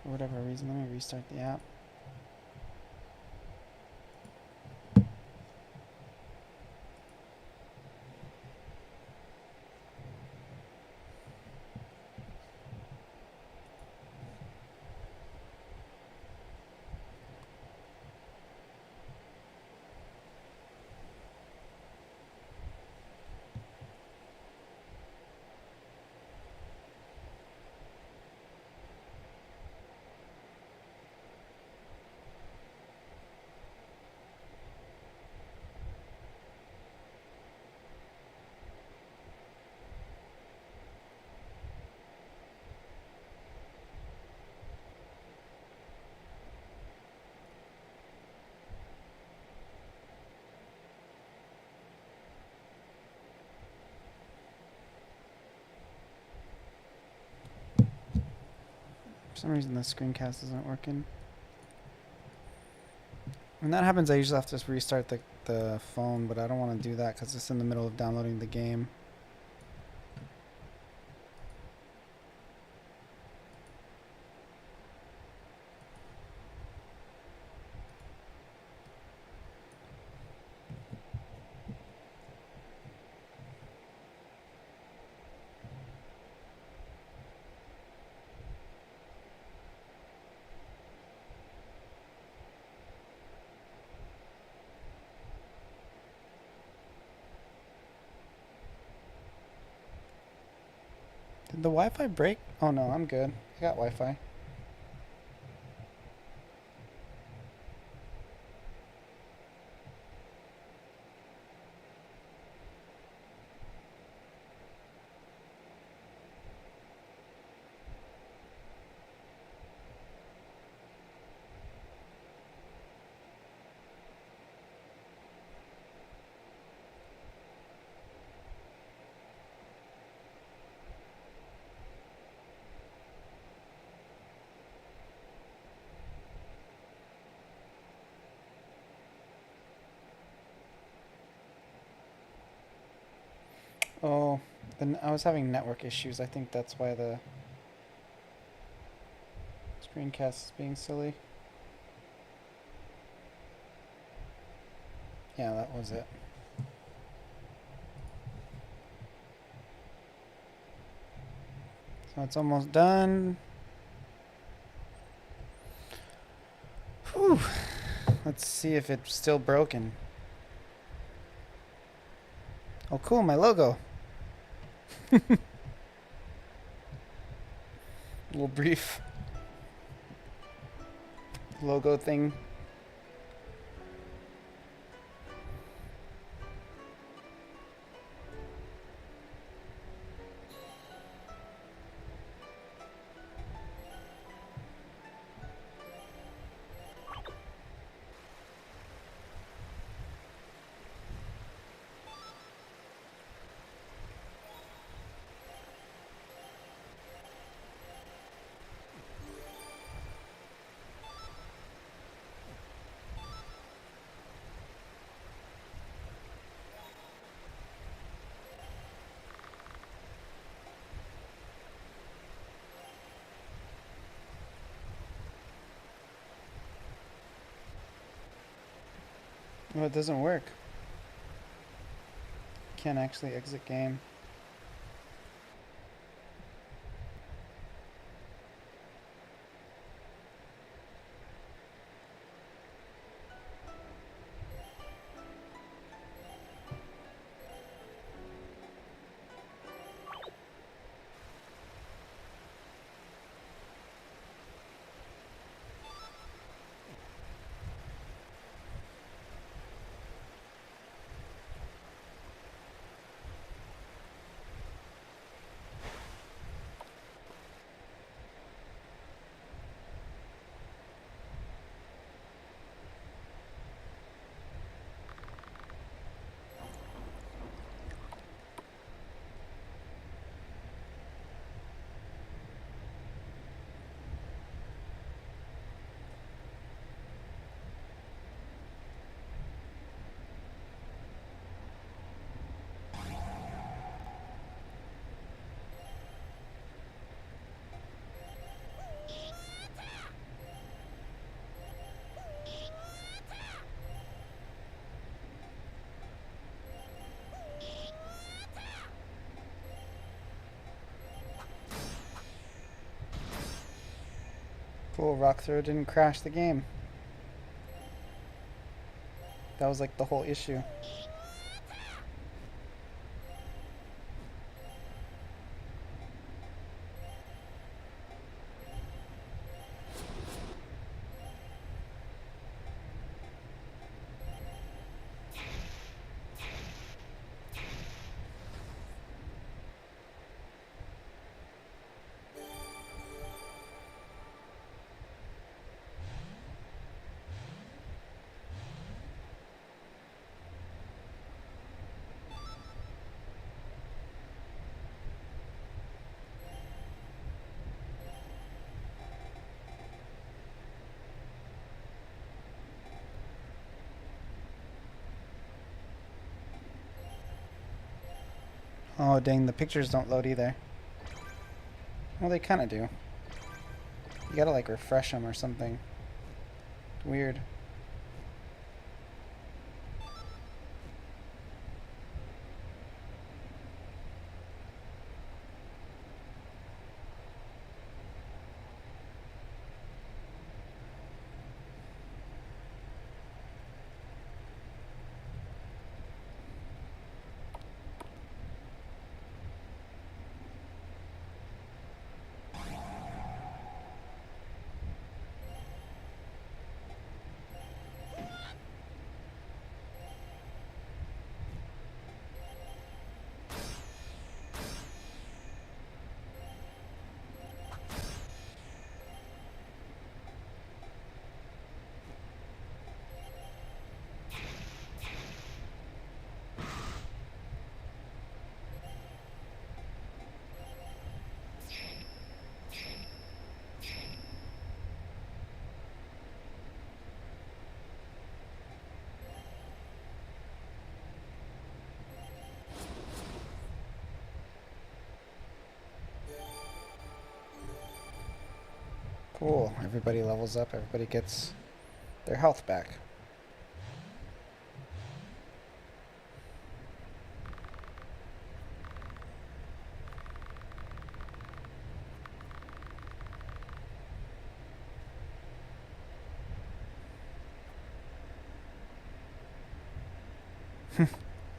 For whatever reason, let me restart the app. For some reason the screencast isn't working. When that happens, I usually have to just restart the phone, but I don't want to do that because it's in the middle of downloading the game. Did the Wi-Fi break? Oh no, I'm good. I got Wi-Fi. Oh, then I was having network issues. I think that's why the screencast is being silly. Yeah, that was it. So it's almost done. Whew. Let's see if it's still broken. Oh, cool, my logo. Little brief logo thing. Oh, it doesn't work. Can't actually exit game. Cool, rock throw didn't crash the game. That was like the whole issue. Oh dang, the pictures don't load either. Well, they kind of do. You gotta like refresh them or something. Weird. Cool. Everybody levels up. Everybody gets their health back.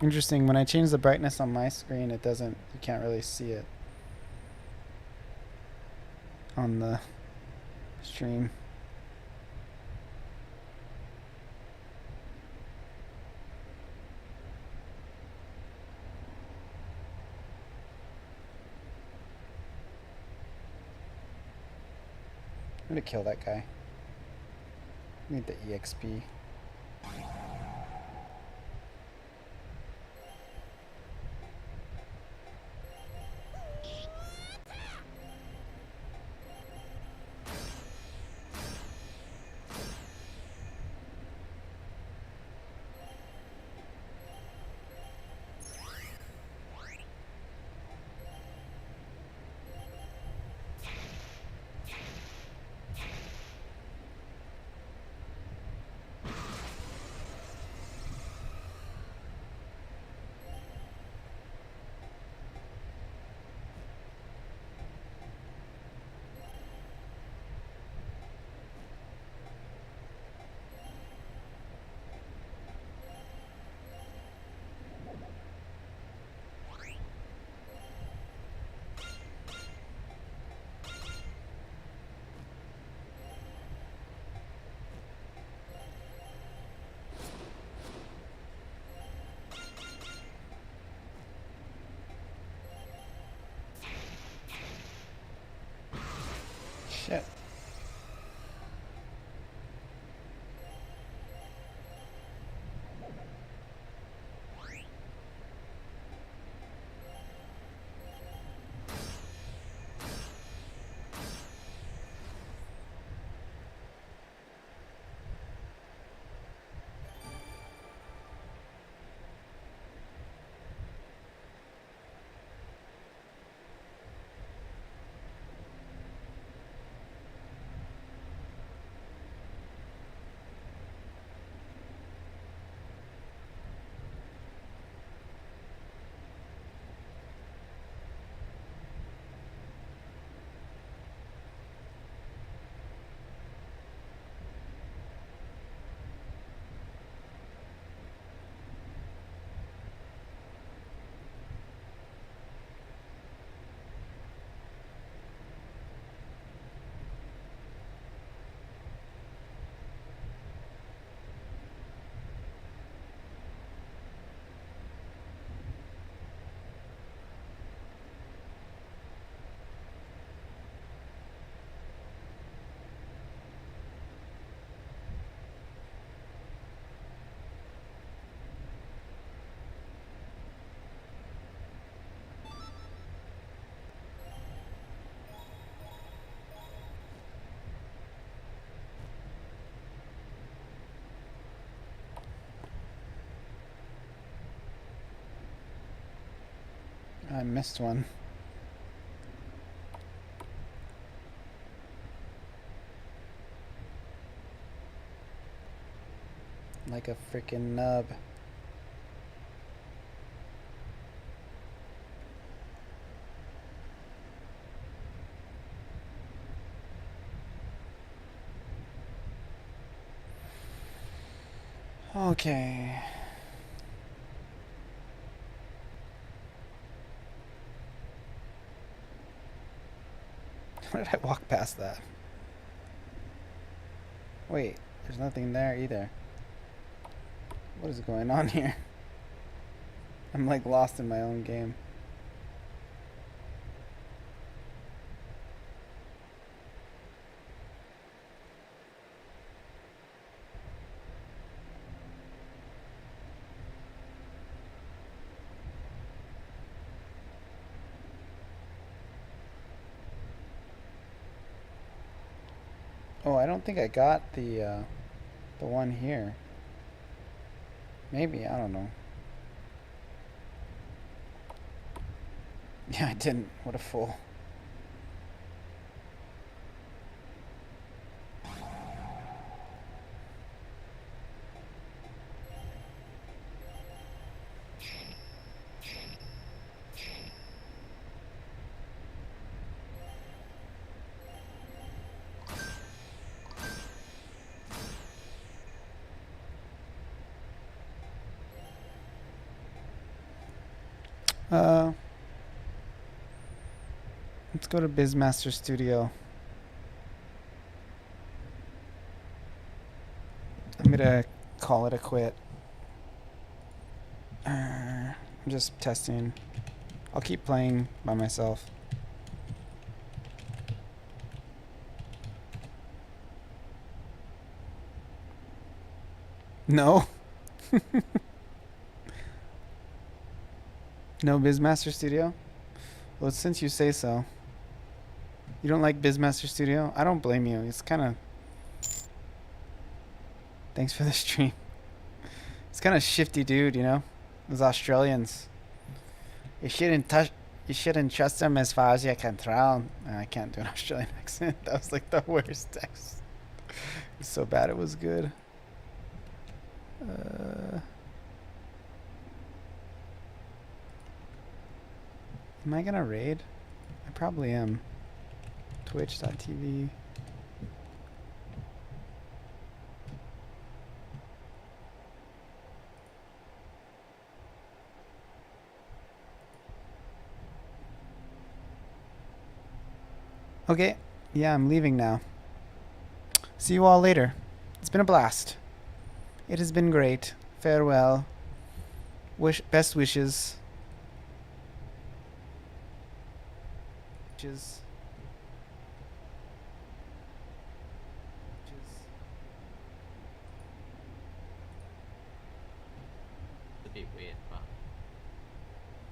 Interesting. When I change the brightness on my screen, it doesn't. You can't really see it on the stream. I'm gonna kill that guy. Need the EXP. I missed one. Like a freaking nub. Okay. How did I walk past that? Wait, there's nothing there either. What is going on here? I'm like lost in my own game. Oh, I don't think I got the one here. Maybe, I don't know. Yeah, I didn't. What a fool. Let's go to Bizmaster Studio. I'm gonna call it a quit. I'm just testing. I'll keep playing by myself. No. No Bizmaster Studio? Well, since you say so. You don't like Bizmaster Studio? I don't blame you. It's kind of... Thanks for the stream. It's kind of shifty dude, you know? Those Australians. You shouldn't trust them as far as you can throw. I can't do an Australian accent. That was like the worst text. It was so bad it was good. Am I gonna raid? I probably am. Twitch.tv. Okay, yeah, I'm leaving now. See you all later. It's been a blast. It has been great. Farewell. Best wishes. Wishes. It'd be weird.